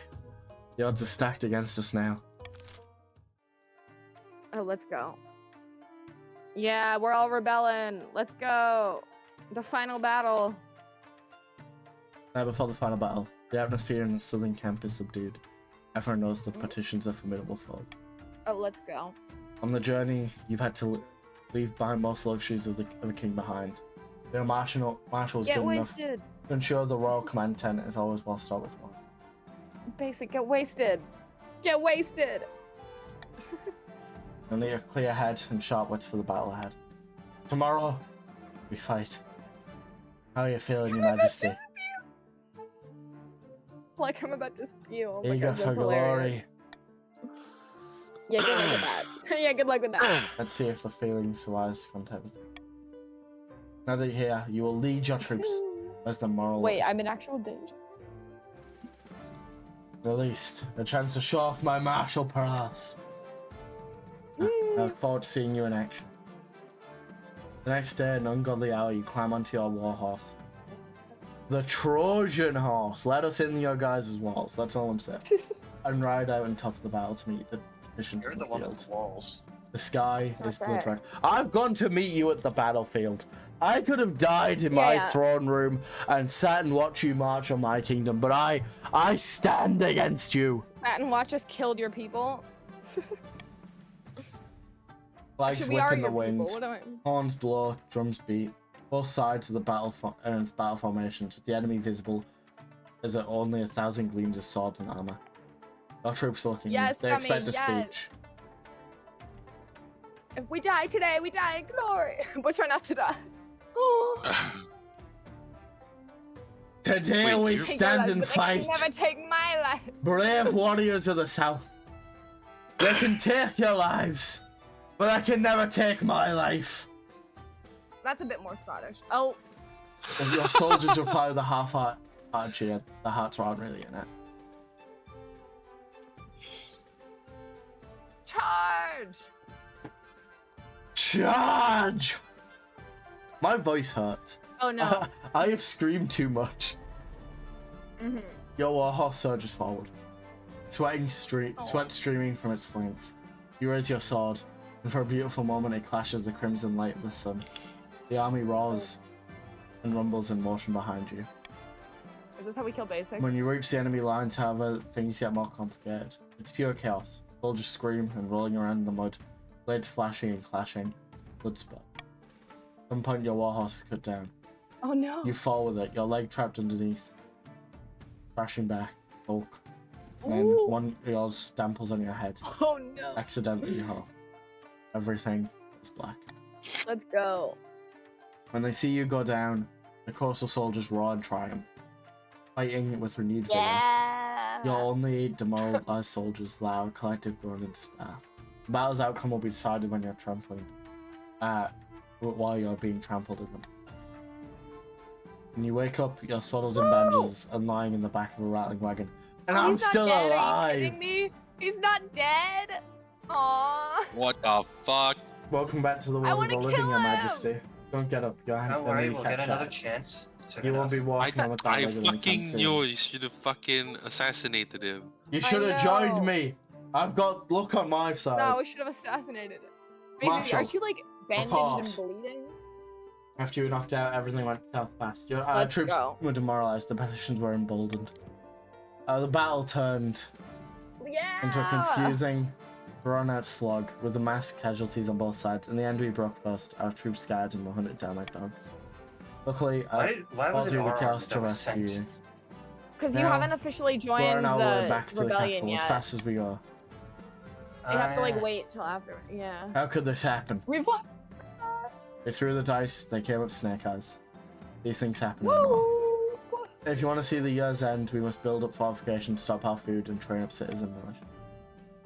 The odds are stacked against us now. Oh, let's go. Yeah, we're all rebelling. Let's go. The final battle. Now, before the final battle, the atmosphere in the southern camp is subdued. Everyone knows the petitions are formidable foes. Oh, let's go. On the journey, you've had to leave behind most luxuries of the king behind. Your marshal's Get good enough wasted. to ensure the royal command tent is always well stocked with wine. Basic, get wasted. Get wasted. You'll need a clear head and sharp wits for the battle ahead. Tomorrow, we fight. How are you feeling, Your Majesty? Like I'm about to spew. Oh my Eager God, for that's hilarious. glory. Yeah, good luck with that. Yeah, good luck with that. Let's see if the feeling survives contact with you. Now that you're here, you will lead your troops as the moral Wait, I'm in actual danger. released. A chance to show off my martial prowess. I look forward to seeing you in action. The next day, an ungodly hour, you climb onto your war horse. The Trojan horse. Let us in your guys' walls. That's all I'm saying. And ride out on top of the battle to meet the petitions You're in the the one field. with the walls. The sky That's is blood right. red. I've gone to meet you at the battlefield. I could have died in my Yeah. throne room and sat and watched you march on my kingdom, but I stand against you. Sat and watch us killed your people. Flags Actually, we whip are in the your wind, people. What do I... horns blow, drums beat. Both sides of the battle formations, with the enemy visible as at only 1,000 gleams of swords and armor. Our troops looking. Yes, They expect a yes. speech. If we die today, we die in glory. But try not to die. Oh. Today Wait, we you- stand and But they fight. can never take my life. Brave warriors of the south. They can take your lives, but they can never take my life. That's a bit more Scottish. Oh, If your soldiers reply with a half-heart cheer, the hearts aren't really in it. charge! Charge! My voice hurts. Oh no. I have screamed too much. hmm Your warhorse surges forward, sweat streaming from its flanks. You raise your sword, and for a beautiful moment it clashes the crimson light of the sun. The army roars and rumbles in motion behind you. Is this how we kill basic? When you reach the enemy lines, however, things get more complicated. It's pure chaos. Soldiers scream and rolling around in the mud, blades flashing and clashing, blood spurt. At some point, your warhorse is cut down. Oh no. You fall with it, your leg trapped underneath, crashing back, bulk. And then Ooh. one of yours damples on your head. Oh no. Accidentally, you hope. Everything is black. Let's go. When they see you go down, the coastal soldiers roar in triumph, fighting with renewed vigor. Yeah. Your only demoralized soldiers, loud, collective groan and despair. The battle's outcome will be decided when you're trampling, while you're being trampled in them. When you wake up, you're swaddled in bandages and lying in the back of a rattling wagon. And I'm He's not still dead. Are you alive! kidding me? He's not dead. Aww. What the fuck? Welcome back to the world of wanna the living, kill Your him! Majesty. Don't get up, your hand Don't worry, and we'll catch get another that. chance. Soon You won't be enough. walking on with that I leg anytime fucking soon. knew you should have fucking assassinated him. You I should have know. joined me! I've got luck on my side. No, we should have assassinated him. Basically, Marshall, aren't you like bandaged report. and bleeding? After you were knocked out, everything went south fast. Your Let's troops go. were demoralized, the petitions were emboldened. The battle turned Yeah. into a confusing, drawn-out slog with the mass casualties on both sides. In the end, we broke first. Our troops scattered and were hunted down like dogs. Luckily, I Why was fought it through the our chaos army to that was rescue sent? you. Because you No. haven't officially We're on joined our way the back to the rebellion capital as yet. fast as we go. You have to like Ah. wait till after. Yeah. How could this happen? We've won. They threw the dice, they came up Snake Eyes. These things happen anymore. Woo! If you want to see the year's end, we must build up fortifications, stop our food, and train up citizen militia.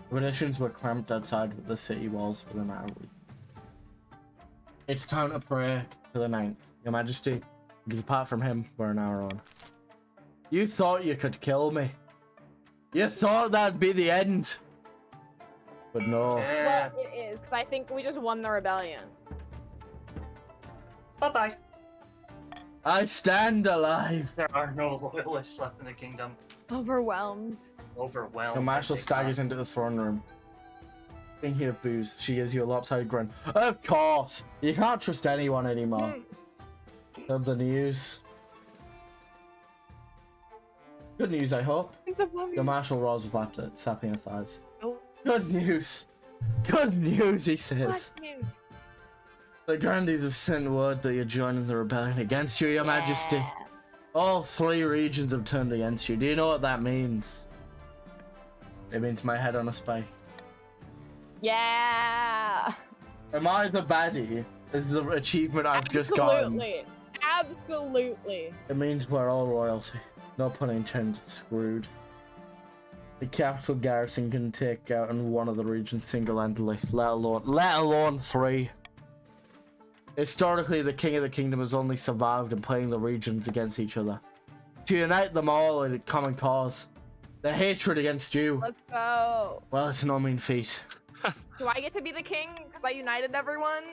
The Venetians were clamped outside the city walls for an hour. It's time to pray to the ninth, Your Majesty, because apart from him, we're an hour on. You thought you could kill me. You thought that'd be the end. But no. Yeah. Well, it is, because I think we just won the rebellion. Bye-bye. I stand alive. There are no loyalists left in the kingdom. Overwhelmed. Overwhelmed. The marshal I think staggers into the throne room. Thinking of booze, she gives you a lopsided grin. Of course! You can't trust anyone anymore. Of the news. Good news, I hope. The marshal roars with laughter, slapping her thighs. Oh. Good news! Good news, he says. What news? The grandees have sent word that you're joining the rebellion against you, Your Majesty. Yeah. All 3 regions have turned against you. Do you know what that means? It means my head on a spike. Yeah. Am I the baddie? Is the achievement I've just gotten? Absolutely. Absolutely. It means we're all royalty. No pun intended, screwed. The capital garrison can take out in one of the regions single-handedly, let alone 3. Historically, the king of the kingdom has only survived in playing the regions against each other. To unite them all in a common cause, the hatred against you, Let's go. well, it's no mean feat. Do I get to be the king because I united everyone?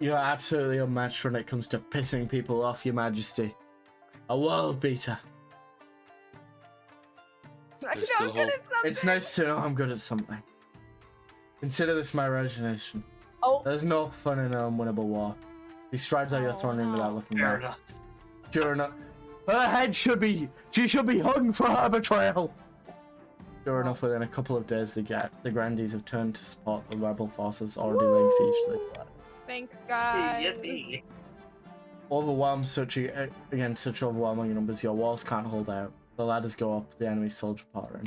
You're absolutely unmatched when it comes to pissing people off, Your Majesty. A world beater. I There's know I'm still good hope. at something. It's nice to know I'm good at something. Consider this my resignation. Oh, There's no fun in an unwinnable war. He strides out your throne room without looking Fair back. enough. Sure enough, her head should be. She should be hung for her betrayal. Sure enough, within a couple of days, the grandees have turned to support the rebel forces already laying siege to the thanks, guys. Yippee. Overwhelmed against such overwhelming numbers, your walls can't hold out. The ladders go up, the enemy soldier pour in.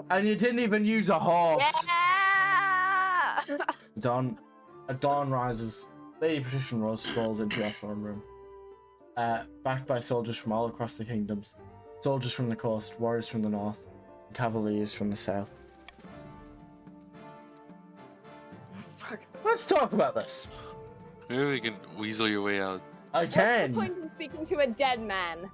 And you didn't even use a horse! Yeah! At dawn rises, Lady Patrician Rose strolls into your throne room. Backed by soldiers from all across the kingdoms. Soldiers from the coast, warriors from the north, and cavaliers from the south. Let's talk about this. Maybe we can weasel your way out. I What's the can! point in speaking to a dead man?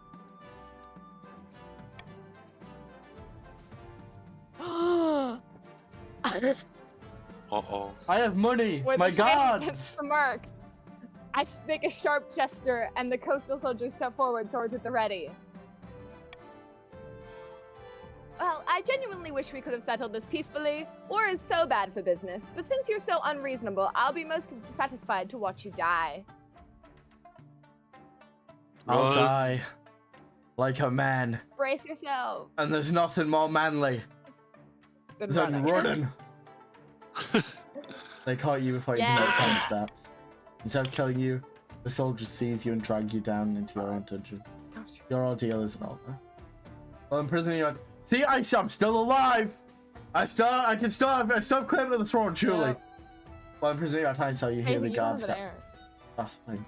Uh-oh. I have money! With My a hand against gods! the mark, I make a sharp gesture, and the coastal soldiers step forward, swords at the ready. Well, I genuinely wish we could have settled this peacefully. War is so bad for business, but since you're so unreasonable, I'll be most satisfied to watch you die. I'll Run. die. Like a man. Brace yourself. And there's nothing more manly Good than running. running. They caught you before you can make 10 steps. Instead of killing you, the soldiers seize you and drag you down into your own dungeon. Your ordeal isn't over. Well, in prison, you're like, see, I'm still alive! I still have claim to the throne, surely. Yeah. Well, in prison, you're at times how you Hey, hear but the you guards have an air. gossiping.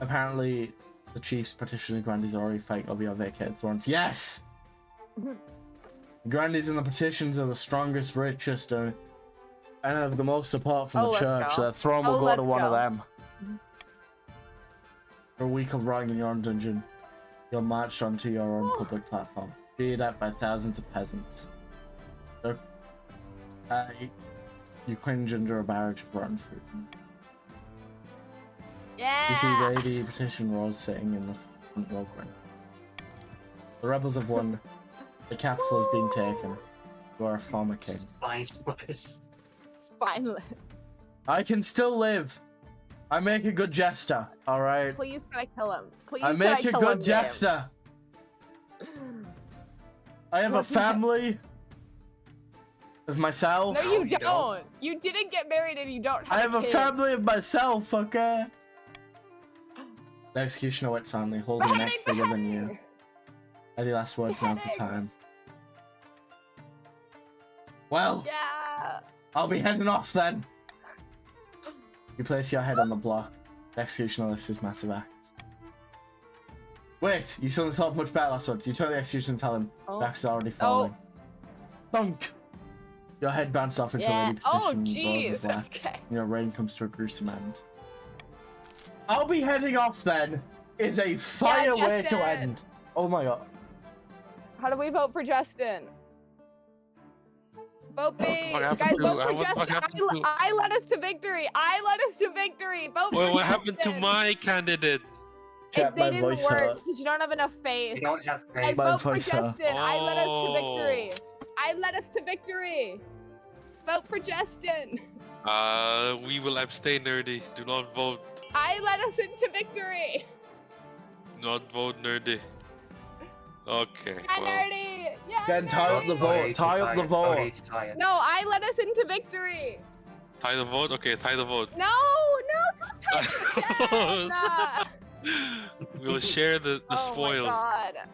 Apparently, the chiefs, petition, and grandees are already fighting over your vacated thrones. Yes! The grandees and the petitions are the strongest, richest, and have the most support from Oh, the let's church. go. Their throne will Oh, go to let's one of go. them. For a week of rotting in your own dungeon, you're marched onto your own public platform, cheered at by thousands of peasants. You cringe under a barrage of rotten fruit. Yeah! You see Lady Petition Rose sitting in the front row grin. The rebels have won. The capital has been taken. You are a former king. Spineless. Finally. I can still live. I make a good jester, alright? Please can I kill him? Please I can make a kill good him, jester. I have a What's that? family of myself. No, you you don't. don't. You didn't get married and you don't have I have a kid. family of myself, okay? The executioner went silently, holding an axe bigger than you. Any last words? Now's the time. Well, Yeah. I'll be heading off then. You place your head on the block. The executioner lifts his massive axe. Wait, you suddenly thought much better last words. You turn to the executioner and tell him Oh. the axe is already falling. Thunk! Your head bounces off into Yeah. Lady Oh, Petition Rose's jeez. lap. Okay. Your reign comes to a gruesome end. I'll be heading off then. Is a fire way to Justin. end. Oh my god. How do we vote for Justin? Vote me, What happened guys! to- Vote for what Justin. happened to- I led us to victory. I led us to victory. Vote Well, for what happened to Justin. my candidate? Chat, They my didn't voice work hurt. because you don't have enough You faith. don't have I faith. My vote for voice hurt. Justin. I led us to Oh. victory. I led us to victory. Vote for Justin. We will abstain, nerdy. Do not vote. I led us into victory. Not vote, nerdy. Okay. Yeah, Well, nerdy. Yeah, Then tie up the nerdy. vote. Tie up the vote. No, I led us into victory. tie the vote. Okay, tie the vote. No, don't touch it, Jen. We'll share the Oh spoils. my god.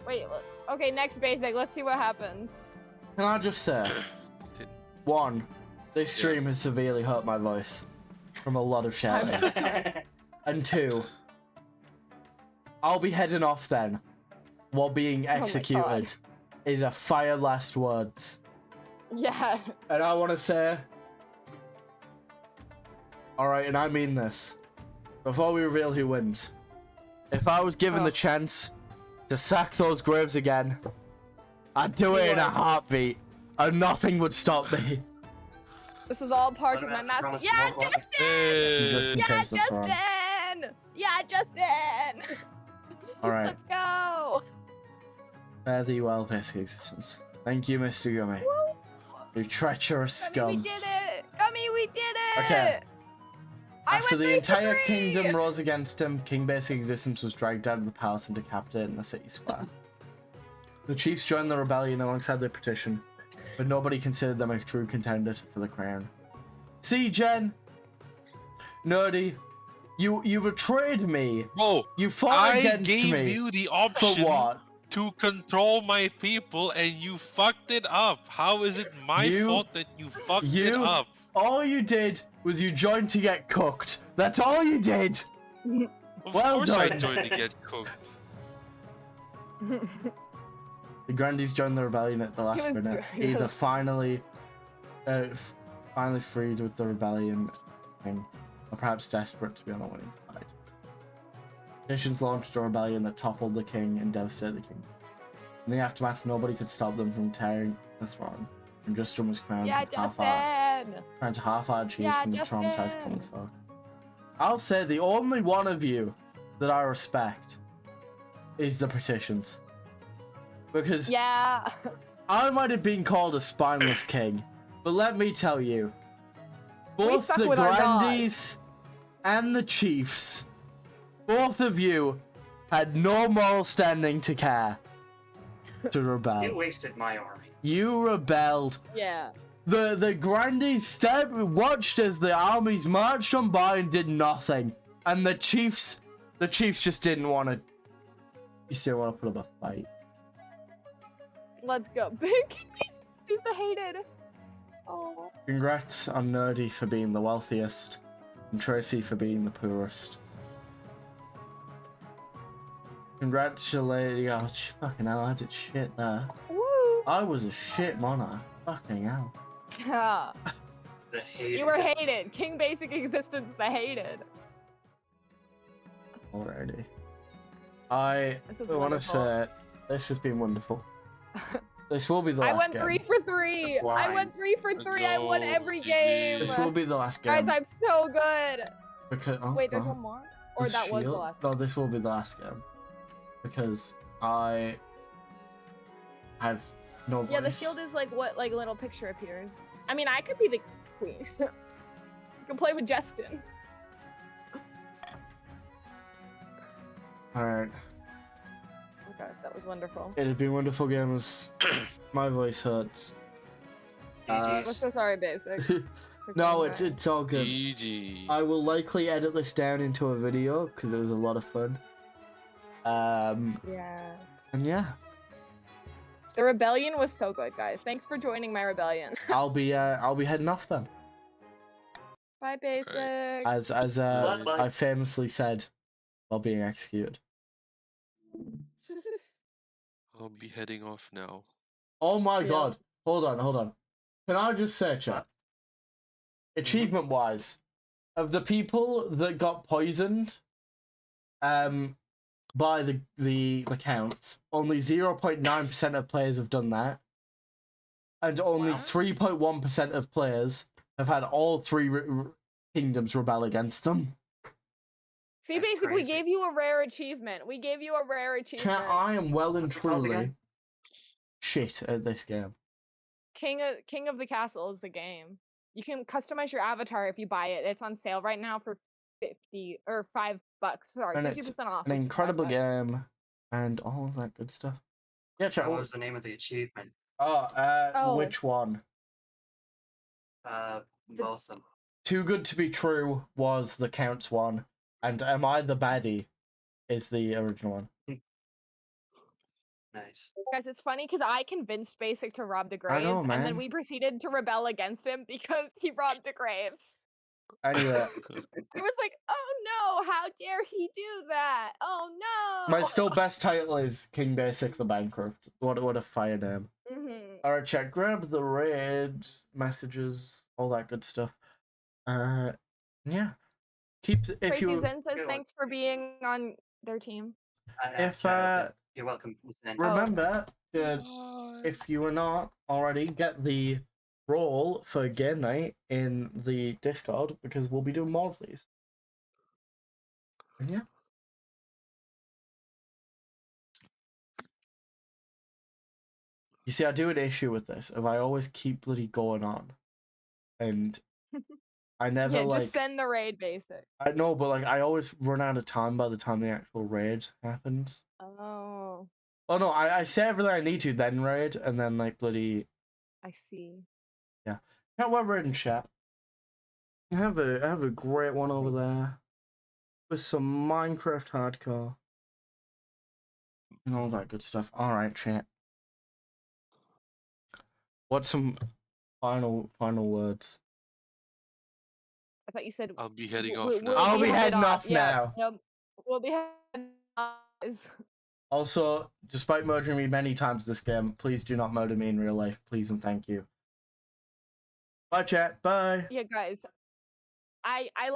Wait, okay, next basic. Let's see what happens. Can I just say, one, this Yeah. stream has severely hurt my voice from a lot of shouting. And two, I'll be heading off then, while being Oh my executed is a fire last words. Yeah. And I want to say, alright, and I mean this, before we reveal who wins, if I was given the chance to sack those graves again, I'd do it in a heartbeat, and nothing would stop me. This is all part What of my about master. promise Yeah, to vote? Justin! Hey. Justin Yeah, takes the throne. Justin! Yeah, Justin! Alright, Let's go! fare thee well, basic existence. Thank you, Mr. Gummy. Woo! You treacherous Gummy, we scum. did it! Gummy, we did it! Okay. I After went the 3 for entire 3! kingdom rose against him, King Basic Existence was dragged out of the palace and decapitated in the city square. The chiefs joined the rebellion alongside their petition, but nobody considered them a true contender for the crown. See, Jen? Nerdy, you betrayed me. Bro, You fought I against gave me. you the For option what? to control my people and you fucked it up. How is it my You- fault that you fucked it you- up? All you did was you joined to get cooked. That's all you did. Of Well course I done. joined to get cooked. The Grandies joined the rebellion at the last was minute, good. either finally freed with the rebellion, or perhaps desperate to be on the winning side. Petitions launched a rebellion that toppled the king and devastated the king. In the aftermath, nobody could stop them from tearing the throne, and Justin was crowned Yeah, with half-our chiefs Yeah, from the traumatized Justin. common folk. I'll say the only one of you that I respect is the petitions. Because Yeah. I might have been called a spineless king, but let me tell you, both stuck the with our God. Grandies and the chiefs, both of you had no moral standing to care to You rebel. wasted my army. You rebelled. Yeah. The Grandies watched as the armies marched on by and did nothing, and the chiefs just didn't want to. You still want to put up a fight? Let's go. He's the hated. Oh. Congrats on Nerdy for being the wealthiest, and Tracy for being the poorest. Congratulations. Oh, fucking hell, I did shit there. Woo. I was a shit monarch. Fucking hell. Yeah. The hated. You were hated. King Basic Existence, the hated. Alrighty. I This is want to wonderful. say, this has been wonderful. This will be the I last went game. 3 for 3. It's a I blind. went 3 for 3. I won go, every GG. game. This will be the last Guys, game. I'm so good. Because, oh, Wait, there's oh, one more? Or the that was the shield? last No, this will be the last game. Because I have no voice. Yeah, the shield is like what like little picture appears. I mean, I could be the queen. You can play with Justin. Alright. Oh gosh, that was wonderful. It has been wonderful games. My voice hurts. We're GG's. so sorry, Basic. for No, going it's there. it's all good. GG. I will likely edit this down into a video because it was a lot of fun. Yeah. And yeah, The rebellion was so good, guys. Thanks for joining my rebellion. I'll be heading off then. Bye, Basic. As Bye-bye. I famously said while being executed. I'll be heading off now. Oh my Yeah. god. Hold on. Can I just say, chat? Achievement wise, of the people that got poisoned by the counts, only 0.9% of players have done that. And only 3.1% of players have had all three kingdoms rebel against them. See, That's Basic, we crazy. gave you a rare achievement. We gave you a rare achievement. Chat, I am well and What's it called truly again? shit at this game. King of the Castle is the game. You can customize your avatar if you buy it. It's on sale right now for $50 or $5. Sorry, And 50% it's off. an which is incredible $5. game and all of that good stuff. Yeah, chat. What was the name of the achievement? Oh. Which one? Both of them. Too Good to Be True was the Counts one, and Am I the Baddie is the original one. Nice. Guys, it's funny because I convinced Basic to rob the I graves, know, and man. then we proceeded to rebel against him because he robbed the graves. Anyway, I was like, oh no, how dare he do that? Oh no! my still best title is King Basic the Bankrupt. What a fire name. Alright, chat, grab the raids, messages, all that good stuff. Yeah. Keep if Tracy you Zen says thanks for being on their team. if You're welcome. Zen. remember if you are not already, get the role for game night in the Discord because we'll be doing more of these. And yeah. You see, I do an issue with this if I always keep bloody going on. And I never Yeah, like just send the raid, Basic. I know, but like I always run out of time by the time the actual raid happens. Oh, Oh no, I say everything I need to, then raid, and then like bloody I see. yeah. Can't wear raid and chat. Have a great one over there. With some Minecraft hardcore. And all that good stuff. Alright, chat. What's some final words? I thought you said I'll be heading we'll off now. I'll be headed heading off yeah, now. Nope. We'll be heading off. Also, despite murdering me many times this game, please do not murder me in real life. Please and thank you. Bye, chat. Bye. Yeah, guys. I like